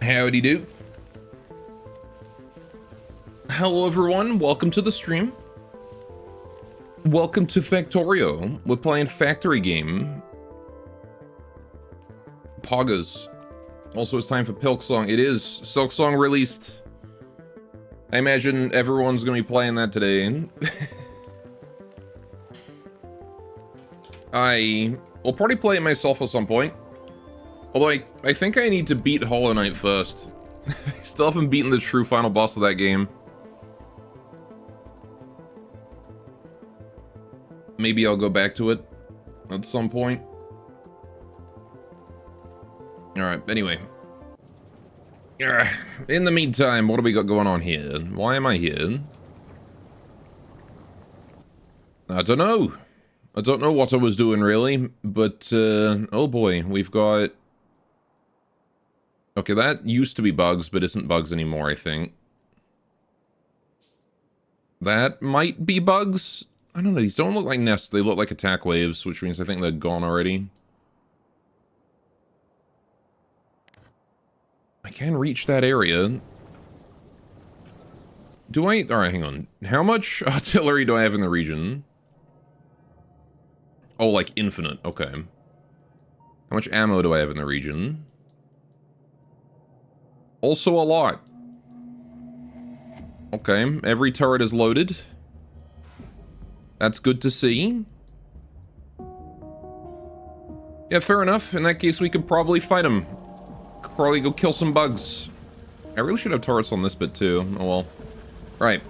Howdy do. Hello everyone, welcome to the stream. Welcome to Factorio. We're playing factory game. Poggers. Also, it's time for Silksong. It is. Silksong released. I imagine everyone's gonna be playing that today. I will probably play it myself at some point. Although I think I need to beat Hollow Knight first. I still haven't beaten the true final boss of that game. Maybe I'll go back to it at some point. Alright, anyway. In the meantime, what do we got going on here? Why am I here? I don't know. I don't know what I was doing, really. But, oh boy, we've got... Okay, that used to be bugs, but isn't bugs anymore, I think. That might be bugs? I don't know, these don't look like nests, they look like attack waves, which means I think they're gone already. I can reach that area. Do I? Alright, hang on. How much artillery do I have in the region? Oh, like infinite, okay. How much ammo do I have in the region? Also a lot. Okay, every turret is loaded. That's good to see. Yeah, fair enough. In that case, we could probably fight him. Could probably go kill some bugs. I really should have turrets on this bit, too. Oh, well. Right.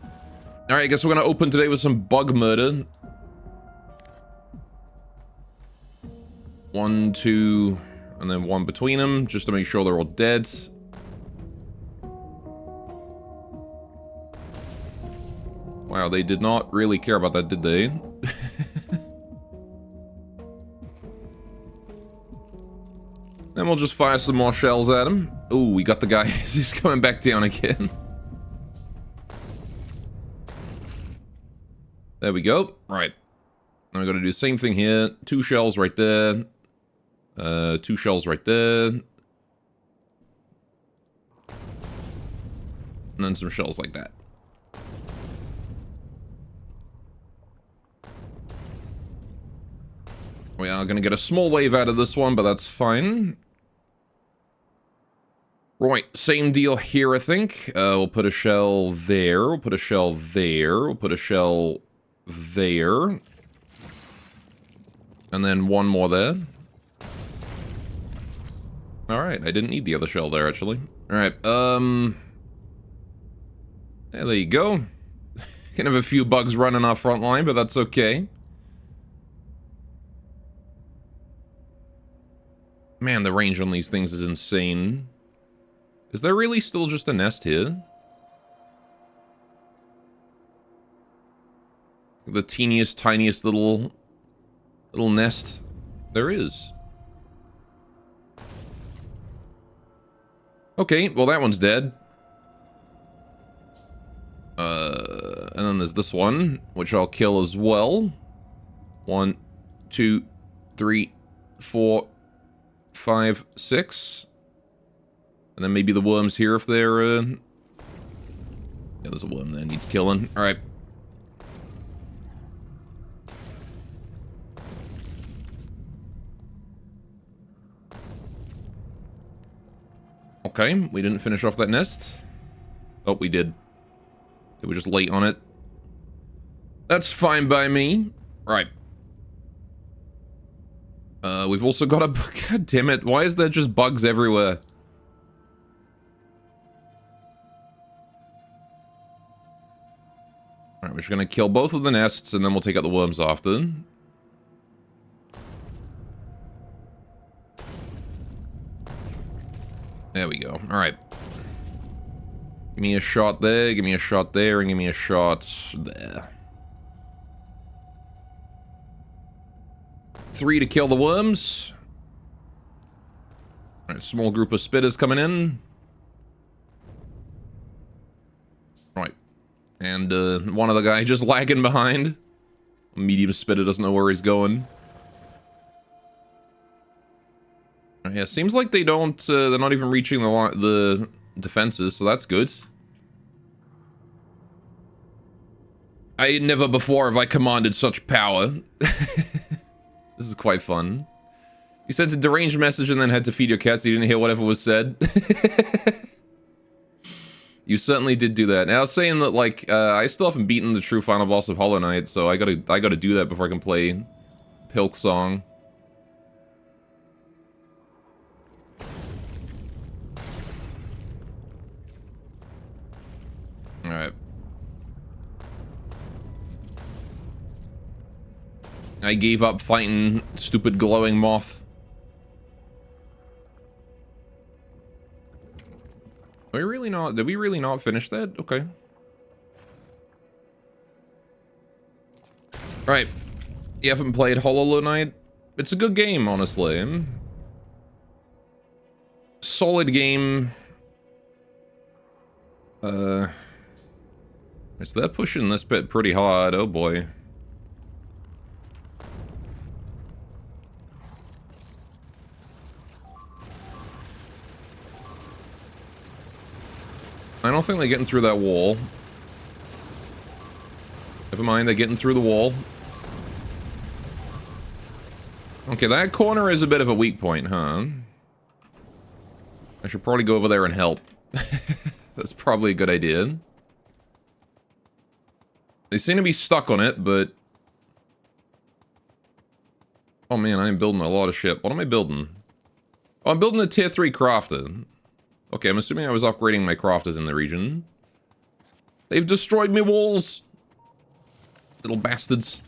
Alright, I guess we're gonna open today with some bug murder. 1, 2, and then 1 between them, just to make sure they're all dead. Wow, they did not really care about that, did they? Then we'll just fire some more shells at him. Ooh, we got the guy. He's coming back down again. There we go. Right. Now we're going to do the same thing here. 2 shells right there. 2 shells right there. And then some shells like that. We are going to get a small wave out of this one, but that's fine. Right, same deal here, I think. We'll put a shell there. We'll put a shell there. We'll put a shell there. And then 1 more there. Alright, I didn't need the other shell there, actually. Alright, yeah, there you go. Can have a few bugs running off front line, but that's okay. Man, the range on these things is insane. Is there really still just a nest here? The teeniest, tiniest little nest there is. Okay, well that one's dead. And then there's this one, which I'll kill as well. 1, 2, 3, 4, 5, 6. And then maybe the worms here if they're, Yeah, there's a worm there, needs killing. Alright. Okay, we didn't finish off that nest. Oh, we did. It was just late on it. That's fine by me. Right. We've also got a... God damn it, why is there just bugs everywhere? Alright, we're just gonna kill both of the nests, and then we'll take out the worms after. There we go. Alright. Give me a shot there, give me a shot there, and give me a shot there. 3 to kill the worms. Alright, small group of spitters coming in. Right. And one of the guys just lagging behind. Medium spitter doesn't know where he's going. Yeah, seems like they don't, they're not even reaching the defenses, so that's good. I never before have I commanded such power. This is quite fun. You sent a deranged message and then had to feed your cats so you didn't hear whatever was said. You certainly did do that. Now, I was saying that, like, I still haven't beaten the true final boss of Hollow Knight, so I gotta do that before I can play Pilk Song. Alright. I gave up fighting stupid glowing moth. Are we really not? Did we really not finish that? Okay. Right. You haven't played Hollow Knight? It's a good game, honestly. Solid game. So they're pushing this bit pretty hard. Oh boy. I don't think they're getting through that wall. Never mind, they're getting through the wall. Okay, that corner is a bit of a weak point, huh? I should probably go over there and help. That's probably a good idea. They seem to be stuck on it, but... Oh man, I'm building a lot of shit. What am I building? Oh, I'm building a tier 3 crafter. Okay, I'm assuming I was upgrading my crafters in the region. They've destroyed me walls! Little bastards.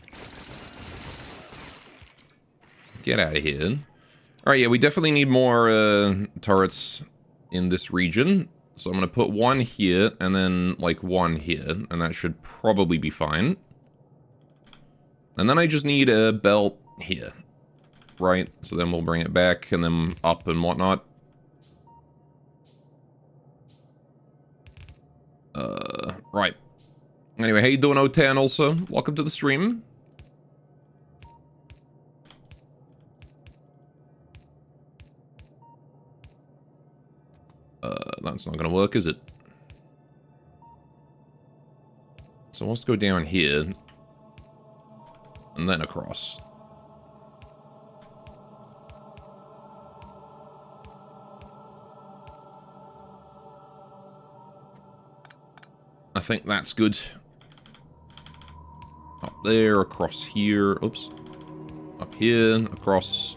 Get out of here. Alright, yeah, we definitely need more turrets in this region. So I'm going to put one here, and then, like, one here. And that should probably be fine. And then I just need a belt here. Right? So then we'll bring it back, and then up and whatnot. Right. Anyway, how you doing, O10 also? Welcome to the stream. That's not gonna work, is it? So let's go down here. And then across. I think that's good. Up there, across here. Oops. Up here, across.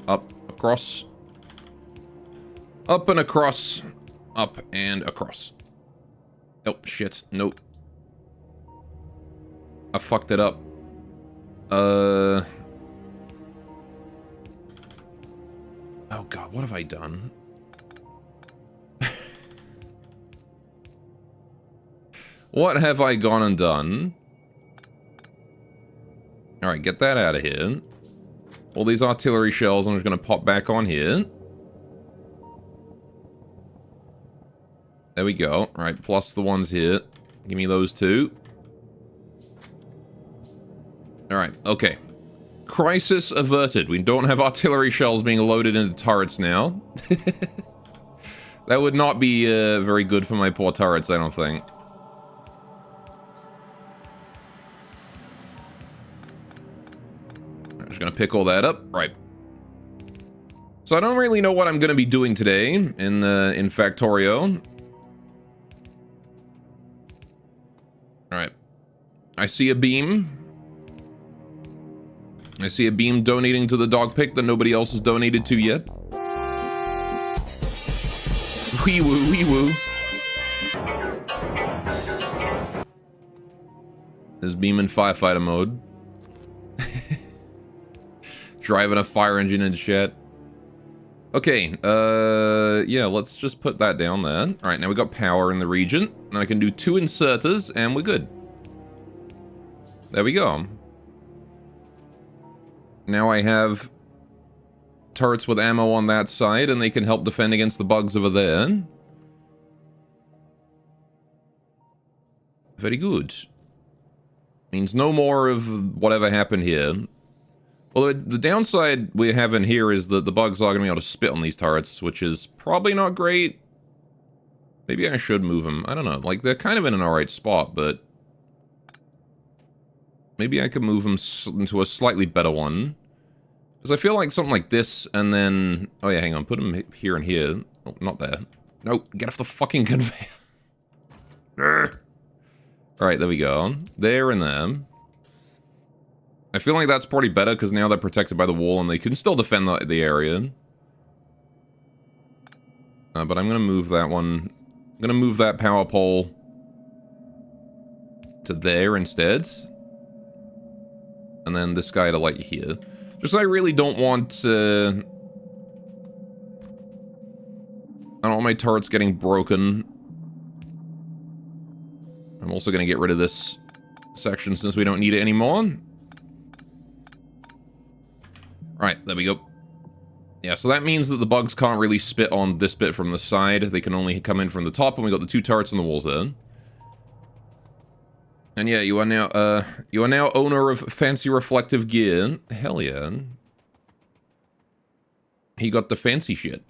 Up, across. Up and across. Up and across. Oh, shit. Nope. I fucked it up. Oh god, what have I done? What have I gone and done? Alright, get that out of here. All these artillery shells I'm just going to pop back on here. There we go. Alright, plus the ones here. Give me those two. Alright, okay. Crisis averted. We don't have artillery shells being loaded into turrets now. That would not be very good for my poor turrets, I don't think. I'm just gonna pick all that up. Right. So I don't really know what I'm gonna be doing today in Factorio. Alright. I see a beam. I see a beam donating to the dog pick that nobody else has donated to yet. Wee woo, wee woo. There's beam in firefighter mode. Driving a fire engine in chat. Okay, yeah, let's just put that down there. Alright, now we got power in the region. And I can do 2 inserters, and we're good. There we go. Now I have turrets with ammo on that side, and they can help defend against the bugs over there. Very good. Means no more of whatever happened here. Well, the downside we have in here is that the bugs are going to be able to spit on these turrets, which is probably not great. Maybe I should move them. I don't know. Like, they're kind of in an alright spot, but... maybe I could move them into a slightly better one. Because I feel like something like this, and then... oh yeah, hang on. Put them here and here. Oh, not there. No, get off the fucking conveyor. Alright, there we go. There and there. I feel like that's probably better, because now they're protected by the wall, and they can still defend the area. But I'm going to move that one. I'm going to move that power pole to there instead. And then this guy to light here. Just I really don't want... I don't want my turrets getting broken. I'm also going to get rid of this section since we don't need it anymore. Right, there we go. Yeah, so that means that the bugs can't really spit on this bit from the side. They can only come in from the top, and we got the 2 turrets on the walls there. And yeah, you are now owner of fancy reflective gear. Hell yeah. He got the fancy shit.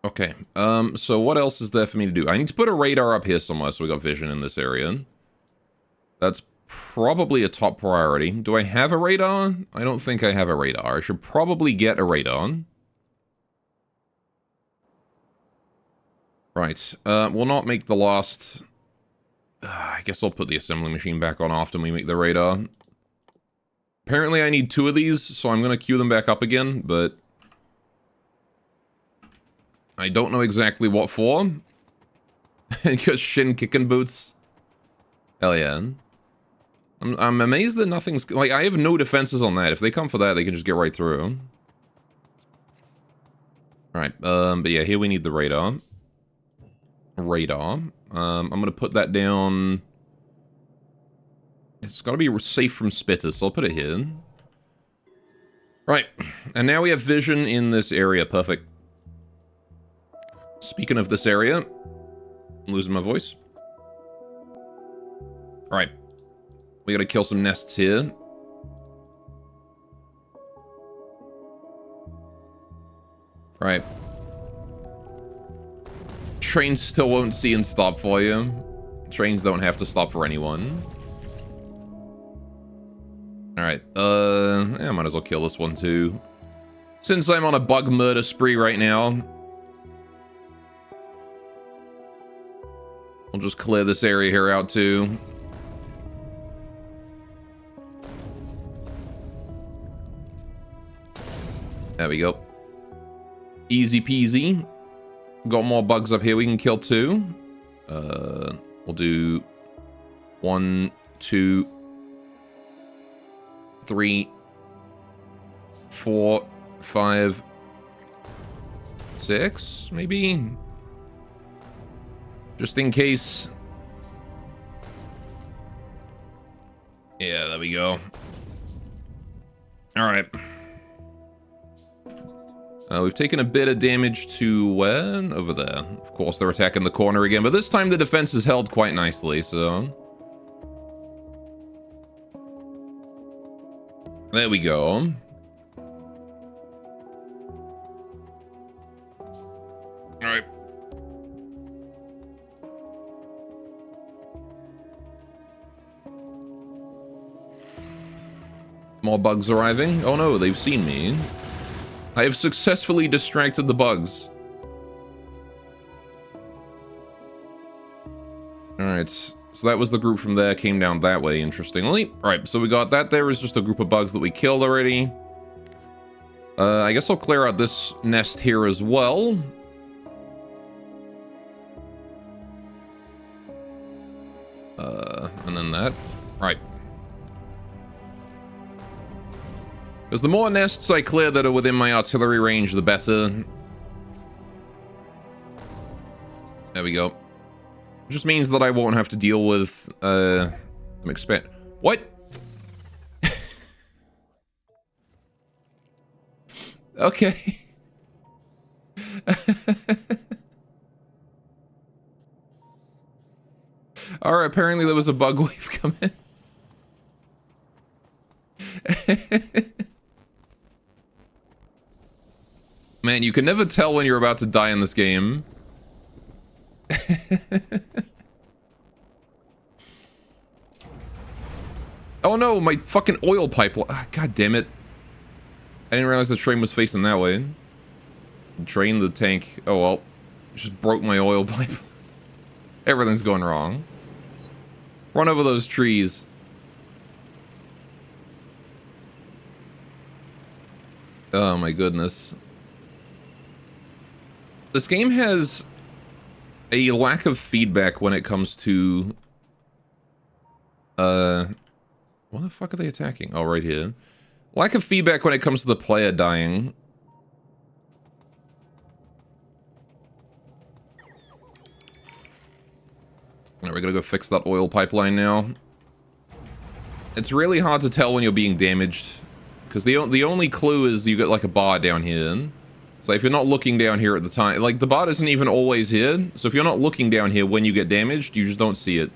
Okay, so what else is there for me to do? I need to put a radar up here somewhere so we got vision in this area. That's probably a top priority. Do I have a radar? I don't think I have a radar. I should probably get a radar. Right, we'll not make the last... I guess I'll put the assembly machine back on after we make the radar. Apparently I need 2 of these, so I'm going to queue them back up again, but... I don't know exactly what for. Because shin kicking boots. Hell yeah. I'm amazed that nothing's... like, I have no defenses on that. If they come for that, they can just get right through. Alright, but yeah, here we need the radar. I'm gonna put that down... it's gotta be safe from spitters, so I'll put it here. Right, and now we have vision in this area. Perfect. Speaking of this area... I'm losing my voice. Alright. We gotta kill some nests here. Right. Trains still won't see and stop for you. Trains don't have to stop for anyone. Alright, yeah, I might as well kill this one too. Since I'm on a bug murder spree right now. I'll just clear this area here out too. There we go. Easy peasy. Got more bugs up here we can kill too. We'll do 1, 2, 3, 4, 5, 6, maybe? Just in case. Yeah, there we go. Alright. We've taken a bit of damage to when? Over there. Of course, they're attacking the corner again, but this time the defense is held quite nicely, so... there we go. Alright. More bugs arriving. Oh no, they've seen me. I have successfully distracted the bugs. Alright, so that was the group from there, came down that way, interestingly. Alright, so we got that there is just a group of bugs that we killed already. I guess I'll clear out this nest here as well. And then that. Right. Because the more nests I clear that are within my artillery range, the better. There we go. Just means that I won't have to deal with, what? Okay. Alright, apparently there was a bug wave coming. Man, you can never tell when you're about to die in this game. Oh no, my fucking oil pipeline. Ah, God damn it. I didn't realize the train was facing that way. Drain the tank. Oh well. Just broke my oil pipe. Everything's going wrong. Run over those trees. Oh my goodness. This game has a lack of feedback when it comes to... What the fuck are they attacking? Oh, right here. Lack of feedback when it comes to the player dying. Alright, we're gonna go fix that oil pipeline now. It's really hard to tell when you're being damaged. Because the only clue is you get like a bar down here. So if you're not looking down here at the time... Like, the bar isn't even always here. So if you're not looking down here when you get damaged, you just don't see it.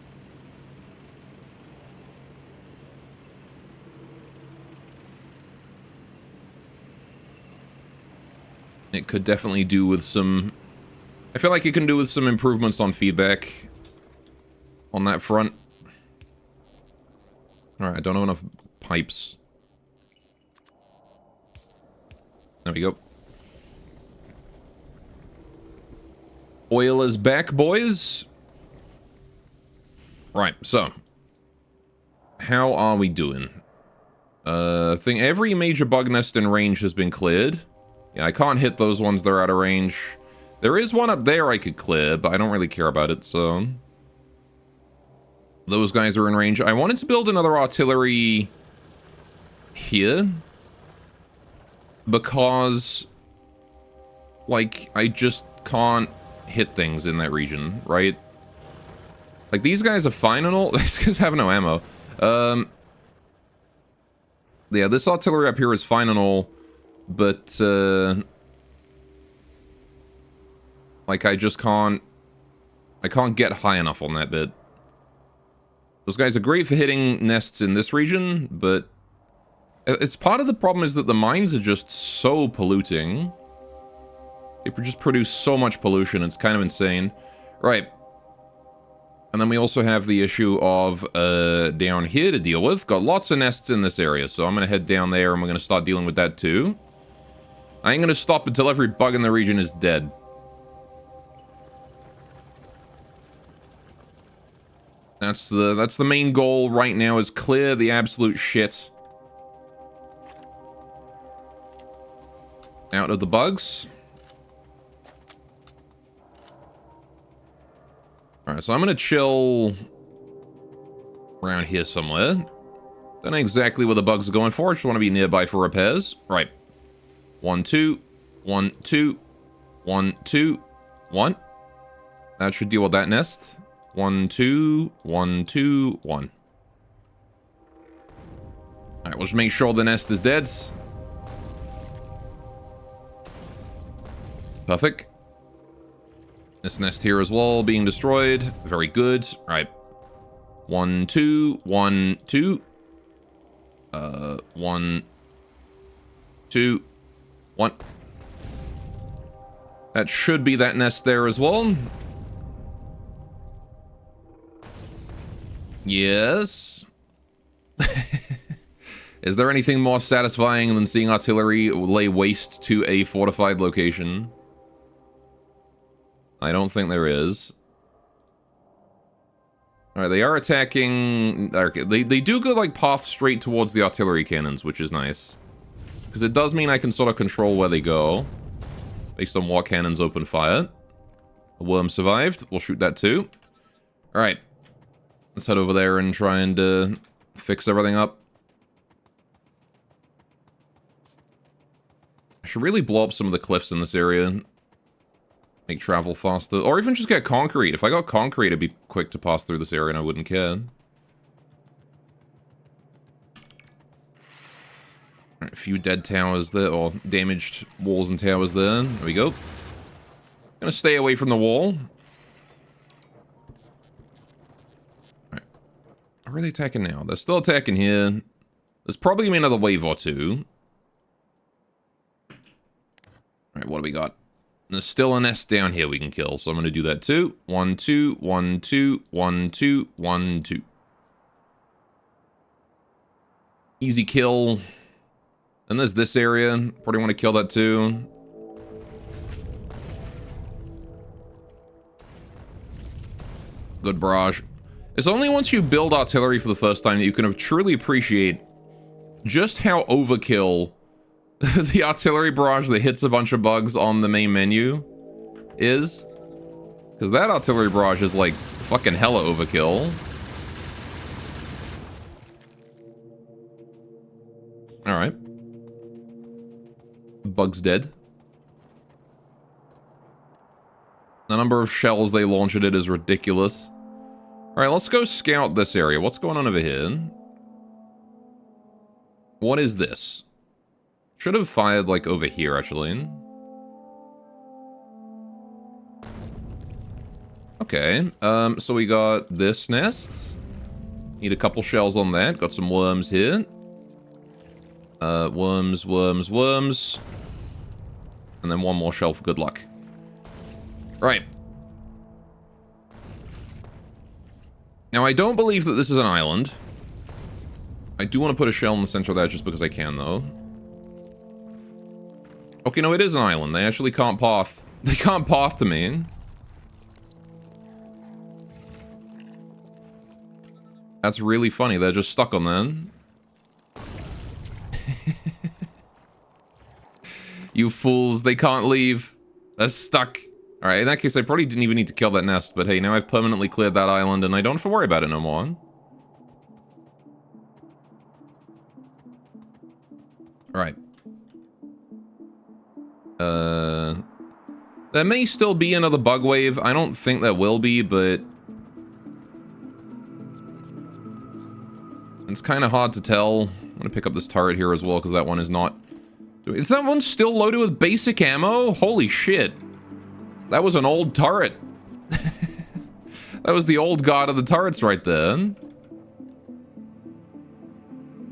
It could definitely do with some... I feel like it can do with some improvements on feedback on that front. Alright, I don't have enough pipes. There we go. Oil is back, boys. Right, so. How are we doing? I think every major bug nest in range has been cleared. Yeah, I can't hit those ones, they're out of range. There is one up there I could clear, but I don't really care about it, so... Those guys are in range. I wanted to build another artillery... here. Because... like, I just can't hit things in that region, right? Like, these guys are fine and all. These guys have no ammo. Yeah, this artillery up here is fine and all. But, like, I just can't... I can't get high enough on that bit. Those guys are great for hitting nests in this region, but... It's part of the problem is that the mines are just so polluting. They just produce so much pollution, it's kind of insane. Right. And then we also have the issue of, down here to deal with. Got lots of nests in this area, so I'm gonna head down there and we're gonna start dealing with that too. I ain't gonna stop until every bug in the region is dead. That's the main goal right now, is clear the absolute shit out of the bugs. Alright, so I'm gonna chill around here somewhere. Don't know exactly where the bugs are going for, just want to be nearby for repairs. Right. 1, 2, 1, 2, 1, 2, 1. That should deal with that nest. 1, 2, 1, 2, 1. Alright, we'll just make sure the nest is dead. Perfect. This nest here as well being destroyed. Very good. Alright. 1, 2, 1, 2. 1, 2, 1. That should be that nest there as well. Yes. Is there anything more satisfying than seeing artillery lay waste to a fortified location? I don't think there is. Alright, they are attacking... They do go, like, path straight towards the artillery cannons, which is nice. Because it does mean I can sort of control where they go. Based on what cannons open fire. A worm survived. We'll shoot that too. Alright. Let's head over there and try and fix everything up. I should really blow up some of the cliffs in this area. Make travel faster. Or even just get concrete. If I got concrete, it'd be quick to pass through this area and I wouldn't care. Alright, a few dead towers there, or damaged walls and towers there. There we go. Gonna stay away from the wall. Alright. Where are they attacking now? They're still attacking here. There's probably gonna be another wave or two. Alright, what do we got? There's still a nest down here we can kill, so I'm gonna do that too. 1, 2, 1, 2, 1, 2, 1, 2. Easy kill. And there's this area. Probably want to kill that too. Good barrage. It's only once you build artillery for the first time that you can truly appreciate just how overkill the artillery barrage that hits a bunch of bugs on the main menu is. Because that artillery barrage is like fucking hella overkill. Alright. Bug's dead. The number of shells they launch at it is ridiculous. Alright, let's go scout this area. What's going on over here? What is this? Should have fired, like, over here, actually. Okay, so we got this nest. Need a couple shells on that. Got some worms here. Worms, worms, worms. And then one more shell for good luck. Right. Now, I don't believe that this is an island. I do want to put a shell in the center of that just because I can, though. Okay, no, it is an island. They actually can't path. They can't path to me. That's really funny. They're just stuck on them. You fools, they can't leave. They're stuck. Alright, in that case, I probably didn't even need to kill that nest, but hey, now I've permanently cleared that island, and I don't have to worry about it no more. Alright. There may still be another bug wave. I don't think there will be, but it's kind of hard to tell. I'm gonna pick up this turret here as well, because that one is not... Is that one still loaded with basic ammo? Holy shit. That was an old turret. That was the old god of the turrets right there.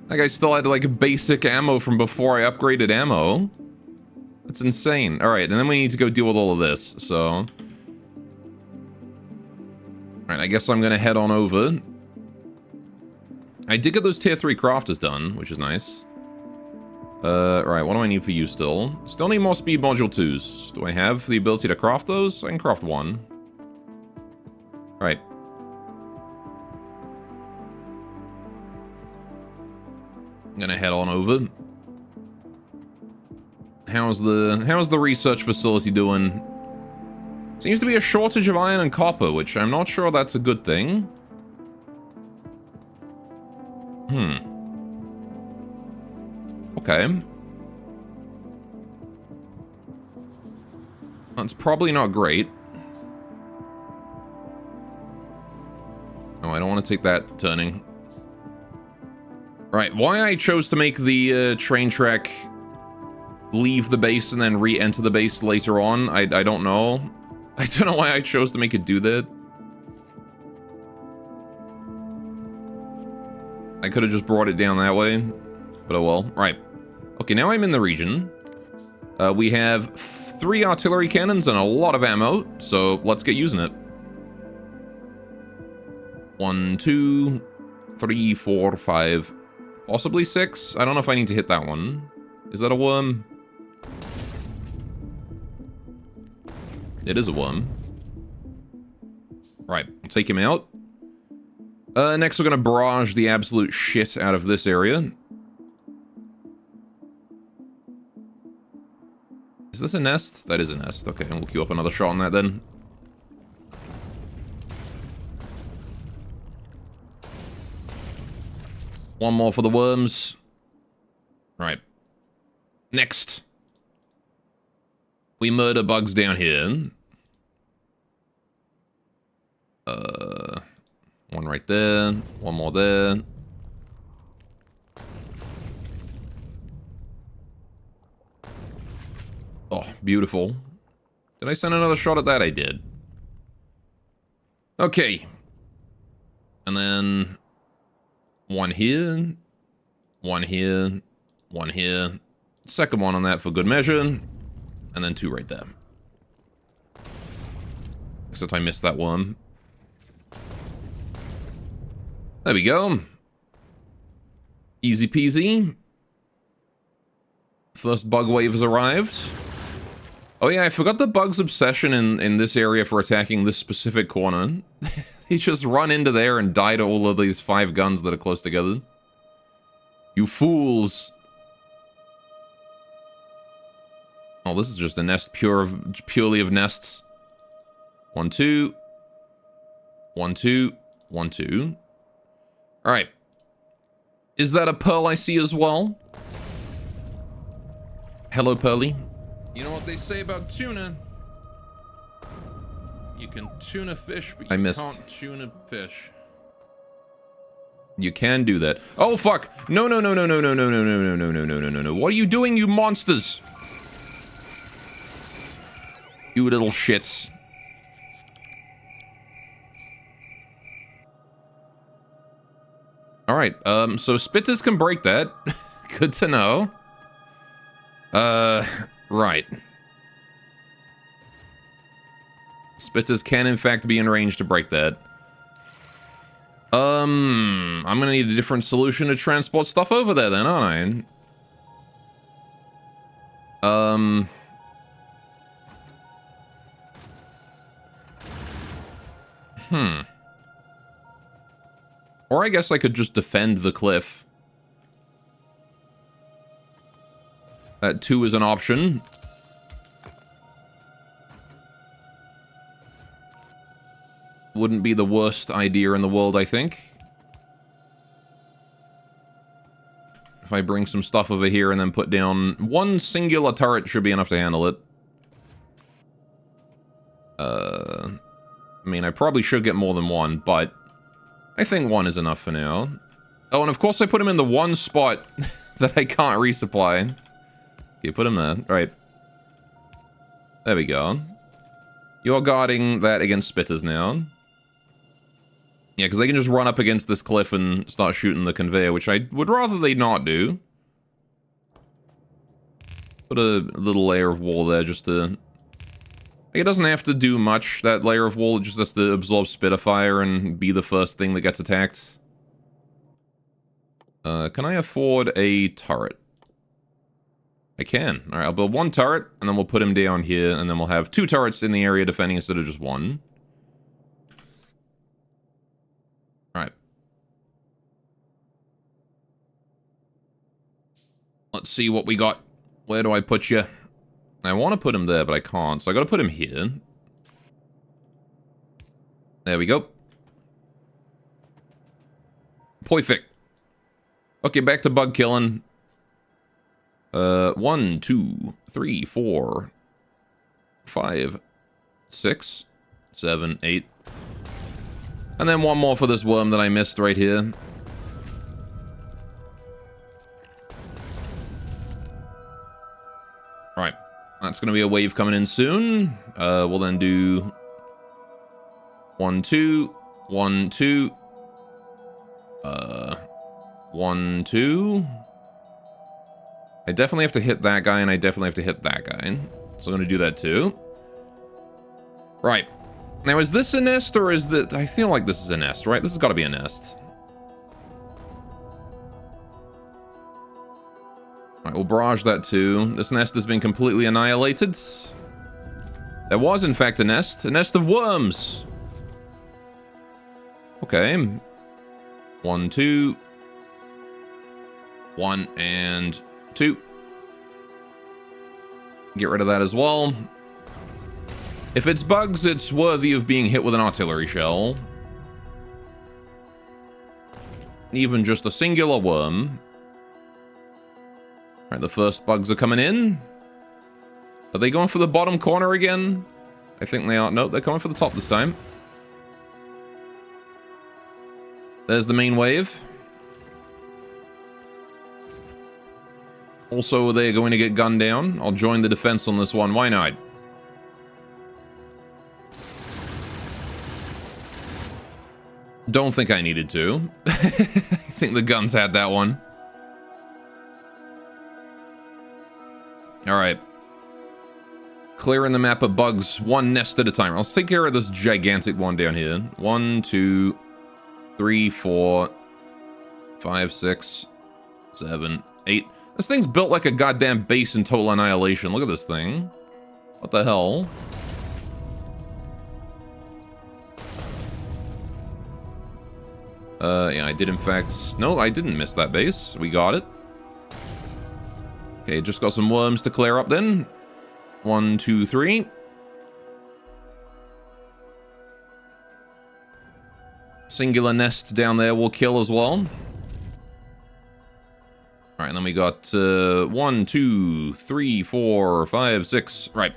That guy still had, like, basic ammo from before I upgraded ammo. That's insane. Alright, and then we need to go deal with all of this, so... Alright, I guess I'm gonna head on over. I did get those tier 3 crafters done, which is nice. Right, what do I need for you still? Still need more speed module 2s. Do I have the ability to craft those? I can craft one. Alright. I'm gonna head on over. How's the research facility doing? Seems to be a shortage of iron and copper, which I'm not sure that's a good thing. Okay. That's probably not great. Oh, I don't want to take that turning. Right, why I chose to make the train track leave the base and then re-enter the base later on, I don't know. I don't know why I chose to make it do that. I could have just brought it down that way, but oh well. Right. Okay, now I'm in the region. We have 3 artillery cannons and a lot of ammo, so let's get using it. 1, 2, 3, 4, 5, possibly 6. I don't know if I need to hit that one. Is that a worm? It is a worm. Right, I'll take him out. Next we're gonna barrage the absolute shit out of this area. Is this a nest? That is a nest. Okay, and we'll queue up another shot on that then. One more for the worms. Right. Next. We murder bugs down here. One right there. One more there. Oh, beautiful. Did I send another shot at that? I did. Okay. And then... one here. One here. One here. Second one on that for good measure. And then 2 right there. Except I missed that worm. There we go. Easy peasy. First bug wave has arrived. Oh yeah, I forgot the bug's obsession in this area for attacking this specific corner. He just run into there and die to all of these 5 guns that are close together. You fools! Oh, this is just a nest purely of nests. 1, 2. 1, 2. 1, 2. Alright. Is that a pearl I see as well? Hello, Pearly. You know what they say about tuna? You can tuna fish, but you can't tuna fish. You can do that. Oh, fuck! No, no, no, no, no, no, no, no, no, no, no, no, no, no, no, no. What are you doing, you monsters? You little shits. Alright, so spitters can break that. Good to know. Right. Spitters can, in fact, be in range to break that. I'm gonna need a different solution to transport stuff over there then, aren't I? Or I guess I could just defend the cliff. That 2 is an option. Wouldn't be the worst idea in the world, I think. If I bring some stuff over here and then put down 1 singular turret should be enough to handle it. I mean, I probably should get more than 1, but I think 1 is enough for now. Oh, and of course I put him in the 1 spot that I can't resupply. You put him there. Right. There we go. You're guarding that against spitters now. Yeah, because they can just run up against this cliff and start shooting the conveyor, which I would rather they not do. Put a little layer of wall there just to... It doesn't have to do much, that layer of wall. It just has to absorb spitter fire and be the first thing that gets attacked. Can I afford a turret? I can. Alright, I'll build 1 turret, and then we'll put him down here, and then we'll have 2 turrets in the area defending instead of just 1. Alright. Let's see what we got. Where do I put you? I want to put him there, but I can't, so I gotta put him here. There we go. Perfect. Okay, back to bug killing. 1, 2, 3, 4, 5, 6, 7, 8. And then 1 more for this worm that I missed right here. Right. That's going to be a wave coming in soon. We'll then do 1, 2, 1, 2. 1, 2. I definitely have to hit that guy, and I definitely have to hit that guy. So I'm going to do that too. Right. Now, is this a nest, or is that... I feel like this is a nest, right? This has got to be a nest. Alright, we'll barrage that too. This nest has been completely annihilated. There was, in fact, a nest. A nest of worms. Okay. 1, 2. 1 and 2. Get rid of that as well. If it's bugs, it's worthy of being hit with an artillery shell. Even just a singular worm. Alright, the first bugs are coming in. Are they going for the bottom corner again? I think they are. Nope, they're coming for the top this time. There's the main wave. Also, they're going to get gunned down. I'll join the defense on this one. Why not? Don't think I needed to. I think the guns had that one. Alright. Clearing the map of bugs one nest at a time. Let's take care of this gigantic one down here. 1, 2, 3, 4, 5, 6, 7, 8. This thing's built like a goddamn base in Total Annihilation. Look at this thing. What the hell? Yeah, I did in fact... No, I didn't miss that base. We got it. Okay, just got some worms to clear up then. 1, 2, 3. Singular nest down there will kill as well. Alright, and then we got 1, 2, 3, 4, 5, 6. Right.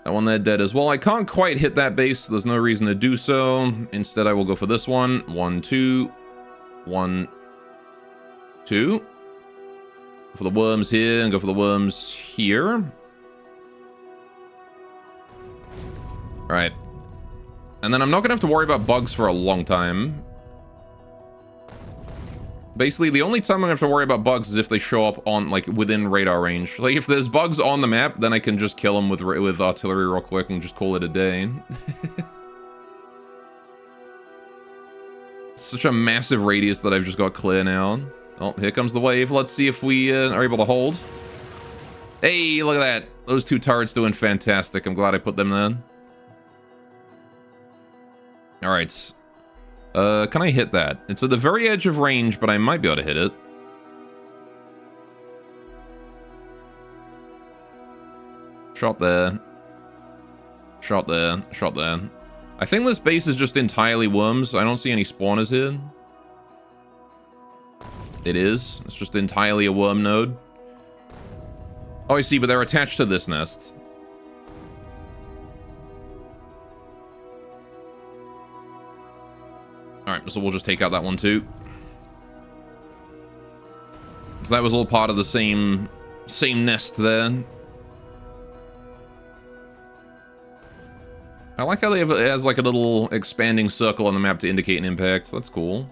That one there dead as well. I can't quite hit that base, so there's no reason to do so. Instead, I will go for this one. 1, 2. 1, 2. Go for the worms here, and go for the worms here. Alright. And then I'm not going to have to worry about bugs for a long time. Basically, the only time I'm going to have to worry about bugs is if they show up on, like, within radar range. Like, if there's bugs on the map, then I can just kill them with artillery real quick and just call it a day. Such a massive radius that I've just got clear now. Oh, here comes the wave. Let's see if we are able to hold. Hey, look at that. Those two turrets doing fantastic. I'm glad I put them there. Alright. Can I hit that? It's at the very edge of range, but I might be able to hit it. Shot there. Shot there. Shot there. I think this base is just entirely worms. I don't see any spawners here. It is. It's just entirely a worm node. Oh, I see, but they're attached to this nest. Alright, so we'll just take out that one too. So that was all part of the same nest there. I like how it has like a little expanding circle on the map to indicate an impact. That's cool.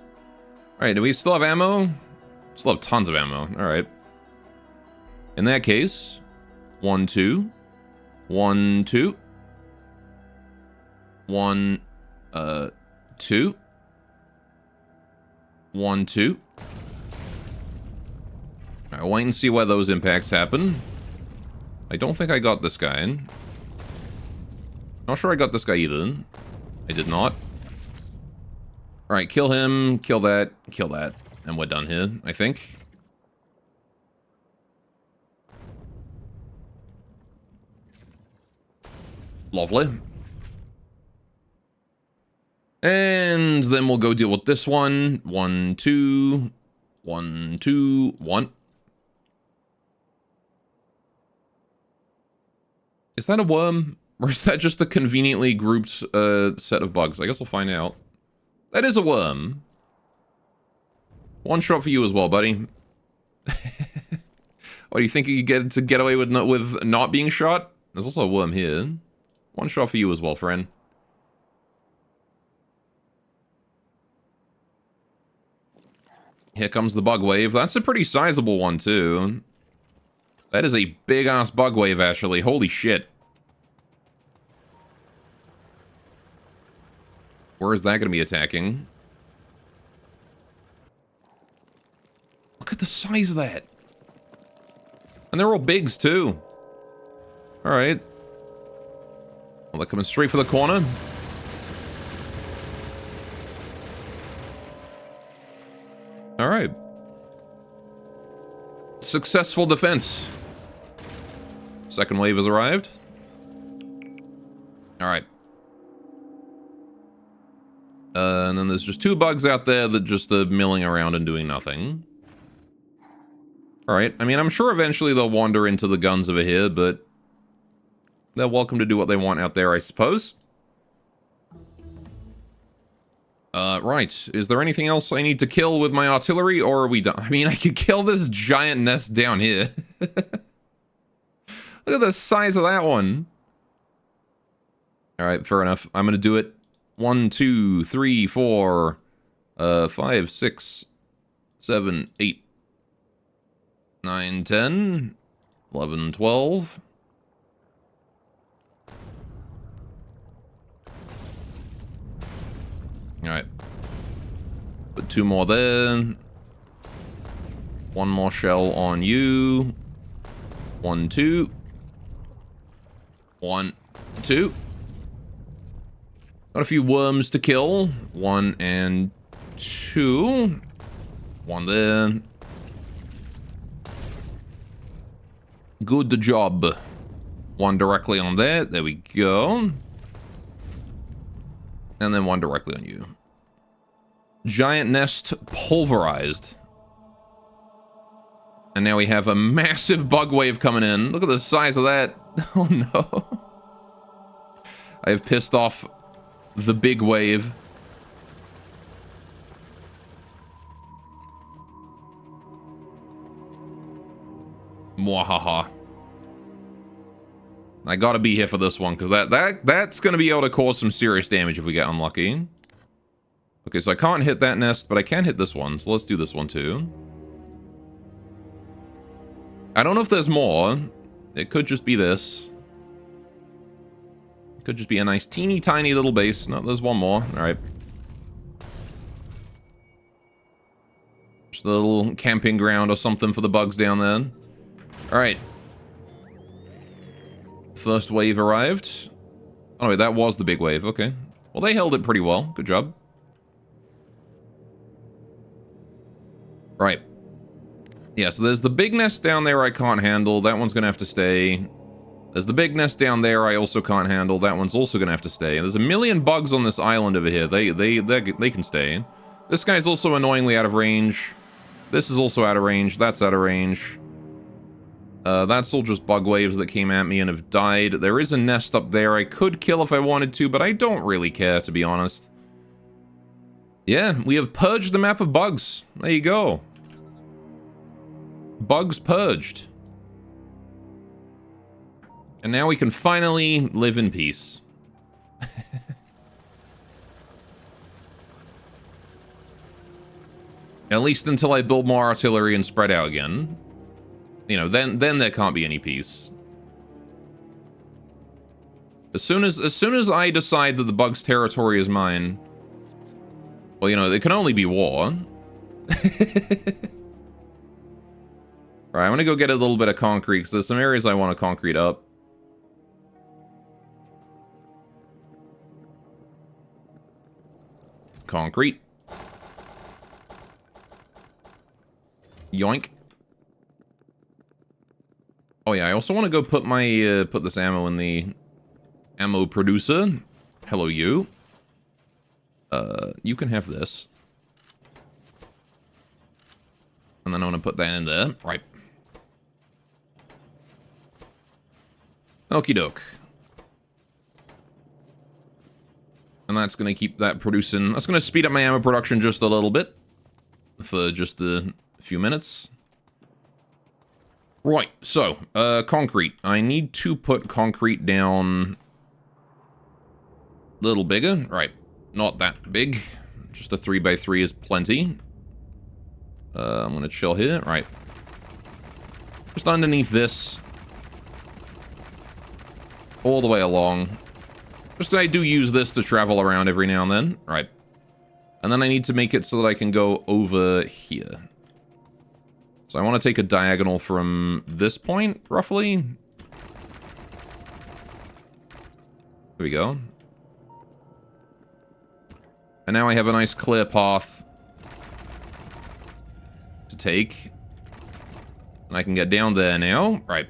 Alright, do we still have ammo? Still have tons of ammo. Alright. In that case, 1, 2. 1, 2. 1, 2. 1, 2. Alright, wait and see where those impacts happen. I don't think I got this guy. Not sure I got this guy either. I did not. Alright, kill him, kill that, and we're done here, I think. Lovely. And then we'll go deal with this one. 1, 2. 1, 2, 1. Is that a worm? Or is that just a conveniently grouped set of bugs? I guess we'll find out. That is a worm. One shot for you as well, buddy. What, do you think you get away with not being shot? There's also a worm here. One shot for you as well, friend. Here comes the bug wave. That's a pretty sizable one, too. That is a big-ass bug wave, actually. Holy shit. Where is that going to be attacking? Look at the size of that. And they're all bigs, too. Alright. Well, they're coming straight for the corner. Alright. Successful defense. Second wave has arrived. Alright. And then there's just two bugs out there that just are milling around and doing nothing. Alright, I mean, I'm sure eventually they'll wander into the guns over here, but they're welcome to do what they want out there, I suppose. Right. Is there anything else I need to kill with my artillery, or are we done? I mean, I could kill this giant nest down here. Look at the size of that one. Alright, fair enough. I'm gonna do it. 1, 2, 3, 4, 5, 6, 7, 8, 9, 10. 11, 12. Alright. Put 2 more there. 1 more shell on you. 1, 2. 1, 2. Got a few worms to kill. 1 and 2. 1 there. Good job. 1 directly on that. There we go. And then 1 directly on you. Giant nest pulverized. And now we have a massive bug wave coming in. Look at the size of that. Oh no. I have pissed off the big wave. Mwahaha. I gotta be here for this one, because that's gonna be able to cause some serious damage if we get unlucky. Okay, so I can't hit that nest, but I can hit this one, so let's do this one too. I don't know if there's more. It could just be this. It could just be a nice teeny tiny little base. No, there's one more. Alright. Just a little camping ground or something for the bugs down there. Alright. First wave arrived. Oh wait, that was the big wave. Okay. Well, they held it pretty well. Good job. Right. Yeah, so there's the big nest down there I can't handle. That one's gonna have to stay. There's the big nest down there I also can't handle. That one's also gonna have to stay. And there's a million bugs on this island over here. They can stay. This guy's also annoyingly out of range. This is also out of range. That's out of range. That's all just bug waves that came at me and have died. There is a nest up there I could kill if I wanted to, but I don't really care, to be honest. Yeah, we have purged the map of bugs. There you go. Bugs purged. And now we can finally live in peace. At least until I build more artillery and spread out again. You know, then there can't be any peace. As soon as I decide that the bug's territory is mine, well, you know, it can only be war. Alright, I'm gonna go get a little bit of concrete, because there's some areas I want to concrete up. Concrete. Yoink. Oh yeah, I also want to go put my, put this ammo in the ammo producer. Hello, you. You can have this. And then I want to put that in there. Right. Okie doke. And that's going to keep that producing. That's going to speed up my ammo production just a little bit. For just a few minutes. Right, so, concrete. I need to put concrete down a little bigger. Right, not that big. Just a 3x3 is plenty. I'm going to chill here. Right. Just underneath this. All the way along. Just I do use this to travel around every now and then. Right. And then I need to make it so that I can go over here. So I want to take a diagonal from this point, roughly. There we go. And now I have a nice clear path to take. And I can get down there now. Right.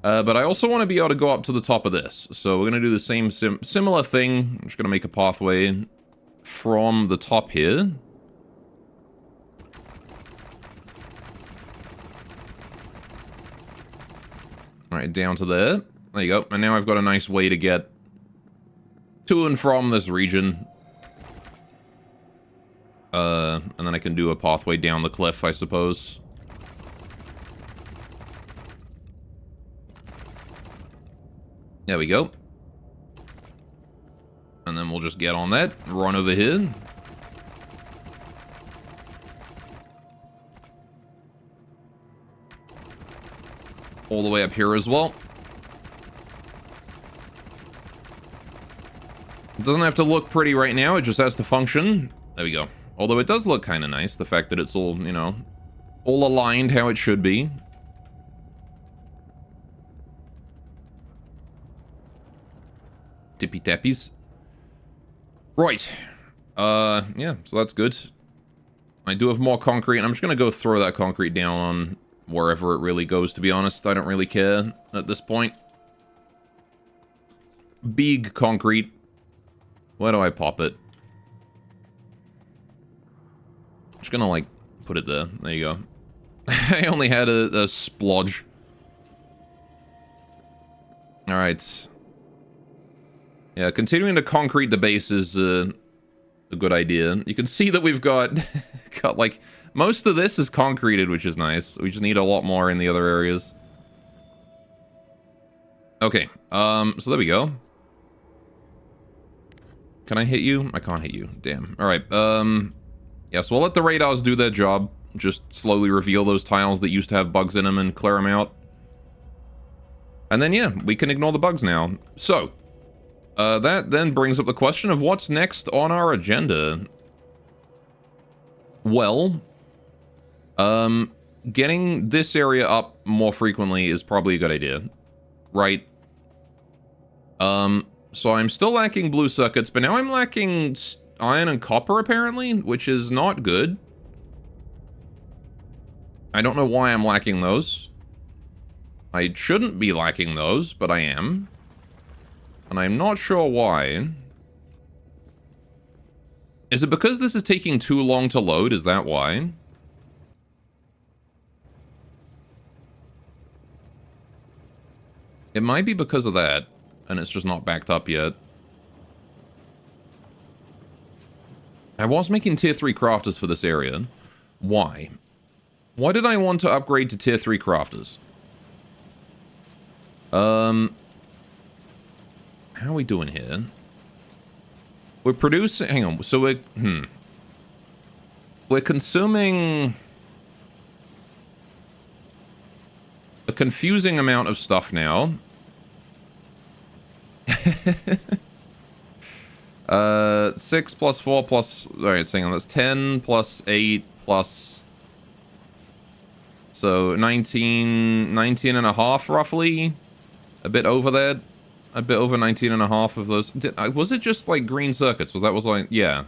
But I also want to be able to go up to the top of this. So we're going to do the same similar thing. I'm just going to make a pathway from the top here. Alright, down to there. There you go. And now I've got a nice way to get to and from this region. And then I can do a pathway down the cliff, I suppose. There we go. And then we'll just get on that, run over here. all the way up here as well. It doesn't have to look pretty right now, it just has to function. There we go. Although it does look kind of nice, the fact that it's all, you know, all aligned how it should be. Tippy tappies. Right. Yeah, so that's good. I do have more concrete, and I'm just gonna go throw that concrete down on wherever it really goes, to be honest. I don't really care at this point. Big concrete. Where do I pop it? Just gonna, like, put it there. There you go. I only had a splodge. Alright. Yeah, continuing to concrete the base is a good idea. You can see that we've got, like, most of this is concreted, which is nice. We just need a lot more in the other areas. Okay, so there we go. Can I hit you? I can't hit you. Damn. Alright, yeah, so we'll let the radars do their job. Just slowly reveal those tiles that used to have bugs in them and clear them out. And then, yeah, we can ignore the bugs now. So, that then brings up the question of what's next on our agenda. Well, getting this area up more frequently is probably a good idea. Right? So I'm still lacking blue circuits, but now I'm lacking iron and copper, apparently, which is not good. I don't know why I'm lacking those. I shouldn't be lacking those, but I am. And I'm not sure why. Is it because this is taking too long to load? Is that why? It might be because of that, and it's just not backed up yet. I was making tier 3 crafters for this area. Why? Why did I want to upgrade to tier 3 crafters? How are we doing here? We're producing... Hang on. So we're... We're consuming... a confusing amount of stuff now. 6 plus 4 plus... Alright, hang on. That's 10 plus 8 plus... So, 19 and a half, roughly. A bit over that. A bit over 19 and a half of those. Was it just, like, green circuits? Was like... Yeah.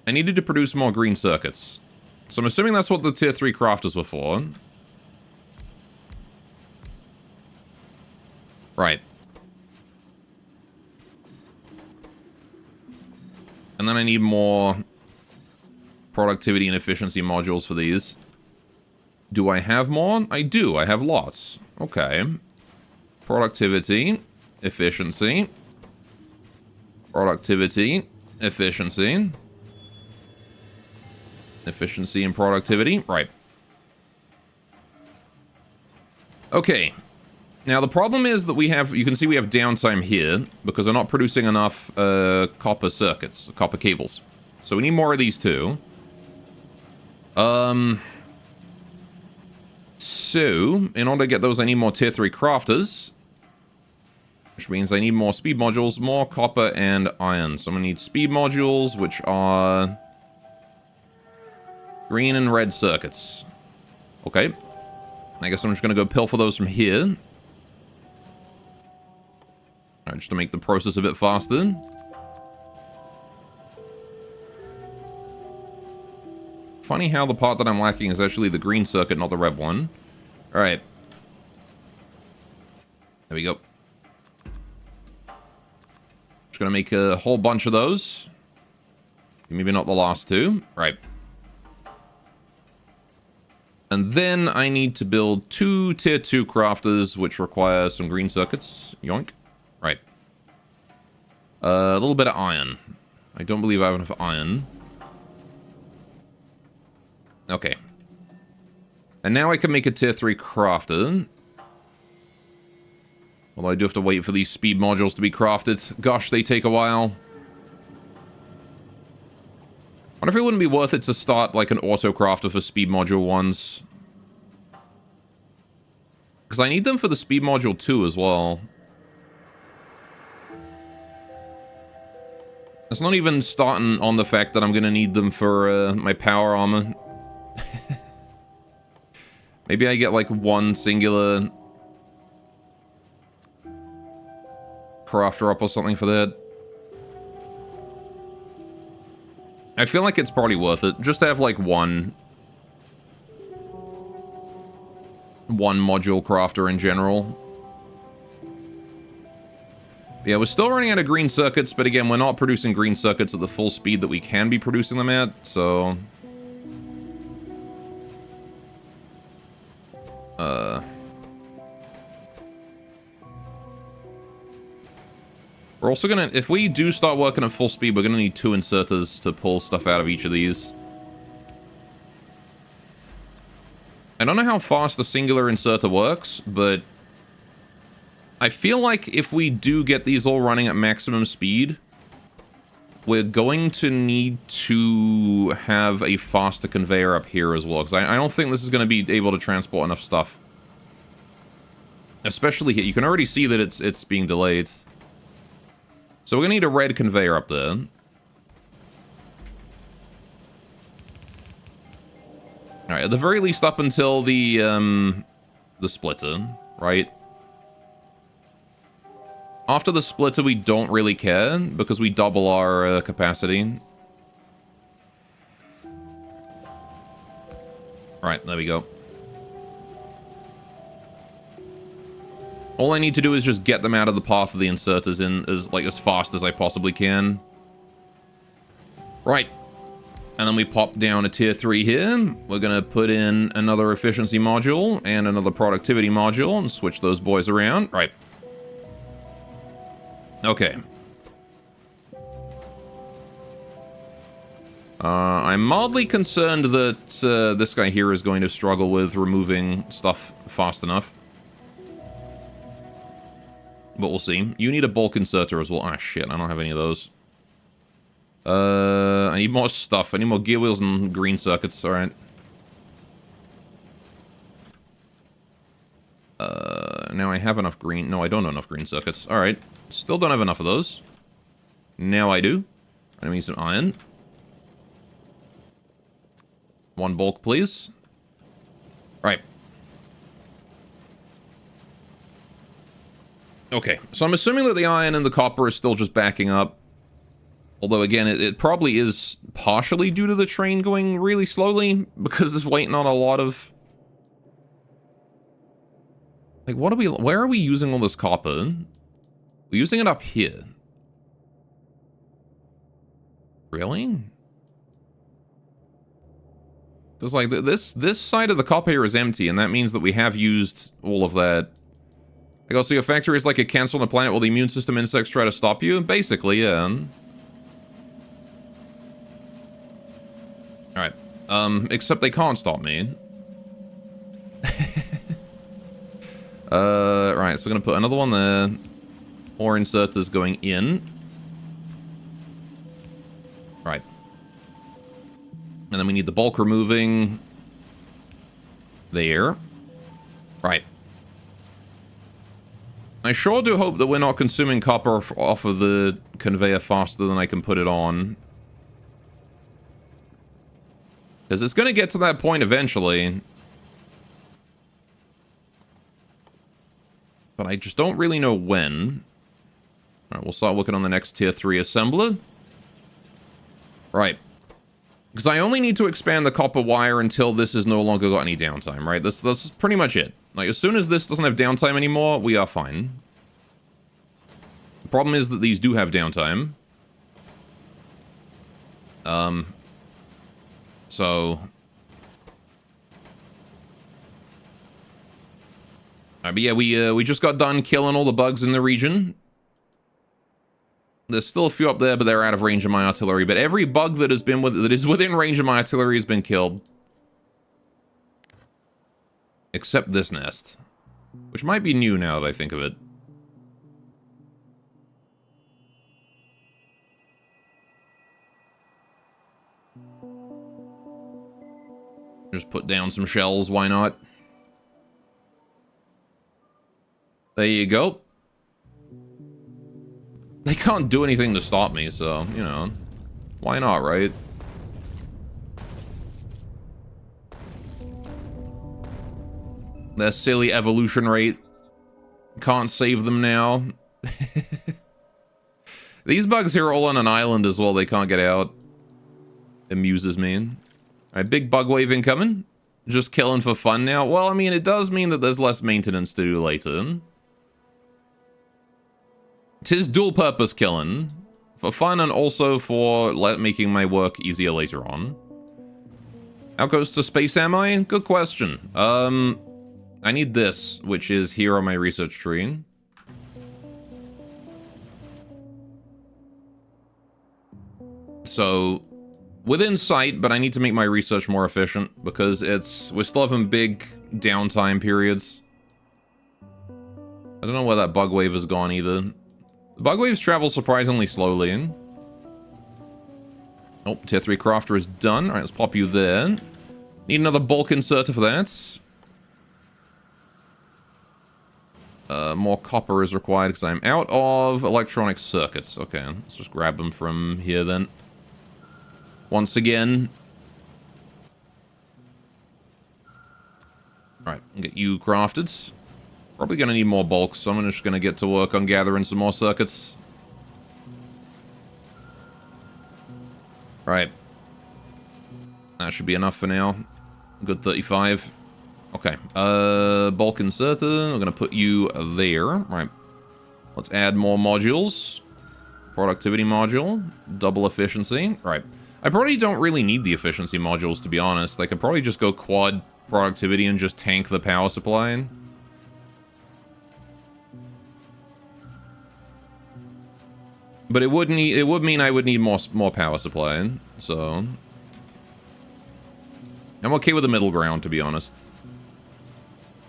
I needed to produce more green circuits. So I'm assuming that's what the tier 3 crafters were for. Right. And then I need more productivity and efficiency modules for these. Do I have more? I do. I have lots. Okay. Productivity. Efficiency. Productivity. Efficiency. Efficiency and productivity. Right. Okay. Now, the problem is that we have... You can see we have downtime here because we're not producing enough copper circuits, copper cables. So we need more of these too. So, in order to get those, I need more tier 3 crafters. Which means I need more speed modules, more copper and iron. So I'm going to need speed modules, which are... green and red circuits. Okay. I guess I'm just going to go pilfer those from here. Alright, just to make the process a bit faster. Funny how the part that I'm lacking is actually the green circuit, not the red one. Alright. There we go. Just gonna make a whole bunch of those. Maybe not the last two. Right. And then I need to build 2 tier 2 crafters, which require some green circuits. Yoink. Right. A little bit of iron. I don't believe I have enough iron. Okay. And now I can make a tier 3 crafter. Although I do have to wait for these speed modules to be crafted. Gosh, they take a while. I wonder if it wouldn't be worth it to start like an auto crafter for speed module ones. Because I need them for the speed module too as well. It's not even starting on the fact that I'm going to need them for my power armor. Maybe I get like one singular crafter up or something for that. I feel like it's probably worth it just to have like one module crafter in general. Yeah, we're still running out of green circuits, but again, we're not producing green circuits at the full speed that we can be producing them at, so... We're also gonna... If we do start working at full speed, we're gonna need 2 inserters to pull stuff out of each of these. I don't know how fast the singular inserter works, but... I feel like if we do get these all running at maximum speed, we're going to need to have a faster conveyor up here as well, because I don't think this is going to be able to transport enough stuff. Especially here. You can already see that it's being delayed. So we're going to need a red conveyor up there. Alright, at the very least up until the splitter, right? After the splitter, we don't really care, because we double our capacity. Right, there we go. All I need to do is just get them out of the path of the inserters in as fast as I possibly can. Right. And then we pop down a tier 3 here. We're going to put in another efficiency module and another productivity module and switch those boys around. Right. Okay. I'm mildly concerned that this guy here is going to struggle with removing stuff fast enough. But we'll see. You need a bulk inserter as well. Ah, shit, I don't have any of those. I need more stuff. I need more gear wheels and green circuits. Alright. Now I have enough green... No, I don't have enough green circuits. Alright. Still don't have enough of those. Now I do. I need some iron. One bulk, please. Right. Okay, so I'm assuming that the iron and the copper is still just backing up. Although, again, it probably is partially due to the train going really slowly, because it's waiting on a lot of... Like, what are we... Where are we using all this copper? We're using it up here. Really? Because, like, this side of the copper here is empty, and that means that we have used all of that. Like, also, your factory is like a cancer on the planet while the immune system insects try to stop you? Basically, yeah. Alright. Except they can't stop me. Right, so we're gonna put another one there. More inserters going in. Right. And then we need the bulk removing. There. Right. I sure do hope that we're not consuming copper off of the conveyor faster than I can put it on. Because it's going to get to that point eventually. But I just don't really know when. Alright, we'll start working on the next tier 3 assembler. Right. Because I only need to expand the copper wire until this has no longer got any downtime, right? That's pretty much it. Like, as soon as this doesn't have downtime anymore, we are fine. The problem is that these do have downtime. So... Alright, but yeah, we just got done killing all the bugs in the region. There's still a few up there, but they're out of range of my artillery. But every bug that has been that is within range of my artillery has been killed. Except this nest. Which might be new now that I think of it. Just put down some shells, why not? There you go. They can't do anything to stop me, so, you know. Why not, right? Their silly evolution rate can't save them now. These bugs here are all on an island as well. They can't get out. Amuses me. Alright, big bug wave incoming. Just killing for fun now. Well, I mean, it does mean that there's less maintenance to do later. 'Tis dual purpose killing. For fun and also for making my work easier later on. How goes to space am I? Good question. I need this, which is here on my research tree. So, within sight, but I need to make my research more efficient because we're still having big downtime periods. I don't know where that bug wave has gone either. The bug waves travel surprisingly slowly. Oh, tier 3 crafter is done. Alright, let's pop you there. Need another bulk inserter for that. More copper is required because I'm out of electronic circuits. Okay, let's just grab them from here then. Once again. Alright, get you crafted. Probably going to need more bulk, so I'm just going to get to work on gathering some more circuits. Right. That should be enough for now. Good 35. Okay. Bulk inserter. I'm going to put you there. Right. Let's add more modules. Productivity module. Double efficiency. Right. I probably don't really need the efficiency modules, to be honest. I could probably just go quad productivity and just tank the power supply. But it would mean I would need more power supply, so I'm okay with the middle ground, to be honest.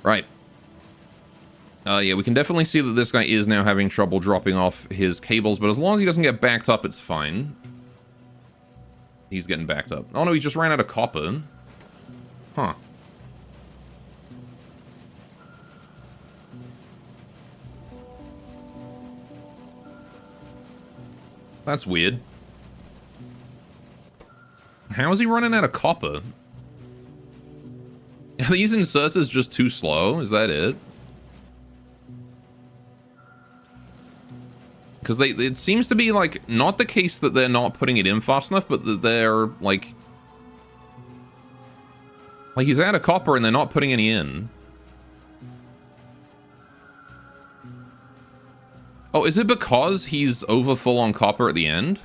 Right. Yeah, we can definitely see that this guy is now having trouble dropping off his cables, but as long as he doesn't get backed up, it's fine. He's getting backed up. Oh no, he just ran out of copper. Huh. That's weird. How is he running out of copper? Are these inserters just too slow? Is that it? Because it seems to be, like, not the case that they're not putting it in fast enough, but that they're, like... Like, he's out of copper and they're not putting any in. Oh, is it because he's over full on copper at the end?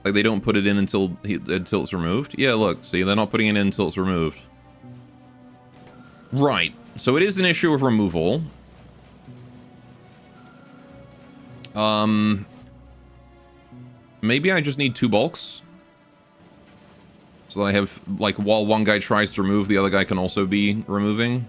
Like, they don't put it in until it's removed? Yeah, look, see, they're not putting it in until it's removed. Right, so it is an issue of removal. Maybe I just need 2 bulks. So that I have, like, while one guy tries to remove, the other guy can also be removing.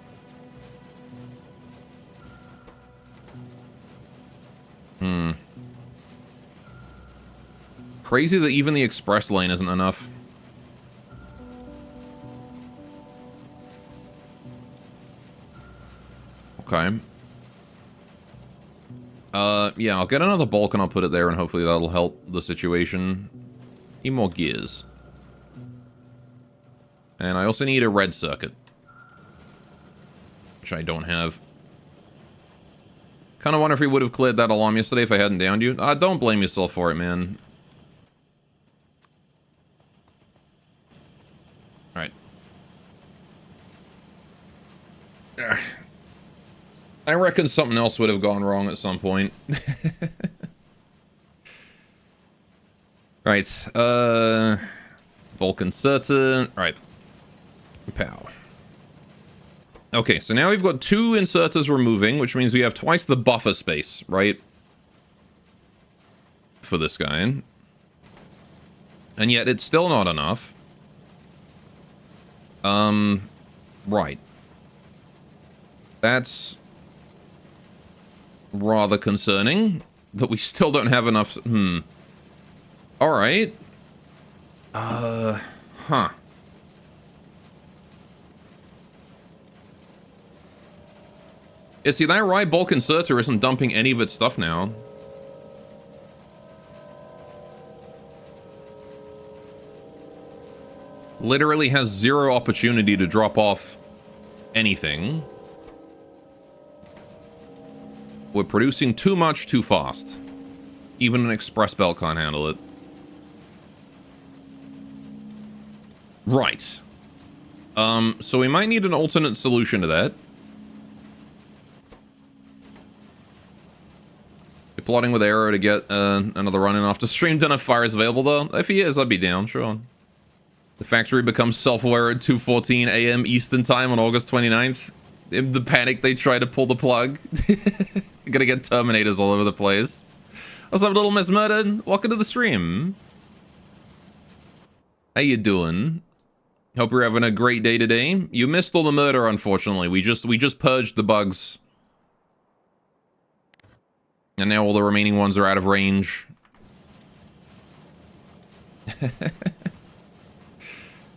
Crazy that even the express lane isn't enough. Okay. Yeah, I'll get another bulk and I'll put it there and hopefully that'll help the situation. Need more gears. And I also need a red circuit. Which I don't have. Kind of wonder if he would have cleared that alarm yesterday if I hadn't downed you. Don't blame yourself for it, man. Alright. I reckon something else would have gone wrong at some point. Right. Bulk inserter. Alright. Pow. Okay, so now we've got 2 inserters removing, which means we have twice the buffer space, right? For this guy. And yet it's still not enough. Right. That's rather concerning that we still don't have enough. Alright. Huh. Yeah, see, that Rye bulk inserter isn't dumping any of its stuff now. Literally has zero opportunity to drop off anything. We're producing too much too fast. Even an express belt can't handle it. Right. So we might need an alternate solution to that. You're plotting with Arrow to get another run-in after stream. Don't know if fire is available, though. If he is, I'd be down, sure. The factory becomes self-aware at 2:14 a.m. Eastern Time on August 29th. In the panic, they try to pull the plug. You're gonna get Terminators all over the place. What's up, Little Miss Murdered? Welcome to the stream. How you doing? Hope you're having a great day today. You missed all the murder, unfortunately. We just purged the bugs. And now all the remaining ones are out of range.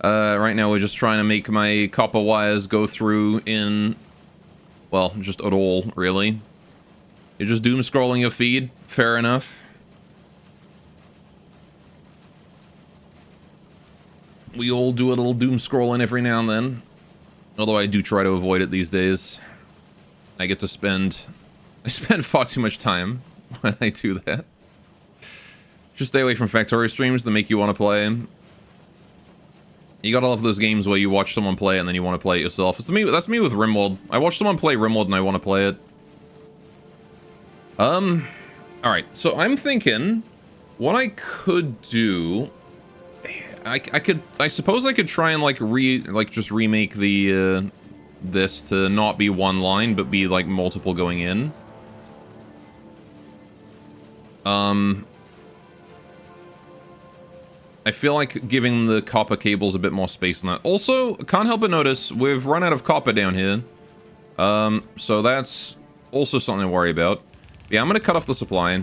Right now we're just trying to make my copper wires go through in... Well, just at all, really. You're just doom scrolling your feed. Fair enough. We all do a little doom scrolling every now and then. Although I do try to avoid it these days. I spend far too much time when I do that. Just stay away from Factorio streams that make you want to play. You gotta love those games where you watch someone play and then you want to play it yourself. That's me with RimWorld. I watch someone play RimWorld and I want to play it. Alright, so I'm thinking what I could do... I suppose I could try and just remake the this to not be one line but be like multiple going in. I feel like giving the copper cables a bit more space than that. Also, can't help but notice we've run out of copper down here. So that's also something to worry about. Yeah, I'm gonna cut off the supply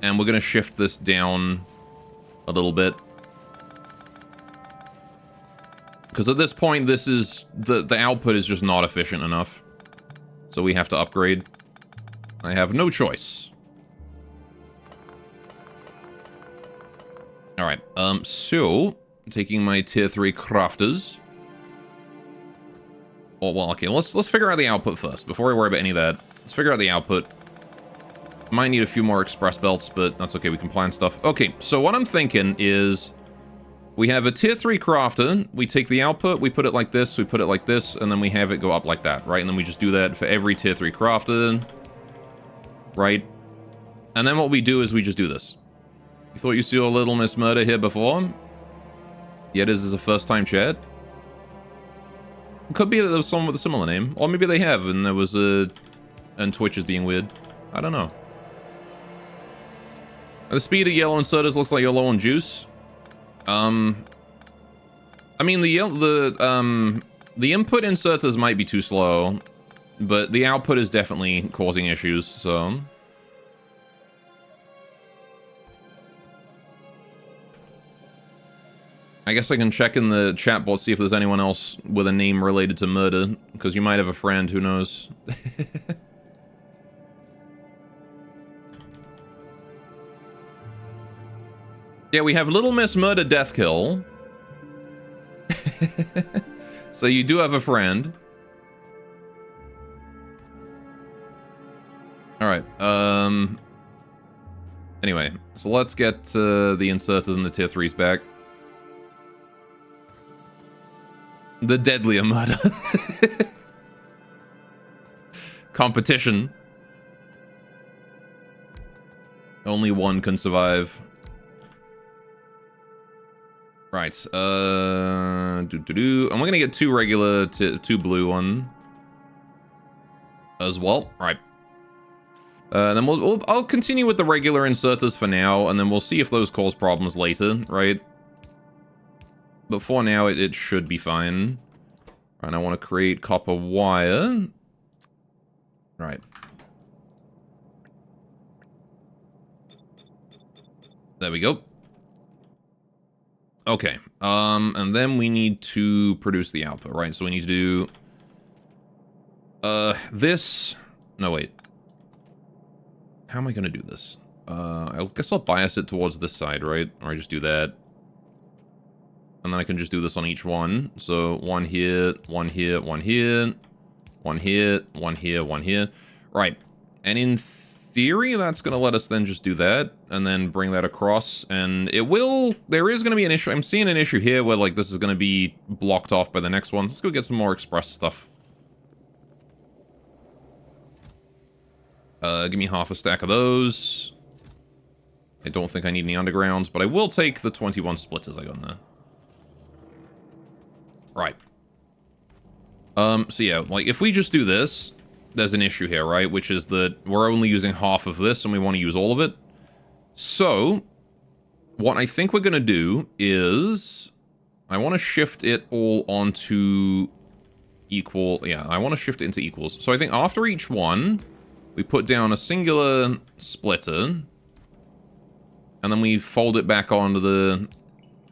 and we're gonna shift this down a little bit. Because at this point, this is... The output is just not efficient enough. So we have to upgrade. I have no choice. Alright, so... Taking my tier 3 crafters. Oh, well, okay, let's figure out the output first, before we worry about any of that. Let's figure out the output. Might need a few more express belts, but that's okay, we can plan stuff. Okay, so what I'm thinking is... We have a tier 3 crafter, we take the output, we put it like this, we put it like this, and then we have it go up like that, right? And then we just do that for every tier 3 crafter, right? And then what we do is we just do this. You thought you saw Little Miss Murder here before? Yeah, this is a first time chat. It could be that there was someone with a similar name, or maybe they have, and there was a... And Twitch is being weird. I don't know. The speed of yellow inserters looks like you're low on juice. I mean, the input inserters might be too slow, but the output is definitely causing issues, so... I guess I can check in the chat bot, see if there's anyone else with a name related to murder, because you might have a friend, who knows. Yeah, we have Little Miss Murder Death Kill. So you do have a friend. Alright, anyway, so let's get the inserters and the tier 3s back. The deadlier murder. Competition. Only one can survive. Right, and we're gonna get 2 regular, 2 blue one as well. Right. Then I'll continue with the regular inserters for now, and then we'll see if those cause problems later, right? But for now, it should be fine. And I want to create copper wire. Right. There we go. Okay, and then we need to produce the output, right? So we need to do This... No, wait. How am I gonna do this? I guess I'll bias it towards this side, right? Or I just do that. And then I can just do this on each one. So, one here, one here, one here, one here, one here, one here. Right. And in theory, that's gonna let us then just do that, and then bring that across, and it will... There is gonna be an issue. I'm seeing an issue here where, like, this is gonna be blocked off by the next one. Let's go get some more express stuff. Give me half a stack of those. I don't think I need any undergrounds, but I will take the 21 splitters I got in there. Right. So yeah, like, if we just do this, there's an issue here, right? Which is that we're only using half of this, and we want to use all of it. So, what I think we're going to do is... I want to shift it all onto equal... Yeah, I want to shift it into equals. So I think after each one... We put down a singular splitter, and then we fold it back onto the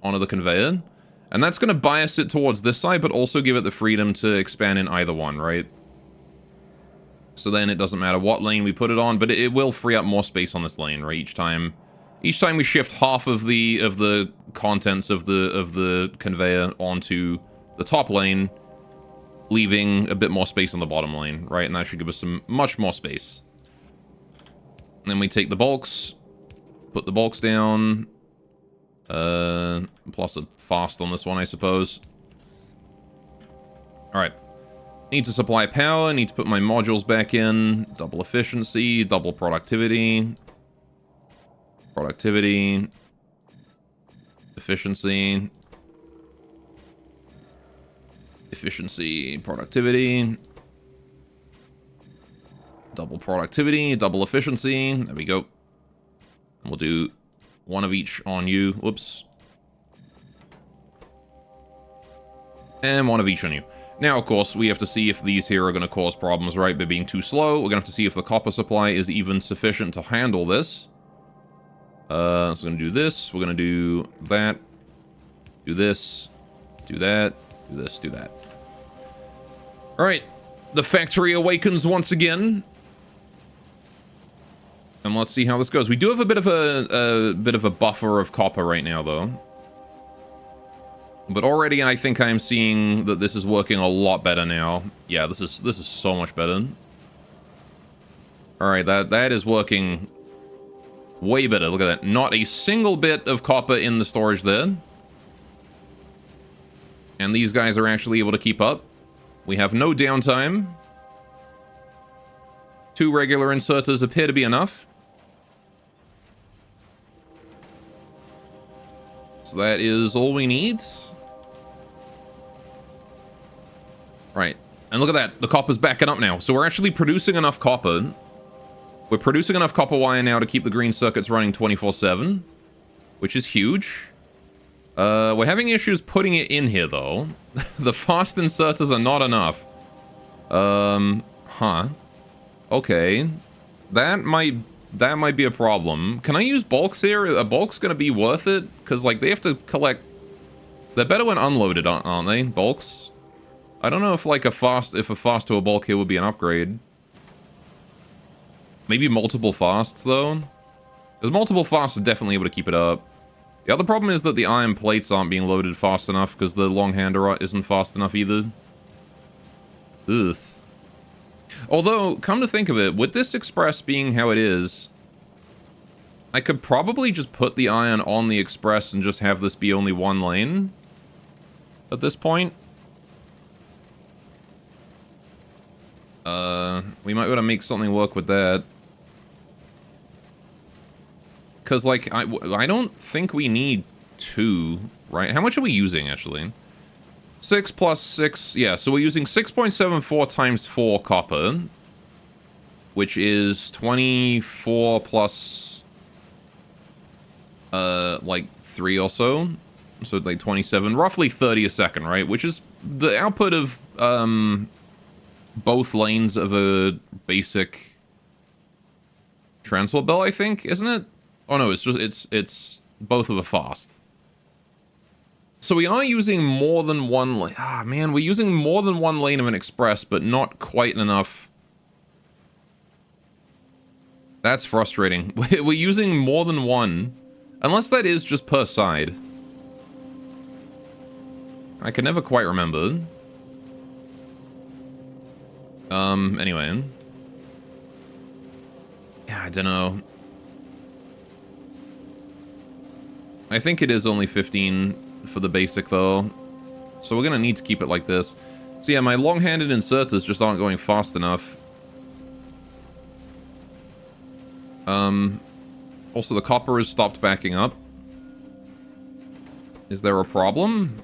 conveyor. And that's going to bias it towards this side, but also give it the freedom to expand in either one, right? So then it doesn't matter what lane we put it on, but it will free up more space on this lane, right? Each time we shift half of the contents of the conveyor onto the top lane, leaving a bit more space on the bottom lane, right? And that should give us some much more space. And then we take the bulks, put the bulks down, plus a fast on this one, I suppose. Alright. Need to supply power, need to put my modules back in, double efficiency, double productivity, efficiency, productivity, double productivity, double efficiency. There we go. And we'll do one of each on you. Whoops. And one of each on you. Now, of course, we have to see if these here are going to cause problems, right, by being too slow. We're going to have to see if the copper supply is even sufficient to handle this. So we're going to do this. We're going to do that. Do this. Do that. Do this. Do that. Alright, the factory awakens once again. And let's see how this goes. We do have a bit of a buffer of copper right now, though. But already I think I'm seeing that this is working a lot better now. Yeah, this is so much better. Alright, that is working way better. Look at that. Not a single bit of copper in the storage there. And these guys are actually able to keep up. We have no downtime. 2 regular inserters appear to be enough. So that is all we need. Right. And look at that. The copper's backing up now. So we're actually producing enough copper. We're producing enough copper wire now to keep the green circuits running 24/7. Which is huge. We're having issues putting it in here, though. The fast inserters are not enough. Huh. Okay. That might be a problem. Can I use bulks here? Are bulks gonna be worth it? Because, like, they have to collect... They're better when unloaded, aren't they? Bulks? I don't know if, like, a fast to a bulk here would be an upgrade. Maybe multiple fasts, though? Because multiple fasts are definitely able to keep it up. The other problem is that the iron plates aren't being loaded fast enough because the long-hander isn't fast enough either. Ugh. Although, come to think of it, with this express being how it is, I could probably just put the iron on the express and just have this be only one lane at this point. We might want to make something work with that. Because, like, I don't think we need 2, right? How much are we using, actually? 6 plus 6, yeah, so we're using 6.74 times 4 copper, which is 24 plus, like, 3 or so. So, like, 27, roughly 30 a second, right? Which is the output of, both lanes of a basic transport bell, I think, isn't it? Oh no, it's just, it's both of a fast. So we are using more than one lane. Ah, man, we're using more than one lane of an express, but not quite enough. That's frustrating. We're using more than one. Unless that is just per side. I can never quite remember. Anyway. Yeah, I don't know. I think it is only 15 for the basic, though. So we're gonna need to keep it like this. So yeah, my long-handed inserters just aren't going fast enough. Also the copper has stopped backing up. Is there a problem?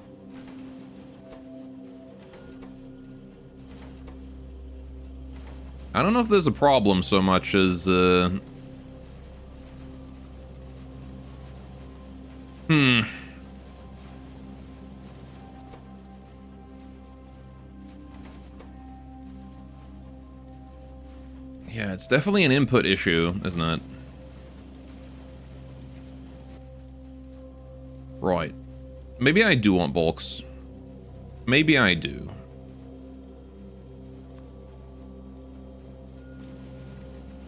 I don't know if there's a problem so much as, Yeah, it's definitely an input issue, isn't it? Right. Maybe I do want bulks. Maybe I do.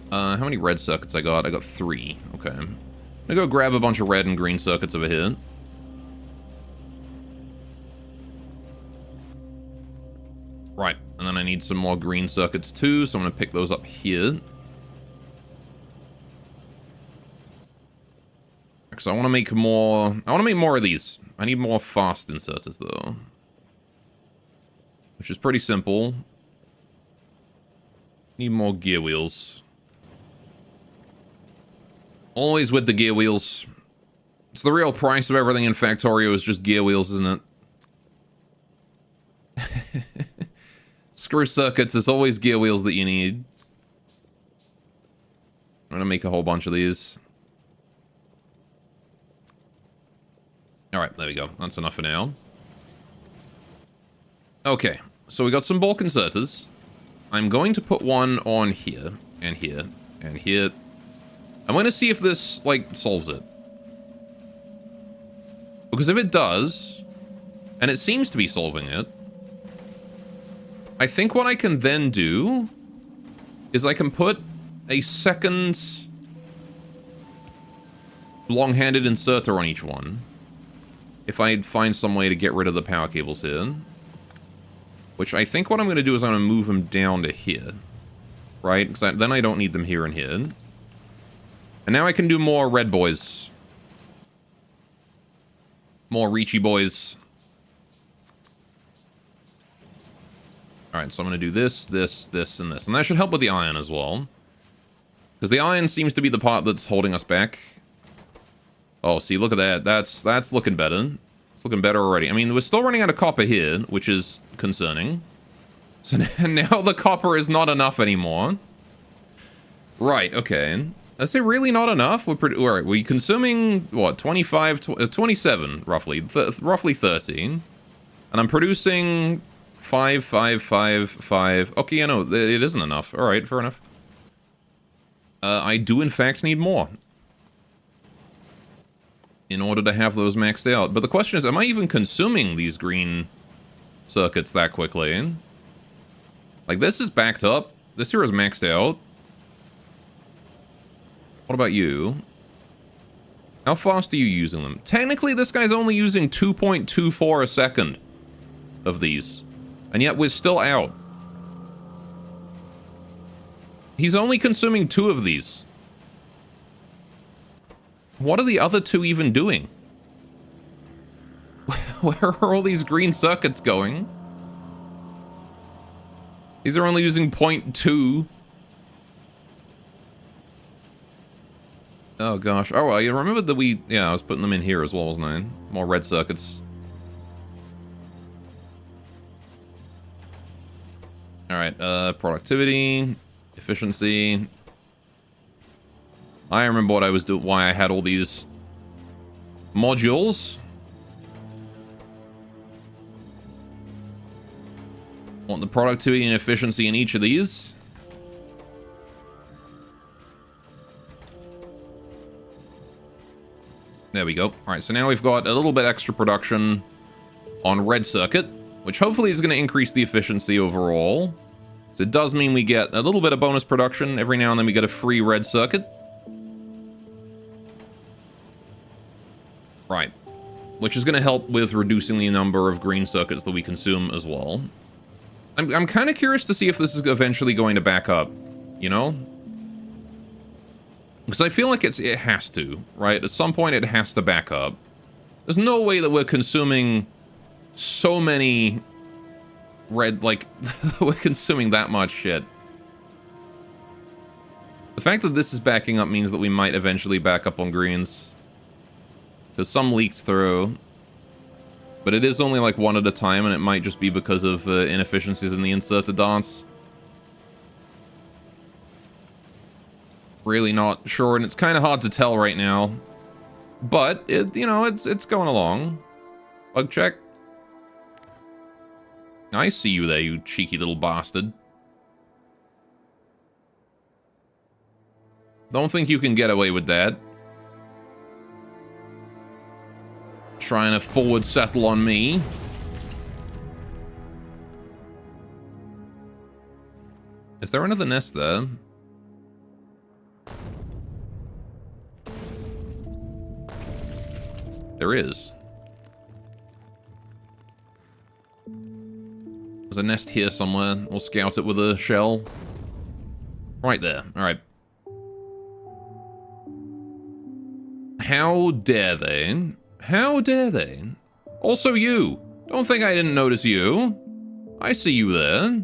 How many red circuits I got? I got 3. Okay. I'm gonna go grab a bunch of red and green circuits over here. Right, and then I need some more green circuits too, so I'm gonna pick those up here. Because I want to make more... I want to make more of these. I need more fast inserters, though. Which is pretty simple. Need more gear wheels. Always with the gear wheels. It's the real price of everything in Factorio is just gear wheels, isn't it? Screw circuits, it's always gear wheels that you need. I'm gonna make a whole bunch of these. Alright, there we go. That's enough for now. Okay, so we got some bulk inserters. I'm going to put one on here, and here, and here. I'm going to see if this, like, solves it. Because if it does, and it seems to be solving it, I think what I can then do is I can put a second long-handed inserter on each one. If I find some way to get rid of the power cables here. Which I think what I'm going to do is I'm going to move them down to here. Right? Because then I don't need them here and here. And now I can do more red boys. More reachy boys. Alright, so I'm going to do this, this, this, and this. And that should help with the iron as well. Because the iron seems to be the part that's holding us back. Oh, see, look at that. That's looking better. It's looking better already. I mean, we're still running out of copper here, which is concerning. So now the copper is not enough anymore. Right, okay. Is it really not enough? We're consuming, what, 27, roughly. Roughly 30. And I'm producing 5, 5, 5, 5. Okay, yeah, no, it isn't enough. Alright, fair enough. I do, in fact, need more. In order to have those maxed out. But the question is, am I even consuming these green circuits that quickly? Like, this is backed up. This here is maxed out. What about you? How fast are you using them? Technically, this guy's only using 2.24 a second of these. And yet we're still out. He's only consuming 2 of these. What are the other 2 even doing? Where are all these green circuits going? These are only using 0.2. Oh gosh. Oh, well, you remember that we... Yeah, I was putting them in here as well, wasn't I? More red circuits. Alright, productivity, efficiency... I remember what I was doing, why I had all these modules. Want the productivity and efficiency in each of these. There we go. Alright, so now we've got a little bit extra production. on red circuit, which hopefully is going to increase the efficiency overall. So it does mean we get a little bit of bonus production. Every now and then we get a free red circuit. Right. Which is going to help with reducing the number of green circuits that we consume as well. I'm kind of curious to see if this is eventually going to back up, you know? Because I feel like it has to, right? At some point it has to back up. There's no way that we're consuming so many red, like, we're consuming that much shit. The fact that this is backing up means that we might eventually back up on greens. Because some leaked through. But it is only like one at a time, and it might just be because of inefficiencies in the inserted dance. Really not sure, and it's kind of hard to tell right now. But, you know, it's going along. Bug check. I see you there, you cheeky little bastard. Don't think you can get away with that. Trying to forward settle on me. Is there another nest there? There is. There's a nest here somewhere. We'll scout it with a shell. Right there. Alright. How dare they? How dare they? Also you. Don't think I didn't notice you. I see you there.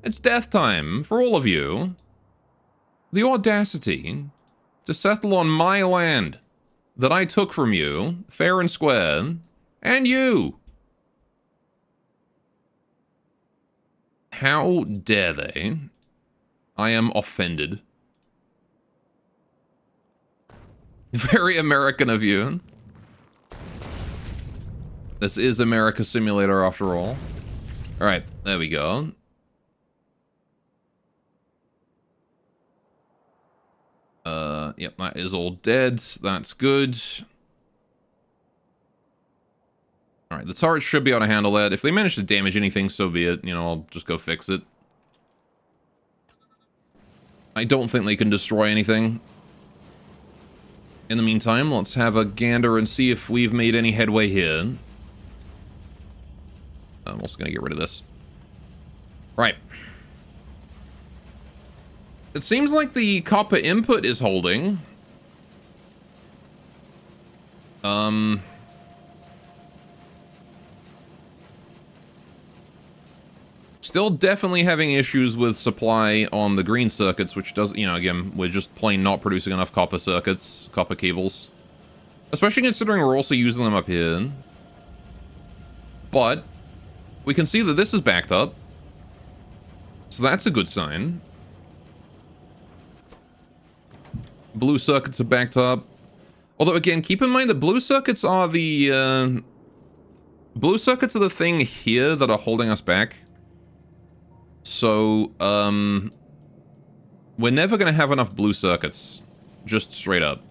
It's death time for all of you. The audacity to settle on my land that I took from you, fair and square, and you. How dare they? I am offended. Very American of you. This is America Simulator after all. Alright, there we go. Yep, that is all dead. That's good. Alright, the turrets should be able to handle that. If they manage to damage anything, so be it. You know, I'll just go fix it. I don't think they can destroy anything. In the meantime, let's have a gander and see if we've made any headway here. I'm also going to get rid of this. Right. It seems like the copper input is holding. Still definitely having issues with supply on the green circuits, which does, you know, again, we're just plain not producing enough copper circuits, copper cables. Especially considering we're also using them up here. But we can see that this is backed up. So that's a good sign. Blue circuits are backed up. Although, again, keep in mind that blue circuits are the... blue circuits are the thing here that are holding us back. So, we're never going to have enough blue circuits. Just straight up.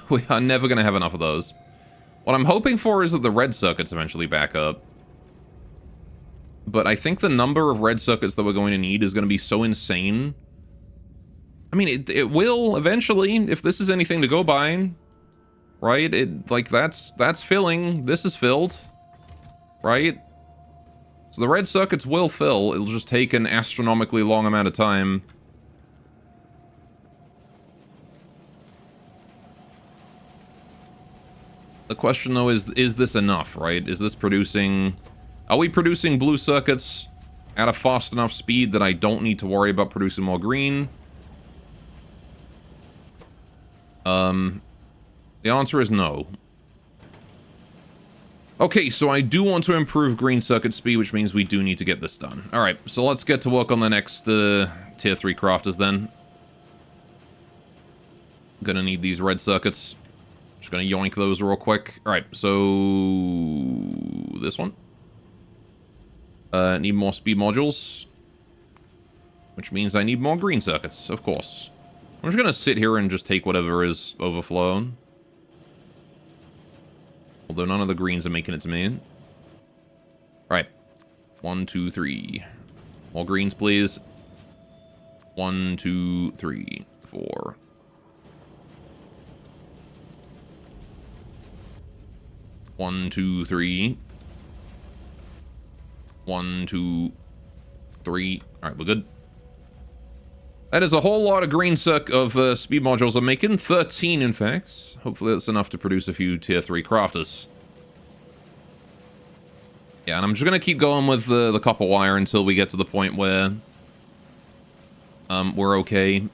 We are never going to have enough of those. What I'm hoping for is that the red circuits eventually back up. But I think the number of red circuits that we're going to need is going to be so insane. I mean, it will eventually, if this is anything to go by. Right? Like, that's filling. This is filled. Right? So the red circuits will fill. It'll just take an astronomically long amount of time. The question, though, is this enough, right? Is this producing... Are we producing blue circuits at a fast enough speed that I don't need to worry about producing more green? The answer is no. Okay, so I do want to improve green circuit speed, which means we do need to get this done. Alright, so let's get to work on the next tier 3 crafters then. Gonna need these red circuits. Just gonna yoink those real quick. Alright, so... this one. Need more speed modules. Which means I need more green circuits, of course. I'm just gonna sit here and just take whatever is overflown. Although none of the greens are making it to me. 1, 2, 3. More greens, please. 1, 2, 3, 4. One, 2, 3. 1, 2, 3. Alright, we're good. That is a whole lot of green circ of speed modules I'm making. 13, in fact. Hopefully that's enough to produce a few tier 3 crafters. Yeah, and I'm just going to keep going with the copper wire until we get to the point where we're okay.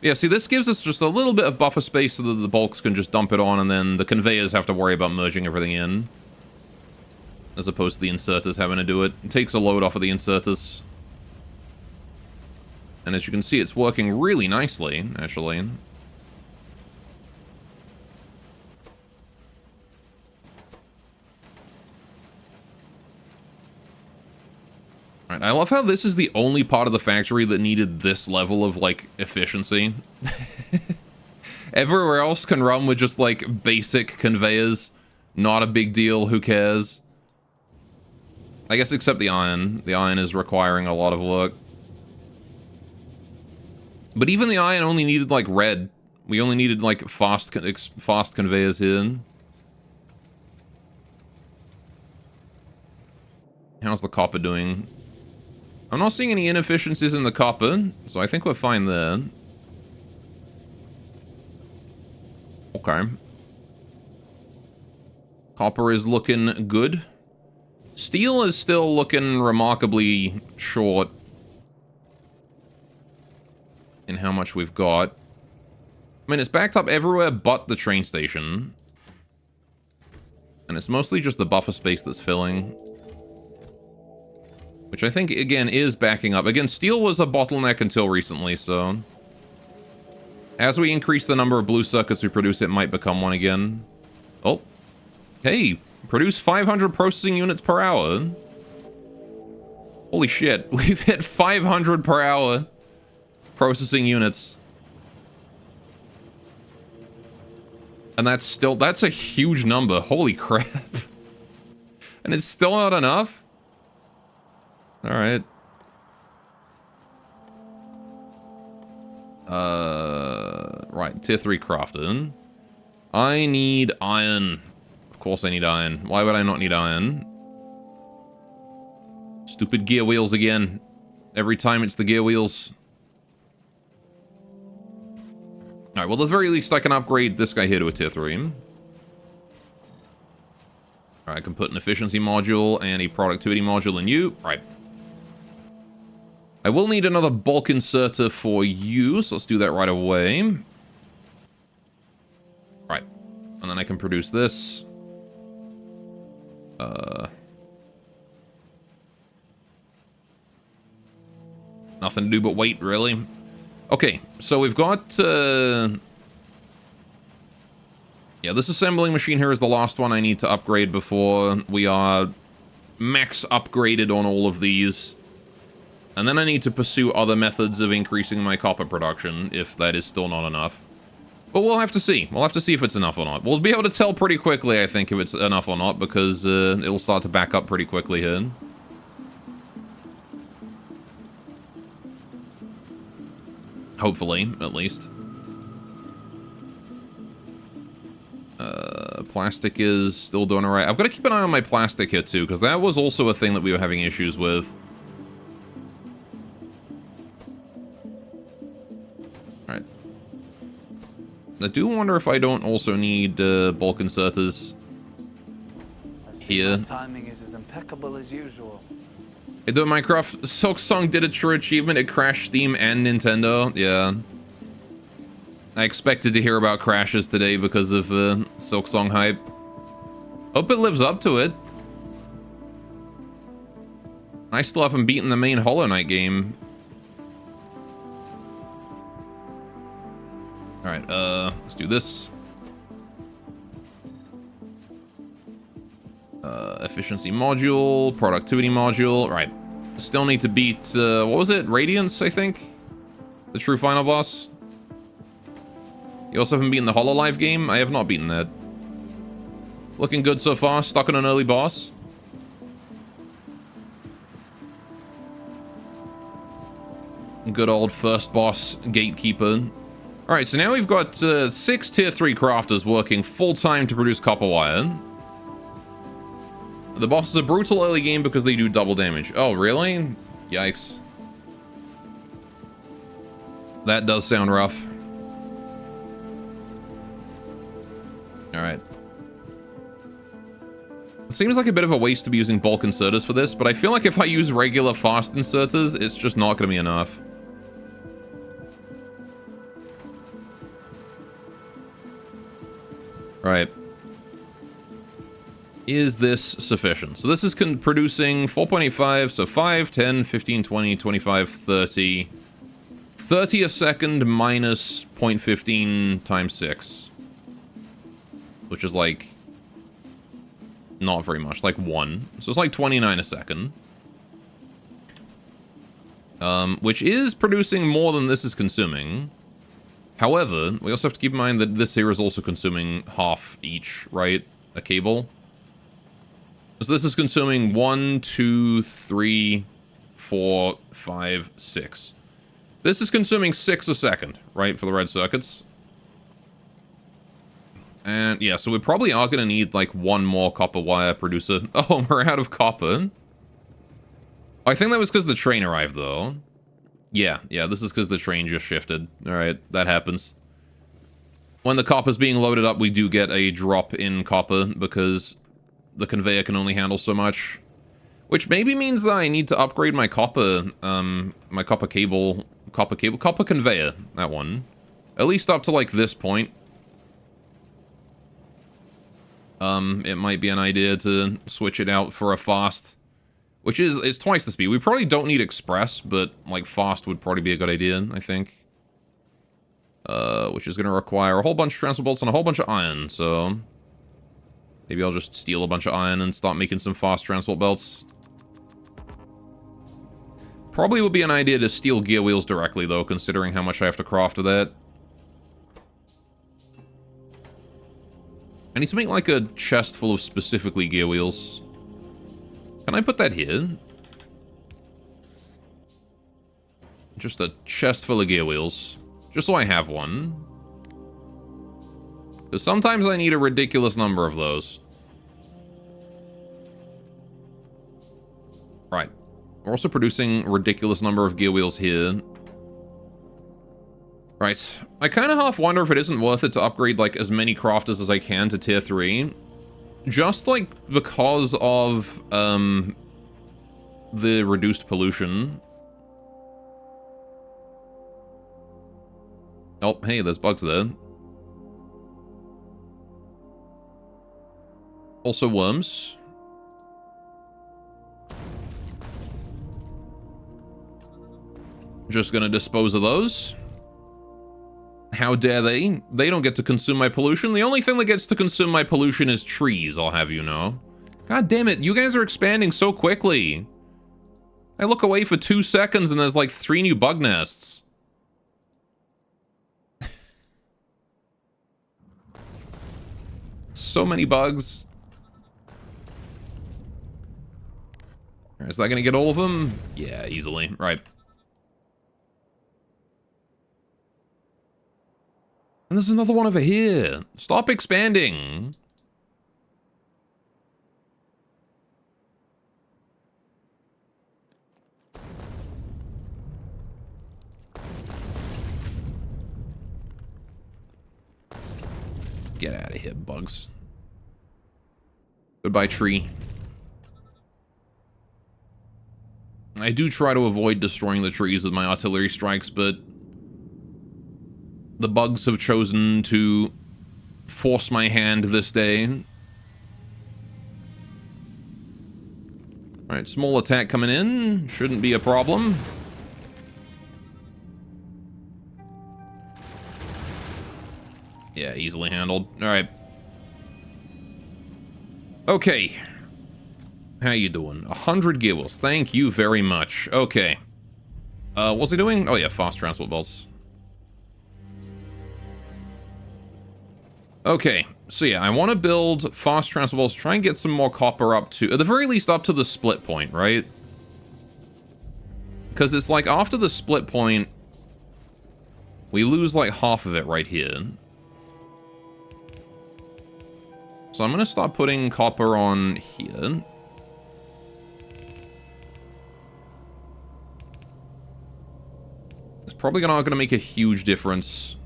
Yeah, see, this gives us just a little bit of buffer space so that the bulks can just dump it on, and then the conveyors have to worry about merging everything in. As opposed to the inserters having to do it. It takes a load off of the inserters. And as you can see, it's working really nicely, actually. Alright, I love how this is the only part of the factory that needed this level of, like, efficiency. Everywhere else can run with just, like, basic conveyors. Not a big deal, who cares? I guess except the iron. The iron is requiring a lot of work. But even the iron only needed, like, red. We only needed, like, fast conveyors here. How's the copper doing? I'm not seeing any inefficiencies in the copper, so I think we're fine there. Okay. Copper is looking good. Steel is still looking remarkably short in how much we've got. I mean, it's backed up everywhere but the train station. And it's mostly just the buffer space that's filling. Which I think, again, is backing up. Again, steel was a bottleneck until recently, so... As we increase the number of blue circuits we produce, it might become one again. Oh. Hey, produce 500 processing units per hour. Holy shit, we've hit 500 per hour processing units. And that's a huge number. Holy crap. And it's still not enough? Alright. Right, tier 3 crafting. I need iron. Of course I need iron. Why would I not need iron? Stupid gear wheels again. Every time it's the gear wheels. Alright, well, at the very least, I can upgrade this guy here to a tier 3. Alright, I can put an efficiency module and a productivity module in you. Right. I will need another bulk inserter for you, so let's do that right away. Right. And then I can produce this. Nothing to do but wait, really. Okay, so we've got... Yeah, this assembling machine here is the last one I need to upgrade before we are max upgraded on all of these. And then I need to pursue other methods of increasing my copper production, if that is still not enough. But we'll have to see. We'll have to see if it's enough or not. We'll be able to tell pretty quickly, I think, if it's enough or not, because it'll start to back up pretty quickly here. Hopefully, at least. Plastic is still doing alright. I've got to keep an eye on my plastic here, too, because that was also a thing that we were having issues with. Alright. I do wonder if I don't also need bulk inserters here. Timing is as impeccable as usual. Hey, the Minecraft Silk Song did a true achievement. It crashed Steam and Nintendo. Yeah. I expected to hear about crashes today because of Silk Song hype. Hope it lives up to it. I still haven't beaten the main Hollow Knight game. Alright, let's do this. Efficiency module, productivity module. Right. Still need to beat, what was it? Radiance, I think? The true final boss? You also haven't beaten the Hololive game? I have not beaten that. It's looking good so far. Stuck on an early boss. Good old first boss gatekeeper. Alright, so now we've got 6 tier 3 crafters working full-time to produce copper wire. The boss is a brutal early game because they do double damage. Oh, really? Yikes. That does sound rough. Alright. Seems like a bit of a waste to be using bulk inserters for this, but I feel like if I use regular fast inserters, it's just not going to be enough. Right. Is this sufficient? So this is producing 4.85, so 5, 10, 15, 20, 25, 30. 30 a second minus 0.15 times 6. Which is like... not very much, like 1. So it's like 29 a second. Which is producing more than this is consuming. However, we also have to keep in mind that this here is also consuming half each, right? A cable. So this is consuming 1, 2, 3, 4, 5, 6. This is consuming 6 a second, right, for the red circuits. And yeah, so we probably are going to need like one more copper wire producer. Oh, we're out of copper. I think that was because the train arrived, though. Yeah, this is because the train just shifted. Alright, that happens. When the copper's being loaded up, we do get a drop in copper because the conveyor can only handle so much. Which maybe means that I need to upgrade my copper, copper conveyor, that one. At least up to like this point. It might be an idea to switch it out for a fast. Which is twice the speed. We probably don't need express, but like fast would probably be a good idea, I think. Which is going to require a whole bunch of transfer bolts and a whole bunch of iron, so... maybe I'll just steal a bunch of iron and start making some fast transport belts. Probably would be an idea to steal gear wheels directly, though, considering how much I have to craft of that. I need to make, like, a chest full of specifically gear wheels. Can I put that here? Just a chest full of gear wheels. Just so I have one. Because sometimes I need a ridiculous number of those. Right. We're also producing a ridiculous number of gear wheels here. Right. I kind of half wonder if it isn't worth it to upgrade, like, as many crafters as I can to tier 3. Just, like, because of, the reduced pollution. Oh, hey, there's bugs there. Also worms. Just gonna dispose of those. How dare they? They don't get to consume my pollution. The only thing that gets to consume my pollution is trees, I'll have you know. God damn it, you guys are expanding so quickly. I look away for 2 seconds and there's like 3 new bug nests. So many bugs. Is that gonna get all of them? Yeah, easily. Right. And there's another one over here. Stop expanding. Get out of here, bugs. Goodbye, tree. I do try to avoid destroying the trees with my artillery strikes, but the bugs have chosen to force my hand this day. Alright, small attack coming in. Shouldn't be a problem. Yeah, easily handled. Alright. Okay. How you doing? 100 gear wheels. Thank you very much. Okay. What's he doing? Oh yeah, fast transport belts. Okay, so yeah, I want to build fast transport belts, try and get some more copper up to, at the very least, up to the split point, right? Because it's like after the split point, we lose like half of it right here. So I'm going to start putting copper on here. It's probably not going to make a huge difference.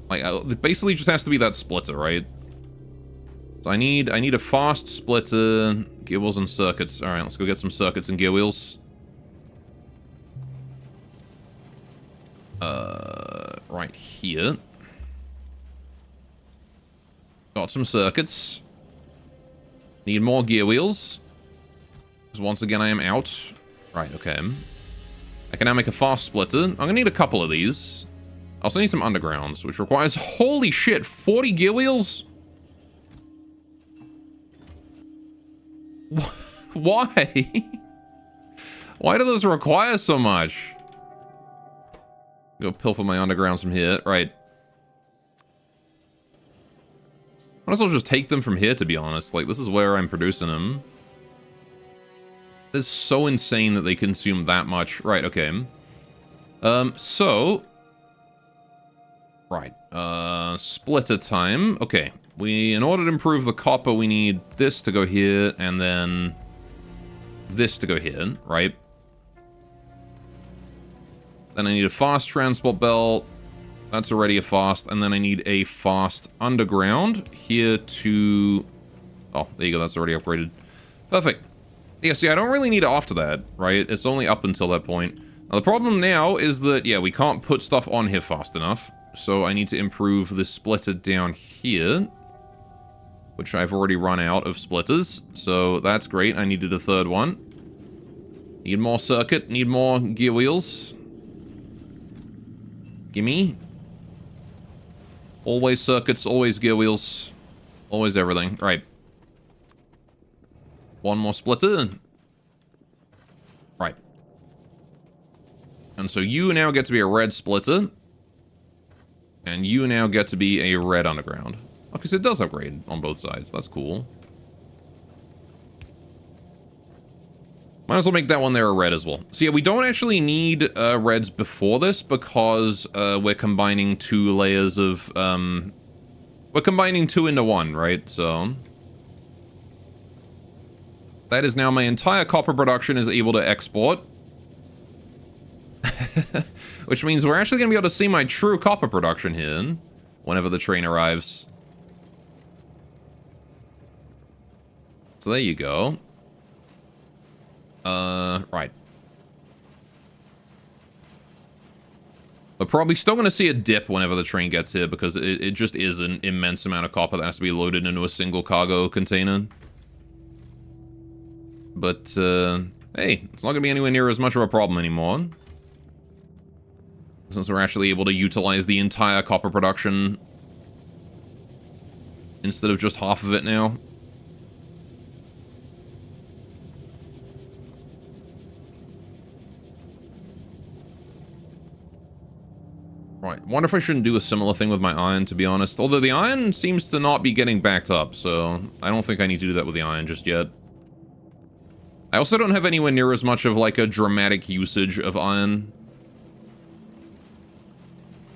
Like, it basically just has to be that splitter, right? So I need a fast splitter, gear wheels and circuits. All right, let's go get some circuits and gear wheels. Right here. Got some circuits. Need more gear wheels. Because once again, I am out. Right, okay. I can now make a fast splitter. I'm gonna need a couple of these. I also need some undergrounds, which requires, holy shit, 40 gear wheels? Why? Why do those require so much? Go pilfer my undergrounds from here. Right. Might as well just take them from here, to be honest. Like, this is where I'm producing them. It's so insane that they consume that much. Right, okay. So... Right. Splitter time. Okay. In order to improve the copper, we need this to go here, and then this to go here, right? Then I need a fast transport belt. That's already a fast. And then I need a fast underground here to... Oh, there you go. That's already upgraded. Perfect. Yeah, see, I don't really need it after that, right? It's only up until that point. Now, the problem now is that, yeah, we can't put stuff on here fast enough. So I need to improve the splitter down here, which I've already run out of splitters. So that's great. I needed a third one. Need more circuit. Need more gear wheels. Gimme. Always circuits, always gear wheels. Always everything. Right. One more splitter. Right. And so you now get to be a red splitter. And you now get to be a red underground. Okay, so it does upgrade on both sides. That's cool. Might as well make that one there a red as well. So yeah, we don't actually need reds before this because we're combining two layers of... we're combining two into one, right? So... That is now my entire copper production is able to export. Which means we're actually going to be able to see my true copper production here whenever the train arrives. So there you go. Right. We're probably still going to see a dip whenever the train gets here because it just is an immense amount of copper that has to be loaded into a single cargo container. But, hey, it's not going to be anywhere near as much of a problem anymore. Since we're actually able to utilize the entire copper production instead of just half of it now. Right, wonder if I shouldn't do a similar thing with my iron, to be honest. Although the iron seems to not be getting backed up, so I don't think I need to do that with the iron just yet. I also don't have anywhere near as much of, like, a dramatic usage of iron.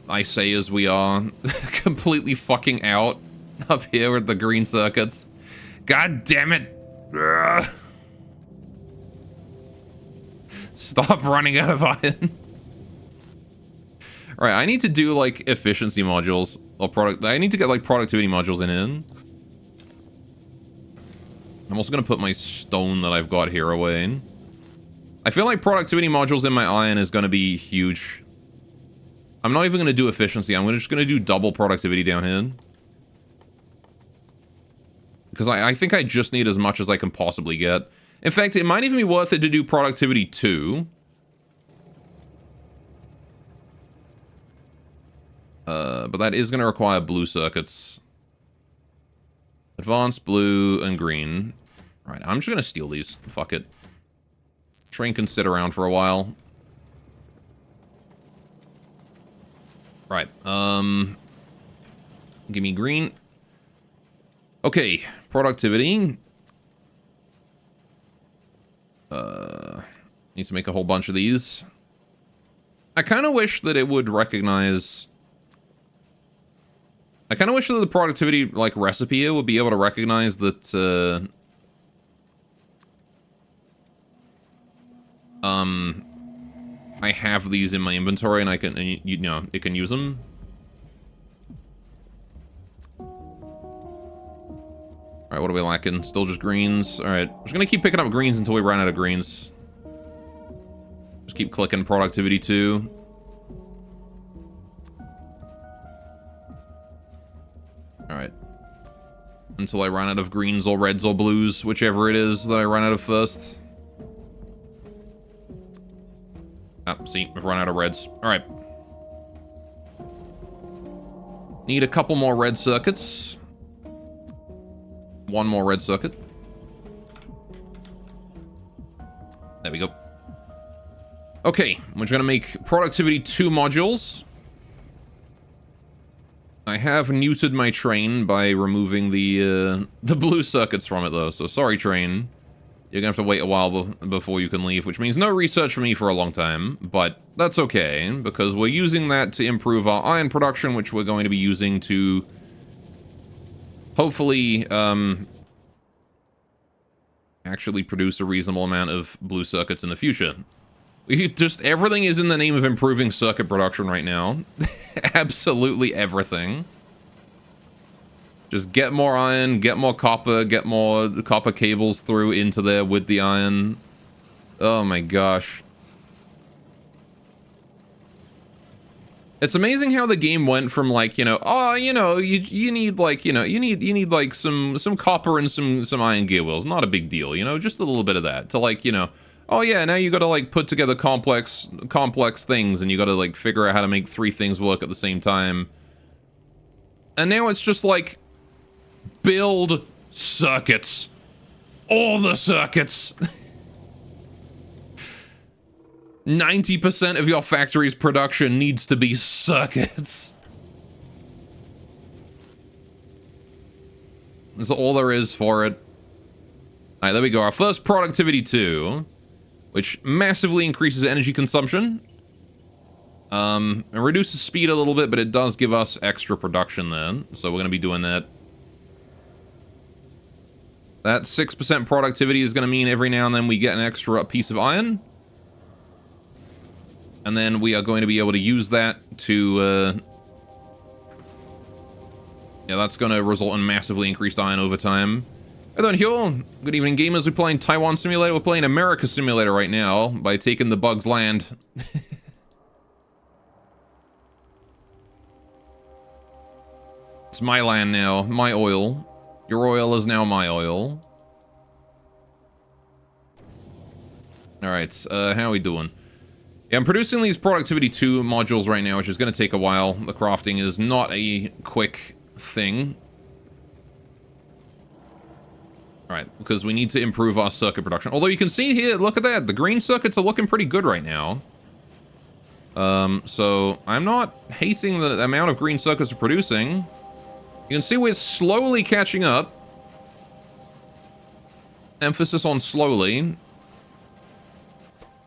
I say as we are completely fucking out up here with the green circuits. God damn it! Ugh. Stop running out of iron. Alright, I need to do, like, efficiency modules. Or I need to get, like, productivity modules in. I'm also going to put my stone that I've got here away. I feel like productivity modules in my iron is going to be huge. I'm not even going to do efficiency. I'm just going to do double productivity down here. Because I think I just need as much as I can possibly get. In fact, it might even be worth it to do productivity 2. But that is going to require blue circuits. Advanced, blue, and green. Right, I'm just going to steal these. Fuck it. Train can sit around for a while. Right, give me green. Okay, productivity. Need to make a whole bunch of these. I kind of wish that it would recognize... I kind of wish that the productivity, like, recipe here would be able to recognize that, I have these in my inventory and I can, you know, it can use them. Alright, what are we lacking? Still just greens. Alright, I'm just gonna keep picking up greens until we run out of greens. Just keep clicking productivity 2. Alright. Until I run out of greens or reds or blues, whichever it is that I run out of first. Ah, see, I've run out of reds. Alright. Need a couple more red circuits. One more red circuit. There we go. Okay, we're just gonna make productivity 2 modules. I have neutered my train by removing the blue circuits from it, though. So sorry, train. You're gonna have to wait a while before you can leave, which means no research for me for a long time. But that's okay, because we're using that to improve our iron production, which we're going to be using to hopefully actually produce a reasonable amount of blue circuits in the future. Everything is in the name of improving circuit production right now. Absolutely everything. Just get more iron, get more copper cables through into there with the iron. Oh my gosh. It's amazing how the game went from like, you know, oh, you know, you need like, you know, you need like some copper and some iron gear wheels. Not a big deal, you know, just a little bit of that. To like, you know, oh yeah, now you gotta like put together complex things and you gotta like figure out how to make 3 things work at the same time. And now it's just like, build circuits. All the circuits. 90% of your factory's production needs to be circuits. That's all there is for it. Alright, there we go. Our first productivity 2, which massively increases energy consumption. And reduces speed a little bit, but it does give us extra production then. So we're going to be doing that. That 6% productivity is going to mean every now and then we get an extra piece of iron. And then we are going to be able to use that to... yeah, that's going to result in massively increased iron over time. Hey there, Hugh. Good evening, gamers. We're playing Taiwan Simulator. We're playing America Simulator right now by taking the bug's land. It's my land now. My oil. Your oil is now my oil. Alright, how are we doing? Yeah, I'm producing these productivity 2 modules right now, which is going to take a while. The crafting is not a quick thing. Alright, because we need to improve our circuit production. Although you can see here, look at that. The green circuits are looking pretty good right now. So I'm not hating the amount of green circuits we're producing. You can see we're slowly catching up. Emphasis on slowly.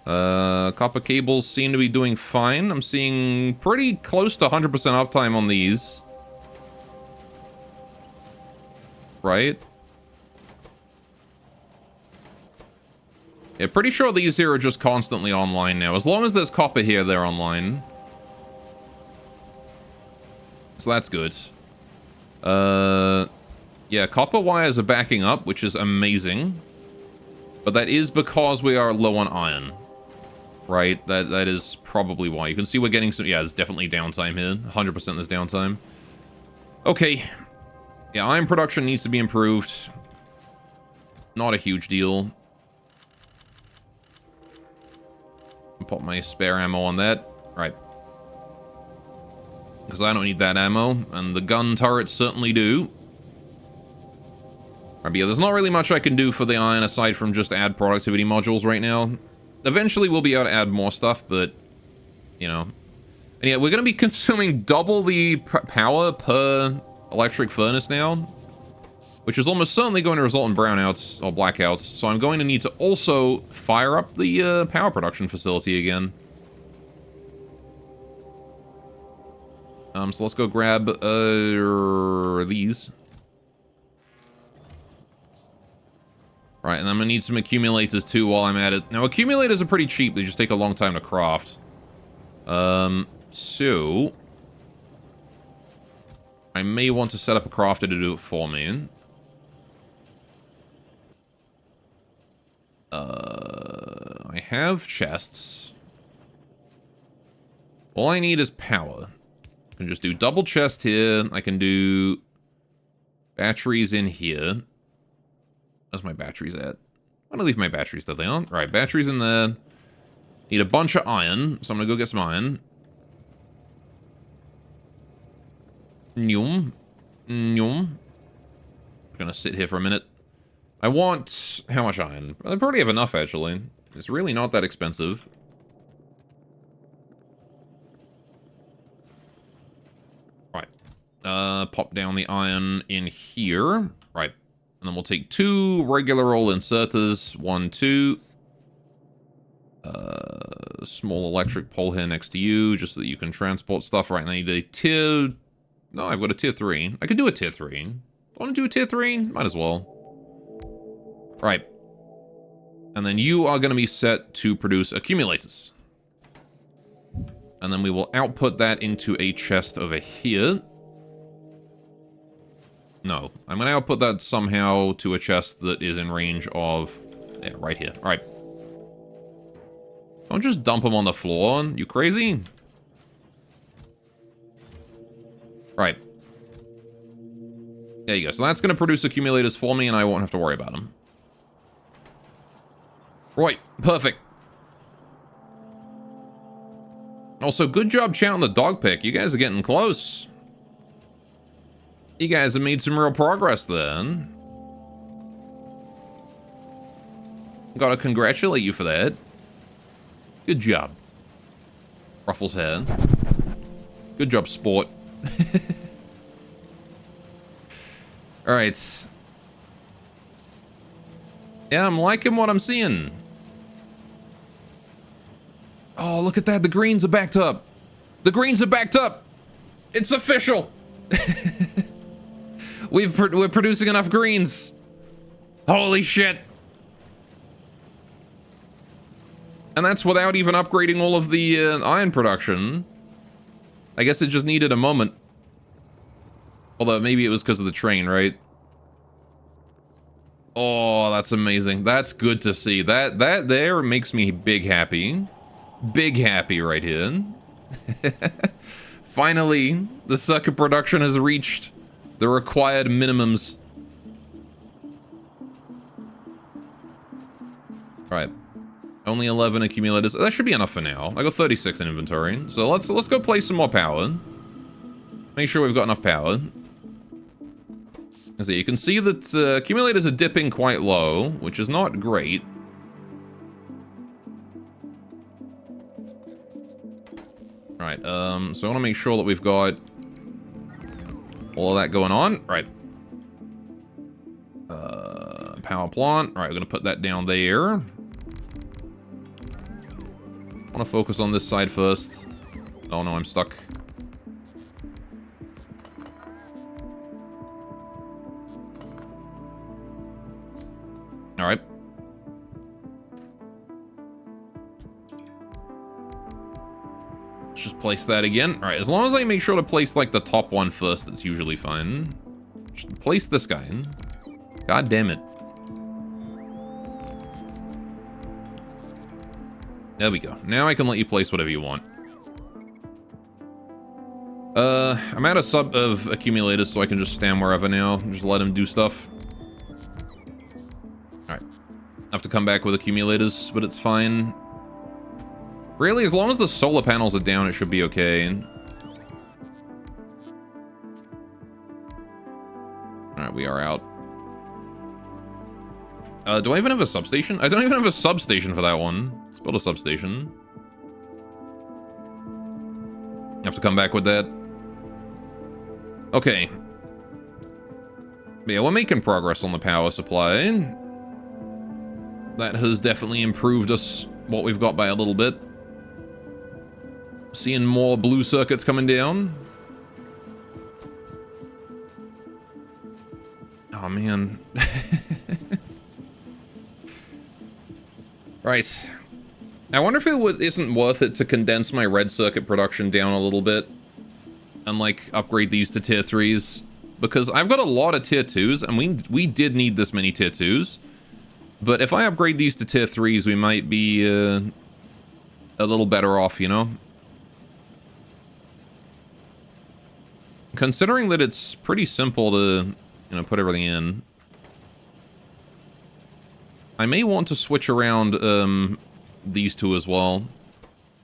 Copper cables seem to be doing fine. I'm seeing pretty close to 100% uptime on these. Right? Yeah, pretty sure these here are just constantly online now. As long as there's copper here, they're online. So that's good. Yeah, copper wires are backing up, which is amazing. But that is because we are low on iron. Right? That is probably why. You can see we're getting some... yeah, there's definitely downtime here. 100% there's downtime. Okay. Yeah, iron production needs to be improved. Not a huge deal. Put my spare ammo on that. Right. Because I don't need that ammo, and the gun turrets certainly do. Right, but yeah, there's not really much I can do for the iron aside from just add productivity modules right now. Eventually we'll be able to add more stuff, but, you know. And yeah, we're going to be consuming double the power per electric furnace now. which is almost certainly going to result in brownouts or blackouts, so I'm going to need to also fire up the power production facility again. So let's go grab these. Right, and I'm gonna need some accumulators too while I'm at it. Now, accumulators are pretty cheap. They just take a long time to craft. So I may want to set up a crafter to do it for me. I have chests. All I need is power. I can just do double chest here. I can do batteries in here. Where's my batteries at? I'm gonna leave my batteries that they aren't. Right, batteries in there. Need a bunch of iron, so I'm gonna go get some iron. Nyum. Nyum. I'm gonna sit here for a minute. I want... how much iron? I probably have enough, actually. It's really not that expensive. Right. Pop down the iron in here. Right. And then we'll take 2 regular old inserters. 1, 2. Small electric pole here next to you, just so that you can transport stuff. Right, and I need a tier... no, I've got a tier 3. I could do a tier 3. I want to do a tier 3? Might as well. Right. And then you are going to be set to produce accumulators. And then we will output that into a chest over here. No, I'm going to output that somehow to a chest that is in range of... yeah, right here. All right. Don't just dump them on the floor. You crazy? Right. There you go. So that's going to produce accumulators for me, and I won't have to worry about them. Right. Perfect. Also, good job chanting the dog pick. You guys are getting close. You guys have made some real progress then. Gotta congratulate you for that. Good job. Ruffles hair. Good job, sport. Alright. Yeah, I'm liking what I'm seeing. Oh, look at that. The greens are backed up. The greens are backed up. It's official. We're producing enough greens. Holy shit. And that's without even upgrading all of the iron production. I guess it just needed a moment. Although maybe it was because of the train, right? Oh, that's amazing. That's good to see. That there makes me big happy. Big happy right here. Finally, the circuit production has reached the required minimums. Right. Only 11 accumulators. That should be enough for now. I got 36 in inventory. So let's go place some more power. Make sure we've got enough power. So you can see that accumulators are dipping quite low, which is not great. Right, so I want to make sure that we've got all of that going on. Right. Power plant. All right, we're going to put that down there. I want to focus on this side first. Oh no, I'm stuck. All right. Let's just place that again. All right, as long as I make sure to place like the top one first, that's usually fine. Just place this guy in. God damn it. There we go. Now I can let you place whatever you want. I'm out of accumulators, so I can just stand wherever now. Just let him do stuff. Alright. I have to come back with accumulators, but it's fine. Really, as long as the solar panels are down, it should be okay. Alright, we are out. Do I even have a substation? I don't even have a substation for that one. Let's build a substation. Have to come back with that. Okay. But yeah, we're making progress on the power supply. That has definitely improved us, what we've got, by a little bit. Seeing more blue circuits coming down. Oh, man. Right. I wonder if it isn't worth it to condense my red circuit production down a little bit and, like, upgrade these to tier 3s. Because I've got a lot of tier 2s, and we did need this many tier 2s. But if I upgrade these to tier 3s, we might be a little better off, you know? Considering that it's pretty simple to, you know, put everything in. I may want to switch around these two as well.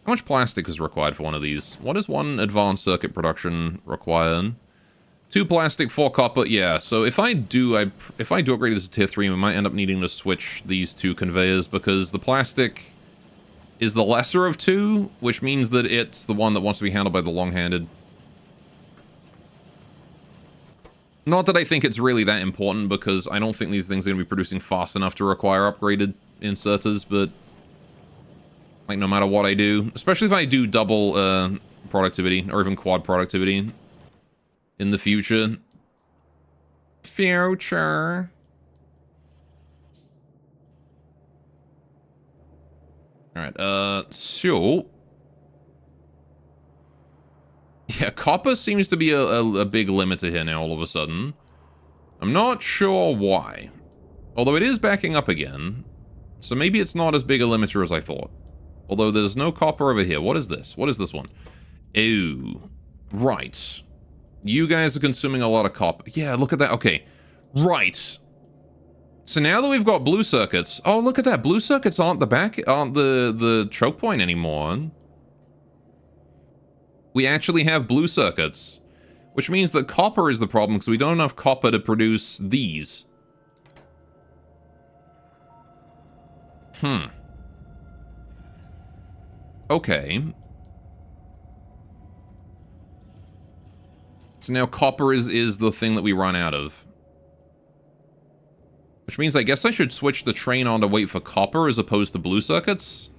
How much plastic is required for one of these? What does one advanced circuit production require? 2 plastic, 4 copper. Yeah, so if I do upgrade this to tier 3, we might end up needing to switch these 2 conveyors because the plastic is the lesser of 2, which means that it's the one that wants to be handled by the long-handed. Not that I think it's really that important, because I don't think these things are going to be producing fast enough to require upgraded inserters, but like, no matter what I do, especially if I do double productivity, or even quad productivity in the future. Alright, so... yeah, copper seems to be a big limiter here now, all of a sudden. I'm not sure why. Although it is backing up again. So maybe it's not as big a limiter as I thought. Although there's no copper over here. What is this? What is this one? Oh, right. You guys are consuming a lot of copper. Yeah, look at that. Okay, right. So now that we've got blue circuits... oh, look at that. Blue circuits aren't the choke point anymore. We actually have blue circuits. Which means that copper is the problem, because we don't have enough copper to produce these. Okay. So now copper is the thing that we run out of. Which means I guess I should switch the train on to wait for copper as opposed to blue circuits.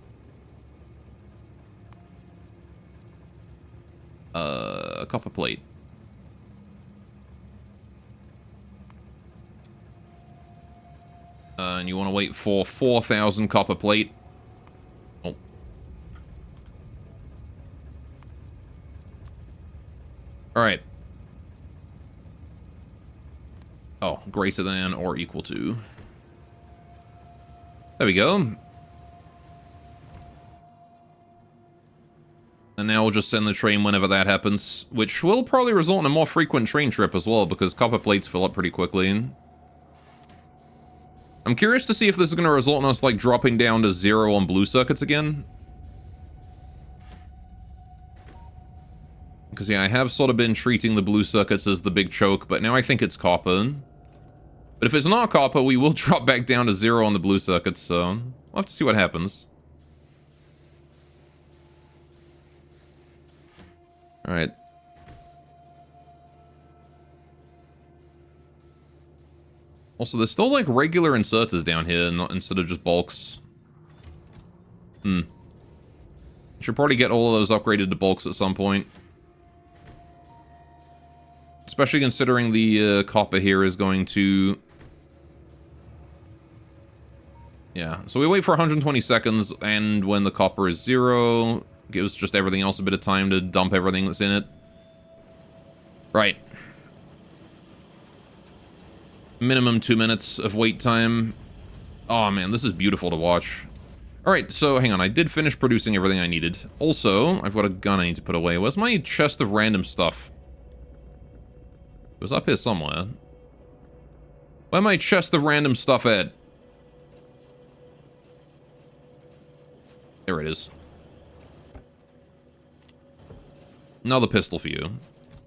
Copper plate. And you want to wait for 4,000 copper plate. Oh. Alright. Oh, greater than or equal to. There we go. And now we'll just send the train whenever that happens, which will probably result in a more frequent train trip as well, because copper plates fill up pretty quickly. I'm curious to see if this is going to result in us, like, dropping down to 0 on blue circuits again. Because, yeah, I have sort of been treating the blue circuits as the big choke, but now I think it's copper. But if it's not copper, we will drop back down to 0 on the blue circuits, so we'll have to see what happens. Alright. Also, there's still, like, regular inserters down here, instead of just bulks. Should probably get all of those upgraded to bulks at some point. Especially considering the copper here is going to... yeah, so we wait for 120 seconds, and when the copper is 0, gives just everything else a bit of time to dump everything that's in it. Right. Minimum 2 minutes of wait time. Oh man, this is beautiful to watch. Alright, so hang on, I did finish producing everything I needed. Also, I've got a gun I need to put away. Where's my chest of random stuff? It was up here somewhere. Where my chest of random stuff at? There it is. Another pistol for you.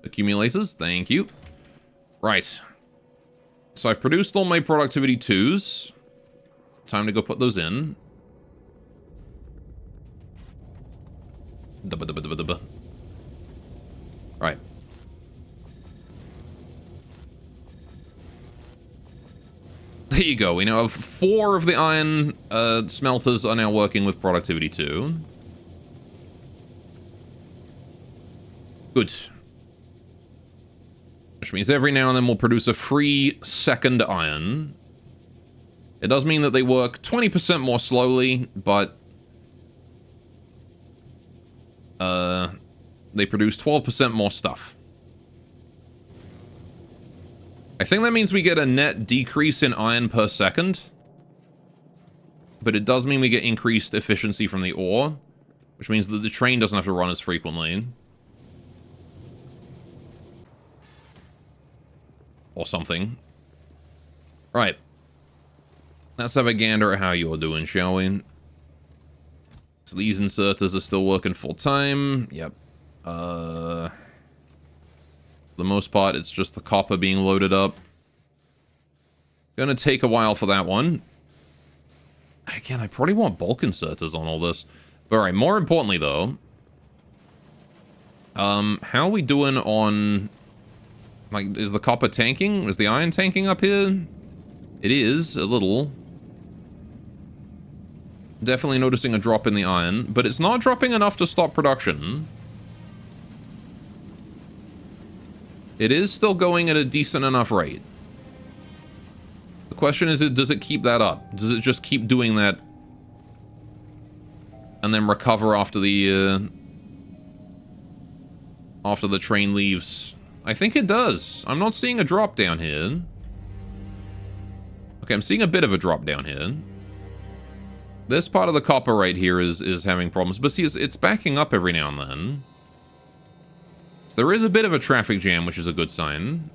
Accumulators, thank you. Right. So I've produced all my productivity 2s. Time to go put those in. Right. There you go. We now have 4 of the iron smelters are now working with productivity 2. Good. Which means every now and then we'll produce a free second iron. It does mean that they work 20% more slowly, but they produce 12% more stuff. I think that means we get a net decrease in iron per second. But it does mean we get increased efficiency from the ore, which means that the train doesn't have to run as frequently. Or something. Right. Let's have a gander at how you're doing, shall we? So these inserters are still working full time. Yep. For the most part, it's just the copper being loaded up. Gonna take a while for that one. Again, I probably want bulk inserters on all this. But alright, more importantly though, how are we doing on, like, is the copper tanking? Is the iron tanking up here? It is, a little. Definitely noticing a drop in the iron, but it's not dropping enough to stop production. It is still going at a decent enough rate. The question is, does it keep that up? Does it just keep doing that and then recover after the train leaves? I think it does. I'm not seeing a drop down here. Okay, I'm seeing a bit of a drop down here. This part of the copper right here is having problems. But see, it's backing up every now and then. So there is a bit of a traffic jam, which is a good sign.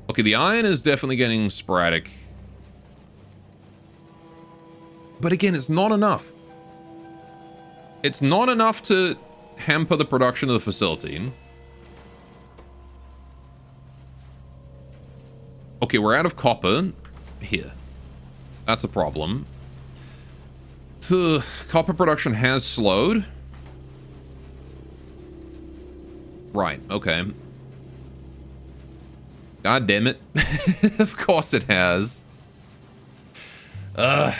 Okay, the iron is definitely getting sporadic. But again, it's not enough. It's not enough to hamper the production of the facility. Okay, we're out of copper here. That's a problem. Copper production has slowed. Right, okay. God damn it. Of course it has. Alright.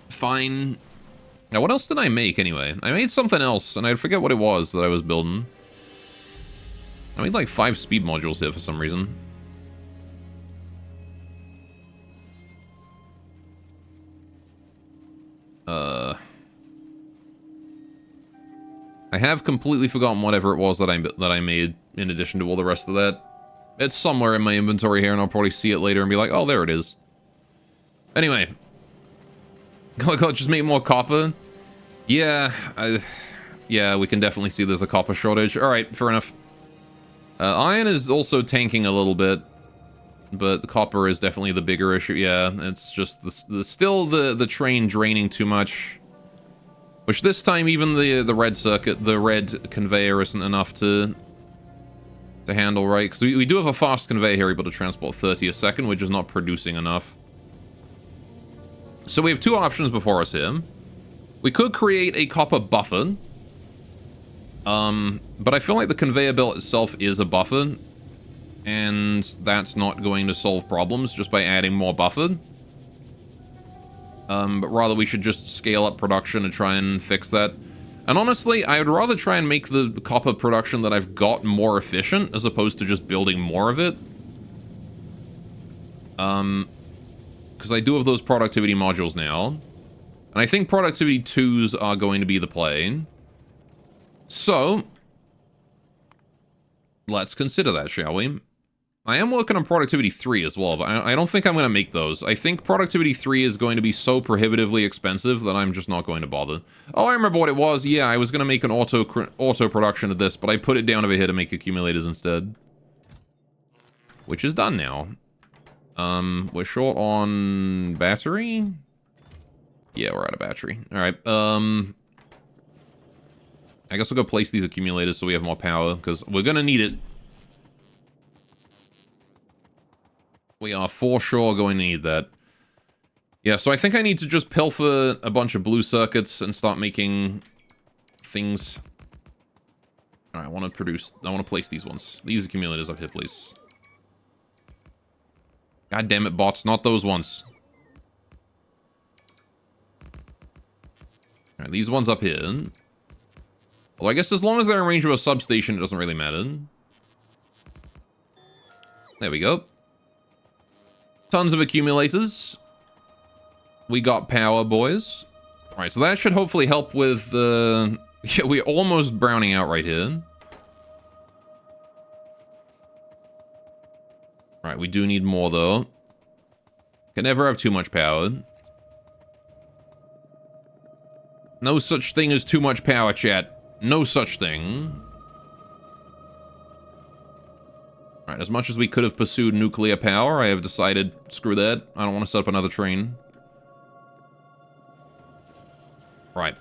Fine. Now, what else did I make, anyway? I made something else, and I forget what it was that I was building. I made, like, 5 speed modules here for some reason. I have completely forgotten whatever it was that I made in addition to all the rest of that. It's somewhere in my inventory here, and I'll probably see it later and be like, oh, there it is. Anyway. Just make more copper? Yeah, yeah, we can definitely see there's a copper shortage. Alright, fair enough. Iron is also tanking a little bit, but the copper is definitely the bigger issue. Yeah, it's just still the train draining too much. Which this time even the red circuit, the red conveyor isn't enough to handle, right? Because we do have a fast conveyor here able to transport 30 a second, which is not producing enough. So we have 2 options before us here. We could create a copper buffer. But I feel like the conveyor belt itself is a buffer. And that's not going to solve problems just by adding more buffer. But rather we should just scale up production and try and fix that. And honestly, I would rather try and make the copper production that I've got more efficient as opposed to just building more of it. Because I do have those productivity modules now. And I think productivity 2s are going to be the play. So, let's consider that, shall we? I am working on productivity 3 as well, but I don't think I'm going to make those. I think productivity 3 is going to be so prohibitively expensive that I'm just not going to bother. Oh, I remember what it was. Yeah, I was going to make an auto production of this, but I put it down over here to make accumulators instead. Which is done now. We're short on battery? Yeah, we're out of battery. Alright, I guess we'll go place these accumulators so we have more power, because we're going to need it. We are for sure going to need that. Yeah, so I think I need to just pilfer a bunch of blue circuits and start making things. Alright, I want to place these ones. These accumulators up here, please. God damn it, bots, not those ones. Alright, these ones up here. Well, I guess as long as they're in range of a substation, it doesn't really matter. There we go. Tons of accumulators. We got power, boys. Alright, so that should hopefully help with yeah, we're almost browning out right here. Alright, we do need more, though. Can never have too much power. No such thing as too much power, chat. No such thing. Alright, as much as we could have pursued nuclear power, I have decided, screw that. I don't want to set up another train. Right,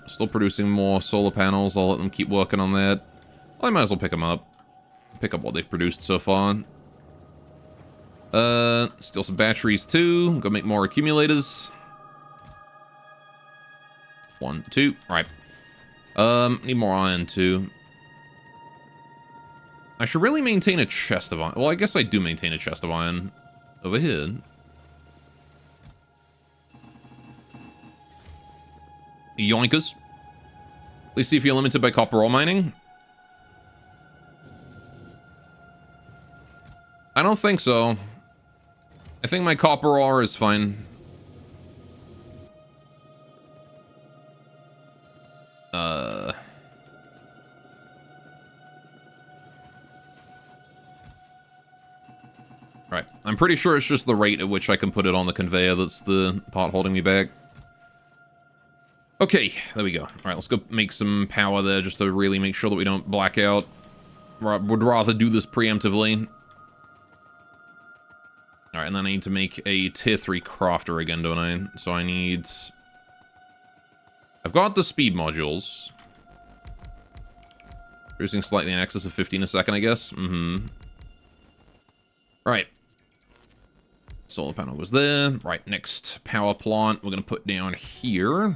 still producing more solar panels. I'll let them keep working on that. I might as well pick them up. Pick up what they've produced so far. Steal some batteries too. Go make more accumulators. 1, 2, right. Need more iron too. I should really maintain a chest of iron. Well, I guess I do maintain a chest of iron over here. Yoinkers. Please see if you're limited by copper ore mining. I don't think so. I think my copper ore is fine. Right. I'm pretty sure it's just the rate at which I can put it on the conveyor that's the part holding me back. Okay, there we go. Alright, let's go make some power there just to really make sure that we don't black out. Would rather do this preemptively. Alright, and then I need to make a tier 3 crafter again, don't I? So I need... I've got the speed modules. Producing slightly in excess of 15 a second, I guess. Right. Solar panel was there. Right, next power plant we're going to put down here.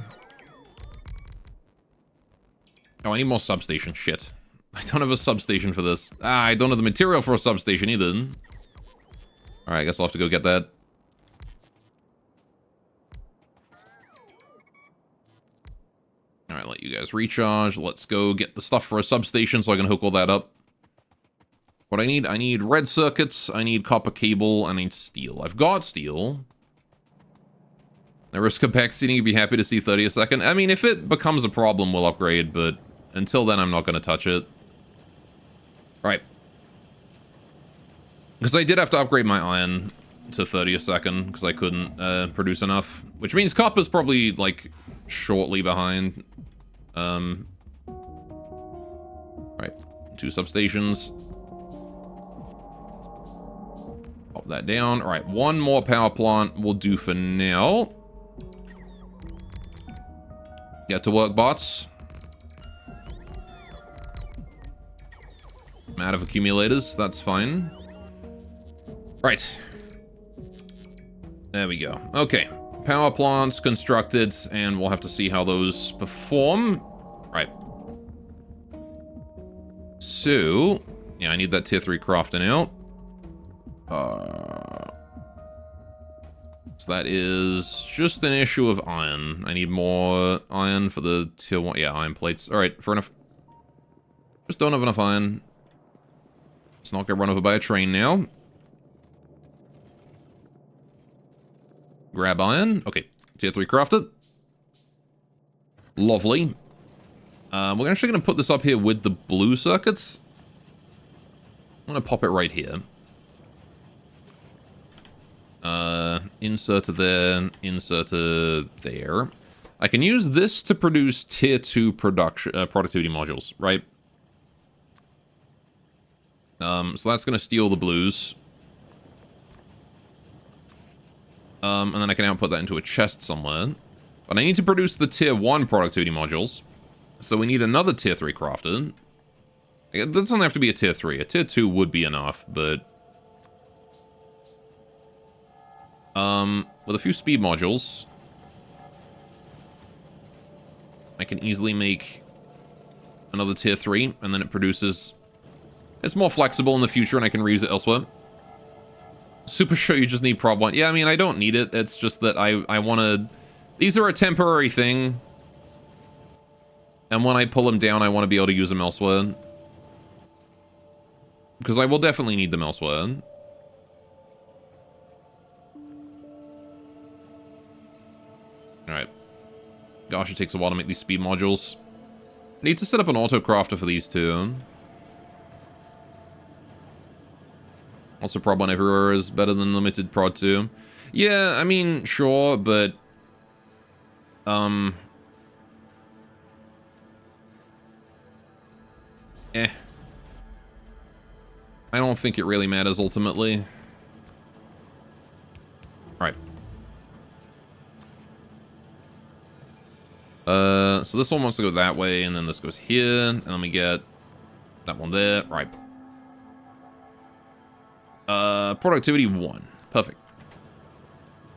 Oh, I need more substation. Shit. I don't have a substation for this. Ah, I don't have the material for a substation either. Alright, I guess I'll have to go get that. Alright, let you guys recharge. Let's go get the stuff for a substation so I can hook all that up. What I need red circuits, I need copper cable, I need steel. I've got steel. The risk complexity, you'd be happy to see 30 a second. I mean, if it becomes a problem, we'll upgrade, but until then, I'm not going to touch it. Right. Because I did have to upgrade my iron to 30 a second, because I couldn't produce enough. Which means copper's probably, like, shortly behind. Right. 2 substations. Pop that down. Alright, 1 more power plant will do for now. Get to work, bots. I'm out of accumulators. That's fine. Right. There we go. Okay. Power plants constructed, and we'll have to see how those perform. Right. So, yeah, I need that tier 3 crafting out. So that is just an issue of iron. I need more iron for the tier 1. Yeah, iron plates. Alright, fair enough. Just don't have enough iron. Let's not get run over by a train now. Grab iron. Okay, tier 3 crafted. Lovely. We're actually going to put this up here with the blue circuits. I'm going to pop it right here. Inserter there, inserter there. I can use this to produce tier 2 productivity modules, right? So that's going to steal the blues. And then I can output that into a chest somewhere. But I need to produce the tier 1 productivity modules. So we need another tier 3 crafted. It doesn't have to be a tier 3. A tier 2 would be enough, but... with a few speed modules, I can easily make another tier 3, and then it produces... It's more flexible in the future, and I can reuse it elsewhere. Super sure you just need prob 1. Yeah, I mean, I don't need it. It's just that I want to... These are a temporary thing. And when I pull them down, I want to be able to use them elsewhere. Because I will definitely need them elsewhere. Alright. Gosh, it takes a while to make these speed modules. Need to set up an auto-crafter for these two. Also, prod 1 everywhere is better than limited prod 2. Yeah, I mean, sure, but... Eh. I don't think it really matters, ultimately. Alright. So this one wants to go that way, and then this goes here, and then we get that one there. Right. Productivity 1. Perfect.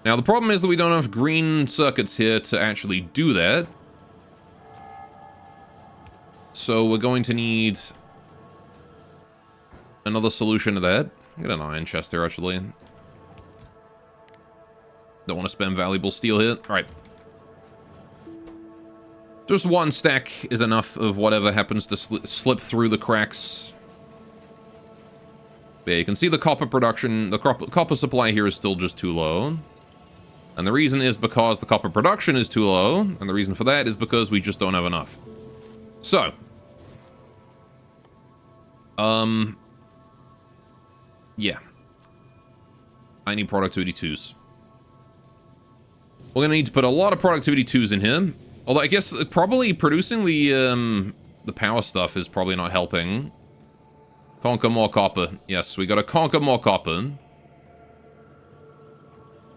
Now, the problem is that we don't have green circuits here to actually do that. So we're going to need another solution to that. Get an iron chest here, actually. Don't want to spend valuable steel here. All right. Just one stack is enough of whatever happens to slip through the cracks. Yeah, you can see the copper production, the copper supply here is still just too low. And the reason is because the copper production is too low, and the reason for that is because we just don't have enough. So. Yeah. I need productivity 2s. We're gonna need to put a lot of productivity 2s in here. Although I guess probably producing the power stuff is probably not helping. Conquer more copper. Yes, we gotta conquer more copper.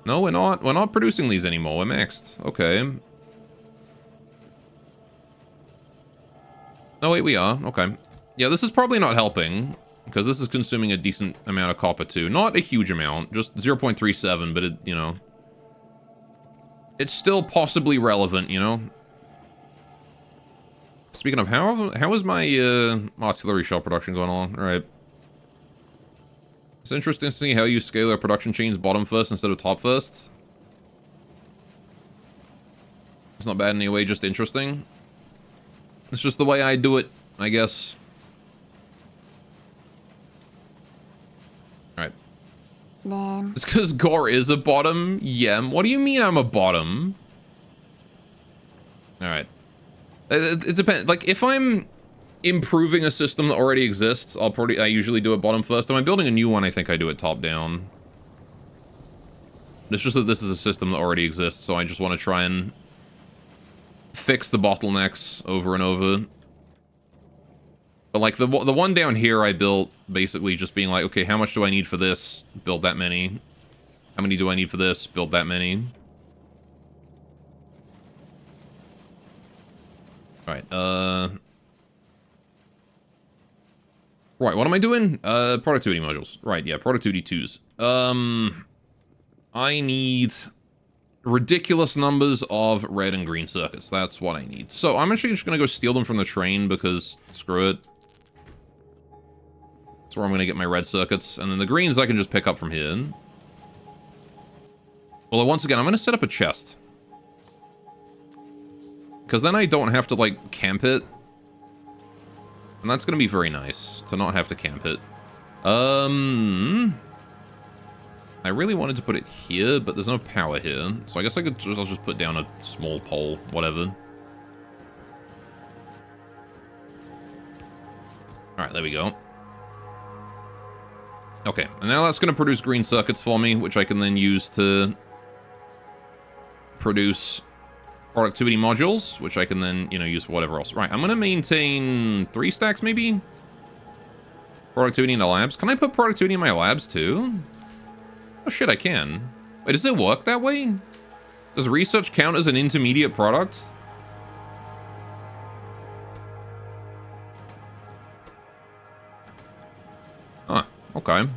No, we're not. We're not producing these anymore. We're maxed. Okay. Oh, wait, we are. Okay. Yeah, this is probably not helping, because this is consuming a decent amount of copper, too. Not a huge amount, just 0.37, but it, you know... It's still possibly relevant, you know? Speaking of, how is my artillery shell production going on? Alright. It's interesting to see how you scale our production chains bottom first instead of top first. It's not bad in any way, just interesting. It's just the way I do it, I guess. Alright. It's because Gore is a bottom? Yeah. What do you mean I'm a bottom? Alright. It depends. Like, if I'm improving a system that already exists, I usually do it bottom first. If I'm building a new one, I think I do it top down. It's just that this is a system that already exists, so I just want to try and fix the bottlenecks over and over. But like the one down here I built basically just being like, okay, how much do I need for this? Build that many. How many do I need for this? Build that many. Alright, right, what am I doing? Productivity modules. Right, yeah, productivity 2s. I need ridiculous numbers of red and green circuits. That's what I need. So I'm actually just gonna go steal them from the train because screw it. That's where I'm gonna get my red circuits. And then the greens I can just pick up from here. Although once again, I'm gonna set up a chest. Because then I don't have to, like, camp it. And that's going to be very nice, to not have to camp it. I really wanted to put it here, but there's no power here. So I guess I'll just put down a small pole, whatever. Alright, there we go. Okay, and now that's going to produce green circuits for me, which I can then use to produce productivity modules, which I can then, you know, use for whatever else. Right, I'm going to maintain 3 stacks, maybe? Productivity in the labs. Can I put productivity in my labs, too? Oh, shit, I can. Wait, does it work that way? Does research count as an intermediate product? Huh, okay.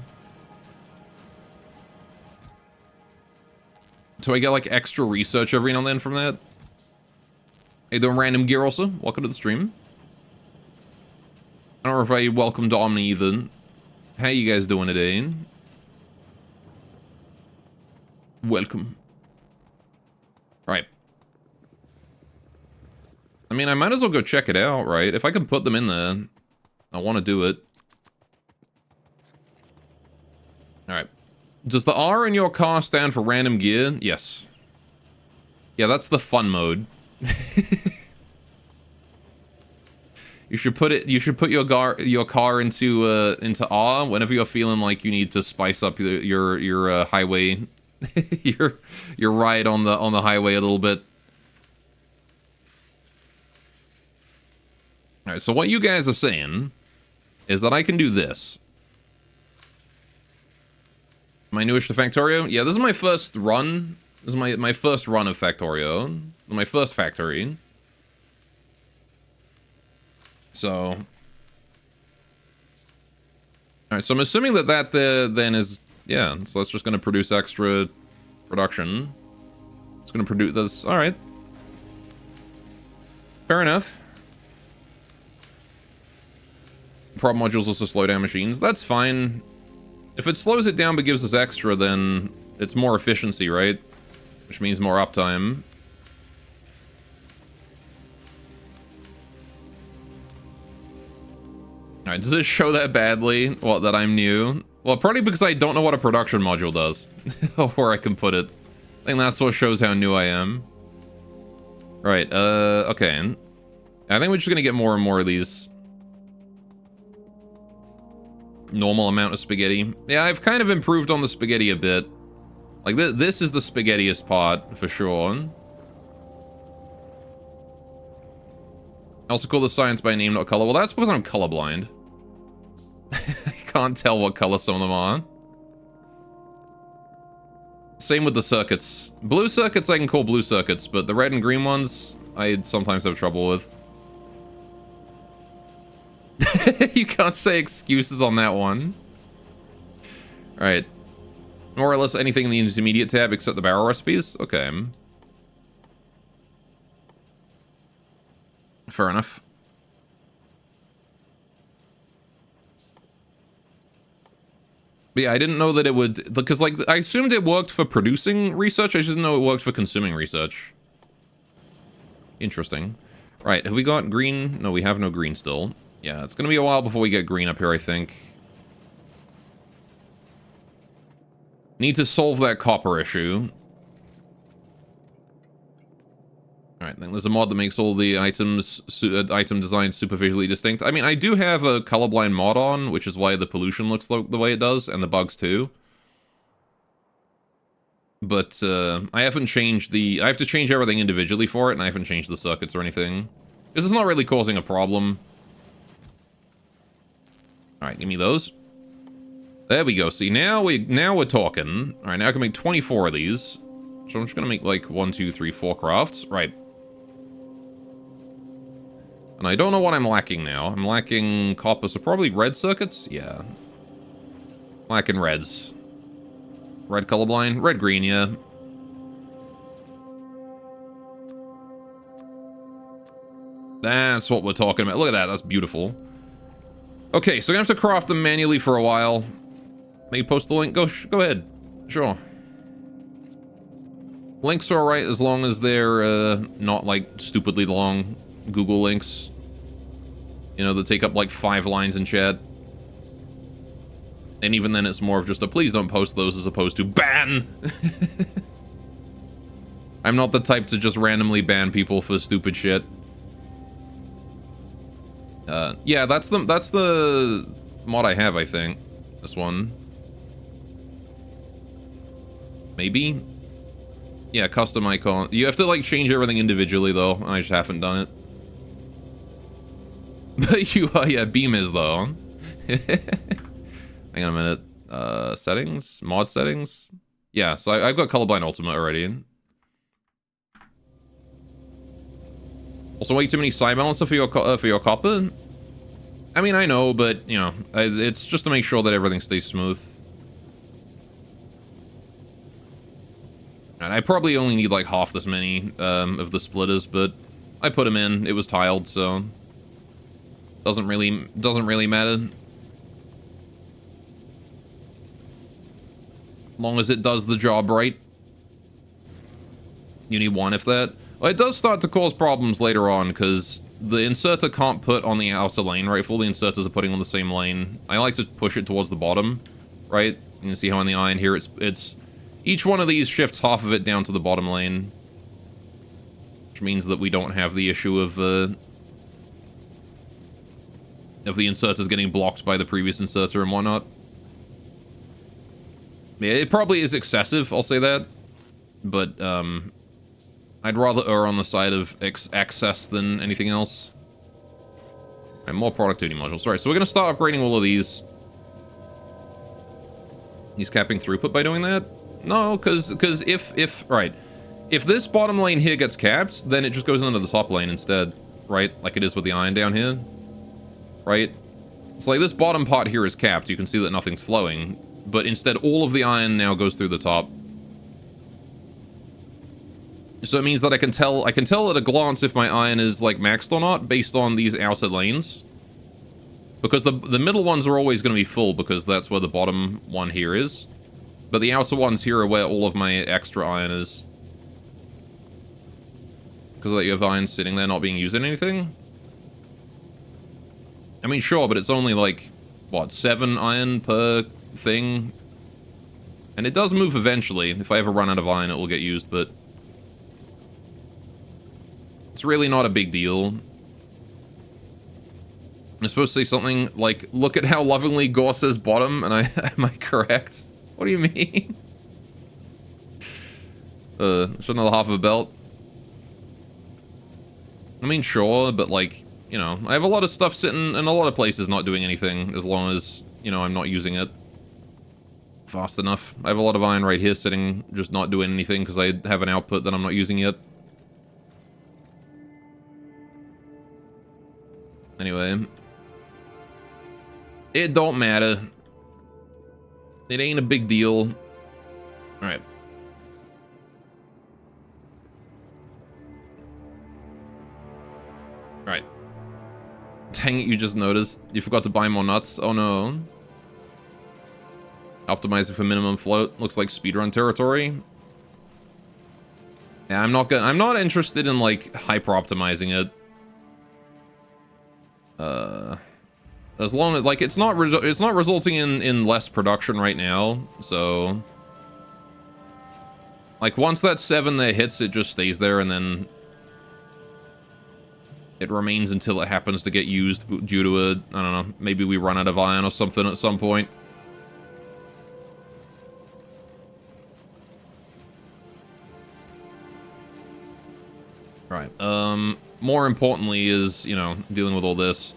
Do I get, like, extra research every now and then from that? Hey, doing random gear also. Welcome to the stream. I don't know if I welcomed Omni either. How you guys doing today? Welcome. Right. I mean, I might as well go check it out, right? If I can put them in there, I want to do it. Alright. Does the R in your car stand for random gear? Yes. Yeah, that's the fun mode. You should put your car into R whenever you're feeling like you need to spice up your highway your ride on the highway a little bit. All right, so what you guys are saying is that I can do this. Am I newish to Factorio? Yeah, this is my first run. This is my first run of Factorio. My first factory. So... Alright, so I'm assuming that then is... Yeah, so that's just going to produce extra production. It's going to produce this... Alright. Fair enough. Prop modules also slow down machines. That's fine. If it slows it down but gives us extra, then it's more efficiency, right? Which means more uptime. Alright, does it show that badly? Well, that I'm new? Well, probably because I don't know what a production module does. Or where I can put it. I think that's what shows how new I am. Right, okay. I think we're just gonna get more and more of these. Normal amount of spaghetti. Yeah, I've kind of improved on the spaghetti a bit. Like, this is the spaghettiest part, for sure. I also call the science by name, not color. Well, that's because I'm colorblind. I can't tell what color some of them are. Same with the circuits. Blue circuits I can call blue circuits, but the red and green ones, I sometimes have trouble with. You can't say excuses on that one. Alright. More or less anything in the intermediate tab except the barrel recipes? Okay. Fair enough. But yeah, I didn't know that it would... Because, like, I assumed it worked for producing research. I just didn't know it worked for consuming research. Interesting. Right, have we got green? No, we have no green still. Yeah, it's going to be a while before we get green up here, I think. Need to solve that copper issue. Alright, then there's a mod that makes all the items, item designs super visually distinct. I mean, I do have a colorblind mod on, which is why the pollution looks like the way it does, and the bugs too. But, I haven't changed the... I have to change everything individually for it, and I haven't changed the circuits or anything. This is not really causing a problem. Alright, give me those. There we go. See, now we're talking. Alright, now I can make 24 of these. So I'm just gonna make, like, 1, 2, 3, 4 crafts. Right. And I don't know what I'm lacking now. I'm lacking copper, so probably red circuits? Yeah. Lacking reds. Red colorblind? Red green, yeah. That's what we're talking about. Look at that, that's beautiful. Okay, so I'm gonna have to craft them manually for a while. Maybe post the link? Go ahead. Sure. Links are alright as long as they're not, like, stupidly long Google links. You know, that take up, like, 5 lines in chat. And even then, it's more of just a please don't post those as opposed to ban! I'm not the type to just randomly ban people for stupid shit. Yeah, that's the mod I have, I think. This one. Maybe? Yeah, custom icon. You have to, like, change everything individually, though. I just haven't done it. But you, yeah, Beam is, though. Hang on a minute. Settings? Mod settings? Yeah, so I've got Colorblind Ultimate already. Also, way too many side balancer for your copper? I mean, I know, but, you know, it's just to make sure that everything stays smooth. And I probably only need, like, half this many of the splitters, but I put them in. It was tiled, so... Doesn't really matter. Long as it does the job right. You need one if that. Well, it does start to cause problems later on, because the inserter can't put on the outer lane, right? If all the inserters are putting on the same lane, I like to push it towards the bottom, right? You can see how on the iron here, it's each one of these shifts half of it down to the bottom lane. Which means that we don't have the issue of the inserters getting blocked by the previous inserter and whatnot. Yeah, it probably is excessive, I'll say that. But, I'd rather err on the side of excess than anything else. And more productivity modules. Right, so we're going to start upgrading all of these. He's capping throughput by doing that? No, because if right, if this bottom lane here gets capped, then it just goes into the top lane instead, right? Like it is with the iron down here, right? It's like this bottom part here is capped. You can see that nothing's flowing, but instead all of the iron now goes through the top. So it means that I can tell at a glance if my iron is like maxed or not based on these outer lanes. Because the middle ones are always going to be full because that's where the bottom one here is. But the outer ones here are where all of my extra iron is. Because you have iron sitting there not being used in anything. I mean, sure, but it's only like, what, 7 iron per thing? And it does move eventually. If I ever run out of iron, it will get used, but it's really not a big deal. I'm supposed to say something like, look at how lovingly Gore says bottom, and am I correct? What do you mean? Just another half of a belt. I mean, sure, but like, you know, I have a lot of stuff sitting in a lot of places not doing anything, as long as, you know, I'm not using it fast enough. I have a lot of iron right here sitting, just not doing anything, because I have an output that I'm not using yet. Anyway. It don't matter. It ain't a big deal. Alright. Alright. Dang it, you just noticed. You forgot to buy more nuts. Oh no. Optimizing for minimum float. Looks like speedrun territory. Yeah, I'm not interested in like hyper optimizing it. As long as, like, it's not resulting in less production right now, so like once that 7 there hits, it just stays there, and then it remains until it happens to get used due to a, I don't know, maybe we run out of iron or something at some point. Right. More importantly is, you know, dealing with all this.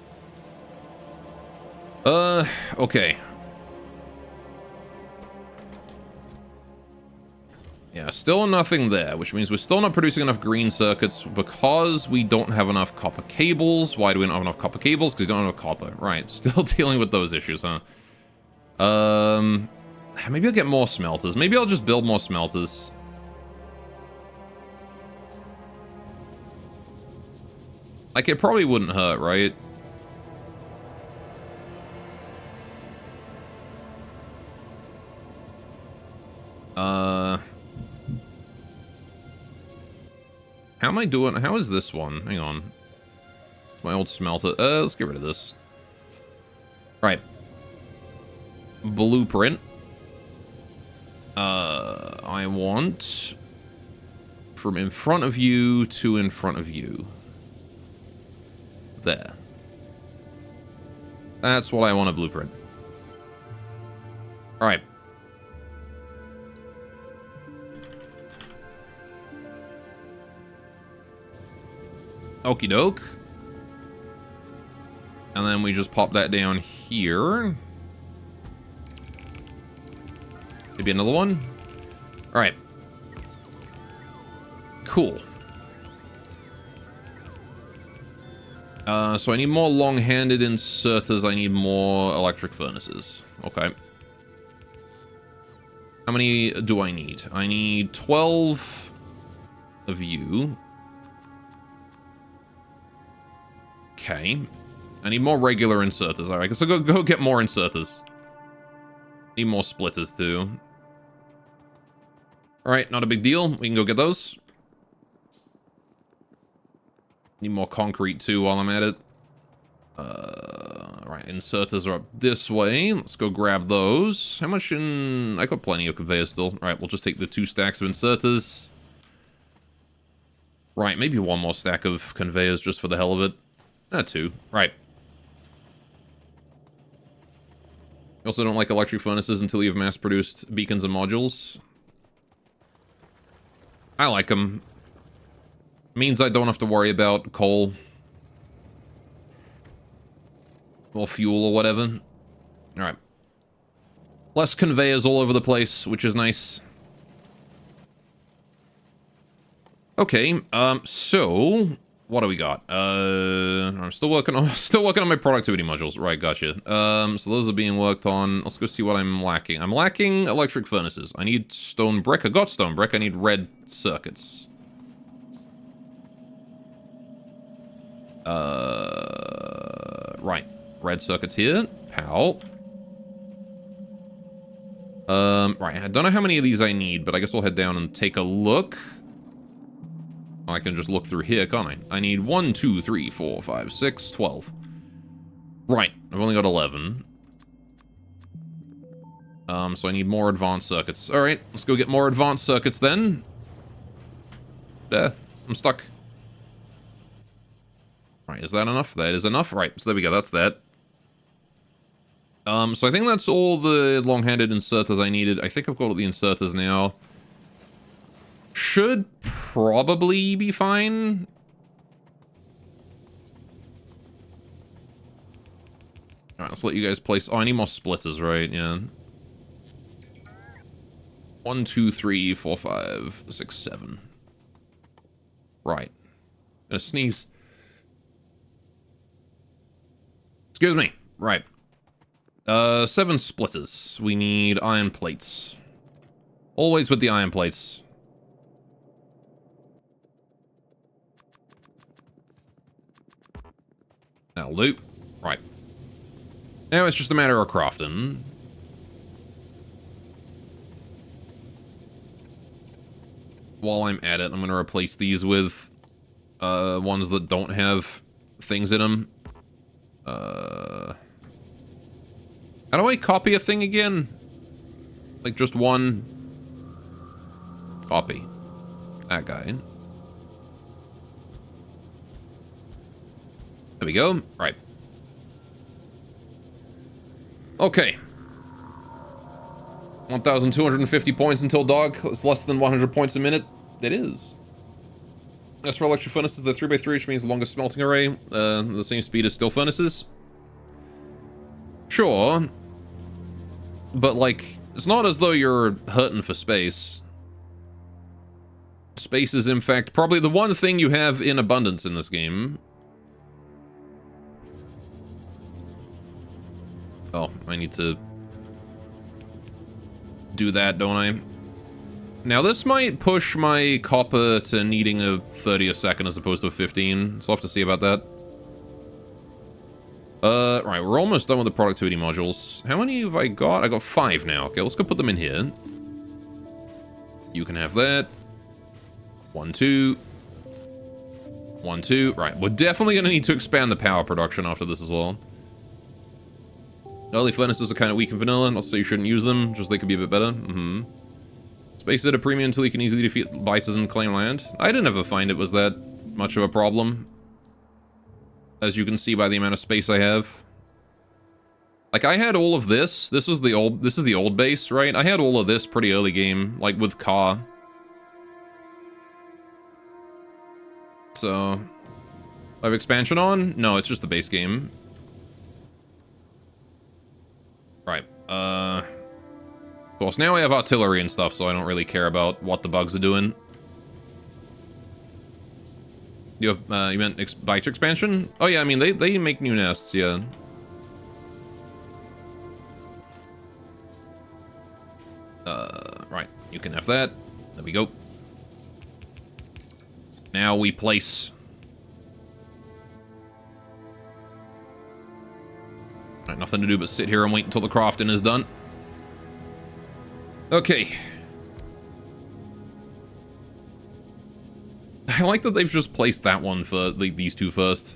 Okay. Yeah, still nothing there, which means we're still not producing enough green circuits because we don't have enough copper cables. Why do we not have enough copper cables? Because we don't have enough copper. Right, still dealing with those issues, huh? Maybe I'll get more smelters. Maybe I'll just build more smelters. Like, it probably wouldn't hurt, right? How am I doing? How is this one? Hang on. My old smelter. Let's get rid of this. Right. Blueprint. I want from in front of you to in front of you. There. That's what I want to blueprint. All right. Okie doke. And then we just pop that down here. Maybe another one. All right. Cool. So I need more long-handed inserters. I need more electric furnaces. Okay. How many do I need? I need 12 of you. Okay. I need more regular inserters. Alright, so go get more inserters. Need more splitters, too. Alright, not a big deal. We can go get those. Need more concrete, too, while I'm at it. Right, inserters are up this way. Let's go grab those. How much in... I got plenty of conveyors still. Alright, we'll just take the 2 stacks of inserters. Right, maybe 1 more stack of conveyors just for the hell of it. 2. Right. I also don't like electric furnaces until you've mass-produced beacons and modules. I like them. Means I don't have to worry about coal. Or fuel or whatever. Alright. Less conveyors all over the place, which is nice. Okay, so... What do we got? I'm still working on my productivity modules. Right, gotcha. So those are being worked on. Let's go see what I'm lacking. I'm lacking electric furnaces. I need stone brick. I got stone brick. I need red circuits. Right. Red circuits here. Pow. Right. I don't know how many of these I need, but I guess we'll head down and take a look. I can just look through here, can't I? I need 1, 2, 3, 4, 5, 6, 12. Right. I've only got 11. So I need more advanced circuits. Alright, let's go get more advanced circuits then. I'm stuck. Right, is that enough? That is enough. Right, so there we go, that's that. So I think that's all the long-handed inserters I needed. I think I've got all the inserters now. Should probably be fine. Alright, let's let you guys place... Oh, I need more splitters, right? Yeah. 1, 2, 3, 4, 5, 6, 7. Right. Gonna sneeze. Excuse me. Right. 7 splitters. We need iron plates. Always with the iron plates. That'll do. Right. Now it's just a matter of crafting. While I'm at it, I'm going to replace these with ones that don't have things in them. How do I copy a thing again? Like just one copy. That guy. There we go. Right. Okay. 1,250 points until dog. It's less than 100 points a minute. It is. As for electric furnaces, they're 3x3, which means the longest smelting array. The same speed as steel furnaces. Sure. But, like, it's not as though you're hurting for space. Space is, in fact, probably the one thing you have in abundance in this game. Oh, I need to do that, don't I? Now, this might push my copper to needing a 30 a second as opposed to a 15, so I'll have to see about that. Right, we're almost done with the productivity modules. How many have I got? I got 5 now. Okay, let's go put them in here. You can have that. 1, 2. 1, 2. Right, we're definitely going to need to expand the power production after this as well. Early furnaces are kind of weak in vanilla, not to say you shouldn't use them, just they could be a bit better. Space at a premium until you can easily defeat biters and claim land. I didn't ever find it was that much of a problem. As you can see by the amount of space I have. Like, I had all of this. This is the old base, right? I had all of this pretty early game, like with car. So, I have expansion on? No, it's just the base game. Right, of course, now I have artillery and stuff, so I don't really care about what the bugs are doing. You have, you meant bite expansion? Oh yeah, I mean, they make new nests, yeah. Right, you can have that. There we go. Now we place Alright, nothing to do but sit here and wait until the crafting is done. Okay. I like that they've just placed that one for these two first.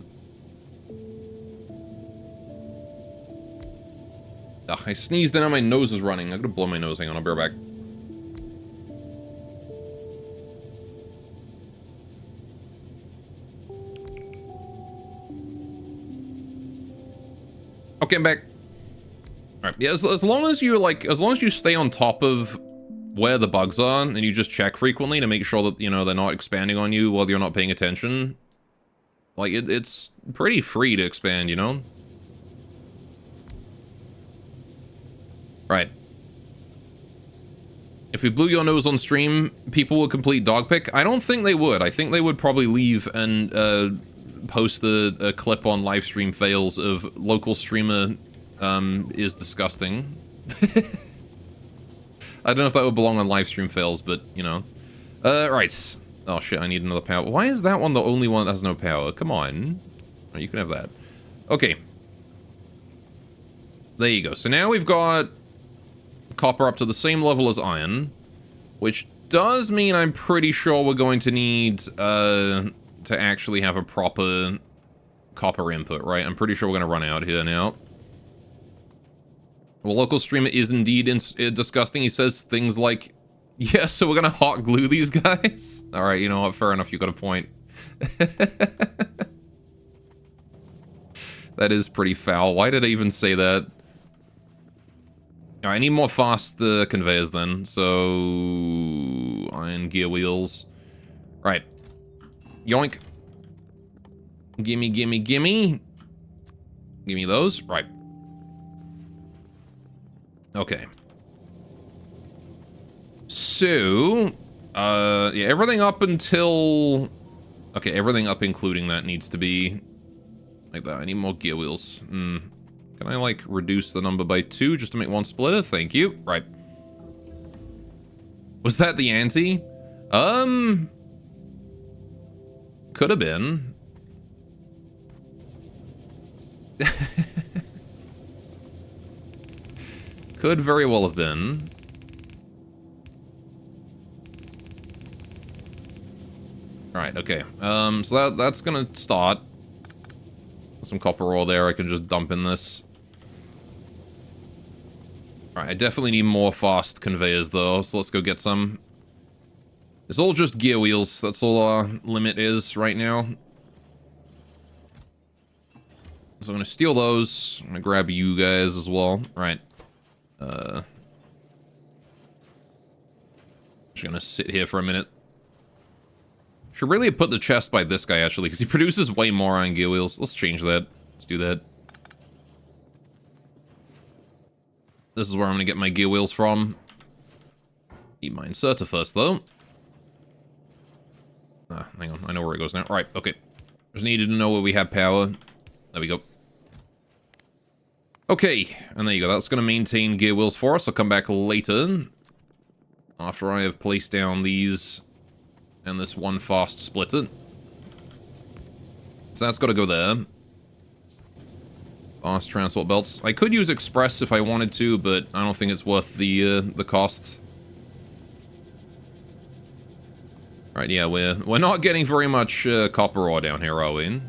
Ugh, I sneezed and now my nose is running. I'm gonna blow my nose. Hang on, I'll be right back. Okay, I'm back. Alright, yeah, as long as you, like, as long as you stay on top of where the bugs are, and you just check frequently to make sure that, you know, they're not expanding on you while you're not paying attention, like, it's pretty free to expand, you know? Right. If we blew your nose on stream, people would complete Dogpick? I don't think they would. I think they would probably leave and, post a clip on livestream fails of local streamer is disgusting. I don't know if that would belong on livestream fails, but you know. Right. Oh shit, I need another power. Why is that one the only one that has no power? Come on. Oh, you can have that. Okay. There you go. So now we've got copper up to the same level as iron, which does mean I'm pretty sure we're going to need to actually have a proper copper input, right? I'm pretty sure we're going to run out here now. Well, local streamer is indeed disgusting. He says things like, yeah, so we're going to hot glue these guys? All right, you know what? Fair enough. You got a point. That is pretty foul. Why did I even say that? All right, I need more fast conveyors then. So, iron gear wheels. Right. Yoink. Gimme, gimme, gimme. Gimme those. Right. Okay. So, yeah, everything up until... Okay, everything up including that needs to be like that. I need more gear wheels. Can I, like, reduce the number by 2 just to make one splitter? Thank you. Right. Was that the ante? Could have been. Could very well have been. Alright, okay. So that's gonna start. Some copper ore there, I can just dump in this. Alright, I definitely need more fast conveyors though, so let's go get some. It's all just gear wheels, that's all our limit is right now. So I'm gonna steal those. I'm gonna grab you guys as well. Right. Just gonna sit here for a minute. Should really have put the chest by this guy, actually, because he produces way more on gear wheels. Let's change that. Let's do that. This is where I'm gonna get my gear wheels from. Need my inserter first, though. Ah, hang on. I know where it goes now. Right, okay. Just needed to know where we have power. There we go. Okay, and there you go. That's going to maintain gear wheels for us. I'll come back later after I have placed down these and this one fast splitter. So that's got to go there. Fast transport belts. I could use express if I wanted to, but I don't think it's worth the cost. Right, yeah, we're not getting very much copper ore down here, are we?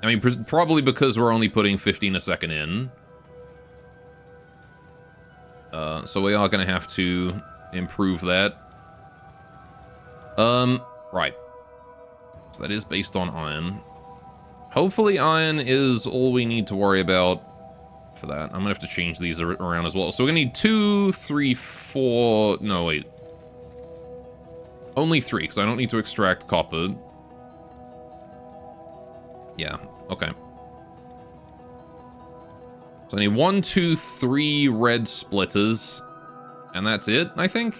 I mean, probably because we're only putting 15 a second in. So we are going to have to improve that. Right. So that is based on iron. Hopefully iron is all we need to worry about for that. I'm going to have to change these around as well. So we're going to need 2, 3, 4... No, wait. Only 3, because I don't need to extract copper. Yeah, okay. So I need 1, 2, 3 red splitters. And that's it, I think?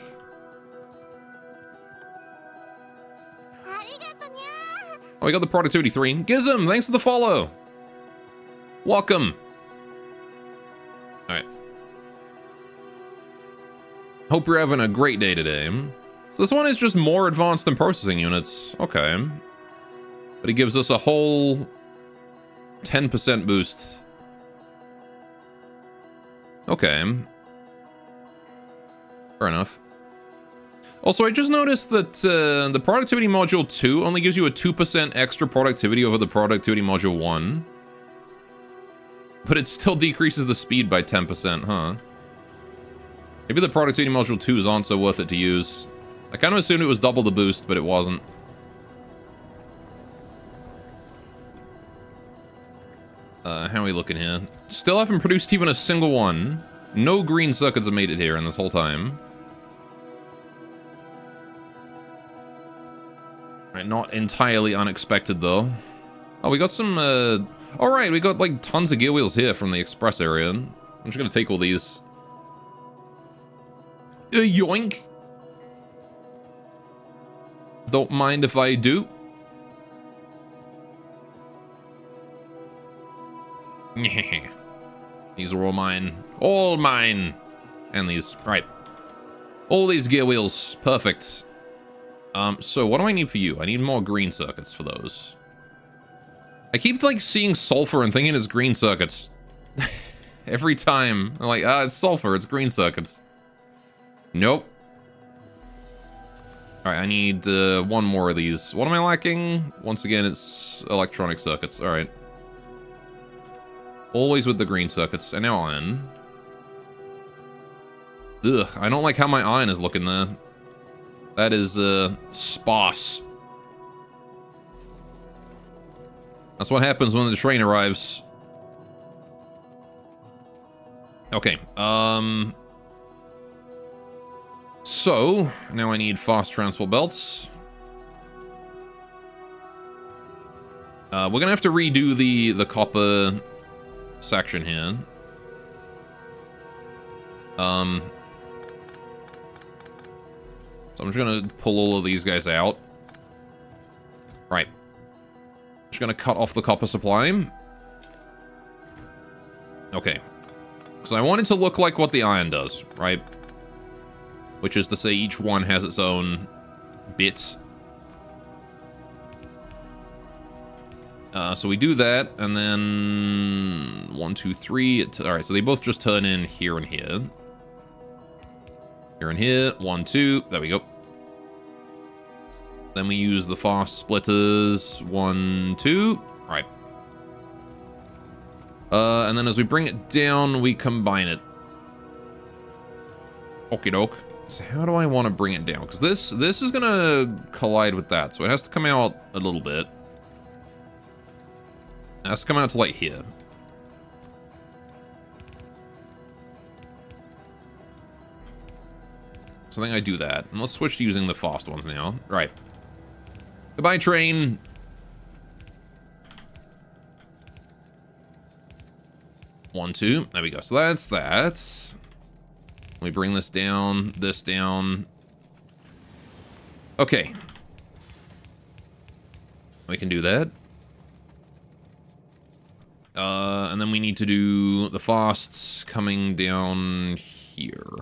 Oh, we got the productivity 3. Gizm, thanks for the follow. Welcome. Alright. Hope you're having a great day today. So this one is just more advanced than processing units. Okay. But it gives us a whole 10% boost Okay. Fair enough. Also, I just noticed that the Productivity Module 2 only gives you a 2% extra productivity over the Productivity Module 1. But it still decreases the speed by 10%, huh? Maybe the Productivity Module 2s aren't so worth it to use. I kind of assumed it was double the boost, but it wasn't. How are we looking here? Still haven't produced even a single one. No green circuits have made it here in this whole time. Right, not entirely unexpected, though. Oh, we got some, Alright, we got, like, tons of gear wheels here from the express area. I'm just gonna take all these. Yoink! Don't mind if I do. These are all mine. All mine! And these. Right. All these gear wheels. Perfect. So what do I need for you? I need more green circuits for those. I keep, like, seeing sulfur and thinking it's green circuits. Every time. I'm like, it's sulfur, it's green circuits. Nope. Alright, I need one more of these. What am I lacking? Once again, it's electronic circuits. Alright. Always with the green circuits. And now iron. Ugh, I don't like how my iron is looking there. That is, sparse. That's what happens when the train arrives. Okay, so, now I need fast transport belts. We're gonna have to redo the copper section here. So I'm just gonna pull all of these guys out. Right. Just gonna cut off the copper supply. Okay. So I want it to look like what the iron does, right? Which is to say each one has its own bit. So we do that, and then 1, 2, 3. Alright, so they both just turn in here and here. Here and here. 1, 2. There we go. Then we use the fast splitters. 1, 2. Right. And then as we bring it down, we combine it. Okie doke. So how do I want to bring it down? Because this is going to collide with that. So it has to come out a little bit. It has to come out to like here. So I think I do that. And let's switch to using the fast ones now. Right. Goodbye, train. One, two. There we go. So that's that. We bring this down, this down. Okay. We can do that. And then we need to do the fasts coming down here.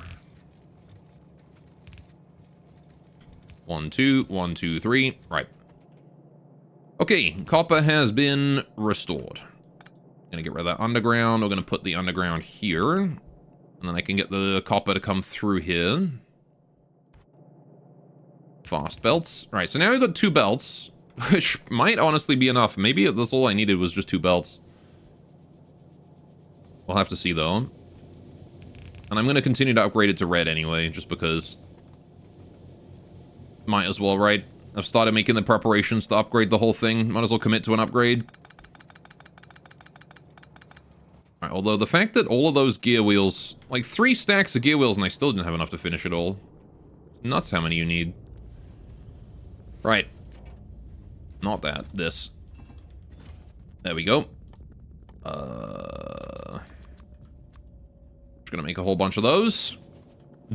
1, 2, 1, 2, 3. Right. Okay, copper has been restored. Gonna get rid of that underground. We're gonna put the underground here. And then I can get the copper to come through here. Fast belts. Right, so now we've got 2 belts, which might honestly be enough. Maybe that's all I needed was just 2 belts. We'll have to see, though. And I'm gonna continue to upgrade it to red anyway, just because. Might as well, right? I've started making the preparations to upgrade the whole thing. Might as well commit to an upgrade. Right, although the fact that all of those gear wheels... Like, 3 stacks of gear wheels and I still didn't have enough to finish it all. Nuts how many you need. Right. Not that. This. There we go. Just gonna make a whole bunch of those.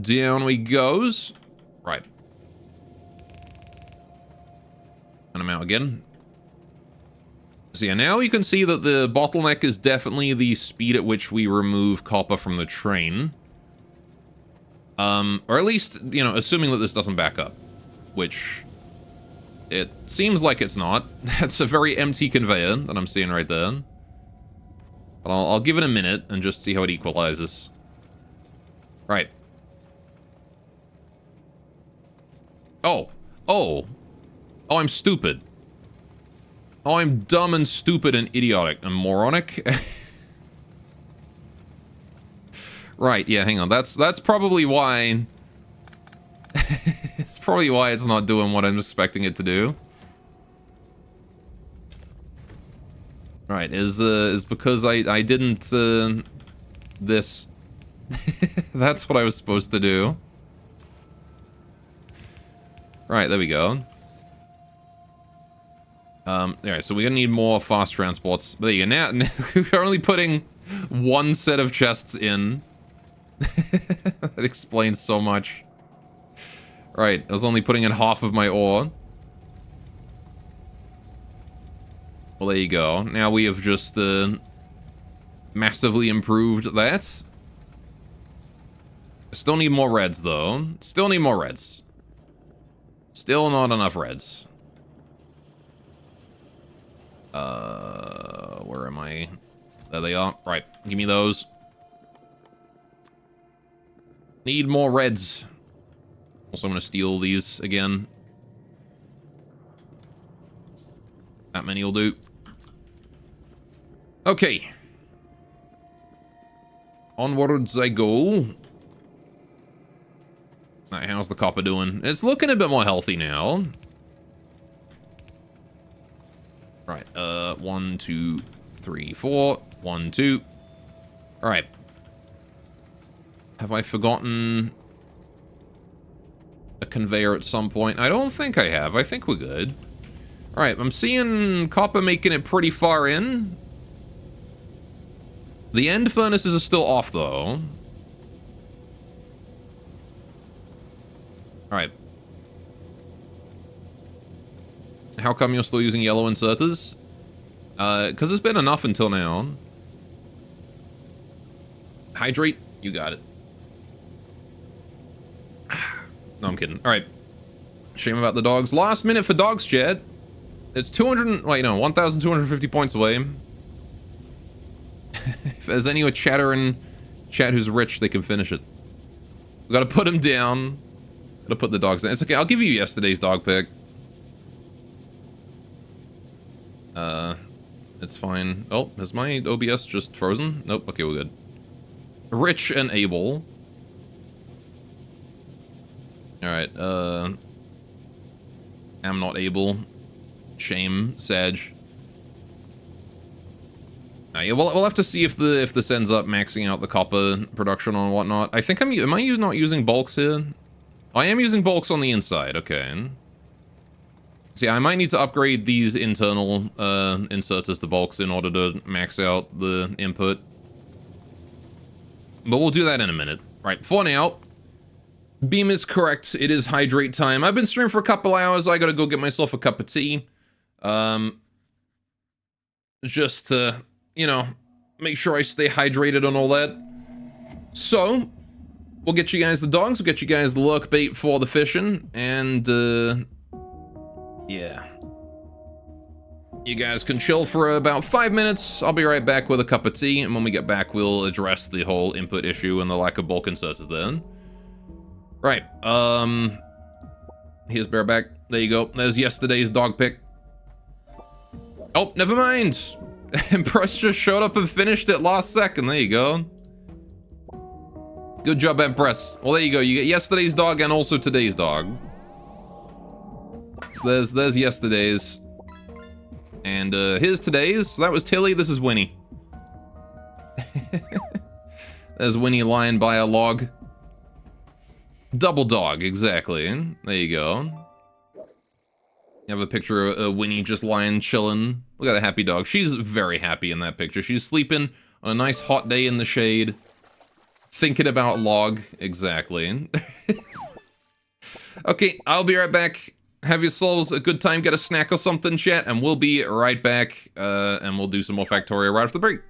Down we goes. Right. And I'm out again. So yeah, now you can see that the bottleneck is definitely the speed at which we remove copper from the train. Or at least, you know, assuming that this doesn't back up. Which, it seems like it's not. That's a very empty conveyor that I'm seeing right there. But I'll give it a minute and just see how it equalizes. Right. Oh. Oh. Oh, I'm stupid. Oh, I'm dumb and stupid and idiotic and moronic. Right, yeah, hang on. That's probably why... it's probably why it's not doing what I'm expecting it to do. Right, is because I didn't, this. That's what I was supposed to do. Right, there we go. Alright, so we're gonna need more fast transports. There you go. Now we're only putting one set of chests in. That explains so much. Right, I was only putting in half of my ore. Well, there you go. Now we have just, massively improved that. Still need more reds, though. Still need more reds. Still not enough reds. Where am I? There they are. Right, give me those. Need more reds. Also, I'm gonna steal these again. That many will do. Okay. Onwards I go. Alright, how's the copper doing? It's looking a bit more healthy now. Right, 1, 2, 3, 4. 1, 2. Alright. Have I forgotten a conveyor at some point? I don't think I have. I think we're good. Alright, I'm seeing copper making it pretty far in. The end furnaces are still off, though. Alright. How come you're still using yellow inserters? Because it's been enough until now. Hydrate? You got it. No, I'm kidding. Alright. Shame about the dogs. Last minute for dogs, chat. It's 1,250 points away. If there's any chatter in chat who's rich, they can finish it. We gotta put him down. Gotta put the dogs down. It's okay, I'll give you yesterday's dog pick. It's fine. Oh, is my OBS just frozen? Nope, okay, we're good. Rich and able. Alright, I'm not able. Shame, Sag. Yeah, we'll have to see if this ends up maxing out the copper production and whatnot. I think am I not using bulks here? I am using bulks on the inside, okay. So yeah, I might need to upgrade these internal inserters to bulks in order to max out the input. But we'll do that in a minute. Right, for now, Beam is correct. It is hydrate time. I've been streaming for a couple hours. I gotta go get myself a cup of tea. Just to, you know, make sure I stay hydrated and all that. So, we'll get you guys the dogs. We'll get you guys the lurk bait for the fishing. And, yeah. You guys can chill for about 5 minutes. I'll be right back with a cup of tea. And when we get back, we'll address the whole input issue and the lack of bulk inserters then. Right, here's Bareback. There you go. There's yesterday's dog pick. Oh, never mind. Empress just showed up and finished it last second. There you go. Good job, Empress. Well, there you go. You get yesterday's dog and also today's dog. So there's yesterday's. And here's today's. So that was Tilly. This is Winnie. There's Winnie lying by a log. Double dog, exactly. There you go. You have a picture of Winnie just lying, chilling. Look at that happy dog. She's very happy in that picture. She's sleeping on a nice hot day in the shade. Thinking about log. Exactly. Okay, I'll be right back. Have yourselves a good time. Get a snack or something, chat. And we'll be right back. And we'll do some more Factorio right after the break.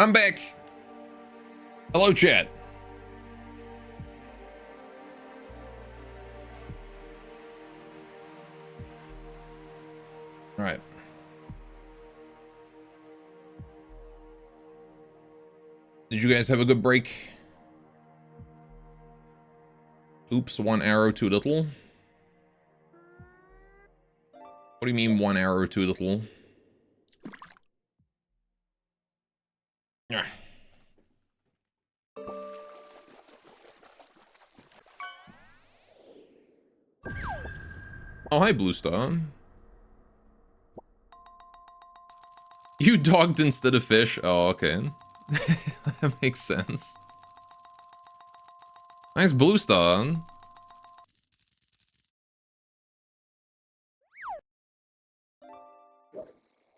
I'm back. Hello, chat. All right. Did you guys have a good break? Oops, one arrow too little. What do you mean one arrow too little? Yeah. Oh, hi, Blue Star. You dogged instead of fish? Oh, okay. That makes sense. Nice Blue Star.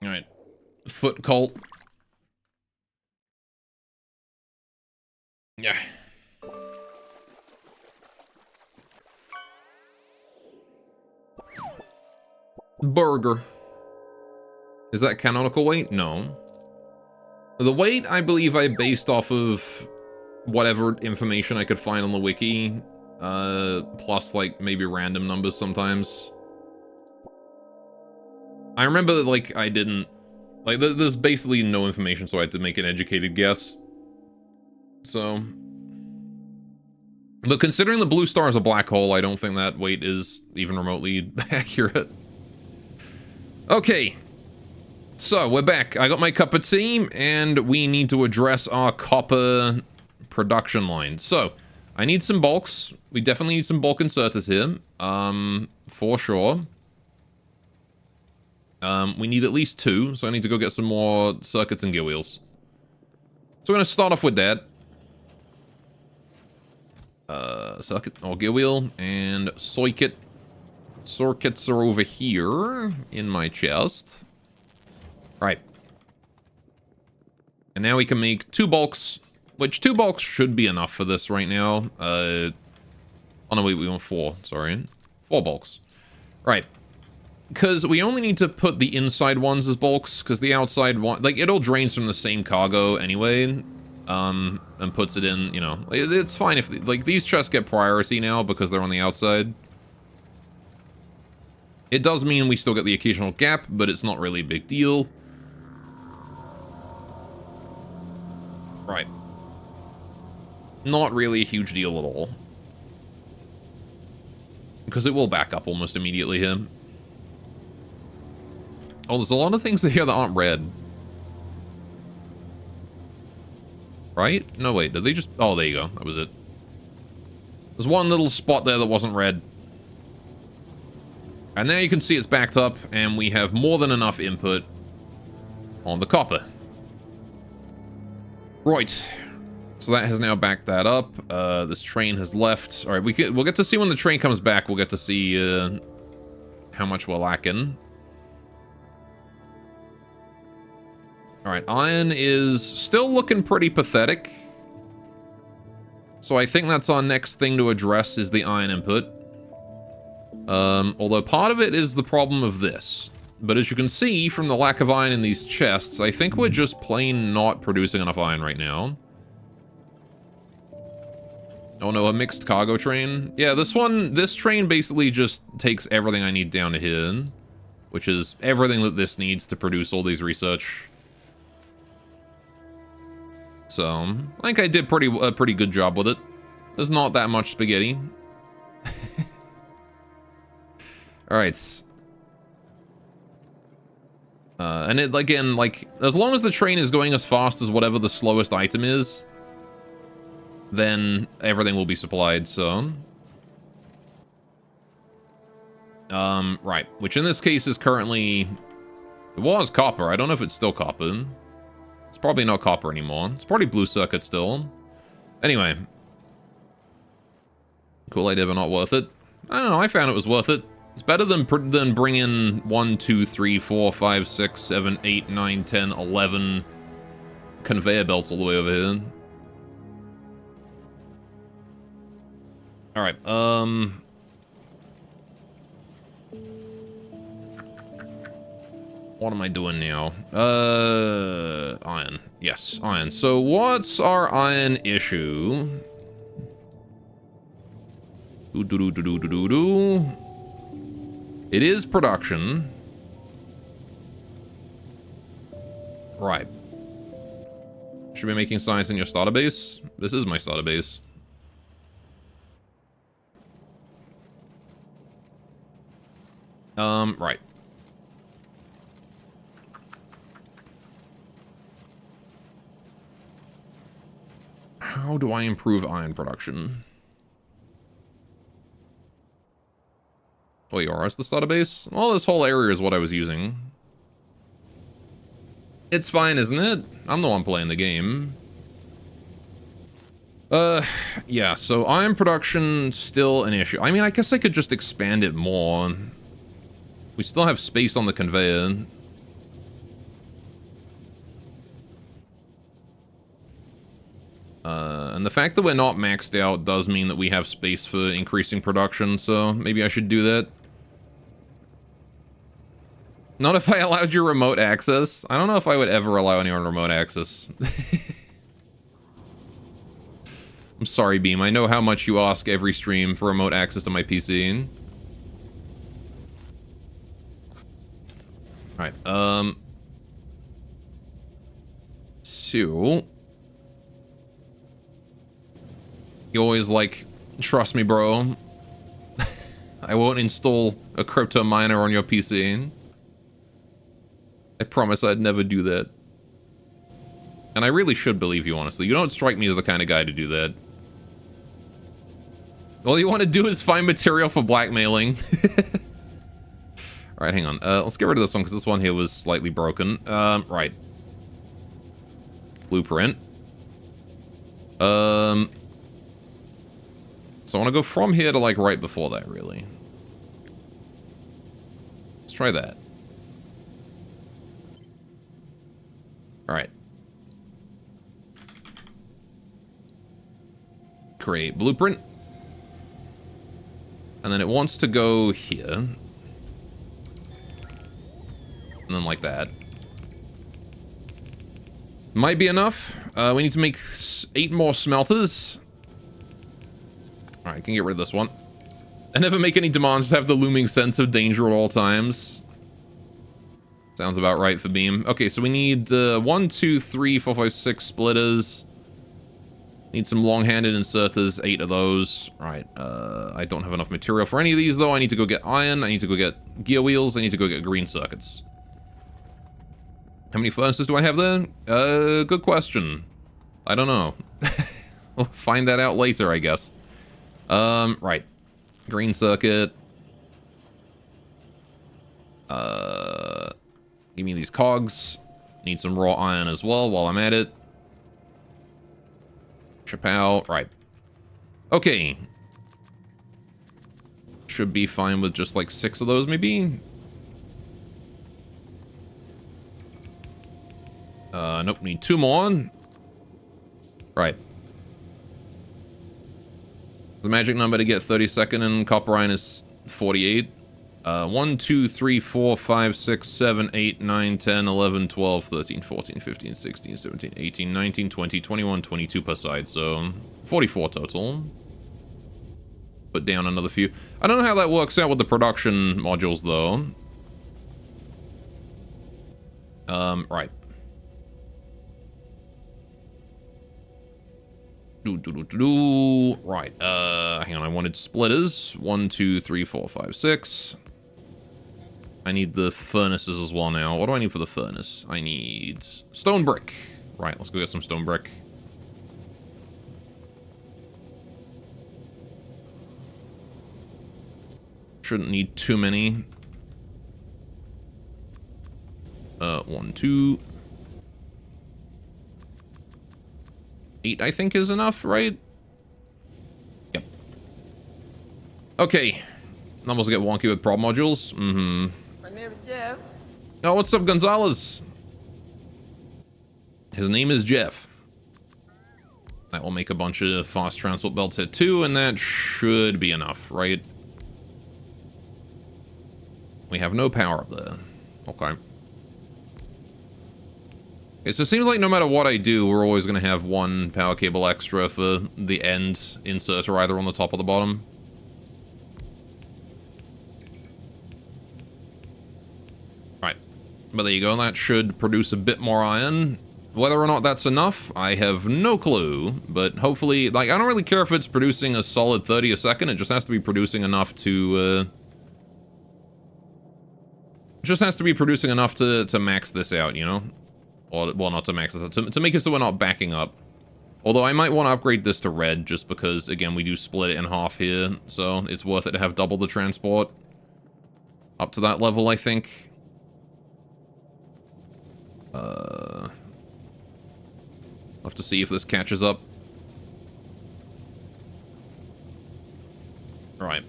Alright. Foot cult. Yeah. Burger. Is that canonical weight? No. The weight, I believe I based off of whatever information I could find on the wiki, plus, like, maybe random numbers sometimes. I remember that, like, I didn't... Like, there's basically no information, so I had to make an educated guess. So... But considering the blue star is a black hole, I don't think that weight is even remotely accurate. Okay. So, we're back. I got my cup of tea, and we need to address our copper production line. So, I need some bulks. We definitely need some bulk inserters here. For sure. We need at least 2, so I need to go get some more circuits and gear wheels. So we're going to start off with that. Circuit or gear wheel and circuit. Circuits are over here in my chest. Right. And now we can make 2 bulks, which 2 bulks should be enough for this right now. Oh no, wait, we want 4, sorry. 4 bulks. Right. Because we only need to put the inside ones as bulks, because the outside one, like, it all drains from the same cargo anyway, and puts it in, you know, it's fine if, like, these chests get priority now because they're on the outside. It does mean we still get the occasional gap, but it's not really a big deal. Right. Not really a huge deal at all. Because it will back up almost immediately here. Oh, there's a lot of things here that aren't red. Right? No, wait, did they just... Oh, there you go. That was it. There's one little spot there that wasn't red. And now you can see it's backed up, and we have more than enough input on the copper. Right. So that has now backed that up. This train has left. All right, we'll get to see when the train comes back. We'll get to see how much we're lacking. All right, iron is still looking pretty pathetic. So I think that's our next thing to address is the iron input. Although part of it is the problem of this. But as you can see from the lack of iron in these chests, I think we're just plain not producing enough iron right now. Oh no, a mixed cargo train. Yeah, this train basically just takes everything I need down to here. Which is everything that this needs to produce all these research. So, I think I did a pretty good job with it. There's not that much spaghetti. Alright. And it, again, like, as long as the train is going as fast as whatever the slowest item is, then everything will be supplied, so... right. Which in this case is currently... It was copper. I don't know if it's still copper. It's probably not copper anymore. It's probably blue circuit still. Anyway. Cool idea, but not worth it. I don't know. I found it was worth it. It's better than bringing 1, 2, 3, 4, 5, 6, 7, 8, 9, 10, 11 conveyor belts all the way over here. Alright, what am I doing now? Iron. Yes, iron. So what's our iron issue? It is production. Right. Should be making science in your starter base? This is my starter base. Right. How do I improve iron production? Oh, you are. It's the starter base? Well, this whole area is what I was using. It's fine, isn't it? I'm the one playing the game. Yeah, so iron production still an issue. I mean, I guess I could just expand it more. We still have space on the conveyor. And the fact that we're not maxed out does mean that we have space for increasing production, so maybe I should do that. Not if I allowed you remote access. I don't know if I would ever allow anyone remote access. I'm sorry, Beam. I know how much you ask every stream for remote access to my PC. Alright, so... You always like, trust me, bro. I won't install a crypto miner on your PC. I promise I'd never do that. And I really should believe you, honestly. You don't strike me as the kind of guy to do that. All you want to do is find material for blackmailing. Alright, hang on. Let's get rid of this one, because this one here was slightly broken. Right. Blueprint. So I want to go from here to, like, right before that, really. Let's try that. Alright. Create blueprint. And then it wants to go here. And then like that. Might be enough. We need to make 8 more smelters. Alright, I can get rid of this one. I never make any demands to have the looming sense of danger at all times. Sounds about right for Beam. Okay, so we need 1, 2, 3, 4, 5, 6 splitters. Need some long-handed inserters, 8 of those. Alright, I don't have enough material for any of these, though. I need to go get iron, I need to go get gear wheels, I need to go get green circuits. How many furnaces do I have there? Good question. I don't know. We'll find that out later, I guess. Right. Green circuit. Give me these cogs. Need some raw iron as well while I'm at it. Chappelle. Right. Okay. Should be fine with just like 6 of those, maybe? Nope, need 2 more. Right. The magic number to get 32nd in copper iron is 48. 1, 2, 3, 4, 5, 6, 7, 8, 9, 10, 11, 12, 13, 14, 15, 16, 17, 18, 19, 20, 21, 22 per side, so 44 total. Put down another few. I don't know how that works out with the production modules, though. Right. Right, hang on, I wanted splitters. 1, 2, 3, 4, 5, 6. I need the furnaces as well now. What do I need for the furnace? I need stone brick. Right, let's go get some stone brick. Shouldn't need too many. 1, 2. 8, I think, is enough, right? Yep. Okay. Almost get wonky with prop modules. Mm-hmm. My name is Jeff. Oh, what's up, Gonzalez? His name is Jeff. That will make a bunch of fast transport belts hit too, and that should be enough, right? We have no power up there. Okay. Okay, so it seems like no matter what I do, we're always going to have 1 power cable extra for the end inserter, either on the top or the bottom. Right. But there you go, that should produce a bit more iron. Whether or not that's enough, I have no clue, but hopefully, like, I don't really care if it's producing a solid 30 a second, it just has to be producing enough to, it just has to be producing enough to max this out, you know? Or, well, not to max this out, to make it so we're not backing up. Although I might want to upgrade this to red, just because, again, we do split it in half here, so it's worth it to have double the transport. up to that level, I think. I'll have to see if this catches up. Right,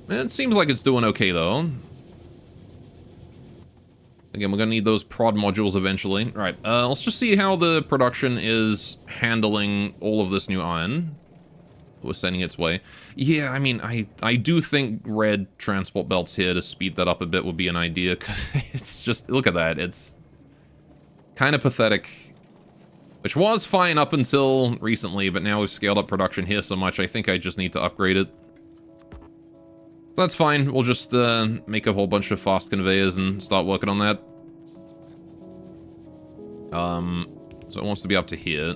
it seems like it's doing okay, though. Again, we're gonna need those prod modules eventually. Alright, let's just see how the production is handling all of this new iron. We're sending its way. Yeah, I mean, I do think red transport belts here to speed that up a bit would be an idea, because it's just, look at that, it's kind of pathetic. Which was fine up until recently, but now we've scaled up production here so much, I think I just need to upgrade it. That's fine, we'll just make a whole bunch of fast conveyors and start working on that. So it wants to be up to here.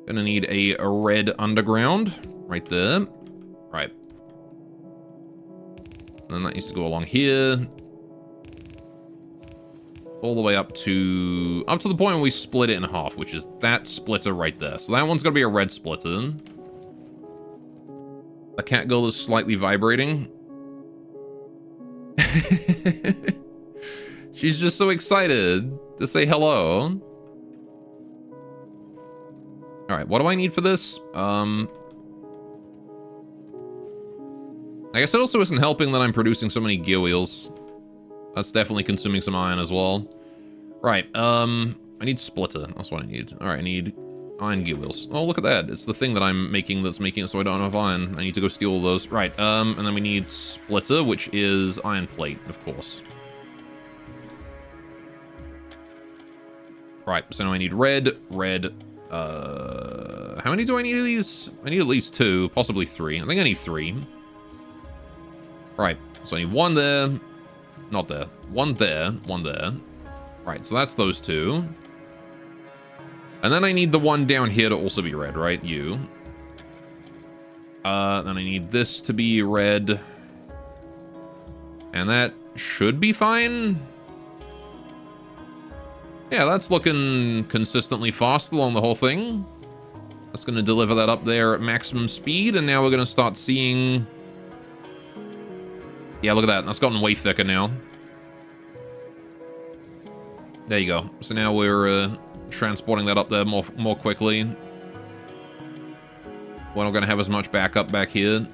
Gonna need a red underground, right there. Right. And then that needs to go along here. All the way up to the point where we split it in half, which is that splitter right there. So that one's gonna be a red splitter. The cat girl is slightly vibrating. She's just so excited to say hello. Alright, what do I need for this? I guess it also isn't helping that I'm producing so many gear wheels. That's definitely consuming some iron as well. Right, I need splitter. That's what I need. Alright, I need iron gear wheels. Oh, look at that. It's the thing that I'm making that's making it so I don't have iron. I need to go steal all those. Right, and then we need splitter, which is iron plate, of course. Right, so now I need red. How many do I need of these? I need at least 2, possibly 3. I think I need 3. Right, so I need 1 there. Not there. 1 there, 1 there. Right, so that's those 2. And then I need the one down here to also be red, right? You. Then I need this to be red. And that should be fine. Yeah, that's looking consistently fast along the whole thing. That's going to deliver that up there at maximum speed, and now we're going to start seeing... Yeah, look at that. That's gotten way thicker now. There you go. So now we're transporting that up there more quickly. We're not going to have as much backup back here.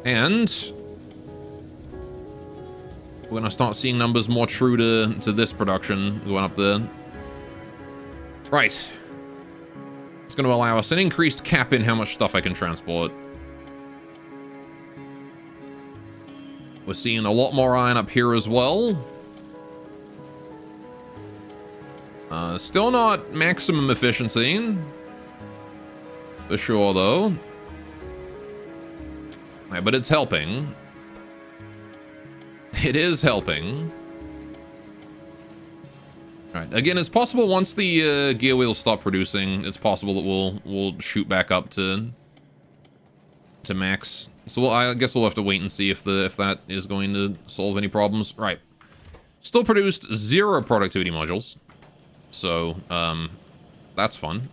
And... we're going to start seeing numbers more true to this production going up there. Right. It's going to allow us an increased cap in how much stuff I can transport. We're seeing a lot more iron up here as well. Still not maximum efficiency. For sure, though. Right, but it's helping. It is helping. Alright, again, it's possible once the gear wheels stop producing, it's possible that we'll shoot back up to max. So I guess we'll have to wait and see if that is going to solve any problems. Right. Still produced 0 productivity modules. So, that's fun.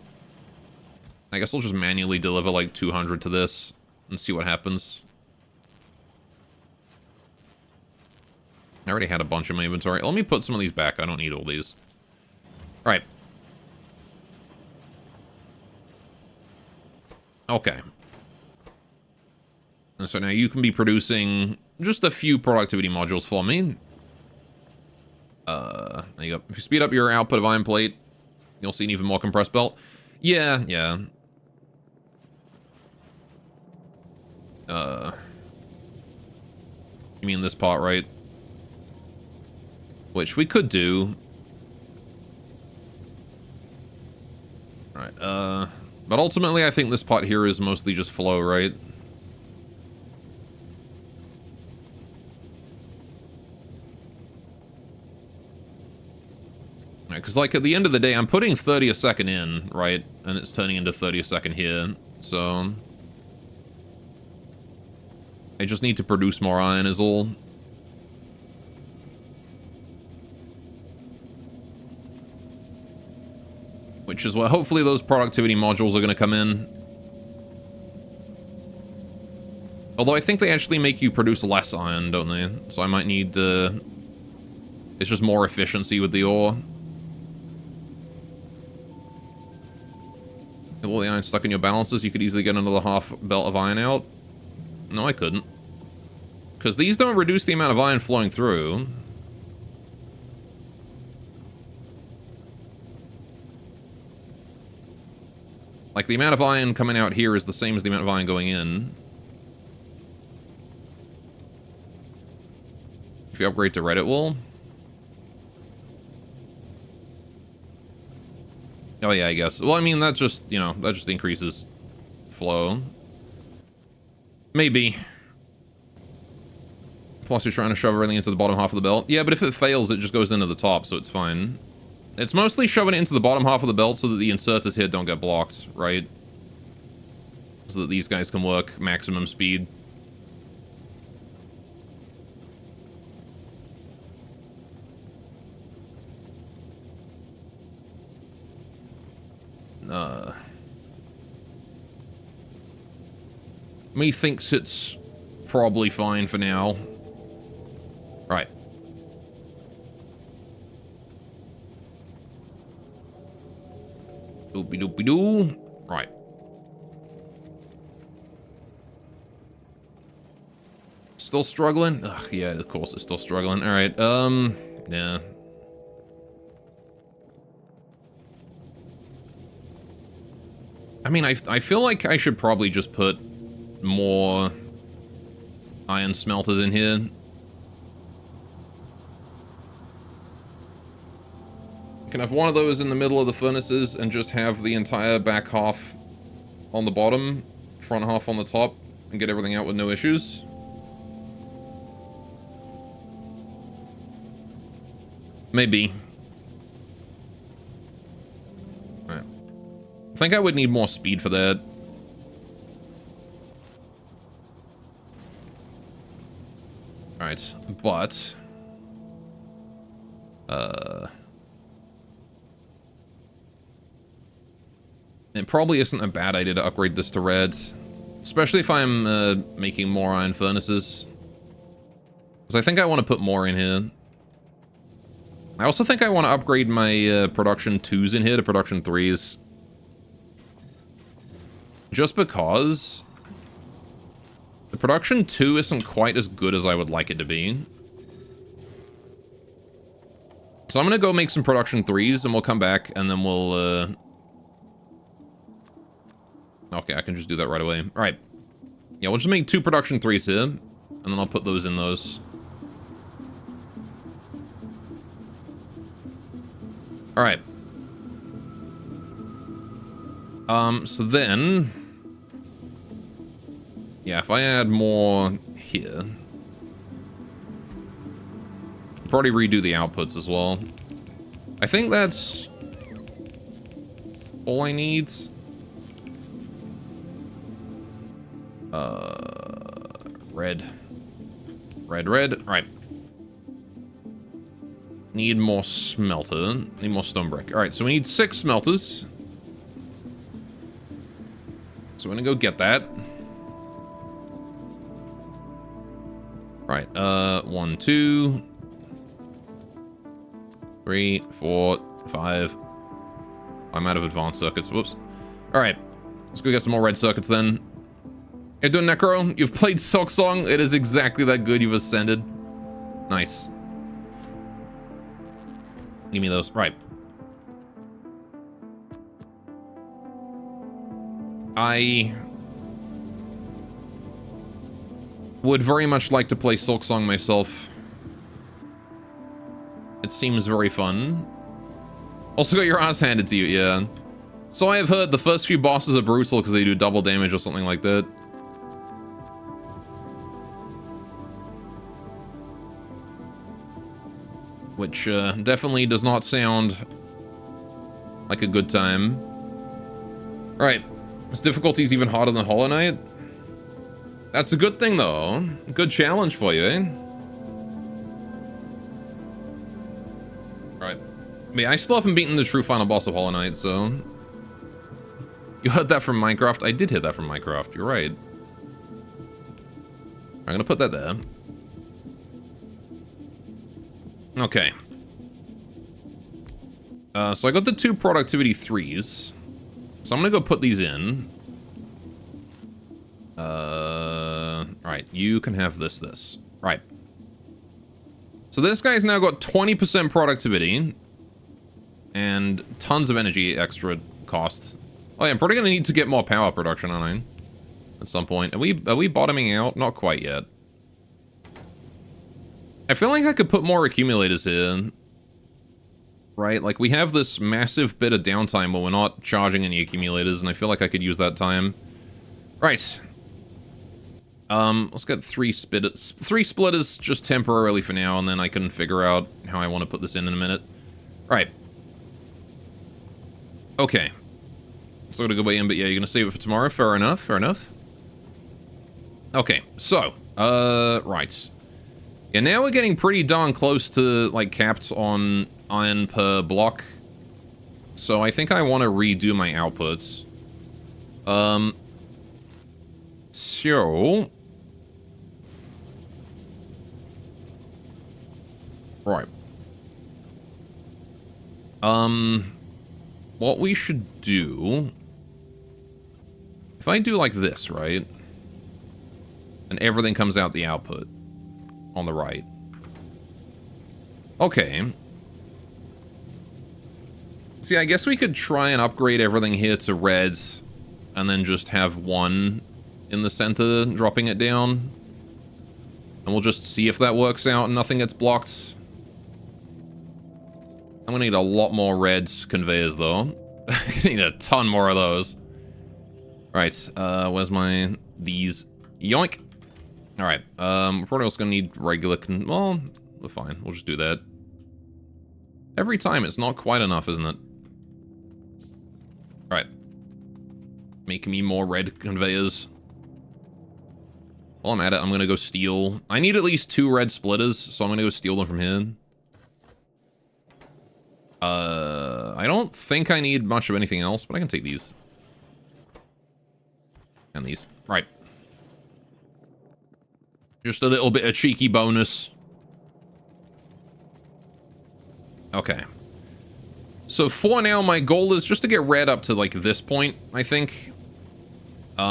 I guess I'll just manually deliver like 200 to this and see what happens. I already had a bunch in my inventory. Let me put some of these back. I don't need all these. Alright. Okay. And so now you can be producing just a few productivity modules for me. There you go. If you speed up your output of iron plate, you'll see an even more compressed belt. Yeah. You mean this part, right? Which we could do. Alright, but ultimately I think this pot here is mostly just flow, right? Because, like, at the end of the day, I'm putting 30 a second in, right? And it's turning into 30 a second here, so... I just need to produce more iron is all. Which is where hopefully those productivity modules are going to come in. Although I think they actually make you produce less iron, don't they? So I might need, it's just more efficiency with the ore. With all the iron stuck in your balances, you could easily get another half belt of iron out. No, I couldn't. Because these don't reduce the amount of iron flowing through. Like, the amount of iron coming out here is the same as the amount of iron going in. If you upgrade to red, it will. Oh yeah, I guess. Well, I mean, that just, you know, that just increases flow. Maybe. Plus you're trying to shove everything into the bottom half of the belt. Yeah, but if it fails, it just goes into the top, so it's fine. It's mostly shoving it into the bottom half of the belt so that the inserters here don't get blocked, right? So that these guys can work maximum speed. Me thinks it's probably fine for now. Right. Doopy doopy doo. Right. Still struggling? Ugh, yeah, of course it's still struggling. Alright, yeah. I mean, I feel like I should probably just put more iron smelters in here. Can have one of those in the middle of the furnaces and just have the entire back half on the bottom, front half on the top, and get everything out with no issues. Maybe. Alright. I think I would need more speed for that. Alright, but... it probably isn't a bad idea to upgrade this to red. Especially if I'm making more iron furnaces. Because I think I want to put more in here. I also think I want to upgrade my production 2s in here to production 3s. Just because... the production 2 isn't quite as good as I would like it to be. So I'm going to go make some production 3s, and we'll come back, and then we'll... okay, I can just do that right away. Alright. Yeah, we'll just make 2 production 3s here, and then I'll put those in those. Alright. So then... yeah, if I add more here... probably redo the outputs as well. I think that's... all I need. Red. Red. Alright. Need more smelter. Need more stone brick. Alright, so we need 6 smelters. So I'm gonna go get that. Right, 1, 2... 3, 4, 5. I'm out of advanced circuits. Whoops. Alright. Let's go get some more red circuits then. You're doing Necro? You've played Silksong? It is exactly that good. You've ascended. Nice. Give me those. Right. I would very much like to play Silksong myself. It seems very fun. Also got your ass handed to you, yeah. So I have heard the first few bosses are brutal because they do double damage or something like that. Which definitely does not sound like a good time. Right. This difficulty is even harder than Hollow Knight. That's a good thing, though. Good challenge for you, eh? Right. I mean, I still haven't beaten the true final boss of Hollow Knight, so... you heard that from Minecraft? I did hear that from Minecraft. You're right. I'm gonna put that there. Okay. So I got the 2 productivity 3s. So I'm gonna go put these in. Alright, you can have this. Right. So this guy's now got 20% productivity. And tons of energy extra cost. Oh yeah, I'm probably gonna need to get more power production, aren't I? At some point. Are we bottoming out? Not quite yet. I feel like I could put more accumulators here. Right? Like, we have this massive bit of downtime where we're not charging any accumulators, and I feel like I could use that time. Right. Let's get 3 splitters just temporarily for now, and then I can figure out how I want to put this in a minute. Right. Okay. So I'm gonna go way in, but yeah, you're gonna save it for tomorrow. Fair enough, fair enough. Okay, so, right. Yeah, now we're getting pretty darn close to, like, capped on iron per block. So I think I want to redo my outputs. So... Right. What we should do... If I do like this, right? And everything comes out the output. On the right. Okay. See, I guess we could try and upgrade everything here to red, and then just have 1 in the center, dropping it down. And we'll just see if that works out and nothing gets blocked. I'm gonna need a lot more red conveyors, though. I need a ton more of those. Right, where's my... these? Yoink! Alright, we're probably also gonna need regular well, we're fine. We'll just do that. Every time, it's not quite enough, isn't it? Alright. Making me more red conveyors. While I'm at it, I'm gonna go steal... I need at least 2 red splitters, so I'm gonna go steal them from here. I don't think I need much of anything else, but I can take these. And these. Right. Just a little bit of cheeky bonus. Okay. So for now, my goal is just to get red up to, like, this point, I think. So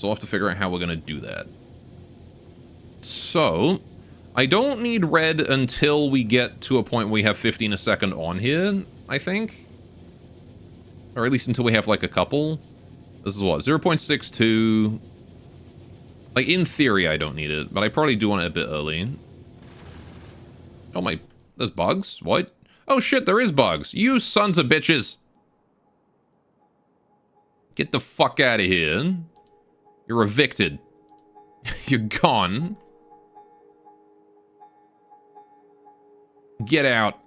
I'll have to figure out how we're gonna do that. So, I don't need red until we get to a point where we have 15 a second on here, I think. Or at least until we have, like, a couple. This is what, 0.62... Like, in theory, I don't need it, but I probably do want it a bit early. Oh my... There's bugs? What? Oh shit, there is bugs! You sons of bitches! Get the fuck out of here. You're evicted. You're gone. Get out.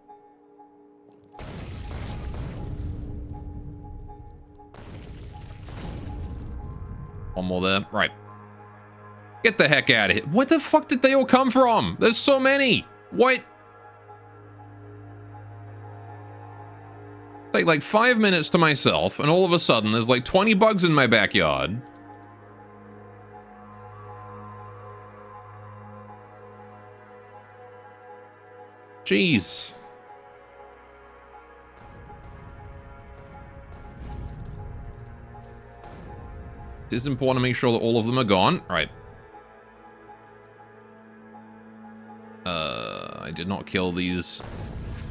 One more there. Right. Get the heck out of here. Where the fuck did they all come from? There's so many. What? Take like 5 minutes to myself, and all of a sudden there's like 20 bugs in my backyard. Jeez. It is important to make sure that all of them are gone. All right. I did not kill these.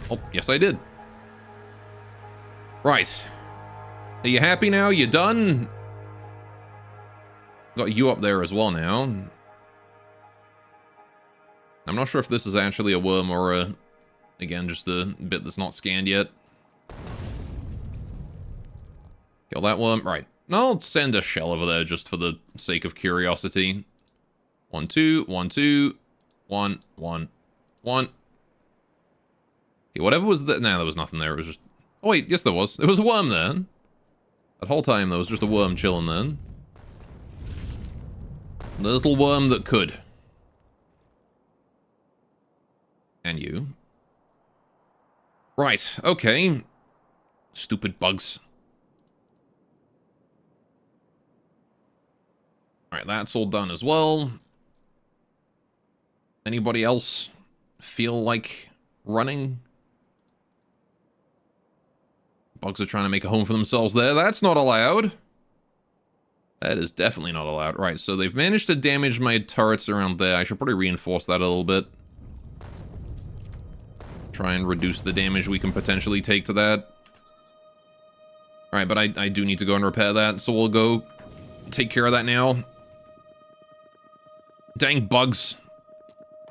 Oh, yes I did. Right. Are you happy now? You done? Got you up there as well now. I'm not sure if this is actually a worm or a... Again, just a bit that's not scanned yet. Kill that worm. Right. I'll send a shell over there just for the sake of curiosity. 1, 2, 1, 2, 1, 1, 1. Okay, whatever was that? Nah, there was nothing there. It was just... Oh wait, yes there was. There was a worm there. That whole time there was just a worm chilling there. The little worm that could. And you. Right, okay. Stupid bugs. Alright, that's all done as well. Anybody else feel like running? Bugs are trying to make a home for themselves there. That's not allowed. That is definitely not allowed. Right, so they've managed to damage my turrets around there. I should probably reinforce that a little bit. Try and reduce the damage we can potentially take to that. Alright, but I do need to go and repair that, so we'll go take care of that now. Dang bugs.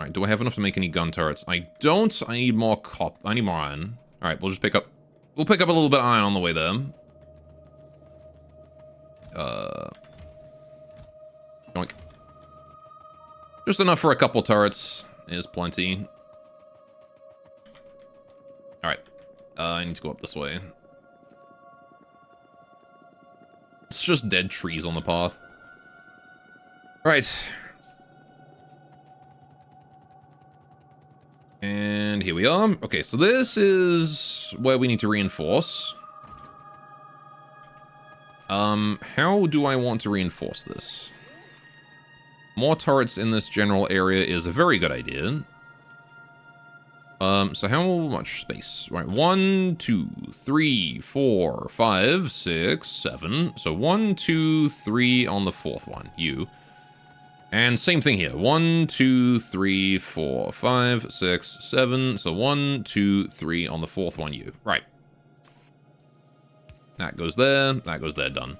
Alright, do I have enough to make any gun turrets? I don't. I need more I need more iron. Alright, we'll just pick up... We'll pick up a little bit of iron on the way there. Yoink. Just enough for a couple turrets is plenty. Alright. I need to go up this way. It's just dead trees on the path. Right. And here we are. Okay, so this is where we need to reinforce. How do I want to reinforce this? More turrets in this general area is a very good idea. So how much space? Right, 1, 2, 3, 4, 5, 6, 7. So 1, 2, 3 on the fourth one, you. And same thing here. 1, 2, 3, 4, 5, 6, 7. So 1, 2, 3 on the fourth one, you. Right. That goes there. That goes there. Done.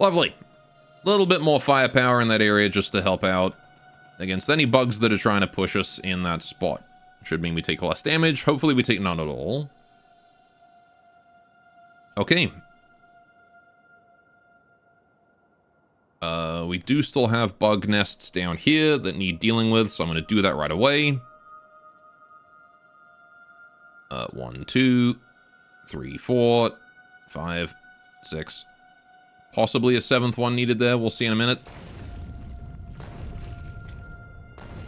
Lovely. A little bit more firepower in that area just to help out against any bugs that are trying to push us in that spot. Should mean we take less damage. Hopefully we take none at all. Okay. We do still have bug nests down here that need dealing with, so I'm going to do that right away. 1, 2, 3, 4, 5, 6. Possibly a 7th one needed there. We'll see in a minute.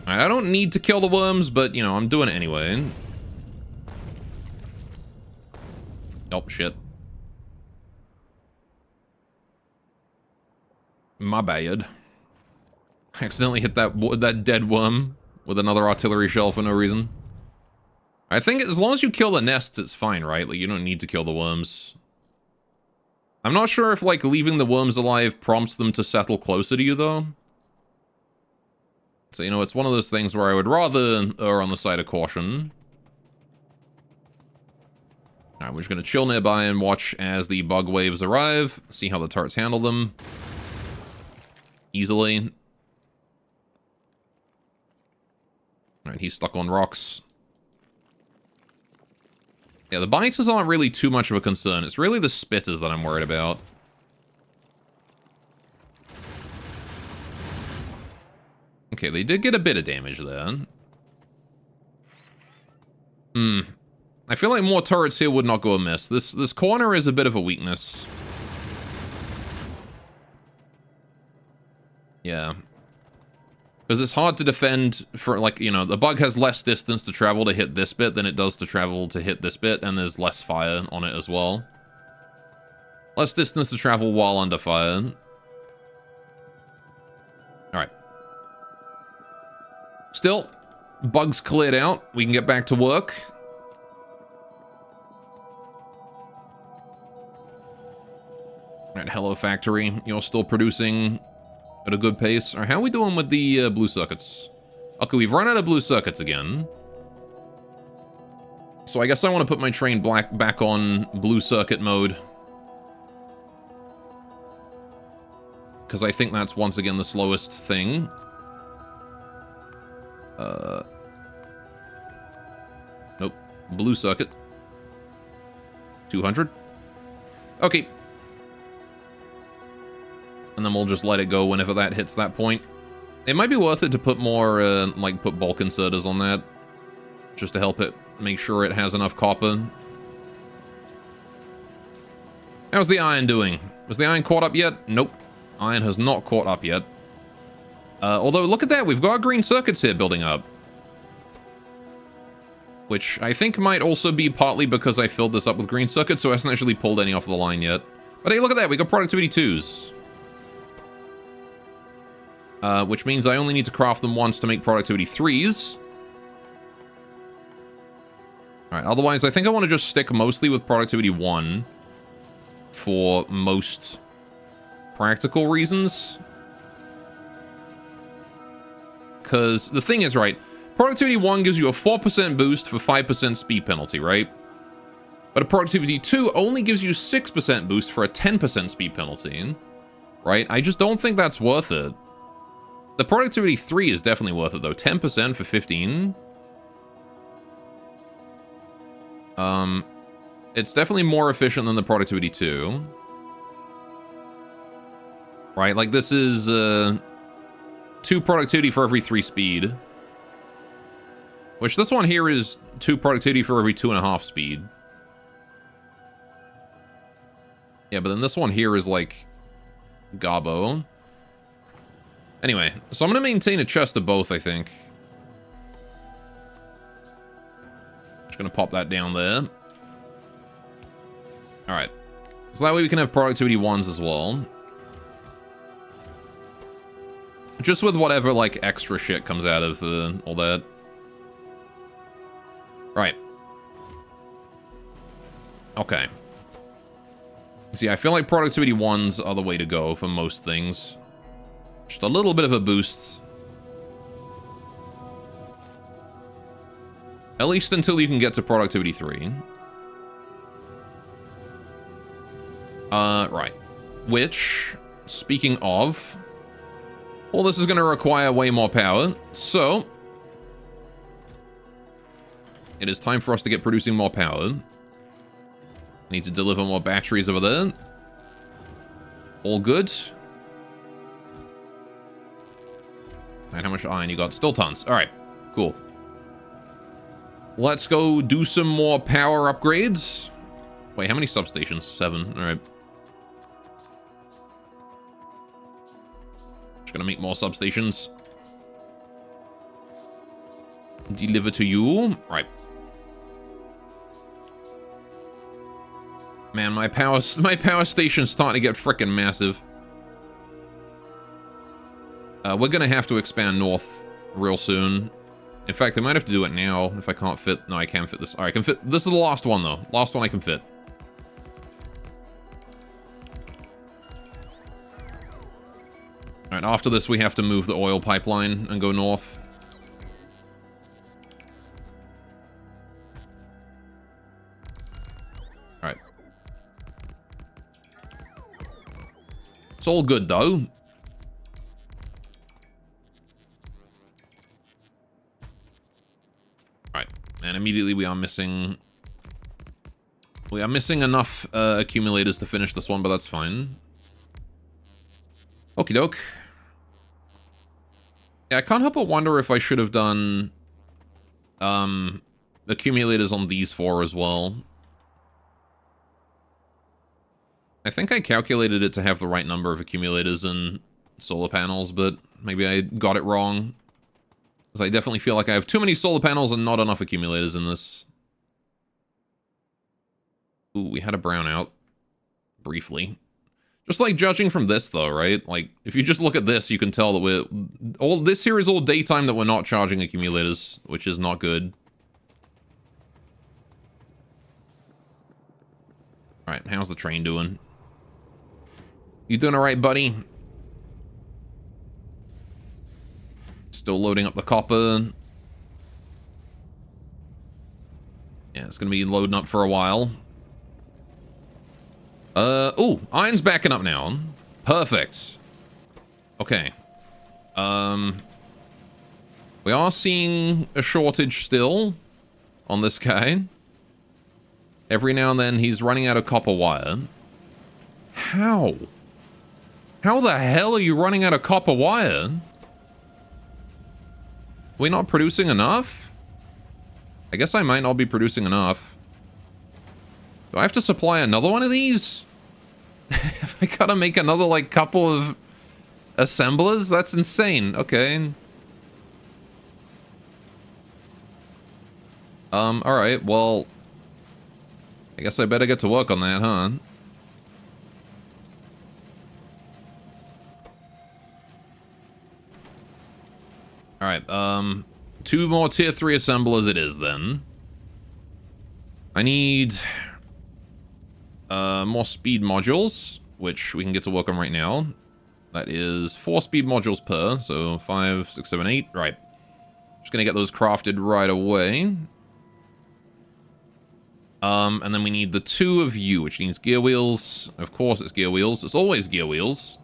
Alright, I don't need to kill the worms, but, you know, I'm doing it anyway. Oh, shit. My bad. I accidentally hit that dead worm with another artillery shell for no reason. I think as long as you kill the nests, it's fine, right? Like, you don't need to kill the worms. I'm not sure if, like, leaving the worms alive prompts them to settle closer to you, though. So, you know, it's one of those things where I would rather err on the side of caution. Alright, we're just going to chill nearby and watch as the bug waves arrive. See how the turrets handle them. Easily. Alright, he's stuck on rocks. Yeah, the biters aren't really too much of a concern. It's really the spitters that I'm worried about. Okay, they did get a bit of damage there. I feel like more turrets here would not go amiss. This corner is a bit of a weakness. Yeah. Because it's hard to defend for, like, you know, the bug has less distance to travel to hit this bit than it does to travel to hit this bit, and there's less fire on it as well. Less distance to travel while under fire. Alright. Still, bugs cleared out. We can get back to work. Alright, hello factory. You're still producing at a good pace. Alright, how are we doing with the blue circuits? Okay, we've run out of blue circuits again. So I guess I want to put my train back on blue circuit mode. Because I think that's once again the slowest thing. Nope. Blue circuit. 200. Okay. And then we'll just let it go whenever that hits that point. It might be worth it to put more, like, put bulk inserters on that. Just to help it make sure it has enough copper. How's the iron doing? Was the iron caught up yet? Nope. Iron has not caught up yet. Although, look at that. We've got green circuits here building up. Which I think might also be partly because I filled this up with green circuits, so I hasn't actually pulled any off the line yet. But hey, look at that. We got productivity 2s. which means I only need to craft them once to make productivity 3s. Alright, otherwise I think I want to just stick mostly with productivity 1 for most practical reasons. Because the thing is, right, productivity 1 gives you a 4% boost for 5% speed penalty, right? But a productivity 2 only gives you 6% boost for a 10% speed penalty, right? I just don't think that's worth it. The productivity 3 is definitely worth it, though. 10% for 15. It's definitely more efficient than the productivity 2. Right, like this is 2 productivity for every 3 speed. Which this one here is 2 productivity for every 2.5 speed. Yeah, but then this one here is like Gobbo. Anyway, so I'm going to maintain a chest of both, I think. Just going to pop that down there. Alright. So that way we can have productivity 1s as well. Just with whatever, like, extra shit comes out of all that. Right. Okay. See, I feel like productivity 1s are the way to go for most things. Just a little bit of a boost. At least until you can get to productivity 3. Right. Which, speaking of... Well, this is going to require way more power, so... It is time for us to get producing more power. Need to deliver more batteries over there. All good. And how much iron you got? Still tons. Alright, cool. Let's go do some more power upgrades. Wait, how many substations? 7. Alright. Just gonna make more substations. Deliver to you. Right. Man, my power station's starting to get frickin' massive. We're gonna have to expand north real soon. In fact, I might have to do it now if I can't fit... No, I can fit this. Alright, I can fit... This is the last one, though. Last one I can fit. Alright, after this we have to move the oil pipeline and go north. Alright. It's all good, though. Alright, and immediately we are missing... We are missing enough accumulators to finish this one, but that's fine. Okie doke. Yeah, I can't help but wonder if I should have done accumulators on these 4 as well. I think I calculated it to have the right number of accumulators and solar panels, but maybe I got it wrong. Because I definitely feel like I have too many solar panels and not enough accumulators in this. Ooh, we had a brownout. Briefly. Just like judging from this though, right? Like, if you just look at this, you can tell that this here is all daytime that we're not charging accumulators, which is not good. Alright, how's the train doing? You doing alright, buddy? Still loading up the copper. Yeah, it's gonna be loading up for a while. Ooh, iron's backing up now. Perfect. Okay. We are seeing a shortage still on this guy. Every now and then he's running out of copper wire. How? How the hell are you running out of copper wire? We not producing enough? I guess I might not be producing enough. Do I have to supply another one of these? Have I gotta make another, like, couple of assemblers? That's insane. Okay. Alright, well... I guess I better get to work on that, huh? Alright, 2 more tier 3 assemblers it is then. I need more speed modules, which we can get to work on right now. That is 4 speed modules per, so 5, 6, 7, 8. Right. Just gonna get those crafted right away. And then we need the 2 of you, which needs gear wheels. Of course it's gear wheels. It's always gear wheels.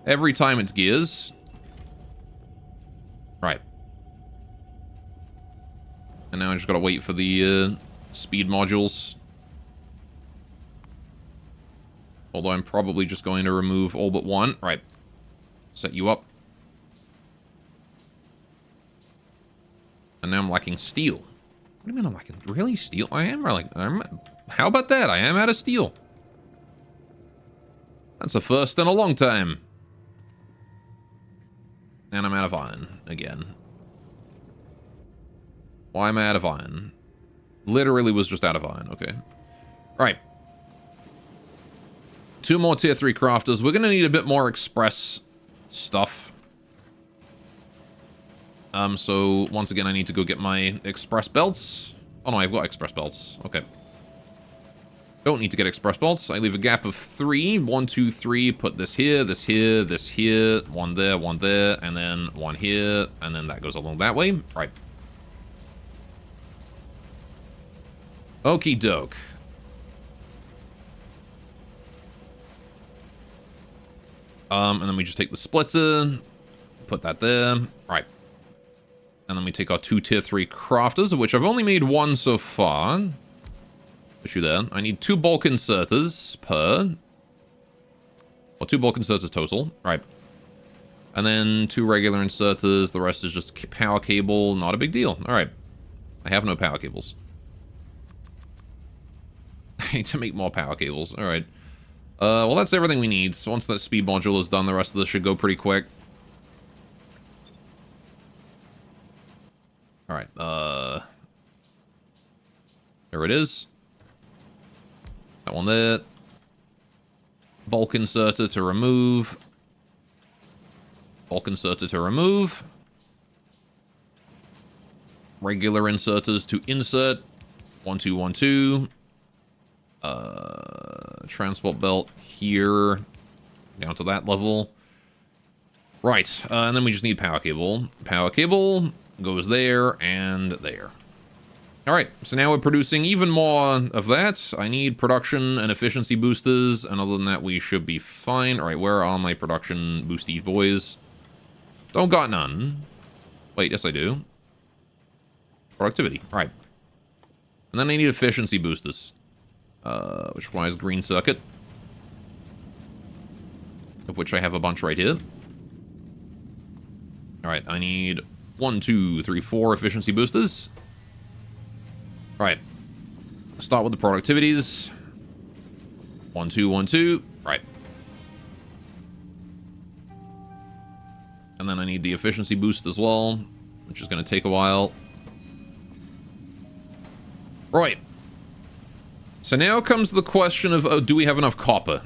Every time it's gears. Right. And now I just gotta wait for the speed modules. Although I'm probably just going to remove all but one. Right. Set you up. And now I'm lacking steel. What do you mean I'm lacking? Really? Steel? I am really... how about that? I am out of steel. That's a first in a long time. And I'm out of iron again. Why am I out of iron? Literally was just out of iron. Okay. Alright. 2 more tier 3 crafters. We're going to need a bit more express stuff. So once again, I need to go get my express belts. Oh no, I've got express belts. Okay. Don't need to get express belts. I leave a gap of 3. 1, 2, 3. Put this here, this here, this here. 1 there, and then 1 here. And then that goes along that way. Right. Okie doke. And then we just take the splitter. Put that there. Right. And then we take our 2 tier 3 crafters, of which I've only made 1 so far. Issue there. I need 2 bulk inserters per. Or 2 bulk inserters total. Right. And then 2 regular inserters. The rest is just power cable. Not a big deal. Alright. I have no power cables. I need to make more power cables. Alright. Well, that's everything we need. So once that speed module is done, the rest of this should go pretty quick. Alright, there it is. That one there. Bulk inserter to remove. Bulk inserter to remove. Regular inserters to insert. 1, 2, 1, 2. Transport belt here. Down to that level. Right, and then we just need power cable. Power cable goes there and there. Alright, so now we're producing even more of that. I need production and efficiency boosters, and other than that, we should be fine. Alright, where are my production boosties, boys? Don't got none. Wait, yes I do. Productivity, right. And then I need efficiency boosters, which requires green circuit, of which I have a bunch right here. Alright, I need 1, 2, 3, 4 efficiency boosters. Right. Start with the productivities. 1, 2, 1, 2. Right. And then I need the efficiency boost as well, which is going to take a while. Right. So now comes the question of, oh, do we have enough copper?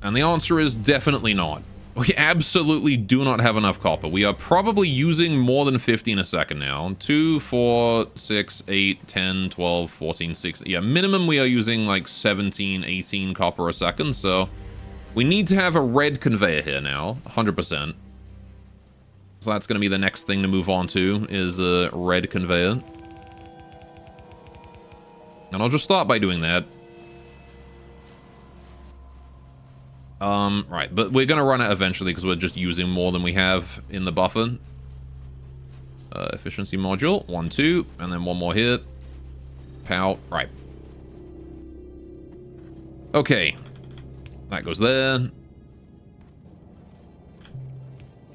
And the answer is definitely not. We absolutely do not have enough copper. We are probably using more than 50 in a second now. 2, 4, 6, 8, 10, 12, 14, 16. Yeah, minimum we are using like 17, 18 copper a second. So we need to have a red conveyor here now, 100%. So that's going to be the next thing to move on to, is a red conveyor. And I'll just start by doing that. Right, but we're gonna run it eventually because we're just using more than we have in the buffer. Efficiency module, 1, 2, and then 1 more here. Pow, right. Okay. That goes there.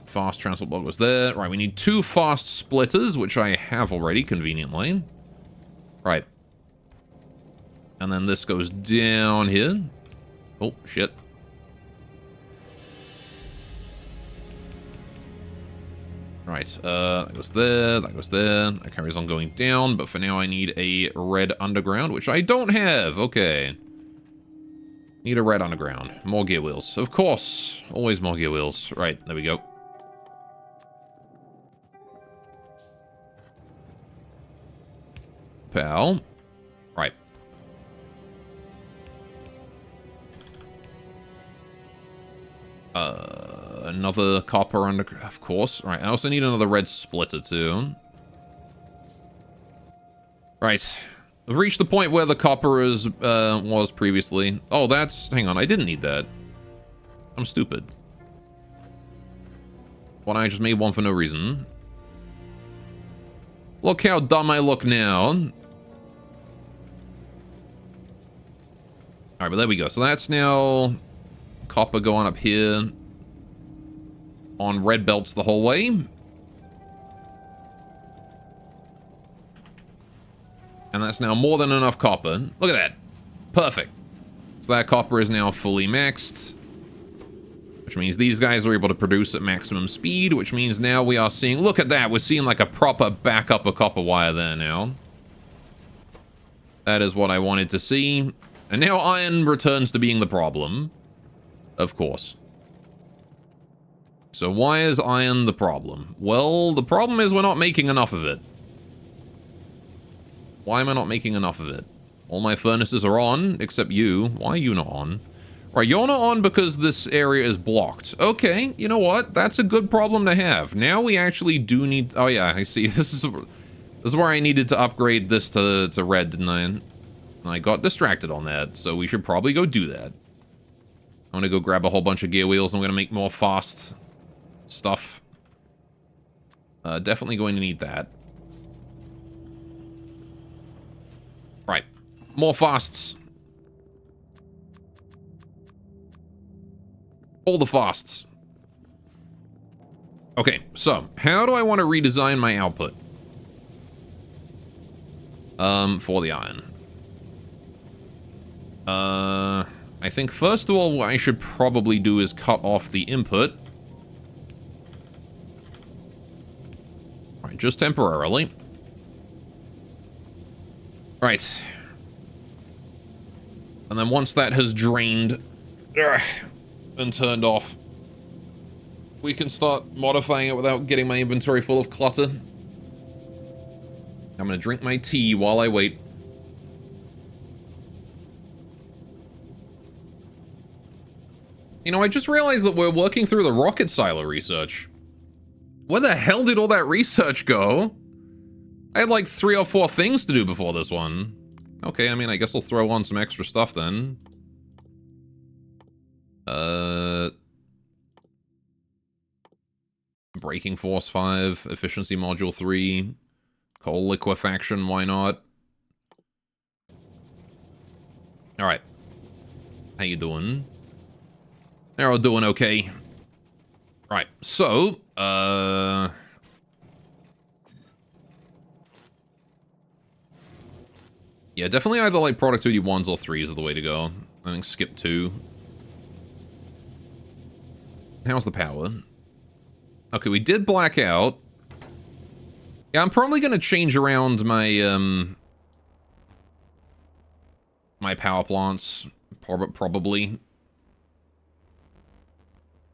Fast transport block goes there. Right, we need 2 fast splitters, which I have already, conveniently. Right. And then this goes down here. Oh, shit. Right, that goes there, that goes there. That carries on going down, but for now I need a red underground, which I don't have. Okay. Need a red underground. More gear wheels. Of course. Always more gear wheels. Right, there we go. pow. Right. Another copper under... Of course. Right, I also need another red splitter, too. Right. We've reached the point where the copper is, was previously. Oh, that's... Hang on, I didn't need that. I'm stupid. Why I just made one for no reason. Look how dumb I look now. Alright, but there we go. So that's now copper going up here on red belts the whole way. And that's now more than enough copper. Look at that. Perfect. So that copper is now fully maxed. Which means these guys are able to produce at maximum speed, which means now we are seeing... Look at that. We're seeing like a proper backup of copper wire there now. That is what I wanted to see. And now iron returns to being the problem. Of course. So why is iron the problem? Well, the problem is we're not making enough of it. Why am I not making enough of it? All my furnaces are on, except you. Why are you not on? Right, you're not on because this area is blocked. Okay, you know what? That's a good problem to have. Now we actually do need... Oh yeah, I see. This is where I needed to upgrade this to red, didn't I? And I got distracted on that, so we should probably go do that. I'm gonna go grab a whole bunch of gear wheels, and I'm gonna make more fast stuff. Definitely going to need that. Right. More fasts. All the fasts. Okay, so, how do I want to redesign my output? For the iron. I think first of all, what I should probably do is cut off the input. Right, just temporarily. Right. And then once that has drained and turned off, we can start modifying it without getting my inventory full of clutter. I'm gonna drink my tea while I wait. You know, I just realized that we're working through the rocket silo research. Where the hell did all that research go? I had like 3 or 4 things to do before this one. Okay, I mean, I guess I'll throw on some extra stuff then. Braking Force 5, Efficiency Module 3, Coal Liquefaction, why not? Alright. How you doing? They're all doing okay. Right, so, yeah, definitely either like productivity 1s or 3s are the way to go. I think skip 2. How's the power? Okay, we did black out. Yeah, I'm probably gonna change around my, my power plants. Probably.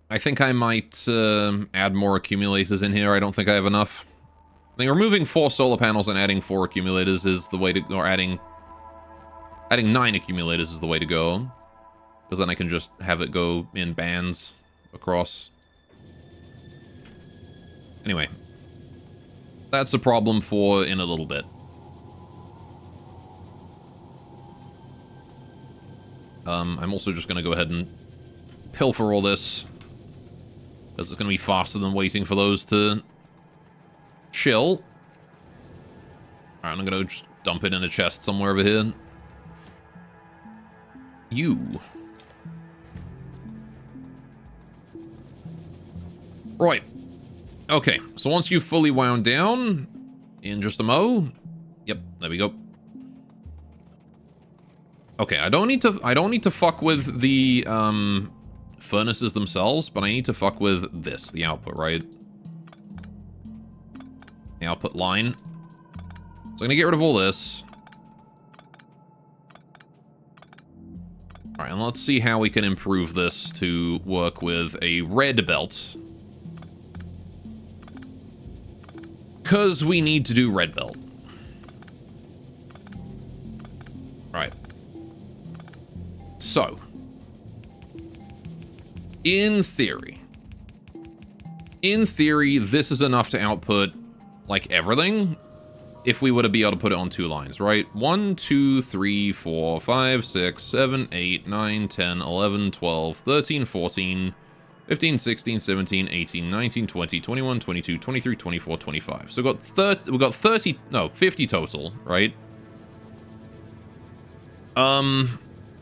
I think I might, add more accumulators in here. I don't think I have enough. I think removing 4 solar panels and adding 4 accumulators is the way to... Or adding 9 accumulators is the way to go. Because then I can just have it go in bands across. Anyway. That's a problem for in a little bit. I'm also just going to go ahead and pilfer all this. Because it's going to be faster than waiting for those to chill. Alright, I'm going to just dump it in a chest somewhere over here. You. Right. Okay, so once you've fully wound down, in just a mo. Yep, there we go. Okay, I don't need to fuck with the furnaces themselves, but I need to fuck with this, the output, right? The output line. So I'm gonna get rid of all this. Alright, and let's see how we can improve this to work with a red belt. Because we need to do red belt. so in theory, this is enough to output like everything. If we were to be able to put it on 2 lines, right? 1, 2, 3, 4, 5, 6, 7, 8, 9, 10, 11, 12, 13, 14, 15, 16, 17, 18, 19, 20, 21, 22, 23, 24, 25. So we've got 30, no, 50 total, right?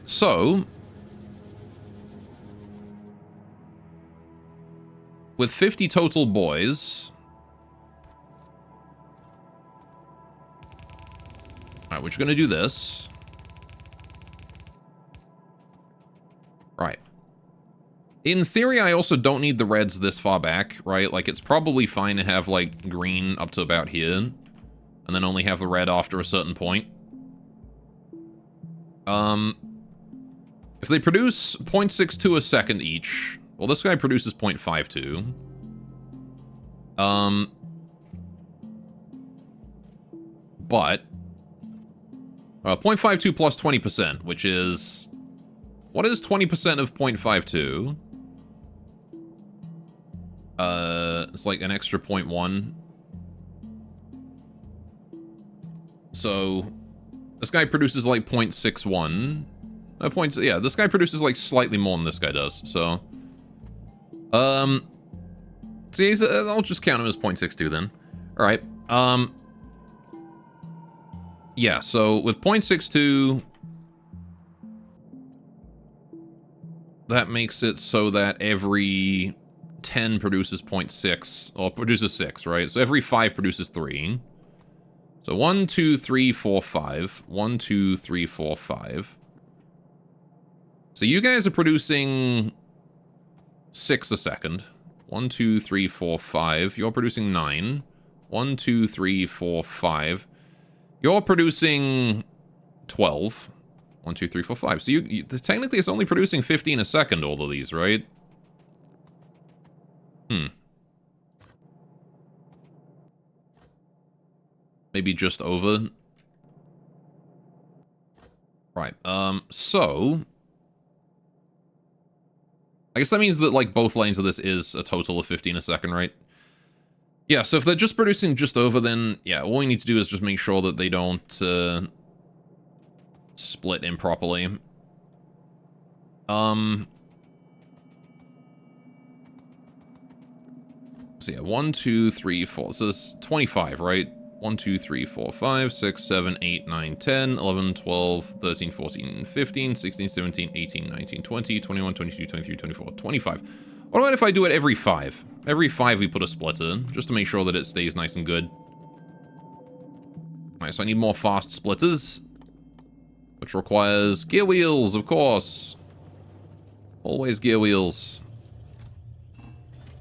So with 50 total boys, all right, we're just gonna do this. Right. In theory, I also don't need the reds this far back, right? Like, it's probably fine to have, like, green up to about here, and then only have the red after a certain point. If they produce 0.62 a second each, well, this guy produces 0.52. But 0.52 plus 20%, which is... What is 20% of 0.52? It's like an extra 0.1. So, this guy produces like 0.61. Yeah, this guy produces like slightly more than this guy does, so... See, I'll just count him as 0.62 then. Alright, yeah, so with 0.62... That makes it so that every 10 produces 0.6, or produces 6, right? So every 5 produces 3. So 1, 2, 3, 4, 5. 1, 2, 3, 4, 5. So you guys are producing 6 a second. 1, 2, 3, 4, 5. You're producing 9. 1, 2, 3, 4, 5. You're producing 12. 1, 2, 3, 4, 5. So you technically it's only producing 15 a second, all of these, right? Maybe just over. Right, so... I guess that means that, like, both lanes of this is a total of 15 a second, right? Yeah, so if they're just producing just over, then, yeah, all we need to do is just make sure that they don't, split improperly. So yeah, 1, 2, 3, 4. So it's 25, right? 1, 2, 3, 4, 5, 6, 7, 8, 9, 10, 11, 12, 13, 14, 15, 16, 17, 18, 19, 20, 21, 22, 23, 24, 25. What about if I do it every 5? Every 5 we put a splitter, just to make sure that it stays nice and good. Alright, so I need more fast splitters. Which requires gear wheels, of course. Always gear wheels.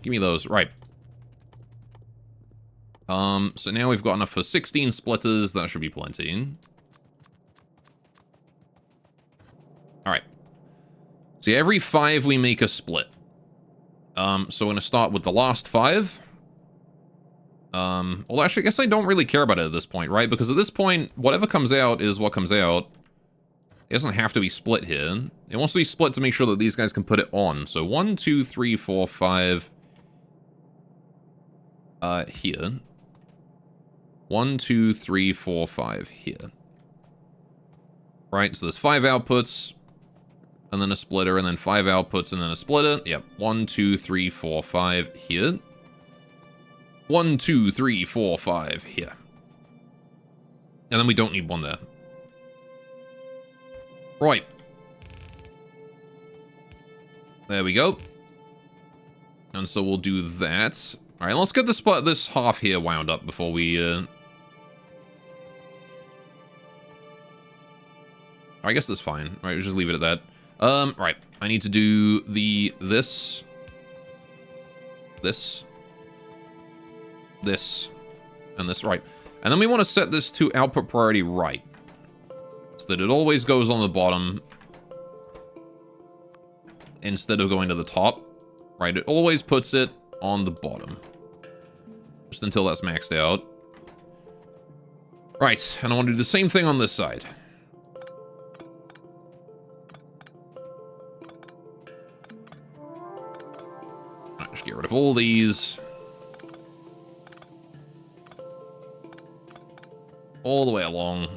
Give me those. Right. So now we've got enough for 16 splitters. That should be plenty. Alright. So yeah, every 5 we make a split. So we're going to start with the last 5. Well, actually, I guess I don't really care about it at this point, right? Because at this point, whatever comes out is what comes out. It doesn't have to be split here. It wants to be split to make sure that these guys can put it on. So 1, 2, 3, 4, 5. Here. 1, 2, 3, 4, 5 here. Right, so there's 5 outputs, and then a splitter, and then 5 outputs, and then a splitter. Yep, 1, 2, 3, 4, 5 here. 1, 2, 3, 4, 5 here. And then we don't need one there. Right. There we go. And so we'll do that. Alright, let's get this half here wound up before we, I guess that's fine. Right, we'll just leave it at that. Right. I need to do this, and this. Right. And then we want to set this to output priority right. So that it always goes on the bottom instead of going to the top. Right, it always puts it on the bottom. Just until that's maxed out. Right, and I want to do the same thing on this side. have all these. All the way along.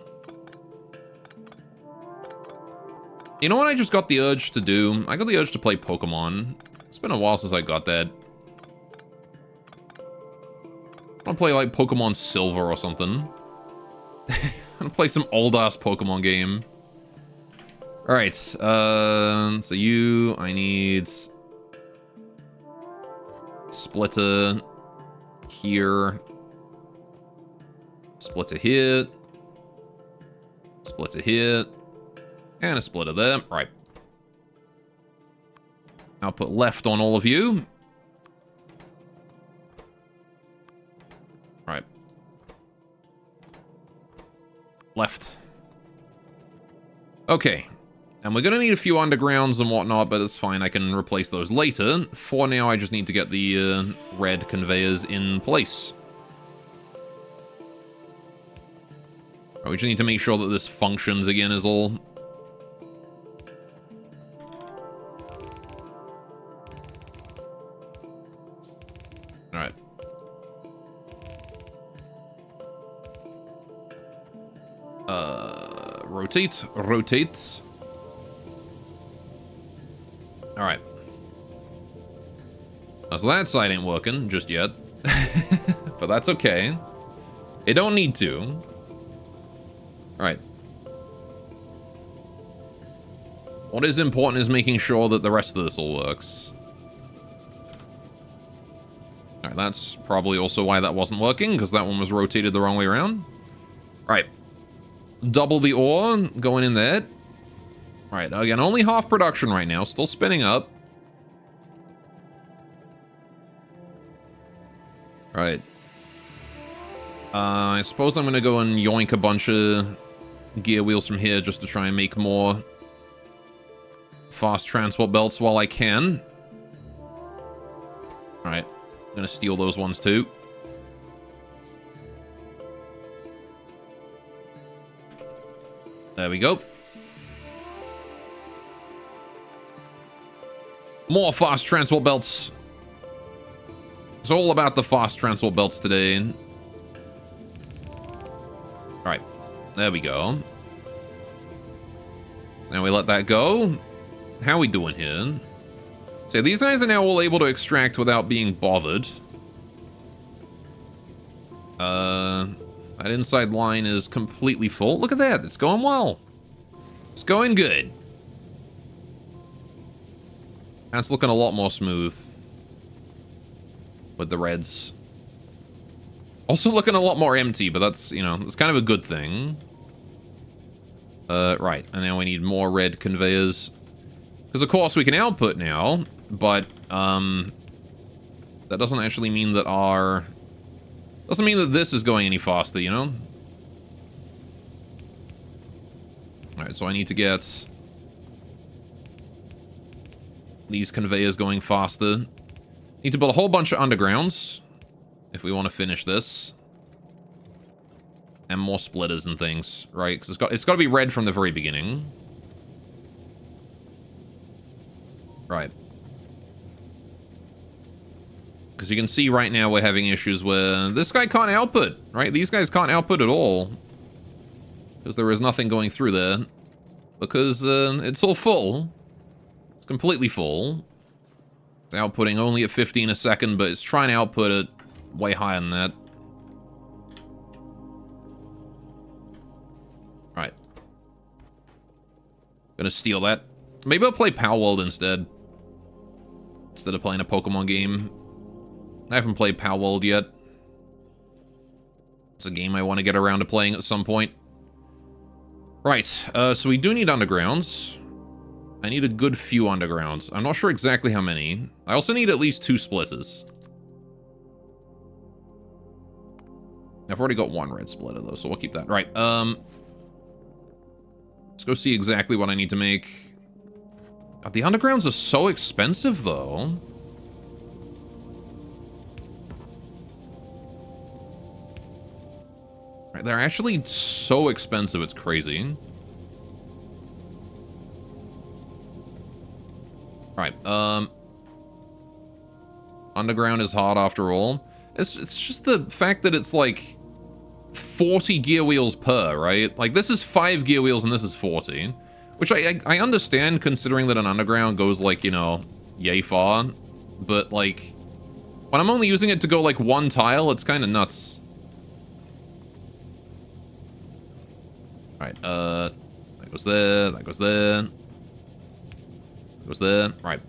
You know what I just got the urge to do? I got the urge to play Pokemon. It's been a while since I got that. I want to play like Pokemon Silver or something. I want to play some old-ass Pokemon game. Alright, so you, I need... Splitter here. Splitter here. Splitter here. And a splitter there. Right. I'll put left on all of you. Right. Left. Okay. And we're gonna need a few undergrounds and whatnot, but it's fine. I can replace those later. For now, I just need to get the red conveyors in place. Right, we just need to make sure that this functions again is all. Alright. Rotate, rotate. Alright. So that side ain't working just yet. But that's okay. It don't need to. Alright. What is important is making sure that the rest of this all works. Alright, that's probably also why that wasn't working, because that one was rotated the wrong way around. Alright. Double the ore going in there. Alright, again, only half production right now, still spinning up. Alright. I suppose I'm gonna go and yoink a bunch of gear wheels from here just to try and make more fast transport belts while I can. Alright, I'm gonna steal those ones too. There we go. More fast transport belts. It's all about the fast transport belts today. Alright, there we go. Now we let that go. How we doing here? So these guys are now all able to extract without being bothered. That inside line is completely full. Look at that, it's going well. It's going good. That's looking a lot more smooth. With the reds. Also looking a lot more empty, but that's, you know, it's kind of a good thing. Right, and now we need more red conveyors. Because of course we can output now, but, that doesn't actually mean that our... Doesn't mean that this is going any faster, you know? Alright, so I need to get these conveyors going faster. Need to build a whole bunch of undergrounds if we want to finish this. And more splitters and things, right? Because it's got to be red from the very beginning. Right. Because you can see right now we're having issues where this guy can't output, right? These guys can't output at all. Because there is nothing going through there. Because it's all full. It's completely full. It's outputting only at 15 a second, but it's trying to output it way higher than that. Right. Gonna steal that. Maybe I'll play Power World instead. Instead of playing a Pokemon game. I haven't played Power World yet. It's a game I want to get around to playing at some point. Right, so we do need undergrounds. I need a good few undergrounds. I'm not sure exactly how many. I also need at least 2 splitters. I've already got 1 red splitter though, so we'll keep that. Right, let's go see exactly what I need to make. God, the undergrounds are so expensive though. Right, they're actually so expensive, it's crazy. Right, Underground is hard after all. It's just the fact that it's like 40 gear wheels per, right? Like this is 5 gear wheels and this is 40. Which I understand considering that an underground goes like, you know, yay far. But like, when I'm only using it to go like 1 tile, it's kind of nuts. Alright, that goes there, that goes there. That goes there, right.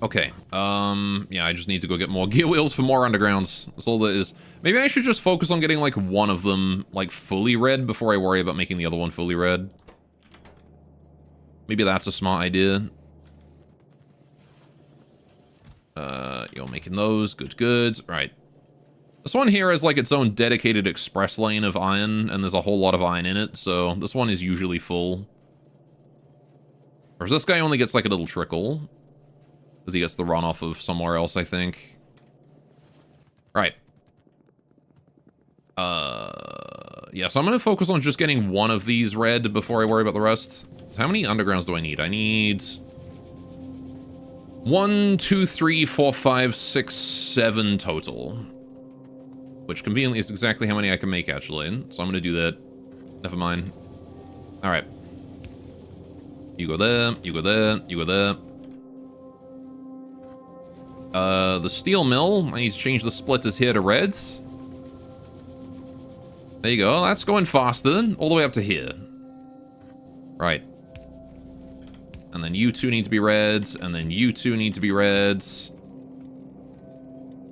Okay, yeah, I just need to go get more gear wheels for more undergrounds. That's all that is. Maybe I should just focus on getting, like, one of them, like, fully red before I worry about making the other one fully red. Maybe that's a smart idea. You're making those. Good, good. Right. This one here is, like, its own dedicated express lane of iron, and there's a whole lot of iron in it, so this one is usually full. Whereas this guy only gets, like, a little trickle. Because he gets the runoff of somewhere else, I think. Right. Yeah, so I'm going to focus on just getting one of these red before I worry about the rest. So how many undergrounds do I need? I need 1, 2, 3, 4, 5, 6, 7 total. Which conveniently is exactly how many I can make, actually. So I'm going to do that. Never mind. Alright. You go there, you go there, you go there. The steel mill, I need to change the splitters here to red. There you go, that's going faster, all the way up to here. Right. And then you two need to be red, and then you two need to be red.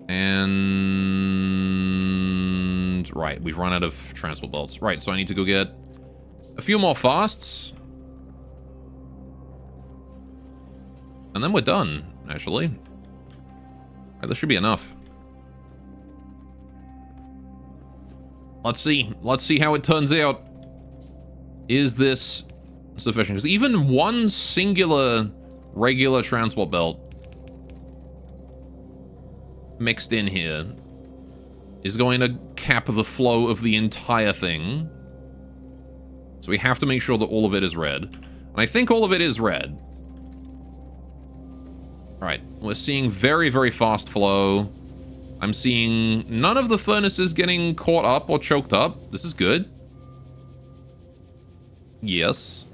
And... right, we've run out of transport belts. Right, so I need to go get a few more fasts. And then we're done, actually. Right, this should be enough. Let's see. Let's see how it turns out. Is this sufficient? Because even one singular regular transport belt mixed in here is going to cap the flow of the entire thing. So we have to make sure that all of it is red. And I think all of it is red. Alright, we're seeing very, very fast flow. I'm seeing none of the furnaces getting caught up or choked up. This is good. Yes.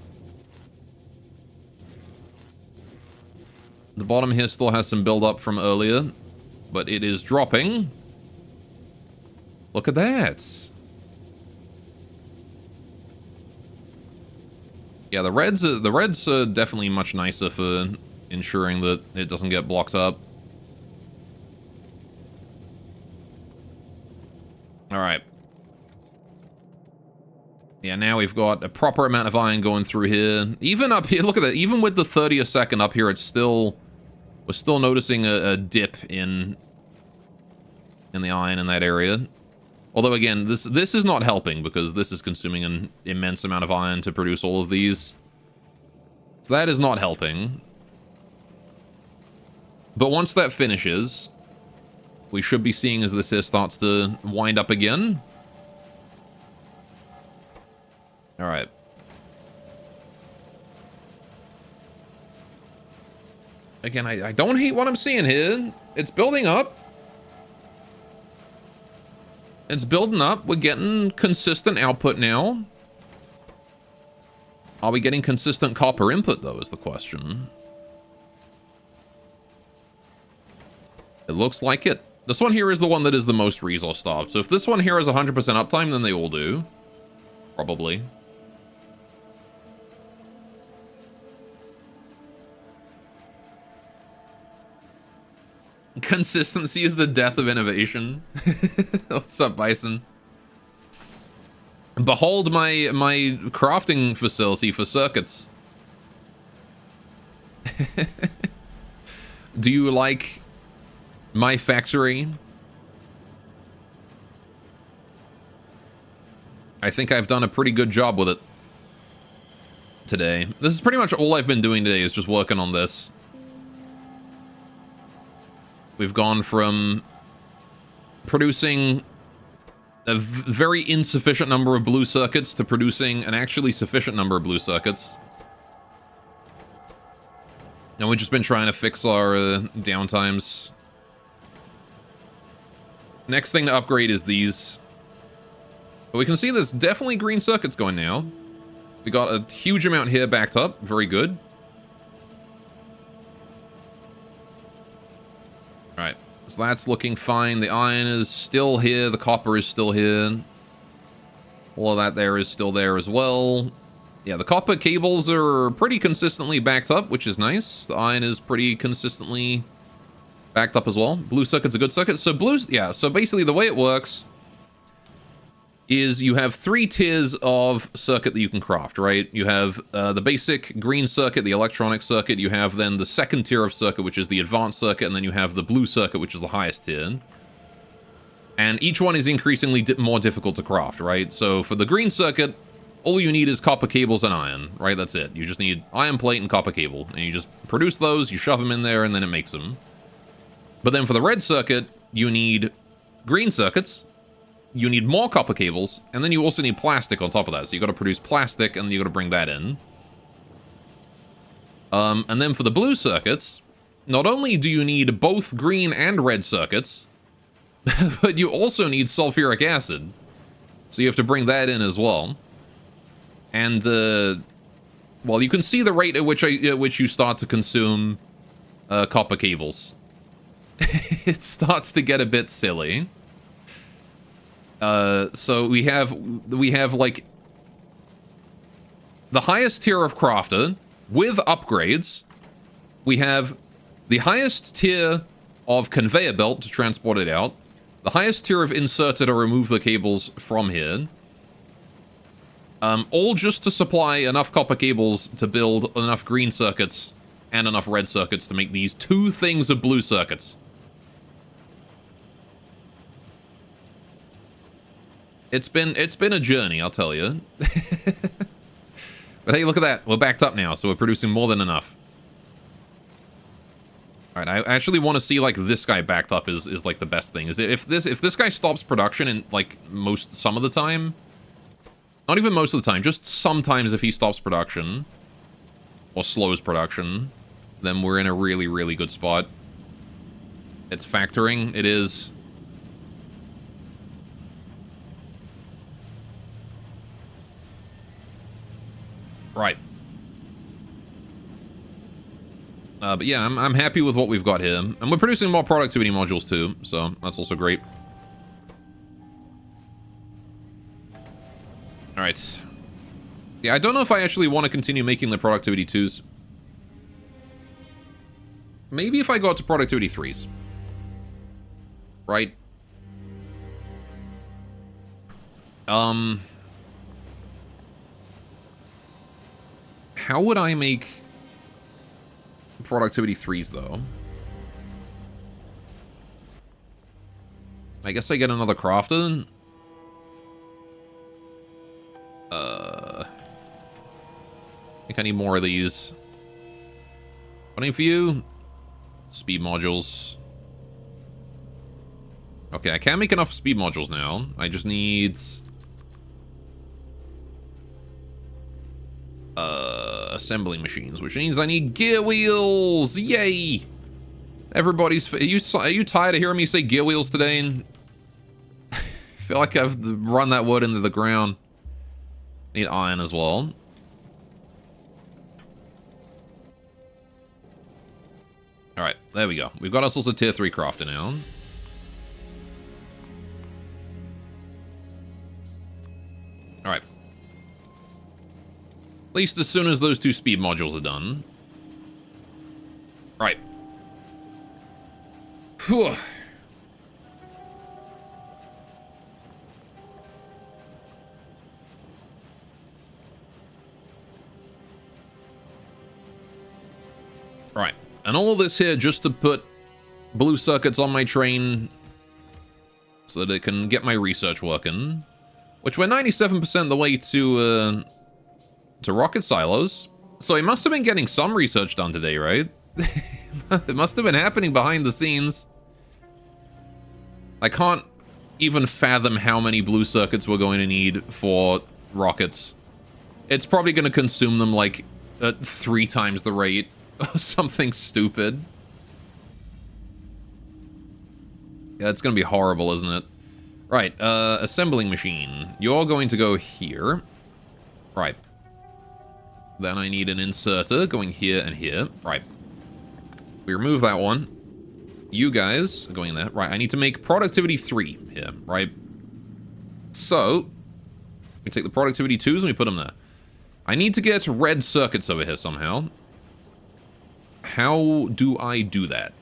The bottom here still has some build-up from earlier, but it is dropping. Look at that. Yeah, the reds are definitely much nicer for ensuring that it doesn't get blocked up. Alright. Yeah, now we've got a proper amount of iron going through here. Even up here, look at that. Even with the 30 a second up here, it's still... we're still noticing a dip in the iron in that area. Although, again, this is not helping because this is consuming an immense amount of iron to produce all of these. So that is not helping. But once that finishes, we should be seeing as this here starts to wind up again. Alright. Again, I don't hate what I'm seeing here. It's building up. It's building up. We're getting consistent output now. Are we getting consistent copper input, though, is the question. It looks like it. This one here is the one that is the most resource starved. So if this one here has 100% uptime, then they all do. Probably. Consistency is the death of innovation. What's up, Bison? Behold my crafting facility for circuits. Do you like my factory? I think I've done a pretty good job with it today. This is pretty much all I've been doing today is just working on this. We've gone from producing a very insufficient number of blue circuits to producing an actually sufficient number of blue circuits. And we've just been trying to fix our downtimes. Next thing to upgrade is these. But we can see there's definitely green circuits going now. We got a huge amount here backed up. Very good. Alright, so that's looking fine. The iron is still here. The copper is still here. All of that there is still there as well. Yeah, the copper cables are pretty consistently backed up, which is nice. The iron is pretty consistently backed up as well. Blue circuit's a good circuit. So so basically the way it works is you have 3 tiers of circuit that you can craft, right? You have the basic green circuit, the electronic circuit. You have then the second tier of circuit, which is the advanced circuit, and then you have the blue circuit, which is the highest tier. And each one is increasingly more difficult to craft, right? So for the green circuit, all you need is copper cables and iron, right? That's it. You just need iron plate and copper cable, and you just produce those, you shove them in there, and then it makes them. But then for the red circuit, you need green circuits, you need more copper cables, and then you also need plastic on top of that. So you got to produce plastic, and you got to bring that in. And then for the blue circuits, not only do you need both green and red circuits, but you also need sulfuric acid. So you have to bring that in as well. And, well, you can see the rate at which you start to consume copper cables. It starts to get a bit silly. So we have like the highest tier of crafter with upgrades. We have the highest tier of conveyor belt to transport it out. The highest tier of inserter to remove the cables from here. All just to supply enough copper cables to build enough green circuits and enough red circuits to make these 2 things of blue circuits. It's been a journey, I'll tell you. But hey, look at that. We're backed up now, so we're producing more than enough. Alright, I actually want to see, like, this guy backed up is like, the best thing. Is if this guy stops production in, like, some of the time... Not even most of the time, just sometimes if he stops production, or slows production, then we're in a really, really good spot. It's factoring. It is... Right. But yeah, I'm happy with what we've got here. And we're producing more productivity modules too, so that's also great. Alright. Yeah, I don't know if I actually want to continue making the productivity 2s. Maybe if I go up to productivity 3s. Right? How would I make productivity 3s, though? I guess I get another crafter. I think I need more of these. What I need for you? Speed modules. Okay, I can't make enough speed modules now. I just need... assembling machines, which means I need gear wheels! Yay! Everybody's... Are you tired of hearing me say gear wheels today? I feel like I've run that word into the ground. Need iron as well. Alright, there we go. We've got ourselves a tier 3 crafter now. Alright. At least as soon as those 2 speed modules are done. Right. Whew. Right. And all this here just to put blue circuits on my train so that it can get my research working. Which we're 97% the way to rocket silos. So he must have been getting some research done today, right? It must have been happening behind the scenes. I can't even fathom how many blue circuits we're going to need for rockets. It's probably going to consume them like at 3 times the rate. Something stupid. Yeah, it's gonna be horrible, isn't it? Right, assembling machine. You're going to go here. Right. Then I need an inserter going here and here. Right. We remove that one. You guys are going there. Right, I need to make productivity 3 here, right? So, we take the productivity 2s and we put them there. I need to get red circuits over here somehow. How do I do that?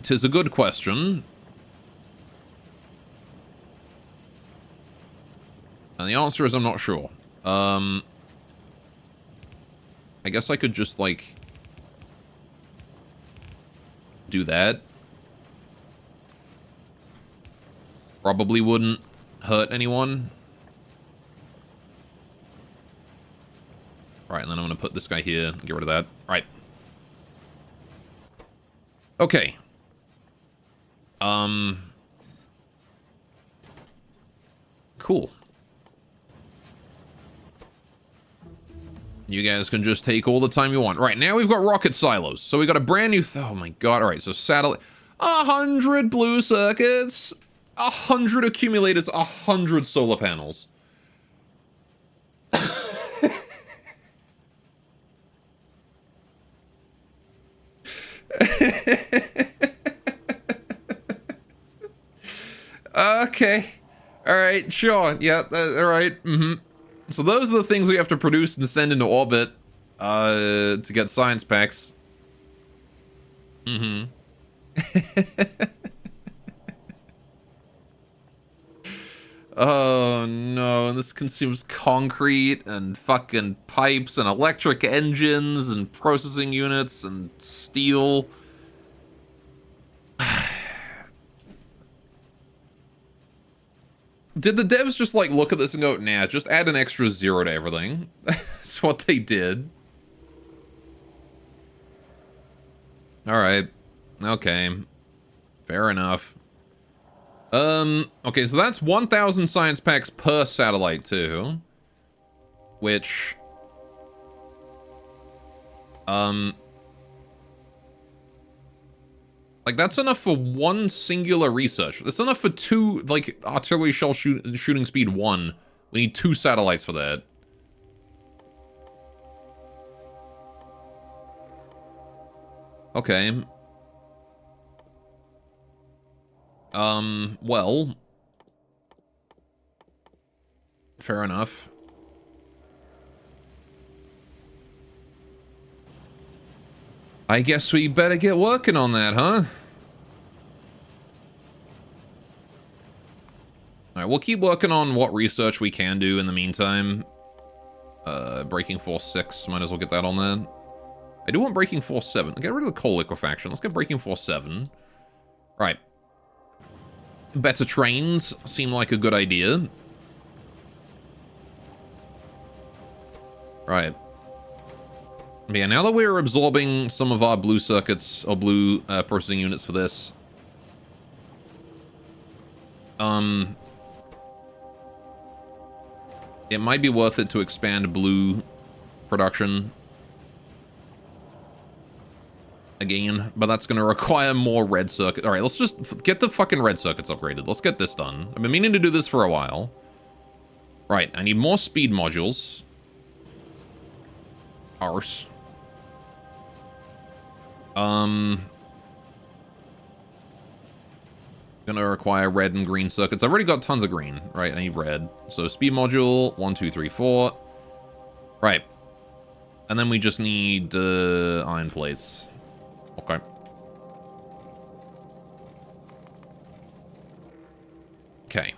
Tis a good question. And the answer is I'm not sure. I guess I could just, like, do that. Probably wouldn't hurt anyone. Right, and then I'm going to put this guy here and get rid of that. Right. Okay. Cool. You guys can just take all the time you want. Right, now we've got rocket silos. So we got a brand new... oh my god, alright, so satellite... 100 blue circuits, 100 accumulators, 100 solar panels. Okay. Alright, sure. Yeah, alright. So those are the things we have to produce and send into orbit to get science packs. Oh no, and this consumes concrete and fucking pipes and electric engines and processing units and steel. Did the devs just, like, look at this and go, nah, just add an extra 0 to everything? That's what they did. Alright. Okay. Fair enough. Okay, so that's 1,000 science packs per satellite, too. Which... like, that's enough for one singular research. That's enough for 2, like, artillery shell shooting speed 1. We need 2 satellites for that. Okay. Well. Fair enough. I guess we better get working on that, huh? Alright, we'll keep working on what research we can do in the meantime. Breaking Force 6, might as well get that on there. I do want Breaking Force 7. Get rid of the coal liquefaction. Let's get Breaking Force 7. Right. Better trains seem like a good idea. Right. But yeah, now that we're absorbing some of our blue circuits, or blue processing units for this, it might be worth it to expand blue production again, but that's going to require more red circuits. Alright, let's just get the fucking red circuits upgraded. Let's get this done. I've been meaning to do this for a while. Right, I need more speed modules. Arse. Gonna require red and green circuits. I've already got tons of green. Right, I need red. So speed module, 1, 2, 3, 4. Right. And then we just need iron plates. Okay. Okay.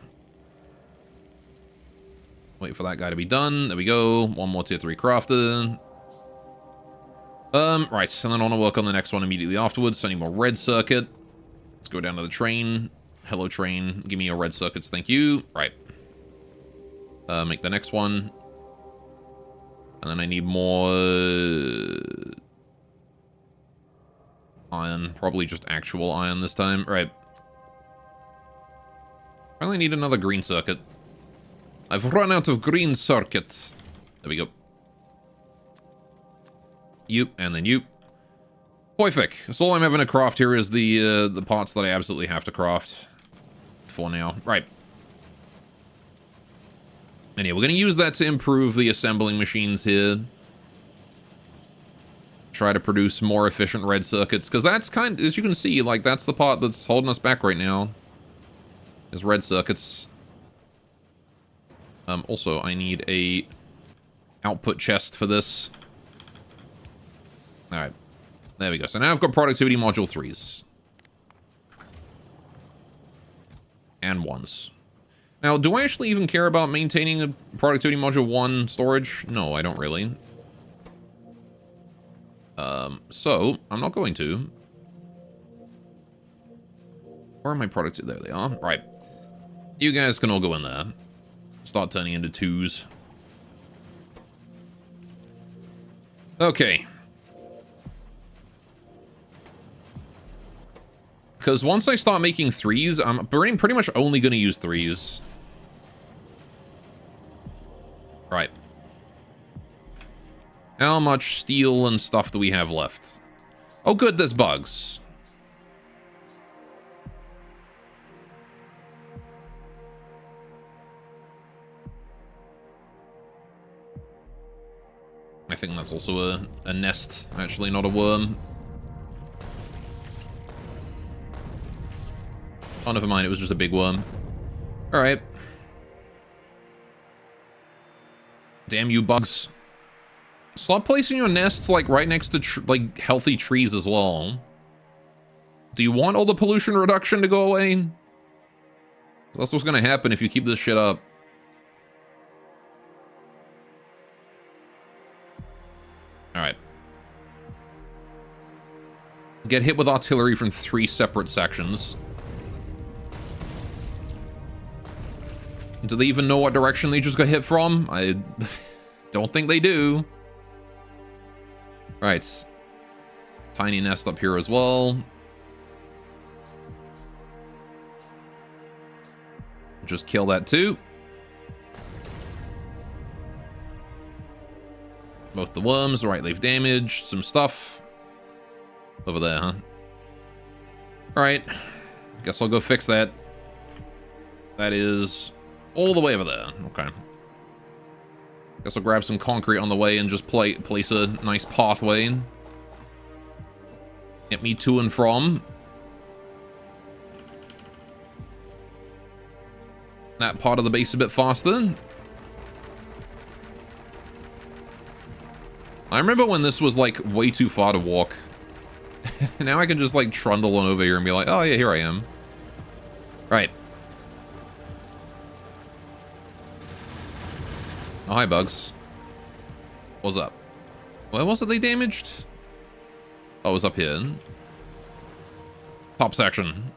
Wait for that guy to be done. There we go. One more tier 3 crafter. Right, and then I want to work on the next one immediately afterwards, so I need more red circuit. Let's go down to the train. Hello, train. Give me your red circuits, thank you. Right. Make the next one. And then I need more... iron. Probably just actual iron this time. Right. Finally need another green circuit. I've run out of green circuit. There we go. You, and then you. Perfect. So all I'm having to craft here is the parts that I absolutely have to craft. For now. Right. And yeah, we're going to use that to improve the assembling machines here. Try to produce more efficient red circuits, because that's kind of, as you can see, like, that's the part that's holding us back right now. Is red circuits. Also, I need a output chest for this. Alright. There we go. So now I've got productivity module 3s. And 1s. Now, do I actually even care about maintaining a productivity module 1 storage? No, I don't really. So, I'm not going to. Where are my products? There they are. Right. You guys can all go in there. Start turning into 2s. Okay. Because once I start making 3s, I'm pretty much only going to use 3s. Right. How much steel and stuff do we have left? Oh good, there's bugs. I think that's also a nest, actually, not a worm. Oh, never mind, it was just a big worm. Alright. Damn you, bugs. Stop placing your nests, like, right next to, like, healthy trees as well. Do you want all the pollution reduction to go away? That's what's gonna happen if you keep this shit up. Alright. Get hit with artillery from 3 separate sections. Do they even know what direction they just got hit from? I don't think they do. Right. Tiny nest up here as well. Just kill that too. Both the worms. Right, they've damaged some stuff. Over there, huh? Alright. Guess I'll go fix that. That is all the way over there. Okay. Guess I'll grab some concrete on the way and just place a nice pathway. Get me to and from that part of the base a bit faster. I remember when this was, like, way too far to walk. Now I can just, like, trundle on over here and be like, oh yeah, here I am. Right. Oh, hi, bugs. What's up? Where was it they damaged? Oh, it was up here. Top section.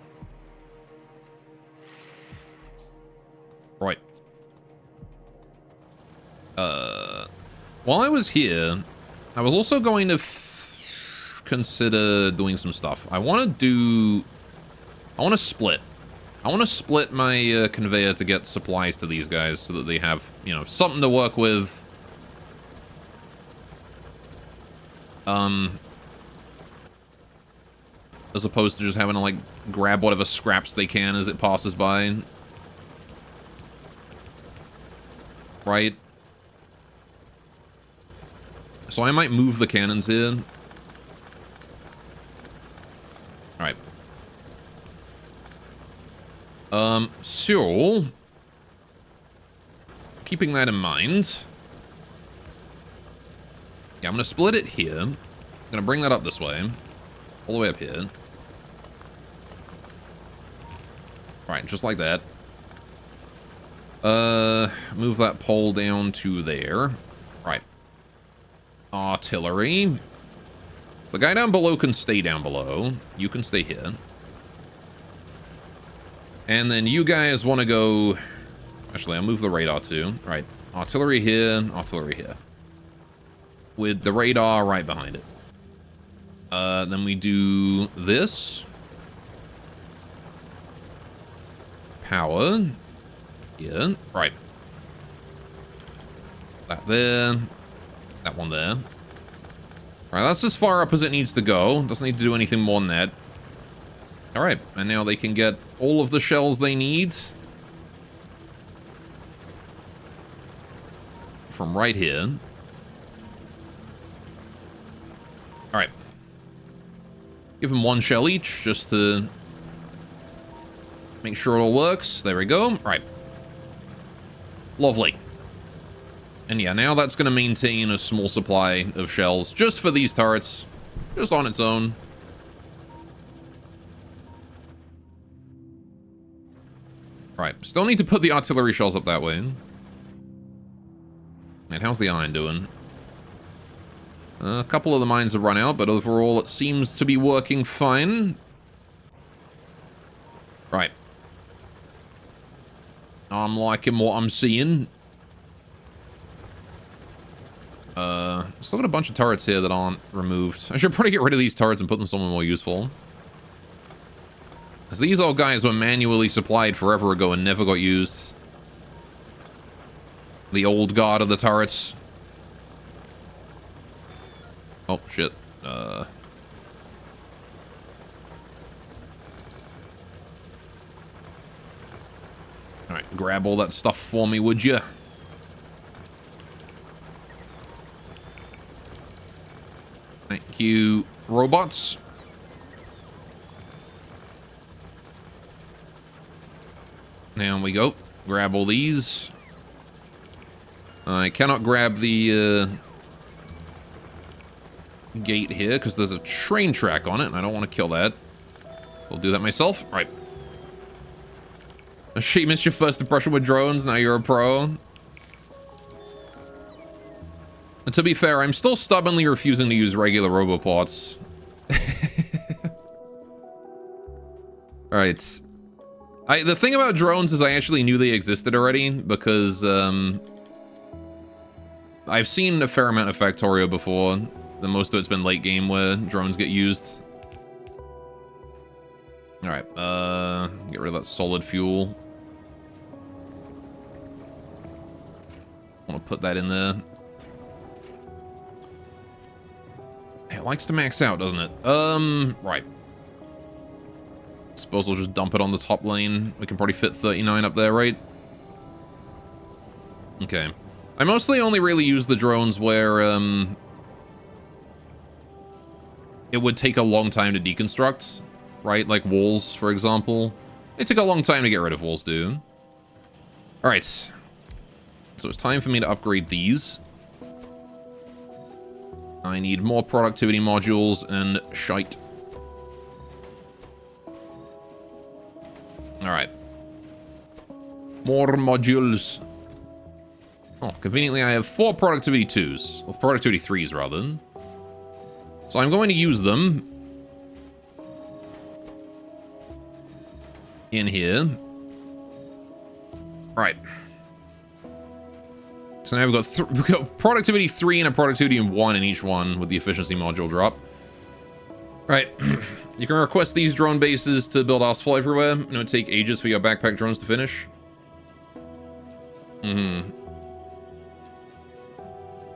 Right. While I was here, I was also going to consider doing some stuff. I want to split. I want to split my conveyor to get supplies to these guys so that they have, you know, something to work with. As opposed to just having to, like, grab whatever scraps they can as it passes by. Right? So I might move the cannons here. Alright. So... keeping that in mind... yeah, I'm gonna split it here. I'm gonna bring that up this way. All the way up here. Right, just like that. Move that pole down to there. Right. Artillery. So the guy down below can stay down below. You can stay here. And then you guys want to go... actually, I'll move the radar too. Right. Artillery here, artillery here. With the radar right behind it. Then we do this. power. Yeah, right. That there. That one there. Alright, that's as far up as it needs to go. Doesn't need to do anything more than that. Alright, and now they can get all of the shells they need. From right here. Alright. Give them one shell each, just to make sure it all works. There we go. Alright. Lovely. And yeah, now that's going to maintain a small supply of shells just for these turrets. Just on its own. Right, still need to put the artillery shells up that way. And how's the iron doing? A couple of the mines have run out, but overall it seems to be working fine. Right. I'm liking what I'm seeing. Still got a bunch of turrets here that aren't removed. I should probably get rid of these turrets and put them somewhere more useful. As these old guys were manually supplied forever ago and never got used. The old god of the turrets. Oh, shit. Alright, grab all that stuff for me, would you? Thank you, robots. Now we go. Grab all these. I cannot grab the gate here because there's a train track on it, and I don't want to kill that. I'll do that myself. Right. She missed your first impression with drones. Now you're a pro. And to be fair, I'm still stubbornly refusing to use regular robopods. Alright. The thing about drones is I actually knew they existed already, because I've seen a fair amount of Factorio before. The most of it's been late game where drones get used. Alright, get rid of that solid fuel. I want to put that in there. It likes to max out, doesn't it? Right. Suppose I'll just dump it on the top lane. We can probably fit 39 up there, right? Okay. I mostly only really use the drones where, it would take a long time to deconstruct, right? Like walls, for example. They take a long time to get rid of walls, dude. Alright. So it's time for me to upgrade these. I need more productivity modules and shite. Alright. More modules. Oh, conveniently I have 4 productivity 2s. Well, productivity 3s, rather. So I'm going to use them in here. Right. So now we've got productivity 3 and a productivity 1 in each one with the efficiency module drop. Right. You can request these drone bases to build Asphalt everywhere. It would take ages for your backpack drones to finish.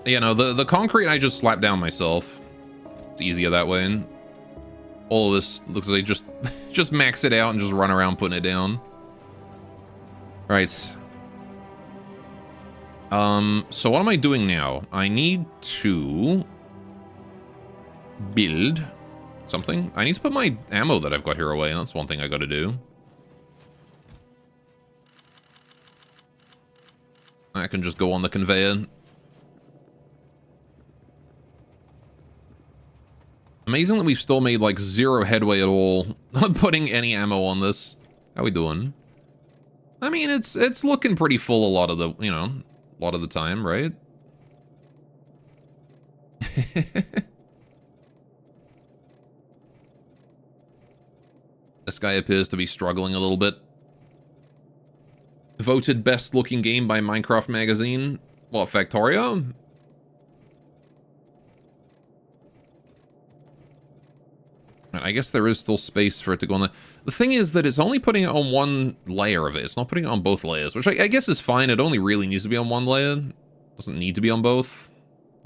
Yeah, no, the concrete I just slapped down myself. It's easier that way. All of this looks like just max it out and just run around putting it down. Right. So what am I doing now? I need to build something. I need to put my ammo that I've got here away, and that's one thing I gotta do. I can just go on the conveyor. Amazing that we've still made, like, 0 headway at all on putting any ammo on this. How we doing? I mean, it's looking pretty full a lot of the, you know, a lot of the time, right? This guy appears to be struggling a little bit. Voted best looking game by Minecraft Magazine. What, Factorio? I guess there is still space for it to go on there. The thing is that it's only putting it on one layer of it. It's not putting it on both layers, which I guess is fine. It only really needs to be on one layer. Doesn't need to be on both.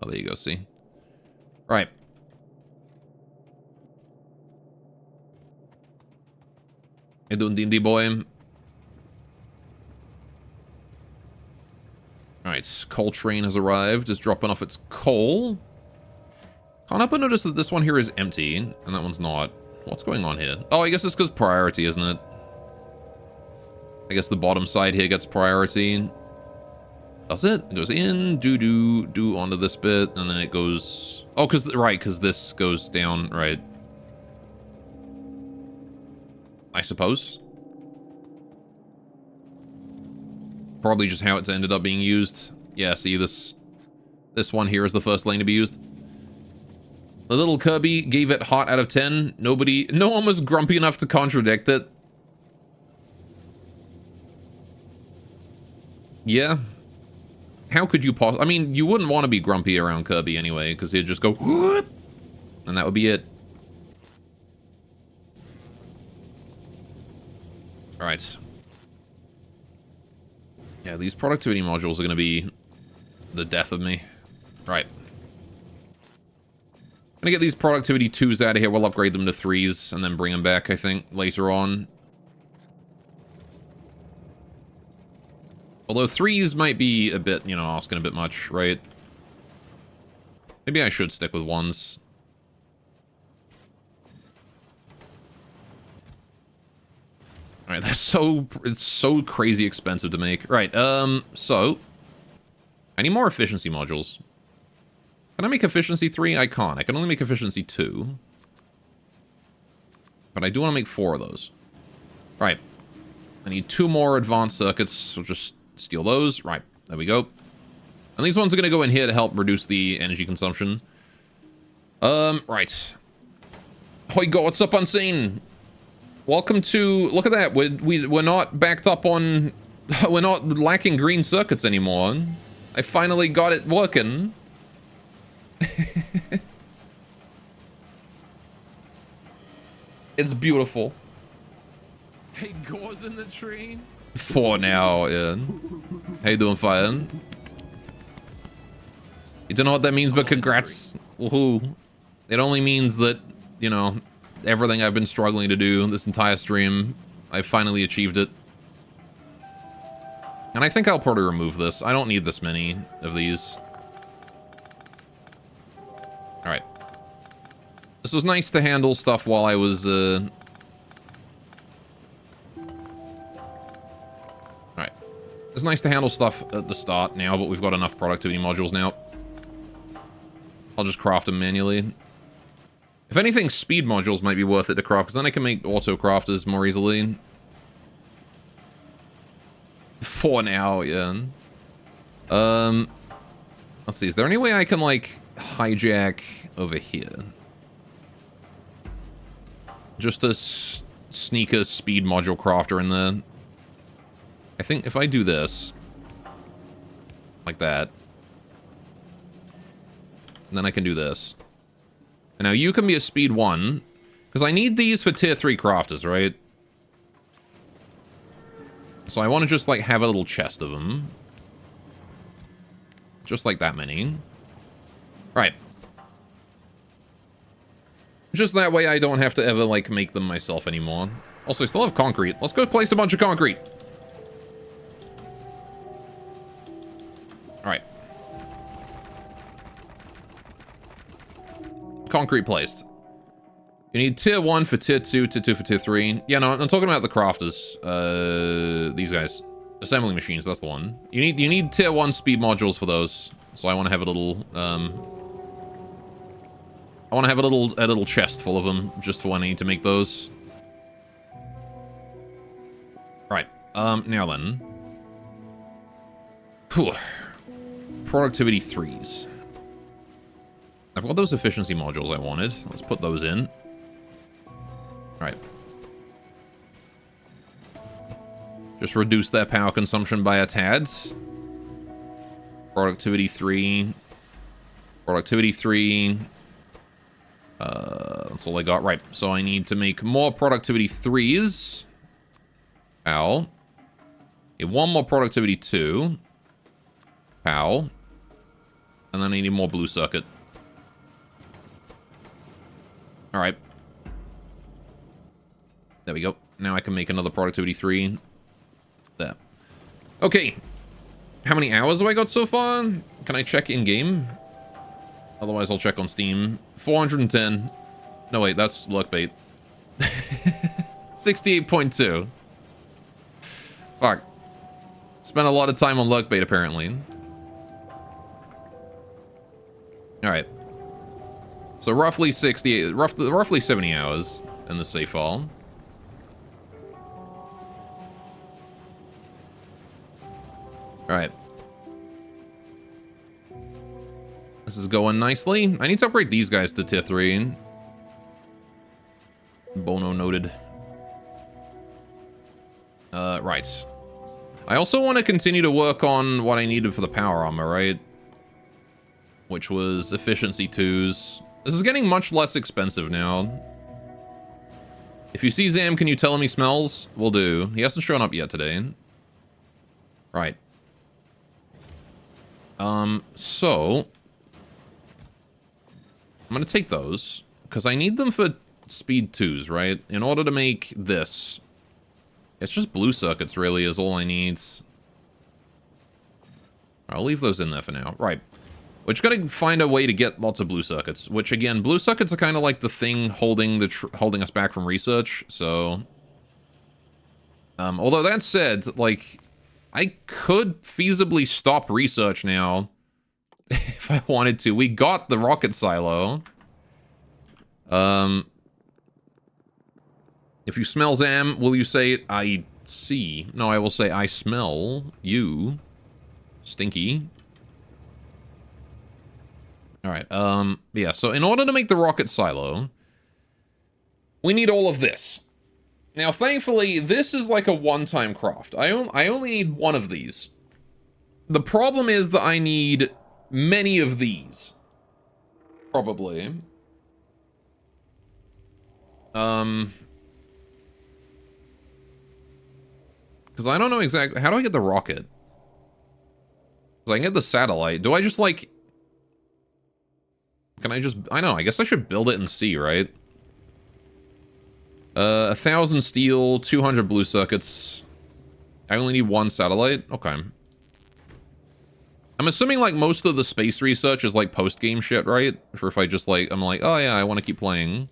Oh, there you go, see. Right. You doing D&D, boy? Alright, coal train has arrived. Just dropping off its coal. Can't help but notice that this one here is empty, and that one's not. What's going on here? Oh, I guess it's because priority, isn't it? I guess the bottom side here gets priority. Does it? It goes in, do onto this bit, and then it goes... Oh, because this goes down, right. I suppose. Probably just how it's ended up being used. Yeah, see, this one here is the first lane to be used. The little Kirby gave it hot out of 10. No one was grumpy enough to contradict it. Yeah. How could you possibly... I mean, you wouldn't want to be grumpy around Kirby anyway, because he'd just go... Whoop, and that would be it. Alright. Yeah, these productivity modules are going to be the death of me. Right. I'm going to get these productivity 2s out of here. We'll upgrade them to 3s and then bring them back, I think, later on. Although 3s might be a bit, you know, asking a bit much, right? Maybe I should stick with 1s. Alright, it's so crazy expensive to make. Right, so... I need more efficiency modules. Can I make efficiency 3? I can't. I can only make efficiency 2. But I do want to make 4 of those. Right. I need 2 more advanced circuits, so just steal those. Right, there we go. And these ones are going to go in here to help reduce the energy consumption. Right. Hoi go, what's up, Unseen? Welcome to... Look at that. We're not backed up on... We're not lacking green circuits anymore. I finally got it working. It's beautiful. Hey, Gore's in the tree. For now, Ian. How you doing, Fire? You don't know what that means, but congrats. Woohoo. It only means that, you know, everything I've been struggling to do this entire stream, I finally achieved it. And I think I'll probably remove this. I don't need this many of these. Alright. This was nice to handle stuff while I was, Alright. It's nice to handle stuff at the start now, but we've got enough productivity modules now. I'll just craft them manually. If anything, speed modules might be worth it to craft, because then I can make auto-crafters more easily. For now, yeah. Let's see, is there any way I can, like, hijack over here? Just to sneak a speed module crafter in there. I think if I do this, like that, and then I can do this. And now you can be a speed 1, because I need these for tier 3 crafters, right? So I want to just, like, have a little chest of them. Just like that many. Right. Just that way I don't have to ever, like, make them myself anymore. Also, I still have concrete. Let's go place a bunch of concrete. Alright. Concrete placed. You need tier 1 for tier 2, tier 2 for tier 3. Yeah, no, I'm talking about the crafters. These guys. Assembly machines, that's the one. You need tier 1 speed modules for those. So I want to have a little, I want to have a little chest full of them, just for when I need to make those. Right. Now then. Whew. Productivity 3s. I've got those efficiency modules I wanted. Let's put those in. Right. Just reduce their power consumption by a tad. Productivity 3. Productivity 3. That's all I got. Right, so I need to make more productivity 3s. Ow. Okay, one more productivity 2. Ow. And then I need more blue circuit. Alright. There we go. Now I can make another productivity 3. There. Okay. How many hours have I got so far? Can I check in-game? Otherwise, I'll check on Steam. 410. No, wait, that's luck bait. 68.2. Fuck. Spent a lot of time on luck bait, apparently. Alright. So roughly 68, roughly 70 hours in the save file. Alright. This is going nicely. I need to upgrade these guys to tier 3. Bono noted. Right. I also want to continue to work on what I needed for the power armor, right? Which was efficiency 2s. This is getting much less expensive now. If you see Zam, can you tell him he smells? Will do. He hasn't shown up yet today. Right. So... I'm gonna take those, because I need them for speed 2s, right? In order to make this. It's just blue circuits, really, is all I need. I'll leave those in there for now. Right. We're just gonna find a way to get lots of blue circuits, which, again, blue circuits are kind of like the thing holding us back from research, so... although that said, like, I could feasibly stop research now if I wanted to. We got the rocket silo. If you smell Zam, will you say, I see? No, I will say, I smell you. Stinky. Alright, yeah, so in order to make the rocket silo, we need all of this. Now, thankfully, this is like a one-time craft. I only need one of these. The problem is that I need many of these. Probably. Because I don't know exactly... How do I get the rocket? Because I can get the satellite. Do I just, like... Can I just... I know, I guess I should build it and see, right? 1,000 steel, 200 blue circuits. I only need one satellite? Okay. I'm assuming, like, most of the space research is, like, post-game shit, right? Or if I just, like... I'm like, oh, yeah, I want to keep playing.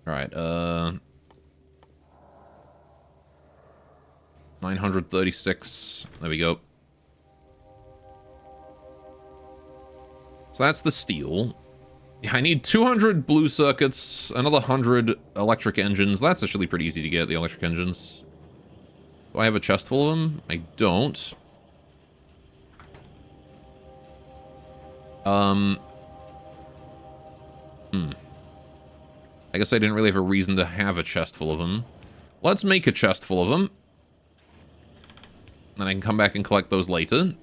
Alright, 936. There we go. So that's the steel. Yeah, I need 200 blue circuits, another 100 electric engines. That's actually pretty easy to get, the electric engines. Do I have a chest full of them? I don't. I guess I didn't really have a reason to have a chest full of them. Let's make a chest full of them. Then I can come back and collect those later.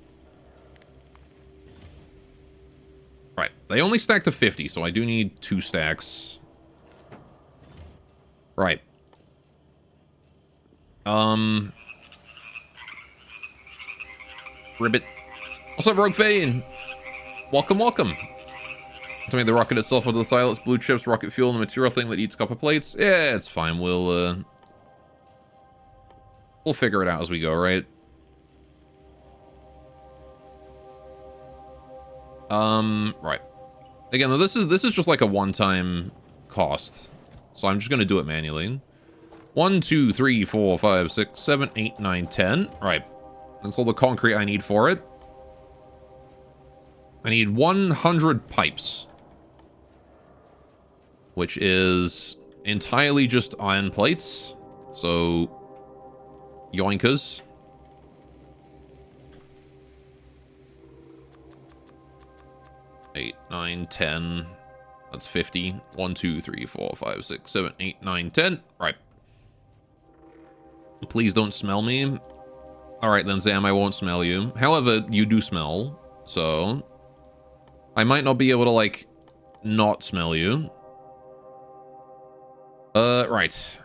Right, they only stack to 50, so I do need 2 stacks. Right. Ribbit. What's up, Rogue Fane? Welcome, welcome. To make the rocket itself with the silos, blue chips, rocket fuel, and the material thing that eats copper plates. Yeah, it's fine. We'll figure it out as we go, right? Right. Again, this is just like a one-time cost, so I'm just gonna do it manually. 1, 2, 3, 4, 5, 6, 7, 8, 9, 10. Right. That's all the concrete I need for it. I need 100 pipes, which is entirely just iron plates. So, yoinkers. Eight, 9, 10. That's 50. 1, 2, 3, 4, 5, 6, 7, 8, 9, 10. Right. Please don't smell me. Alright then, Zam, I won't smell you. However, you do smell. So I might not be able to, like, not smell you. Right.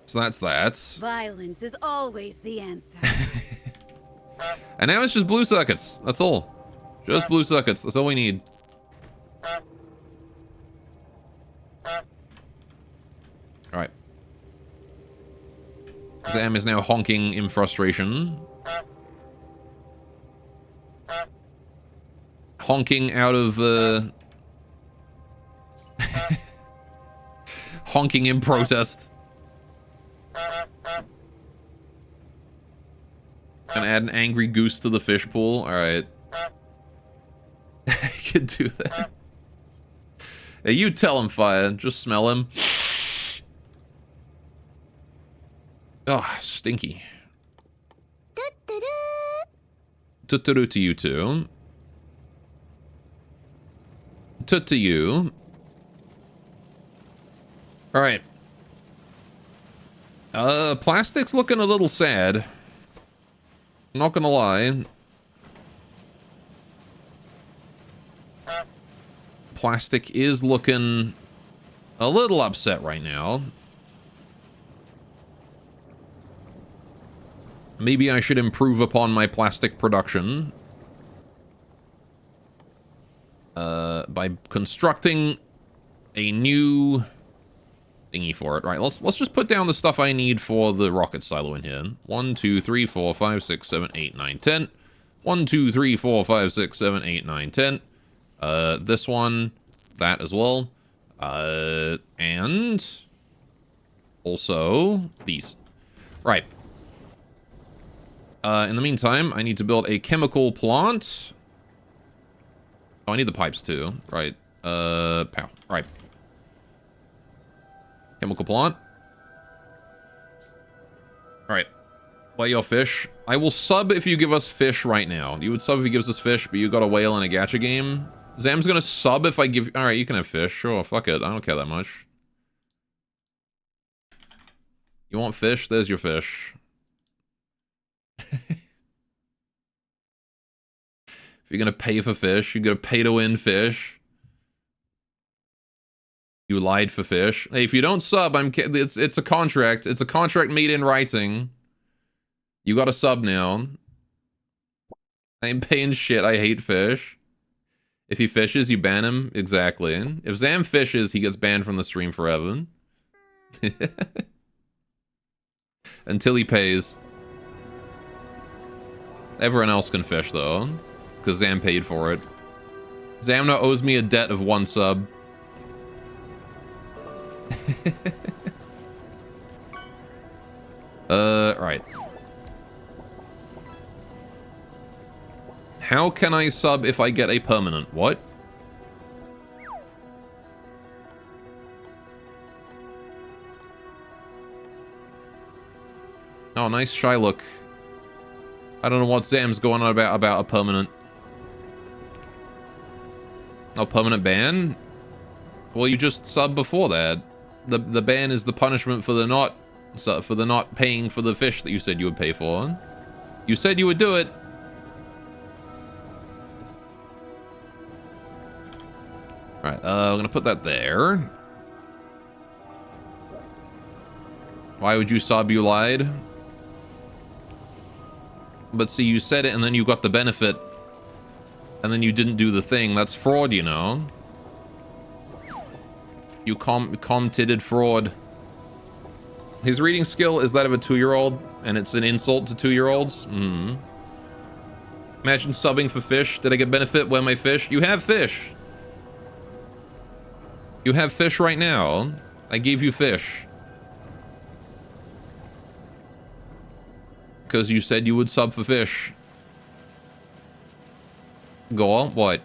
So that's that. Violence is always the answer. And now it's just blue circuits. That's all. Just blue circuits. That's all we need. Alright. Zam is now honking in frustration. Honking out of, honking in protest. Gonna add an angry goose to the fish pool. Alright. I can do that. Hey, you tell him, Fire. Just smell him. Oh, stinky. Tuturu to you two. Tut to you. Alright. Plastic's looking a little sad. I'm not gonna lie. Plastic is looking a little upset right now. Maybe I should improve upon my plastic production. By constructing a new thingy for it. Right, let's just put down the stuff I need for the rocket silo in here. 1, 2, 3, 4, 5, 6, 7, 8, 9, 10. 1, 2, 3, 4, 5, 6, 7, 8, 9, 10. This one, that as well. And also these. Right. In the meantime, I need to build a chemical plant. Oh, I need the pipes too. Right. Pow. Right. Chemical plant. Alright. Weigh your fish. I will sub if you give us fish right now. You would sub if he gives us fish, but you got a whale in a gacha game. Zam's gonna sub if I give... Alright, you can have fish. Sure, fuck it. I don't care that much. You want fish? There's your fish. If you're gonna pay for fish, you're gonna pay to win fish. You lied for fish. Hey, if you don't sub, it's a contract. It's a contract made in writing. You got to sub now. I ain't paying shit. I hate fish. If he fishes, you ban him. Exactly. If Zam fishes, he gets banned from the stream forever. Until he pays. Everyone else can fish, though. Because Zam paid for it. Zamna owes me a debt of 1 sub. Right. How can I sub if I get a permanent? What? Oh, nice shy look. I don't know what Zam's going on about a permanent. Oh, permanent ban? Well, you just sub before that. The ban is the punishment for the not paying for the fish that you said you would pay for. You said you would do it. Alright, I'm gonna put that there. Why would you sub? You lied. But see, you said it and then you got the benefit. And then you didn't do the thing. That's fraud, you know. You committed fraud. His reading skill is that of a 2-year-old, and it's an insult to 2-year-olds. Imagine subbing for fish. Did I get benefit? Where my fish? You have fish. You have fish right now. I gave you fish. Because you said you would sub for fish. Go on. What?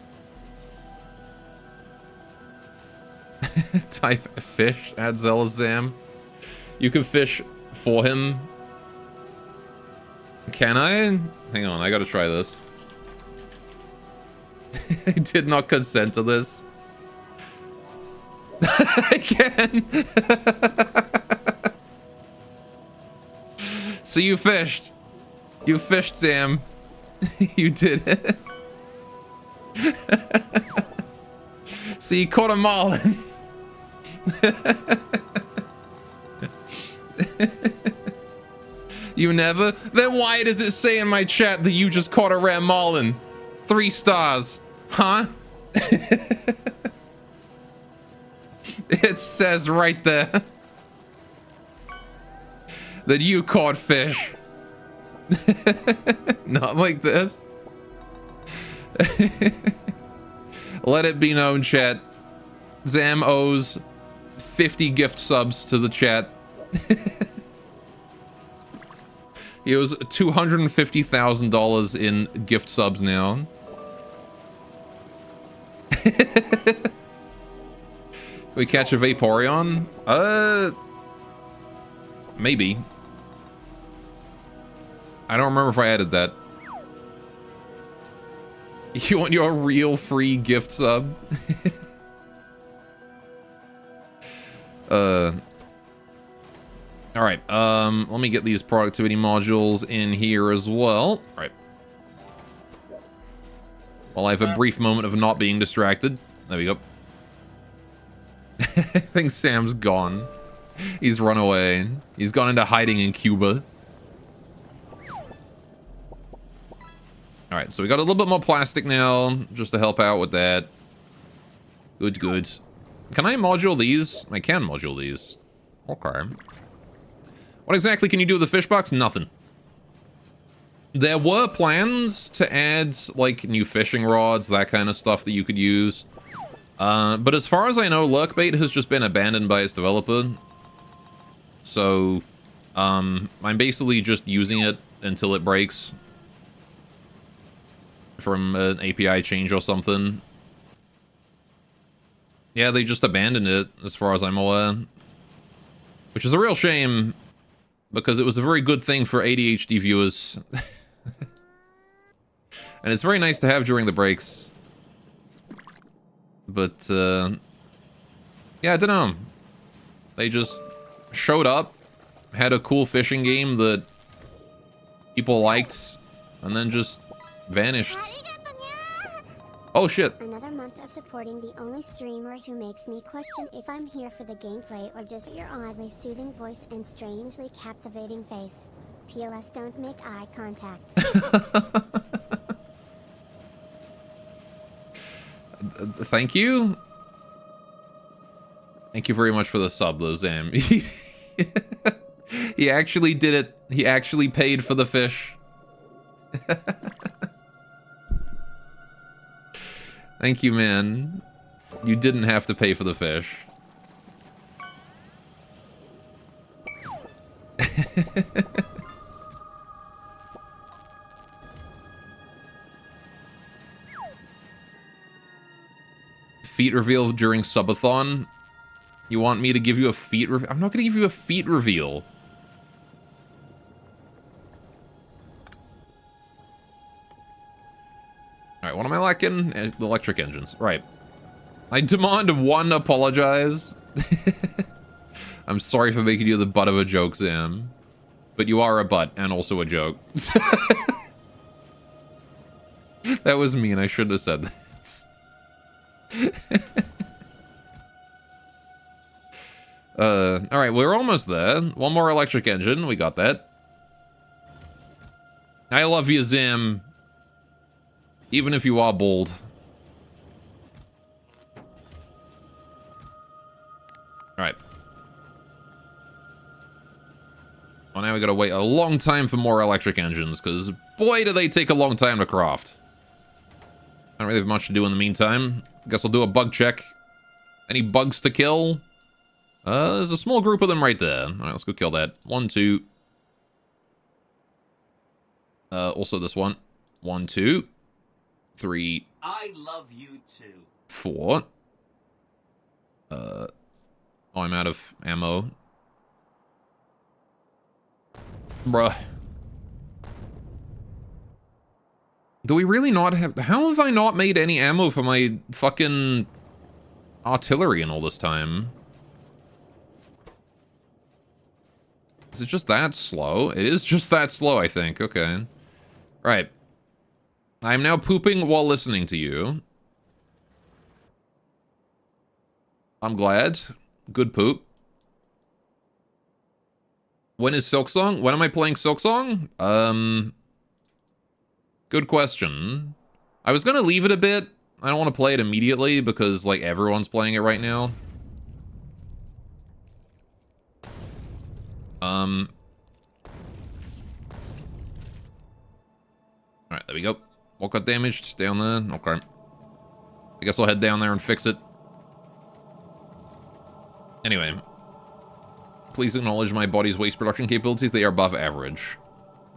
Type fish. Add Zealous Zam. You can fish for him. Can I? Hang on, I gotta try this. I did not consent to this. I can. So you fished. You fished, Sam. You did it. See, you caught a marlin. You never? Then why does it say in my chat that you just caught a rare marlin? 3 stars. Huh? It says right there that you caught fish. Not like this. Let it be known, chat. Zam owes 50 gift subs to the chat. He owes $250,000 in gift subs now. Can we catch a Vaporeon? Maybe. I don't remember if I added that. You want your real free gift sub? Alright, let me get these productivity modules in here as well. Alright. While I have a brief moment of not being distracted. There we go. I think Sam's gone. He's run away. He's gone into hiding in Cuba. Alright, so we got a little bit more plastic now, just to help out with that. Good, good. Can I module these? I can module these. Okay. What exactly can you do with the fish box? Nothing. There were plans to add, like, new fishing rods, that kind of stuff that you could use. But as far as I know, Lurkbait has just been abandoned by its developer. So, I'm basically just using it until it breaks. From an API change or something. Yeah, they just abandoned it, as far as I'm aware. Which is a real shame, because it was a very good thing for ADHD viewers. And it's very nice to have during the breaks. But, yeah, I don't know. They just showed up, had a cool fishing game that people liked, and then just vanished. Oh shit. Another month of supporting the only streamer who makes me question if I'm here for the gameplay or just your oddly soothing voice and strangely captivating face. PLS, don't make eye contact. Thank you. Thank you very much for the sub, though, Zam. He actually did it. He actually paid for the fish. Thank you, man. You didn't have to pay for the fish. Feat reveal during subathon? You want me to give you a feat reveal? I'm not going to give you a feat reveal. Alright, what am I lacking? Electric engines. Right. I demand one apologize. I'm sorry for making you the butt of a joke, Sam. But you are a butt, and also a joke. That was mean, I shouldn't have said that. Alright, we're almost there. One more electric engine, we got that. I love you, Zim. Even if you are bald. Alright. Well, now we gotta wait a long time for more electric engines, because boy do they take a long time to craft. I don't really have much to do in the meantime. Guess I'll do a bug check. Any bugs to kill? There's a small group of them right there. Alright, let's go kill that. 1, 2. Also this one. 1, 2. 3. I love you too. 4. Oh, I'm out of ammo. Bruh. Do we really not have... How have I not made any ammo for my fucking artillery in all this time? Is it just that slow? It is just that slow, I think. Okay. Right. I'm now pooping while listening to you. I'm glad. Good poop. When is Silksong? When am I playing Silksong? Good question. I was gonna leave it a bit. I don't want to play it immediately because, like, everyone's playing it right now. Alright, there we go. What got damaged? Down there? Okay. I guess I'll head down there and fix it. Anyway. Please acknowledge my body's waste production capabilities. They are above average.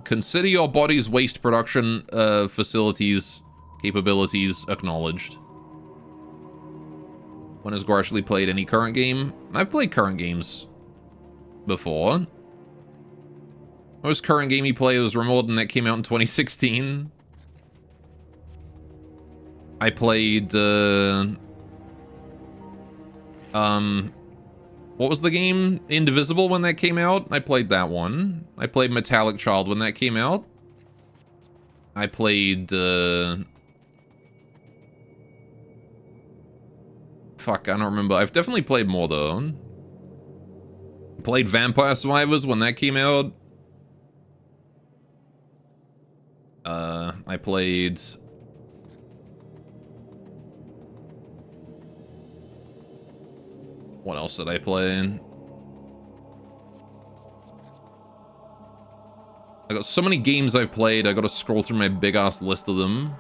Consider your body's waste production facilities capabilities acknowledged. When has Gore actually played any current game? I've played current games before. Most current game he played was Remote, and that came out in 2016. I played, what was the game? Indivisible when that came out? I played that one. I played Metallic Child when that came out. I played, fuck, I don't remember. I've definitely played more, though. Played Vampire Survivors when that came out. I played... What else did I play? I got so many games I've played, I gotta scroll through my big-ass list of them.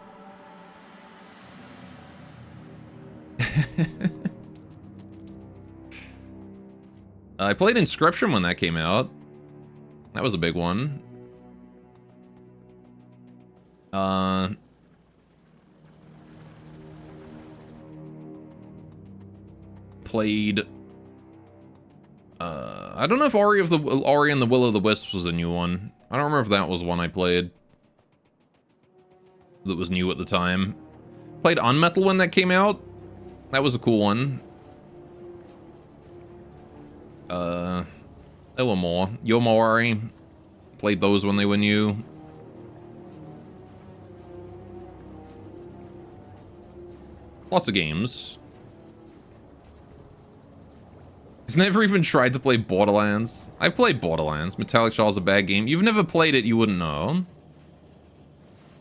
I played Inscription when that came out. That was a big one. Played... I don't know if Ori and the Will of the Wisps was a new one. I don't remember if that was one I played. That was new at the time. Played Unmetal when that came out. That was a cool one. There were more. Yomawari. Played those when they were new. Lots of games. He's never even tried to play Borderlands. I played Borderlands. Metallic Shaw's a bad game. You've never played it, you wouldn't know.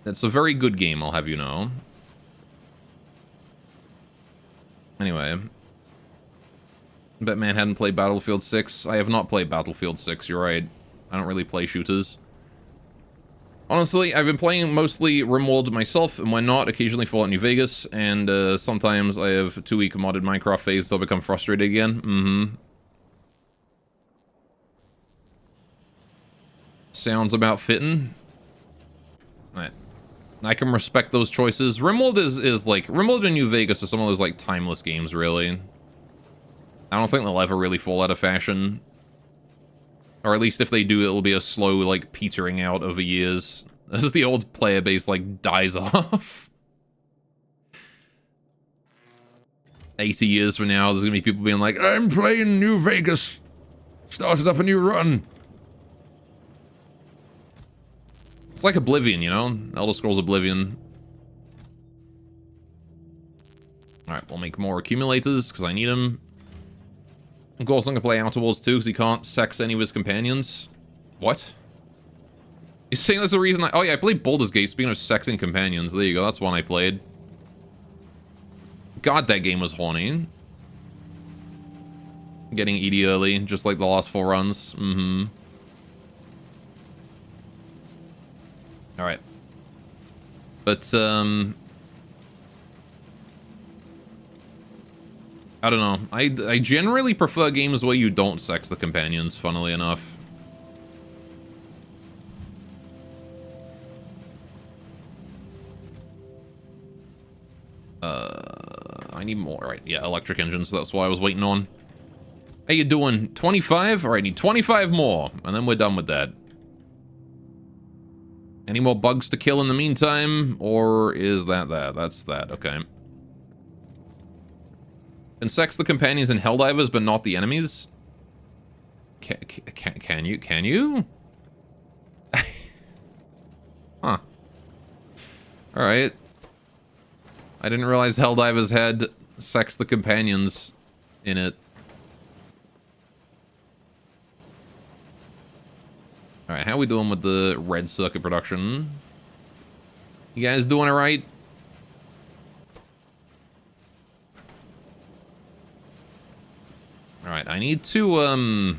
It's a very good game, I'll have you know. Anyway. Bet man hadn't played Battlefield 6. I have not played Battlefield 6, you're right. I don't really play shooters. Honestly, I've been playing mostly RimWorld myself, and when not, occasionally Fallout New Vegas, and sometimes I have a 2-week modded Minecraft phase, so I'll become frustrated again. Sounds about fitting. Right. I can respect those choices. RimWorld is like... RimWorld and New Vegas are some of those, like, timeless games, really. I don't think they'll ever really fall out of fashion. Or at least if they do, it'll be a slow, like, petering out over years. As the old player base, like, dies off. 80 years from now, there's gonna be people being like, I'm playing New Vegas. Started up a new run. It's like Oblivion, you know? Elder Scrolls Oblivion. Alright, we'll make more accumulators, because I need them. Of course, I'm gonna play Outer Worlds 2 because he can't sex any of his companions. What? You're saying that's the reason I... Oh yeah, I played Baldur's Gate, speaking of sexing companions. There you go, that's one I played. God, that game was horny. Getting ED early, just like the last 4 runs. Alright. But, I don't know. I generally prefer games where you don't sex the companions, funnily enough. I need more. Right, yeah, electric engines. That's what I was waiting on. How you doing? 25? Alright, need 25 more, and then we're done with that. Any more bugs to kill in the meantime? Or is that that? That's that, okay. Can sex the companions and Helldivers, but not the enemies? Can Can you? Can you? Huh. Alright. I didn't realize Helldivers had Sex the Companions in it. Alright, how we doing with the red circuit production? You guys doing it right? Alright, I need to,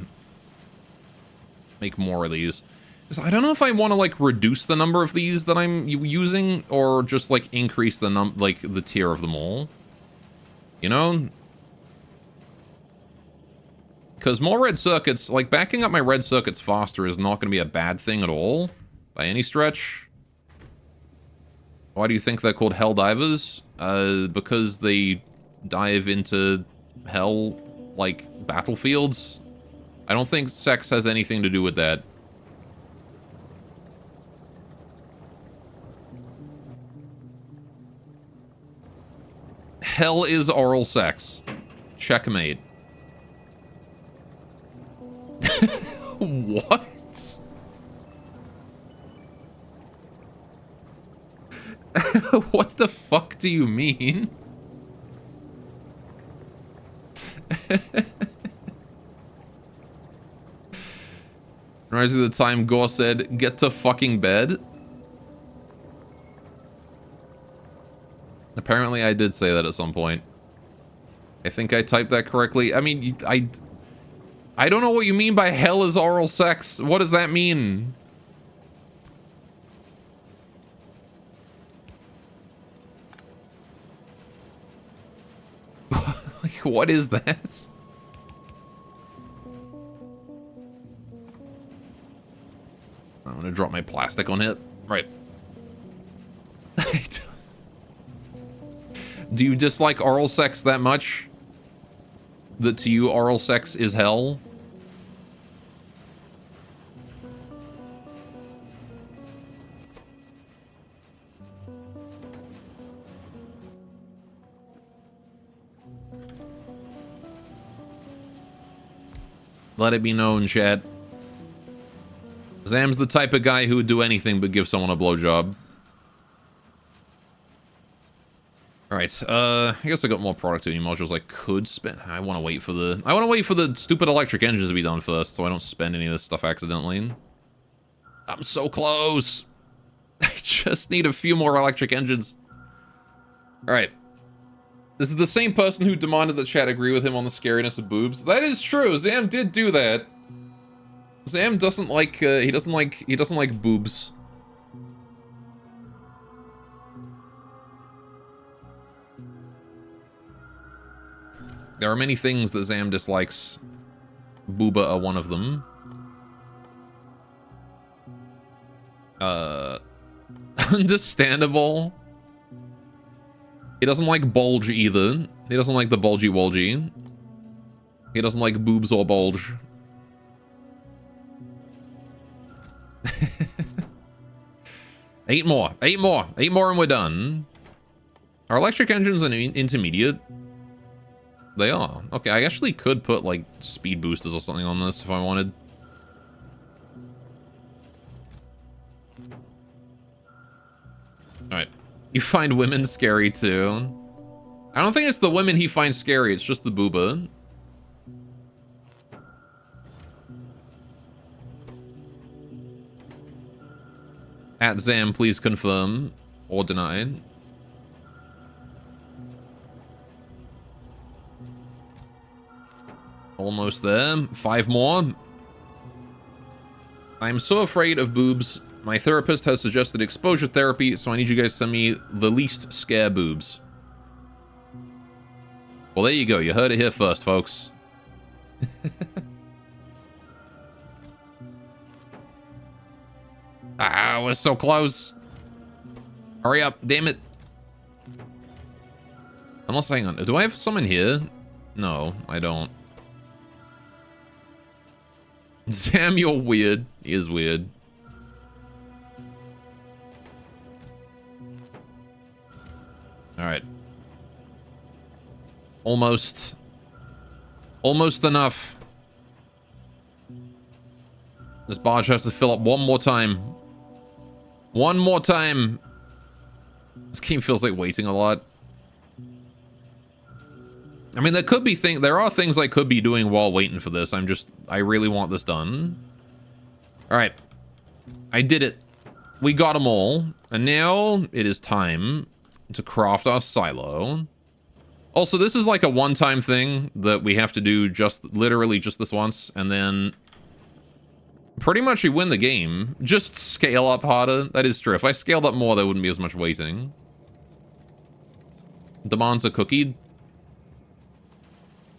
make more of these. So I don't know if I want to, like, reduce the number of these that I'm using, or just, like, increase the the tier of them all. You know? Because more red circuits, like, backing up my red circuits faster is not going to be a bad thing at all, by any stretch. Why do you think they're called Helldivers? Because they dive into hell, like, battlefields? I don't think sex has anything to do with that. Hell is oral sex. Checkmate. What? What the fuck do you mean? Reminds me of the time Gore said, "Get to fucking bed." Apparently I did say that at some point. I think I typed that correctly. I mean, I don't know what you mean by hell is oral sex. What does that mean? Like, what is that? I'm gonna drop my plastic on it. Right. Do you dislike oral sex that much? That to you oral sex is hell? Let it be known, chat. Zam's the type of guy who would do anything but give someone a blowjob. Alright, I guess I got more productivity modules I could spend. I want to wait for the stupid electric engines to be done first, so I don't spend any of this stuff accidentally. I'm so close. I just need a few more electric engines. Alright. This is the same person who demanded that chat agree with him on the scariness of boobs. That is true. Zam did do that. Zam doesn't like, he doesn't like boobs. There are many things that Zam dislikes. Booba are one of them. Understandable. He doesn't like bulge either. He doesn't like the bulgy-wolgy. He doesn't like boobs or bulge. Eight more and we're done. Are electric engines an intermediate? They are. Okay, I actually could put, like, speed boosters or something on this if I wanted. Alright. You find women scary, too? I don't think it's the women he finds scary, it's just the booba. At Zam, please confirm or deny. Almost there. 5 more. I'm so afraid of boobs. My therapist has suggested exposure therapy, so I need you guys to send me the least scare boobs. Well, there you go. You heard it here first, folks. Ah, we're so close. Hurry up, damn it. Unless, hang on. Do I have some in here? No, I don't. Sam, you're weird. He is weird. Alright. Almost. Almost enough. This barge has to fill up one more time. One more time. This game feels like waiting a lot. I mean, there are things I could be doing while waiting for this. I really want this done. All right. I did it. We got them all. And now it is time to craft our silo. Also, this is like a one-time thing that we have to do literally just this once. And then pretty much you win the game. Just scale up harder. That is true. If I scaled up more, there wouldn't be as much waiting. Demands a cookie.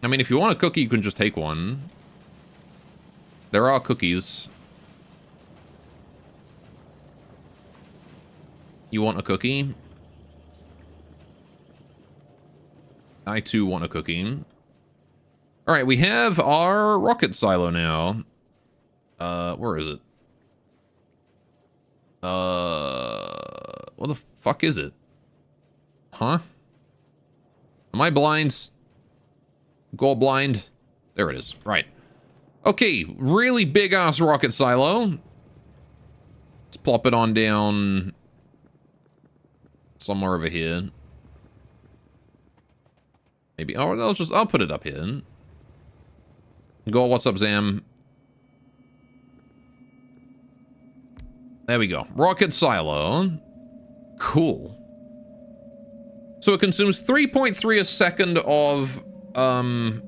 I mean, if you want a cookie, you can just take one. There are cookies. You want a cookie? I too want a cookie. Alright, we have our rocket silo now. Where is it? What the fuck is it? Huh? Am I blind? Go blind? There it is. Right. Okay, really big ass rocket silo. Let's plop it on down somewhere over here. Maybe. Oh, I'll put it up here. Go. What's up, Zam? There we go. Rocket silo. Cool. So it consumes 3.3 a second of oh,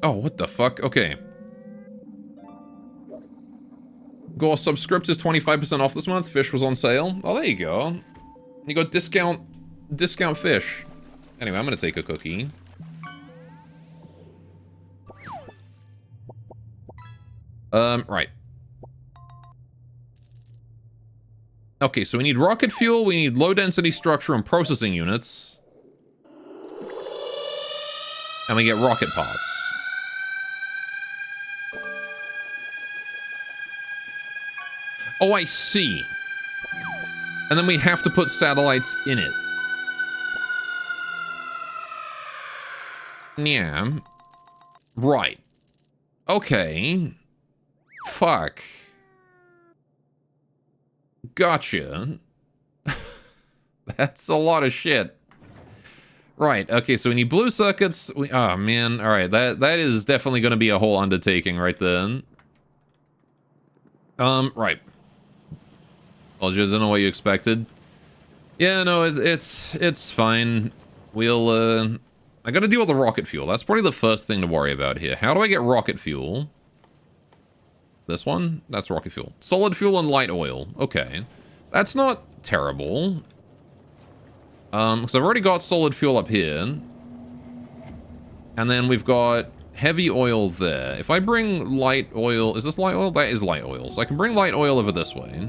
what the fuck? Okay. Gore Subscript is 25% off this month. Fish was on sale. Oh, there you go. You got discount fish. Anyway, I'm gonna take a cookie. Right. Okay, so we need rocket fuel, we need low density structure and processing units. And we get rocket parts. Oh, I see. And then we have to put satellites in it. Yeah. Right. Okay. Fuck. Gotcha. That's a lot of shit. Right, okay, so we need blue circuits. Oh, man. Alright, that is definitely going to be a whole undertaking right then. Right. Well, I don't know what you expected. Yeah, no, it's fine. We'll, I gotta deal with the rocket fuel. That's probably the first thing to worry about here. How do I get rocket fuel? This one? That's rocket fuel. Solid fuel and light oil. Okay. That's not terrible. Because I've already got solid fuel up here. And then we've got heavy oil there. If I bring light oil... Is this light oil? That is light oil. So I can bring light oil over this way.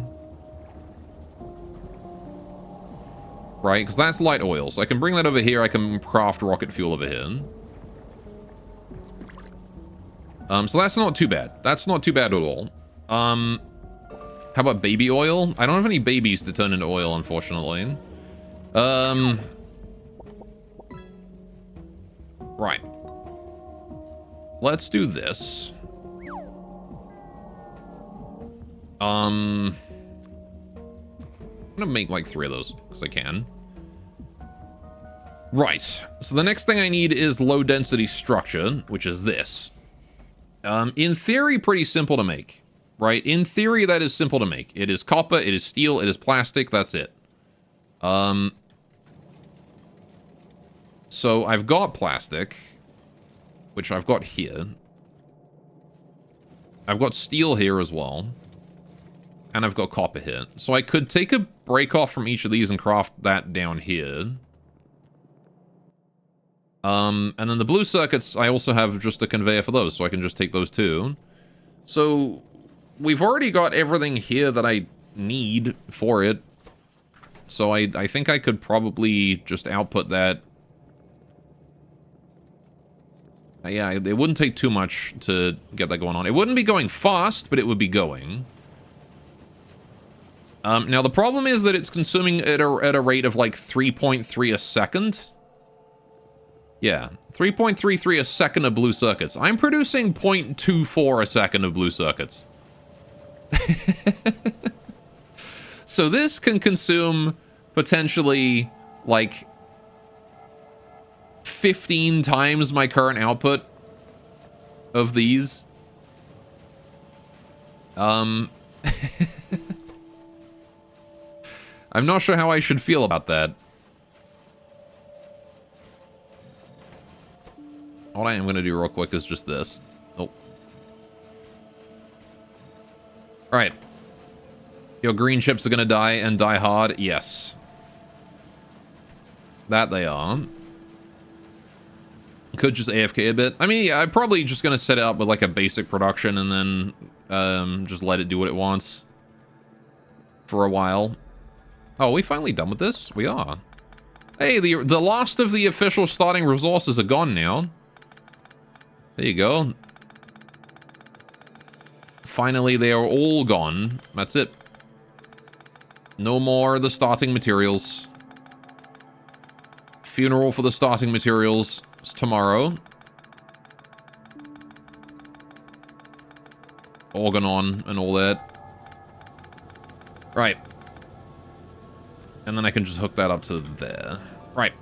Right? Because that's light oil. So I can bring that over here. I can craft rocket fuel over here. So that's not too bad. That's not too bad at all. How about baby oil? I don't have any babies to turn into oil, unfortunately. Right. Let's do this. I'm gonna make like 3 of those, because I can. Right. So the next thing I need is low density structure, which is this. In theory, pretty simple to make, right? In theory, that is simple to make. It is copper, it is steel, it is plastic, that's it. So I've got plastic, which I've got here. I've got steel here as well. And I've got copper here. So I could take a break off from each of these and craft that down here. And then the blue circuits, I also have just a conveyor for those, so I can just take those too. So we've already got everything here that I need for it. So I think I could probably just output that. Yeah, it wouldn't take too much to get that going on. It wouldn't be going fast, but it would be going. Now, the problem is that it's consuming at a rate of like 3.3 a second. Yeah, 3.33 a second of blue circuits. I'm producing 0.24 a second of blue circuits. So this can consume potentially like 15 times my current output of these. I'm not sure how I should feel about that. What I am going to do real quick is just this. Oh. Alright. Your green chips are going to die and die hard? Yes. That they are. Could just AFK a bit. I mean, yeah, I'm probably just going to set it up with like a basic production and then just let it do what it wants for a while. Oh, are we finally done with this? We are. Hey, the last of the official starting resources are gone now. There you go. Finally, they are all gone. That's it. No more of the starting materials. Funeral for the starting materials is tomorrow. Organon and all that. Right. And then I can just hook that up to there. Right.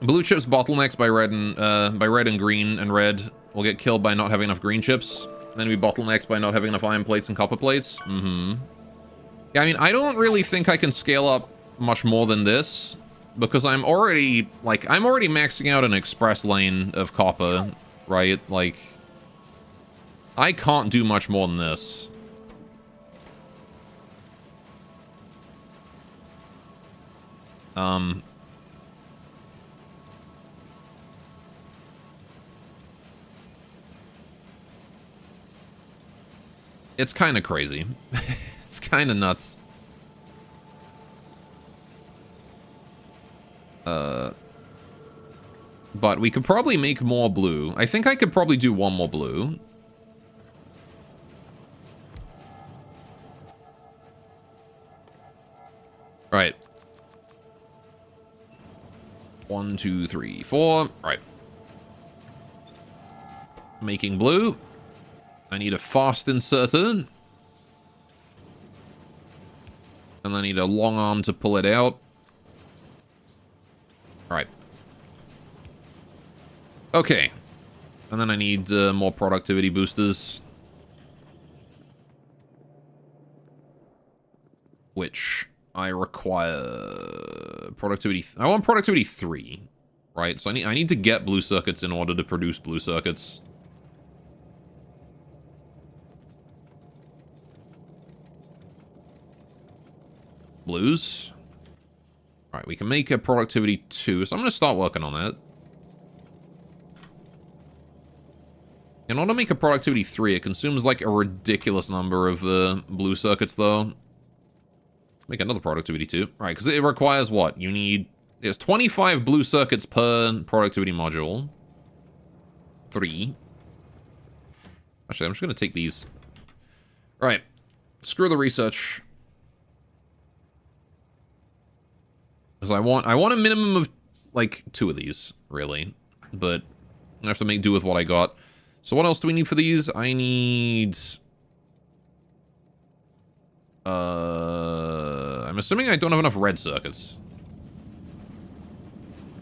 Blue chips bottlenecks by red and green and red will get killed by not having enough green chips. Then we bottlenecks by not having enough iron plates and copper plates. Mm-hmm. Yeah, I mean, I don't really think I can scale up much more than this because I'm already maxing out an express lane of copper, right? Like, I can't do much more than this. It's kind of crazy. It's kind of nuts. But we could probably make more blue. I think I could probably do one more blue. Right. 1, 2, 3, 4. Right. Making blue. I need a fast inserter. And I need a long arm to pull it out. Alright. Okay. And then I need more productivity boosters. Which I require productivity. I want productivity 3. Right? So I need to get blue circuits in order to produce blue circuits. Blues. Alright, we can make a productivity 2, so I'm going to start working on that. In order to make a productivity 3, it consumes like a ridiculous number of blue circuits, though. Make another productivity 2. Right, because it requires what? You need... There's 25 blue circuits per productivity module. 3. Actually, I'm just going to take these. Alright. Screw the research. Because I want a minimum of, like, 2 of these, really. But I have to make do with what I got. So what else do we need for these? I need... I'm assuming I don't have enough red circuits.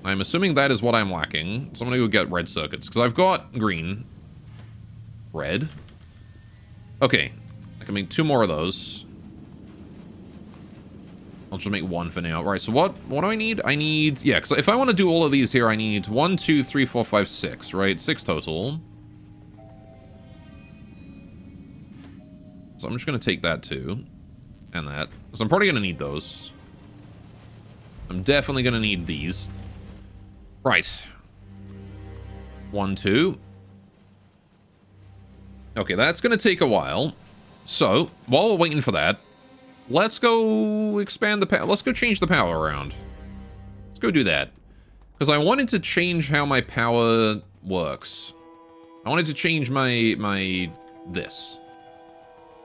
I'm assuming that is what I'm lacking. So I'm going to go get red circuits. Because I've got green. Red. Okay. I can make 2 more of those. I'll just make 1 for now. Right, so what do I need? I need... Yeah, because if I want to do all of these here, I need 1, 2, 3, 4, 5, 6, right? 6 total. So I'm just going to take that too. And that. So I'm probably going to need those. I'm definitely going to need these. Right. 1, 2. Okay, that's going to take a while. So, while we're waiting for that, let's go expand the power. Let's go change the power around. Let's go do that. Because I wanted to change how my power works. I wanted to change my this.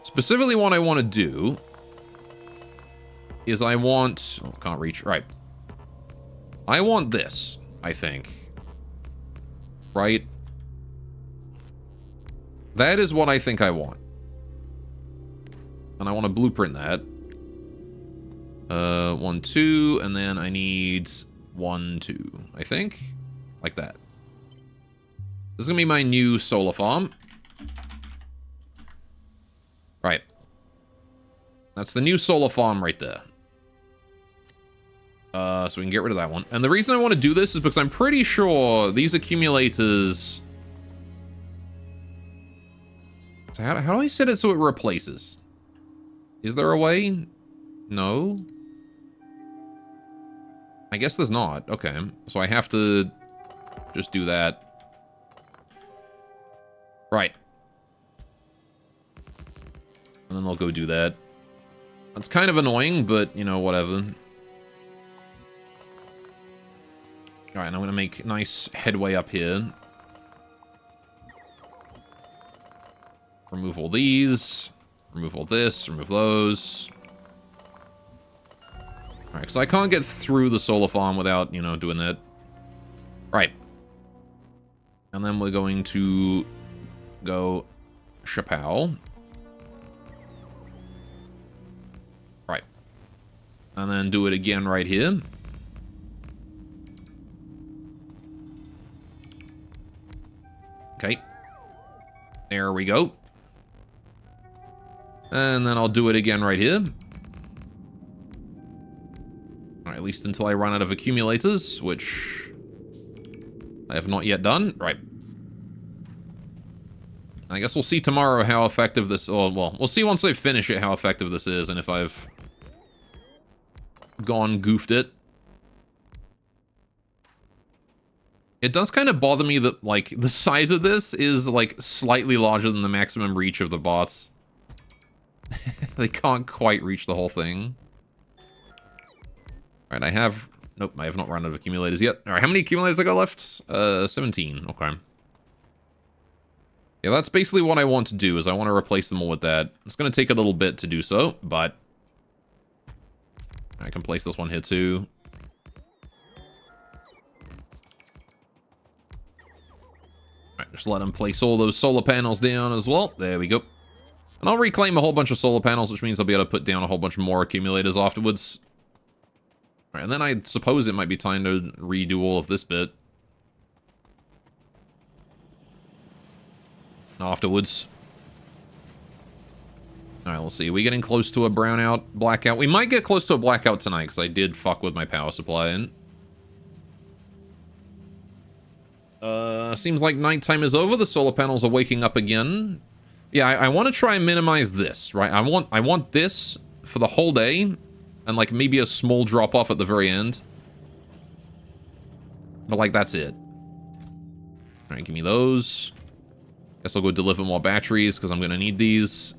Specifically what I want to do is I want... Oh, can't reach. Right. I want this, I think. Right? That is what I think I want. And I want to blueprint that. 1, 2, and then I need 1, 2, I think. Like that. This is going to be my new solar farm. Right. That's the new solar farm right there. So we can get rid of that one. And the reason I want to do this is because I'm pretty sure these accumulators... So how do I set it so it replaces? Is there a way? No? I guess there's not. Okay. So I have to just do that. Right. And then they'll go do that. That's kind of annoying, but, you know, whatever. Alright, and I'm going to make nice headway up here. Remove all these. Remove all this. Remove those. Alright, so I can't get through the solar farm without, you know, doing that. Right. And then we're going to go Chappelle. Right. And then do it again right here. Okay. There we go. And then I'll do it again right here. Alright, at least until I run out of accumulators, which I have not yet done. Right. I guess we'll see tomorrow how effective this... Oh, well, we'll see once I finish it how effective this is, and if I've goofed it. It does kind of bother me that, like, the size of this is, like, slightly larger than the maximum reach of the bots. They can't quite reach the whole thing. Alright, I have... Nope, I have not run out of accumulators yet. Alright, how many accumulators I got left? 17. Okay. Yeah, that's basically what I want to do, is I want to replace them all with that. It's going to take a little bit to do so, but... I can place this one here, too. Alright, just let them place all those solar panels down as well. There we go. And I'll reclaim a whole bunch of solar panels, which means I'll be able to put down a whole bunch more accumulators afterwards. Alright, and then I suppose it might be time to redo all of this bit. Afterwards. Alright, let's see. Are we getting close to a brownout, blackout? We might get close to a blackout tonight, because I did fuck with my power supply in. Seems like nighttime is over. The solar panels are waking up again. Yeah, I want to try and minimize this, right? I want this for the whole day, and like maybe a small drop off at the very end. But like that's it. All right, give me those. Guess I'll go deliver more batteries because I'm gonna need these.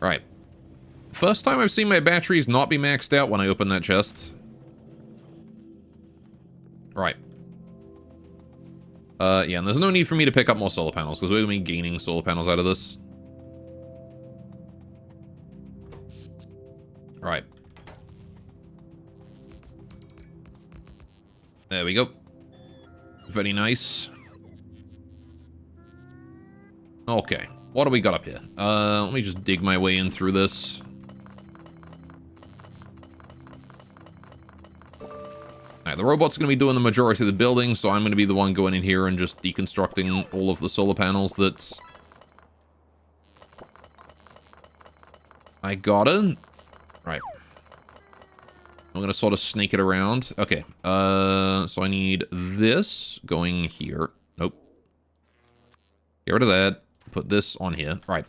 All right. First time I've seen my batteries not be maxed out when I open that chest. All right. Yeah, and there's no need for me to pick up more solar panels, because we're going to be gaining solar panels out of this. Right. There we go. Very nice. Okay, what do we got up here? Let me just dig my way in through this. Alright, the robot's going to be doing the majority of the building, so I'm going to be the one going in here and just deconstructing all of the solar panels that I got it. Right. I'm going to sort of snake it around. Okay, so I need this going here. Nope. Get rid of that. Put this on here. Right.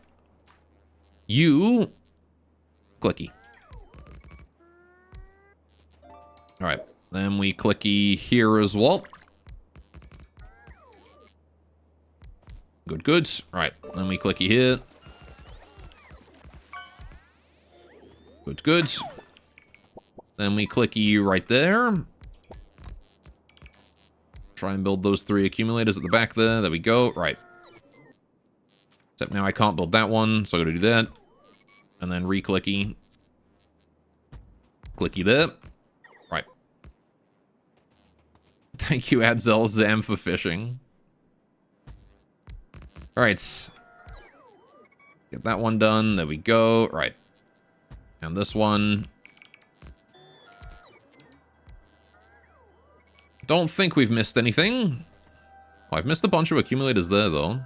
You... Clicky. Alright. Then we clicky here as well. Good, good. Right. Then we clicky here. Good, good. Then we clicky right there. Try and build those 3 accumulators at the back there. There we go. Right. Except now I can't build that one, so I gotta do that. And then re-clicky. Clicky there. Right. Thank you, Adzel Zam, for fishing. Alright. Get that one done. There we go. Right. And this one. Don't think we've missed anything. Oh, I've missed a bunch of accumulators there, though.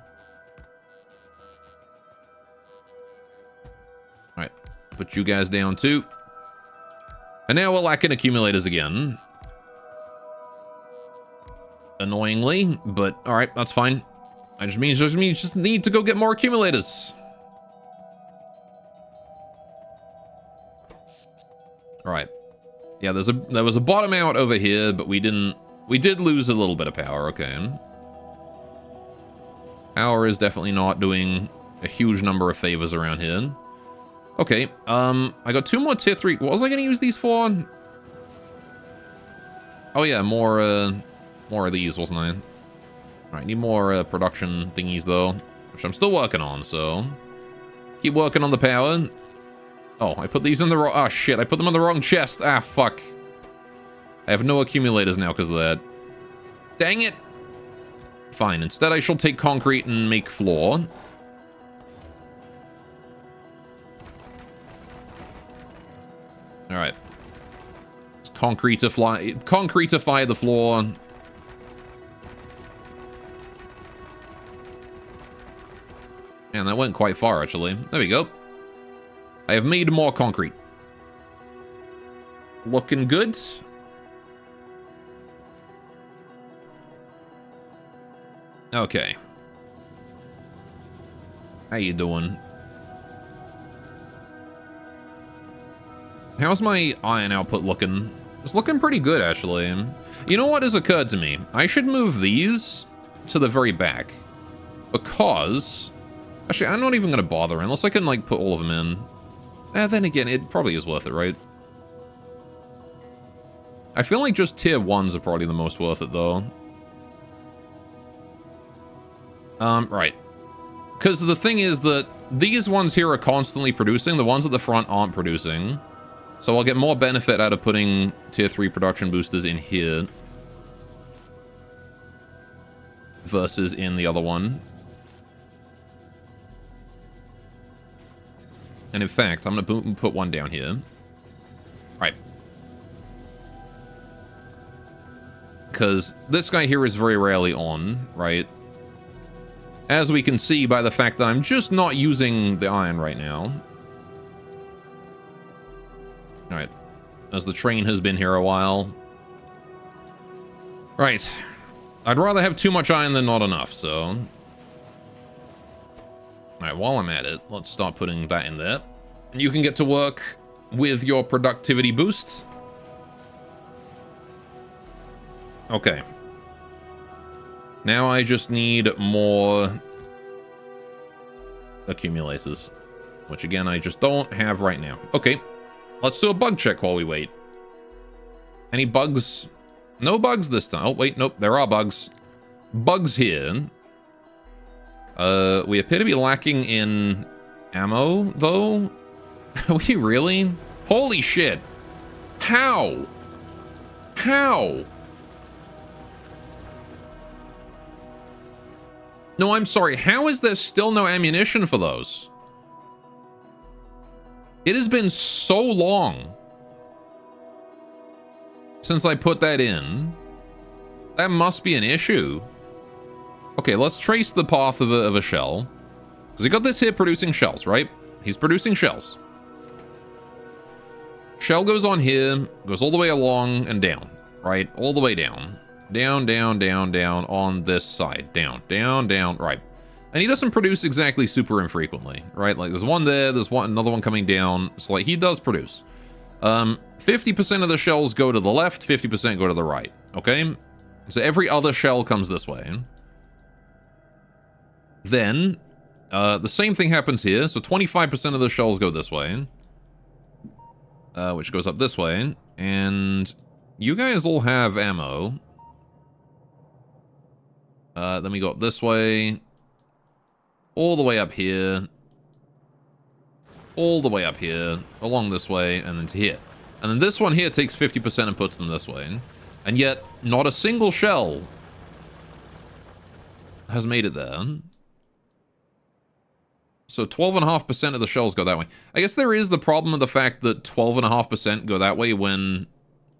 Alright. Put you guys down, too. And now we're lacking accumulators again. Annoyingly, but alright, that's fine. I just need to go get more accumulators. Alright. Yeah, there was a bottom out over here, but we did lose a little bit of power, okay. Power is definitely not doing a huge number of favors around here. Okay, I got 2 more tier 3. What was I gonna use these for? Oh yeah, more of these, wasn't I? Alright, need more production thingies though, which I'm still working on, so keep working on the power. Oh, I put these in the wrong... Oh, shit, I put them in the wrong chest. Ah, fuck. I have no accumulators now because of that. Dang it! Fine, instead I shall take concrete and make floor. Alright. Let's concretify the floor. And that went quite far, actually. There we go. I have made more concrete. Looking good. Okay. How you doing? How's my iron output looking? It's looking pretty good, actually. You know what has occurred to me? I should move these to the very back. Because... Actually, I'm not even going to bother unless I can, like, put all of them in. Then again, it probably is worth it, right? I feel like just tier 1s are probably the most worth it, though. Right. Because the thing is that these ones here are constantly producing. The ones at the front aren't producing. So I'll get more benefit out of putting tier 3 production boosters in here. Versus in the other one. And in fact, I'm going to put one down here. Right. Because this guy here is very rarely on, right? As we can see by the fact that I'm just not using the iron right now. Alright. As the train has been here a while. Right. I'd rather have too much iron than not enough, so... Alright, while I'm at it, let's start putting that in there. And you can get to work with your productivity boost. Okay. Now I just need more accumulators. Which again, I just don't have right now. Okay. Let's do a bug check while we wait. Any bugs? No bugs this time. Oh, wait, nope. There are bugs. Bugs here. We appear to be lacking in ammo, though. Are we really? Holy shit. How? How? No, I'm sorry. How is there still no ammunition for those? It has been so long since I put that in. That must be an issue. Okay, let's trace the path of a shell. Because we got this here producing shells, right? He's producing shells. Shell goes on here, goes all the way along and down, right? All the way down. Down, down, down, down on this side. Down, down, down, right. And he doesn't produce exactly super infrequently, right? Like, there's one there, there's another one coming down. So, like, he does produce. 50% of the shells go to the left, 50% go to the right, okay? So every other shell comes this way. Then, the same thing happens here. So 25% of the shells go this way. Which goes up this way. And you guys all have ammo. Then we go up this way. All the way up here. All the way up here. Along this way. And then to here. And then this one here takes 50% and puts them this way. And yet, not a single shell has made it there. So 12.5% of the shells go that way. I guess there is the problem of the fact that 12.5% go that way when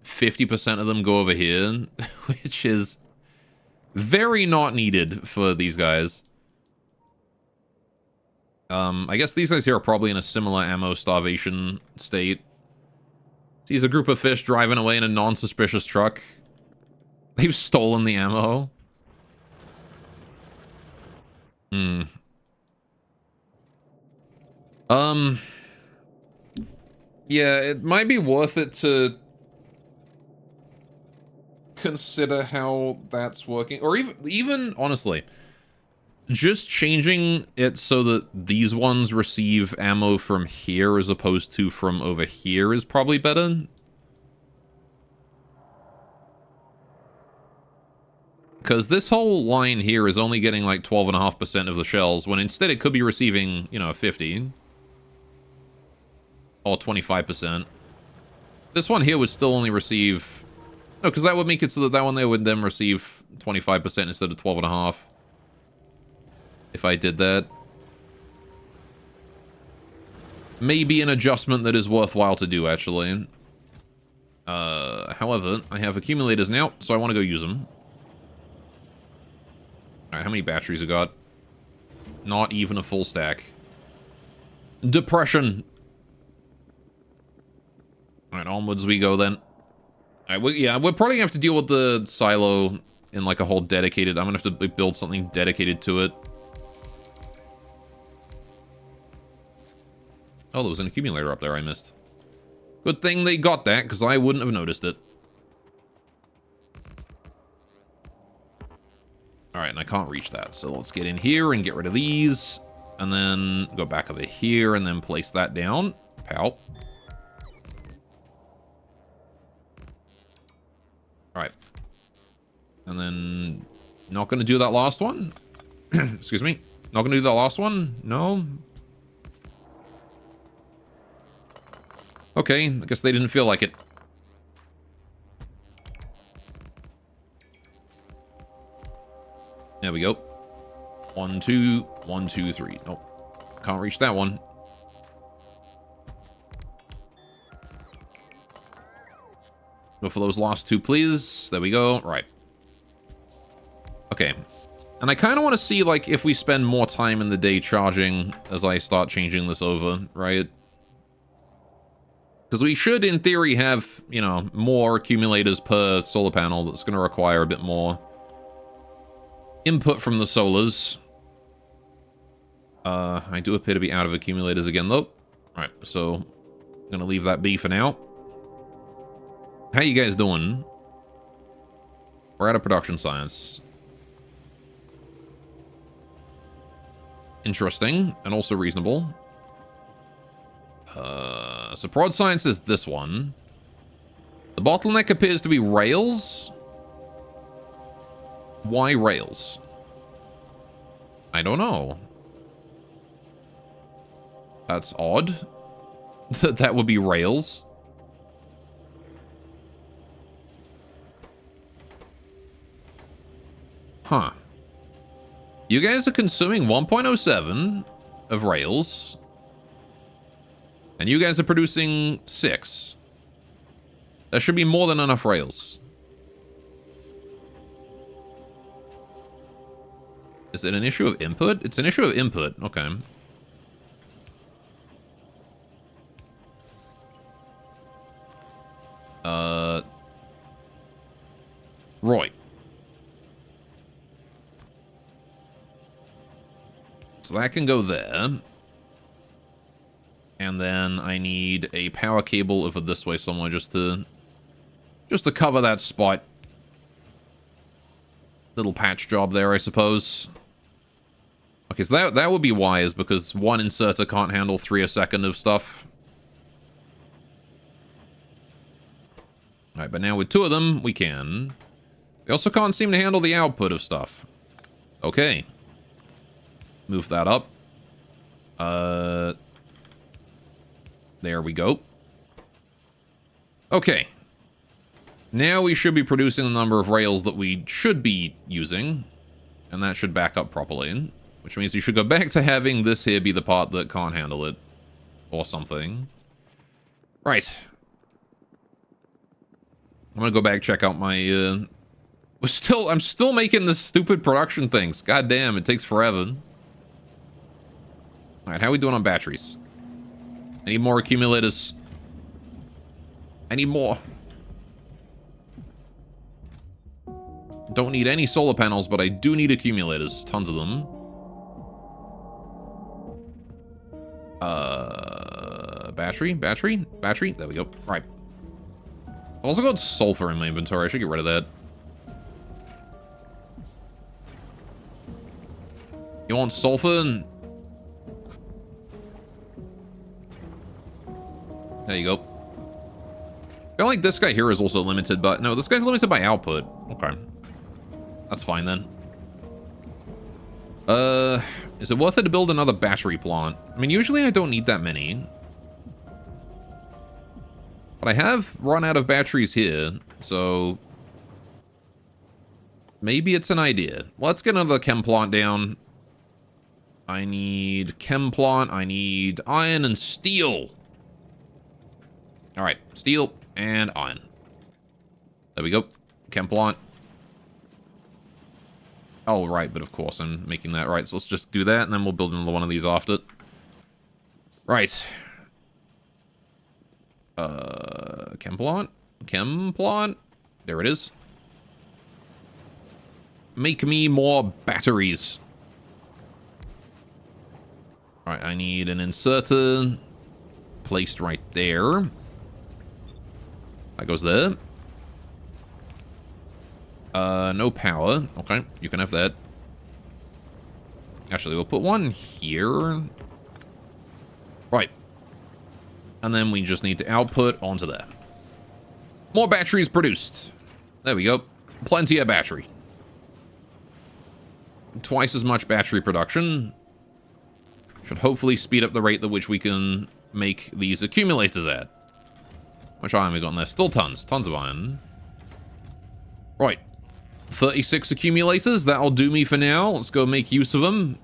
50% of them go over here, which is very not needed for these guys. I guess these guys here are probably in a similar ammo starvation state. Sees a group of fish driving away in a non-suspicious truck. They've stolen the ammo. Hmm. Yeah, it might be worth it to consider how that's working. Or even honestly, just changing it so that these ones receive ammo from here as opposed to from over here is probably better. Because this whole line here is only getting like 12.5% of the shells, when instead it could be receiving, you know, 50. Or 25%. This one here would still only receive... No, because that would make it so that one there would then receive 25% instead of 12.5. If I did that. Maybe an adjustment that is worthwhile to do, actually. However, I have accumulators now, so I want to go use them. Alright, how many batteries I got? Not even a full stack. Depression! Alright, onwards we go then. Alright, yeah, we're probably gonna have to deal with the silo in like a whole dedicated... I'm gonna have to build something dedicated to it. Oh, there was an accumulator up there I missed. Good thing they got that, because I wouldn't have noticed it. Alright, and I can't reach that, so let's get in here and get rid of these. And then go back over here and then place that down. Pow. Alright. And then... Not gonna do that last one? Excuse me? Not gonna do that last one? No? Okay, I guess they didn't feel like it. There we go. 1, 2, 1, 2, 3. Nope. Can't reach that one. Go for those last two, please. There we go. Right. Okay. And I kind of want to see, like, if we spend more time in the day charging as I start changing this over, right? Because we should, in theory, have, you know, more accumulators per solar panel. That's going to require a bit more input from the solars. I do appear to be out of accumulators again, though. Alright, so I'm going to leave that be for now. How you guys doing? We're out of production science. Interesting, and also reasonable. So prod science is this one. The bottleneck appears to be rails. Why rails? I don't know. That's odd. That would be rails. Huh. You guys are consuming 1.07 of rails. And you guys are producing 6. That should be more than enough rails. Is it an issue of input? It's an issue of input. Okay. Right. So that can go there. And then I need a power cable over this way somewhere just to cover that spot. Little patch job there, I suppose. Okay, so that would be wise because one inserter can't handle 3 a second of stuff. Alright, but now with 2 of them, we can. We also can't seem to handle the output of stuff. Okay. Move that up. There we go. Okay. Now we should be producing the number of rails that we should be using. And that should back up properly. Which means you should go back to having this here be the part that can't handle it. Or something. Right. I'm gonna go back, check out my, I'm still making this stupid production things. God damn, it takes forever. Alright, how are we doing on batteries? I need more accumulators. I need more. Don't need any solar panels, but I do need accumulators. Tons of them. Battery. There we go. Right. I've also got sulfur in my inventory. I should get rid of that. You want sulfur? There you go. I feel like this guy here is also limited, but no, this guy's limited by output. Okay. That's fine then. Is it worth it to build another battery plant? I mean, usually I don't need that many. But I have run out of batteries here, so maybe it's an idea. Let's get another chem plant down. I need chem plant, I need iron and steel. Alright, steel and iron. There we go. Chem plant. Oh, right, but of course I'm making that right. So let's just do that, and then we'll build another one of these after. Right. Chem plant? Chem plant? There it is. Make me more batteries. Alright, I need an inserter placed right there. That goes there. No power. Okay, you can have that. Actually, we'll put one here. Right. And then we just need to output onto there. More batteries produced. There we go. Plenty of battery. Twice as much battery production. Should hopefully speed up the rate at which we can make these accumulators at. How much iron we got in there? Still tons. Tons of iron. Right. 36 accumulators. That'll do me for now. Let's go make use of them.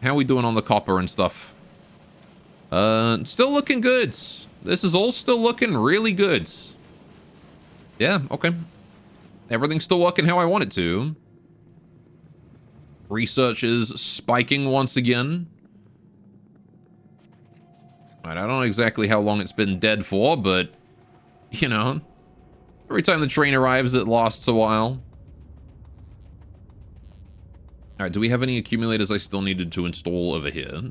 How are we doing on the copper and stuff? Still looking good. This is all still looking really good. Yeah, okay. Everything's still working how I want it to. Research is spiking once again. Right, I don't know exactly how long it's been dead for, but, you know, every time the train arrives, it lasts a while. Alright, do we have any accumulators I still needed to install over here?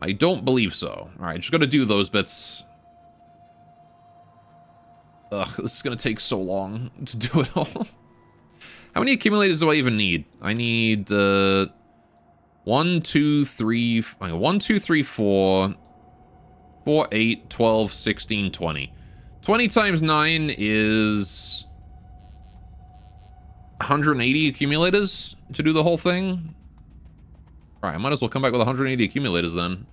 I don't believe so. Alright, just gotta do those bits. Ugh, this is gonna take so long to do it all. How many accumulators do I even need? I need, 1, 2, 3, 1, 2, 3, 4, 4, 8, 12, 16, 20. 20 times 9 is 180 accumulators to do the whole thing. Alright, I might as well come back with 180 accumulators then.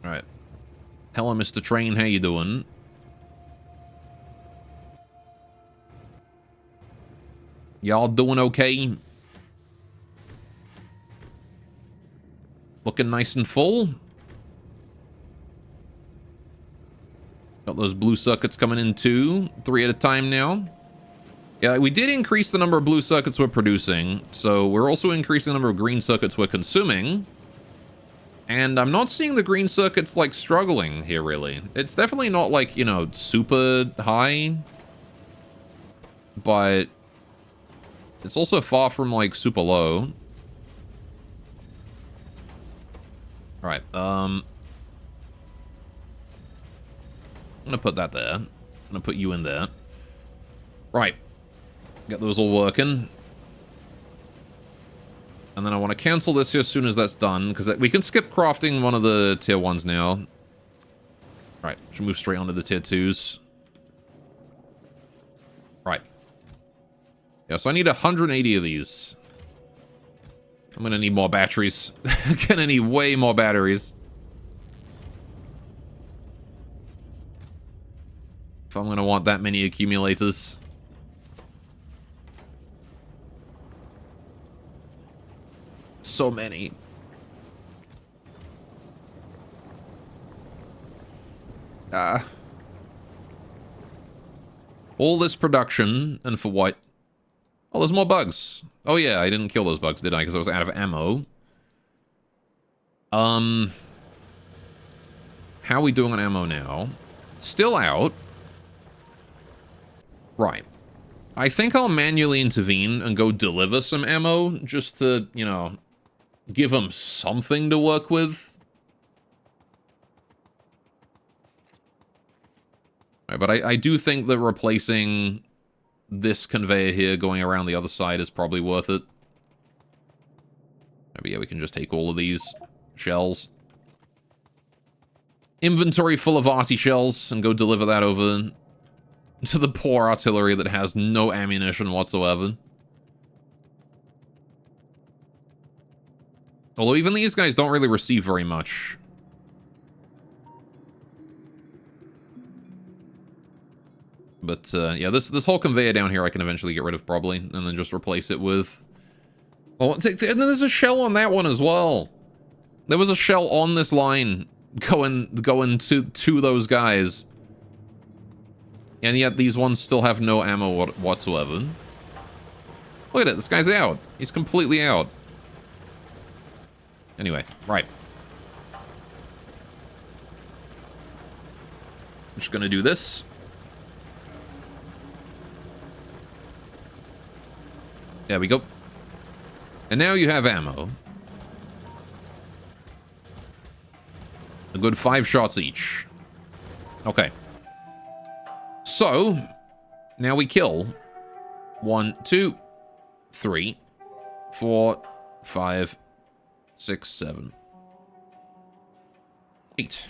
Alright. Hello, Mr. Train, how you doing? Y'all doing okay? Looking nice and full? Got those blue circuits coming in too. 3 at a time now. Yeah, we did increase the number of blue circuits we're producing, so we're also increasing the number of green circuits we're consuming. And I'm not seeing the green circuits, like, struggling here, really. It's definitely not, like, you know, super high. But it's also far from, like, super low. Alright, I'm gonna put that there. I'm gonna put you in there. Right. Get those all working. And then I want to cancel this here as soon as that's done, because we can skip crafting one of the tier 1s now. Right, should move straight onto the tier 2s. Right. Yeah, so I need 180 of these. I'm gonna need more batteries. I'm gonna need way more batteries. If I'm gonna want that many accumulators. So many. All this production, and for what? Oh, there's more bugs. Oh yeah, I didn't kill those bugs, did I? Because I was out of ammo. How are we doing on ammo now? Still out. Right. I think I'll manually intervene and go deliver some ammo, just to, you know, give them something to work with. Right, but I do think that replacing this conveyor here going around the other side is probably worth it. Maybe, yeah, we can just take all of these shells. Inventory full of arty shells and go deliver that over to the poor artillery that has no ammunition whatsoever. Although even these guys don't really receive very much. But, yeah, this whole conveyor down here I can eventually get rid of, probably. And then just replace it with... Oh, and then there's a shell on that one as well. There was a shell on this line going to those guys. And yet these ones still have no ammo whatsoever. Look at it, this guy's out. He's completely out. Anyway, right. I'm just gonna do this. There we go. And now you have ammo. A good 5 shots each. Okay. So, now we kill 1, 2, 3, 4, 5, 6, 7, 8.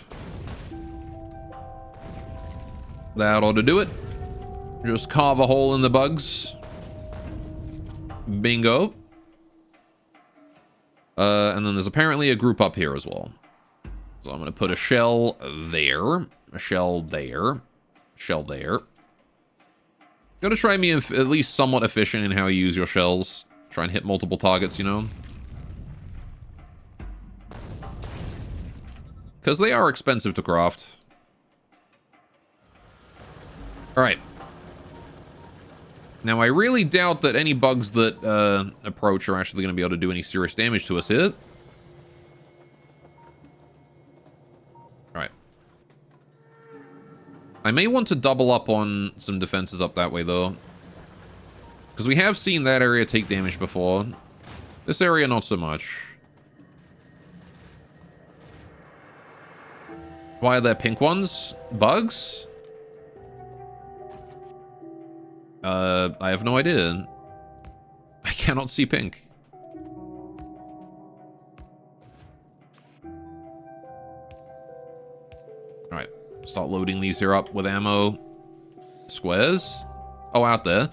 That ought to do it. Just carve a hole in the bugs. Bingo. And then there's apparently a group up here as well. So I'm going to put a shell there, a shell there, shell there. Gotta try and be at least somewhat efficient in how you use your shells. Try and hit multiple targets, you know? Because they are expensive to craft. Alright. Now, I really doubt that any bugs that approach are actually going to be able to do any serious damage to us here. Alright. I may want to double up on some defenses up that way, though. Because we have seen that area take damage before. This area, not so much. Why are there pink ones? Bugs? I have no idea. I cannot see pink. Alright, start loading these here up with ammo. Squares? Oh, out there.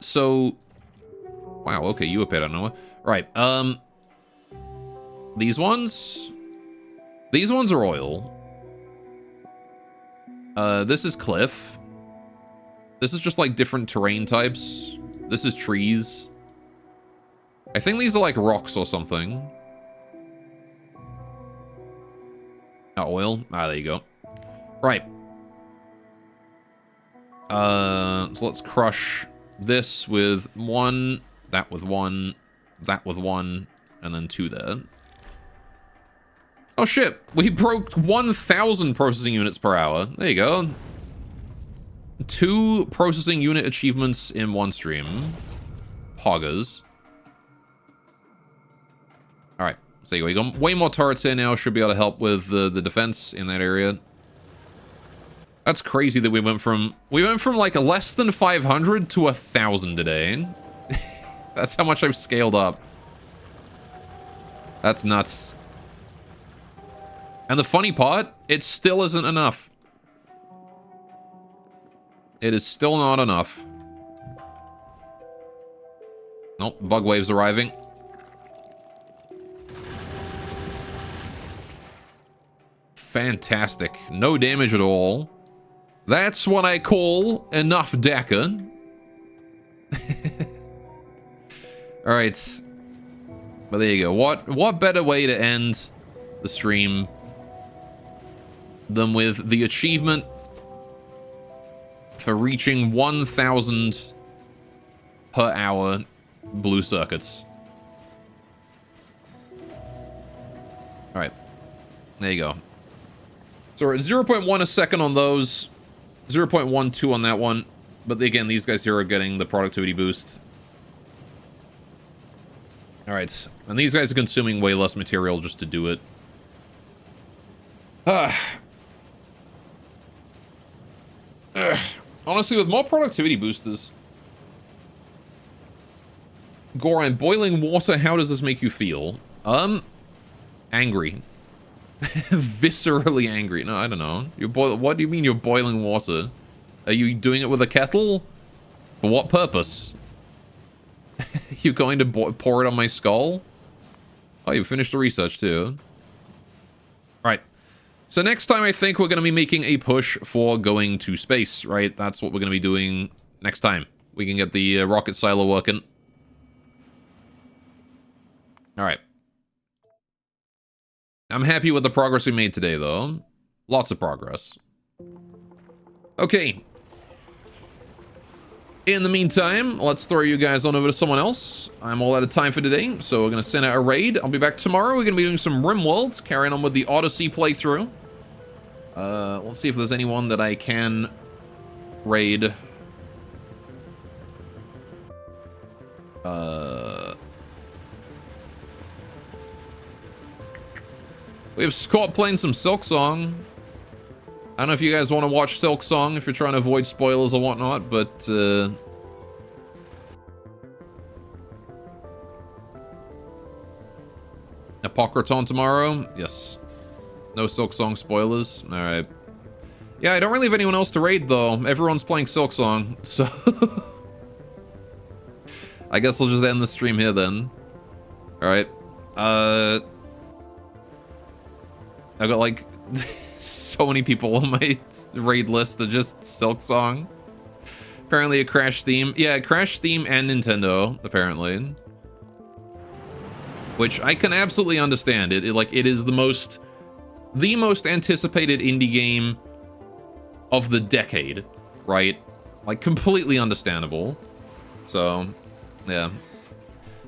So... Wow, okay, you appeared out of nowhere. Right, these ones? These ones are oil. This is cliff. This is just like different terrain types. This is trees. I think these are like rocks or something. Oil. Ah, there you go. Right. So let's crush this with 1, that with 1, that with 1, and then 2 there. Oh shit, we broke 1,000 processing units per hour. There you go. 2 processing unit achievements in one stream. Poggers. Alright, so we got way more turrets here now. Should be able to help with the defense in that area. That's crazy that we went from like less than 500 to 1,000 today. That's how much I've scaled up. That's nuts. And the funny part, it still isn't enough. It is still not enough. Nope, bug wave's arriving. Fantastic. No damage at all. That's what I call enough Decker. Alright. But there you go. What better way to end the stream than with the achievement for reaching 1,000 per hour blue circuits. Alright. There you go. So we're at 0.1 a second on those. 0.12 on that one. But again, these guys here are getting the productivity boost. Alright. And these guys are consuming way less material just to do it. Honestly, with more productivity boosters... Goran, boiling water, how does this make you feel? Angry. Viscerally angry. No, I don't know. What do you mean you're boiling water? Are you doing it with a kettle? For what purpose? You going to pour it on my skull? Oh, you finished the research too. Right. So next time I think we're going to be making a push for going to space, right? That's what we're going to be doing next time. We can get the rocket silo working. Alright. I'm happy with the progress we made today, though. Lots of progress. Okay. In the meantime, let's throw you guys on over to someone else. I'm all out of time for today, so we're going to send out a raid. I'll be back tomorrow. We're going to be doing some RimWorld, carrying on with the Odyssey playthrough. Let's see if there's anyone that I can raid. We have Scott playing some Silksong. I don't know if you guys want to watch Silksong if you're trying to avoid spoilers or whatnot, but Apocryton tomorrow? Yes. No Silksong spoilers? Alright. Yeah, I don't really have anyone else to raid, though. Everyone's playing Silksong, so... I guess I'll just end the stream here, then. Alright. I've got, like, so many people on my raid list that just Silksong. Apparently it crashed Steam. Yeah, it crashed Steam and Nintendo, apparently. Which I can absolutely understand. It is the most anticipated indie game of the decade, right? Like, completely understandable. So, yeah.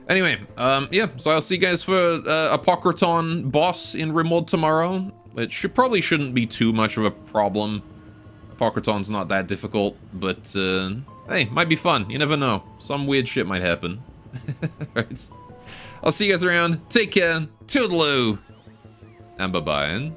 Anyway, yeah, so I'll see you guys for Apocryton boss in RimWorld tomorrow. It probably shouldn't be too much of a problem. Apocryton's not that difficult, but, hey, might be fun. You never know. Some weird shit might happen. Right. I'll see you guys around. Take care. Toodaloo. And bye-bye.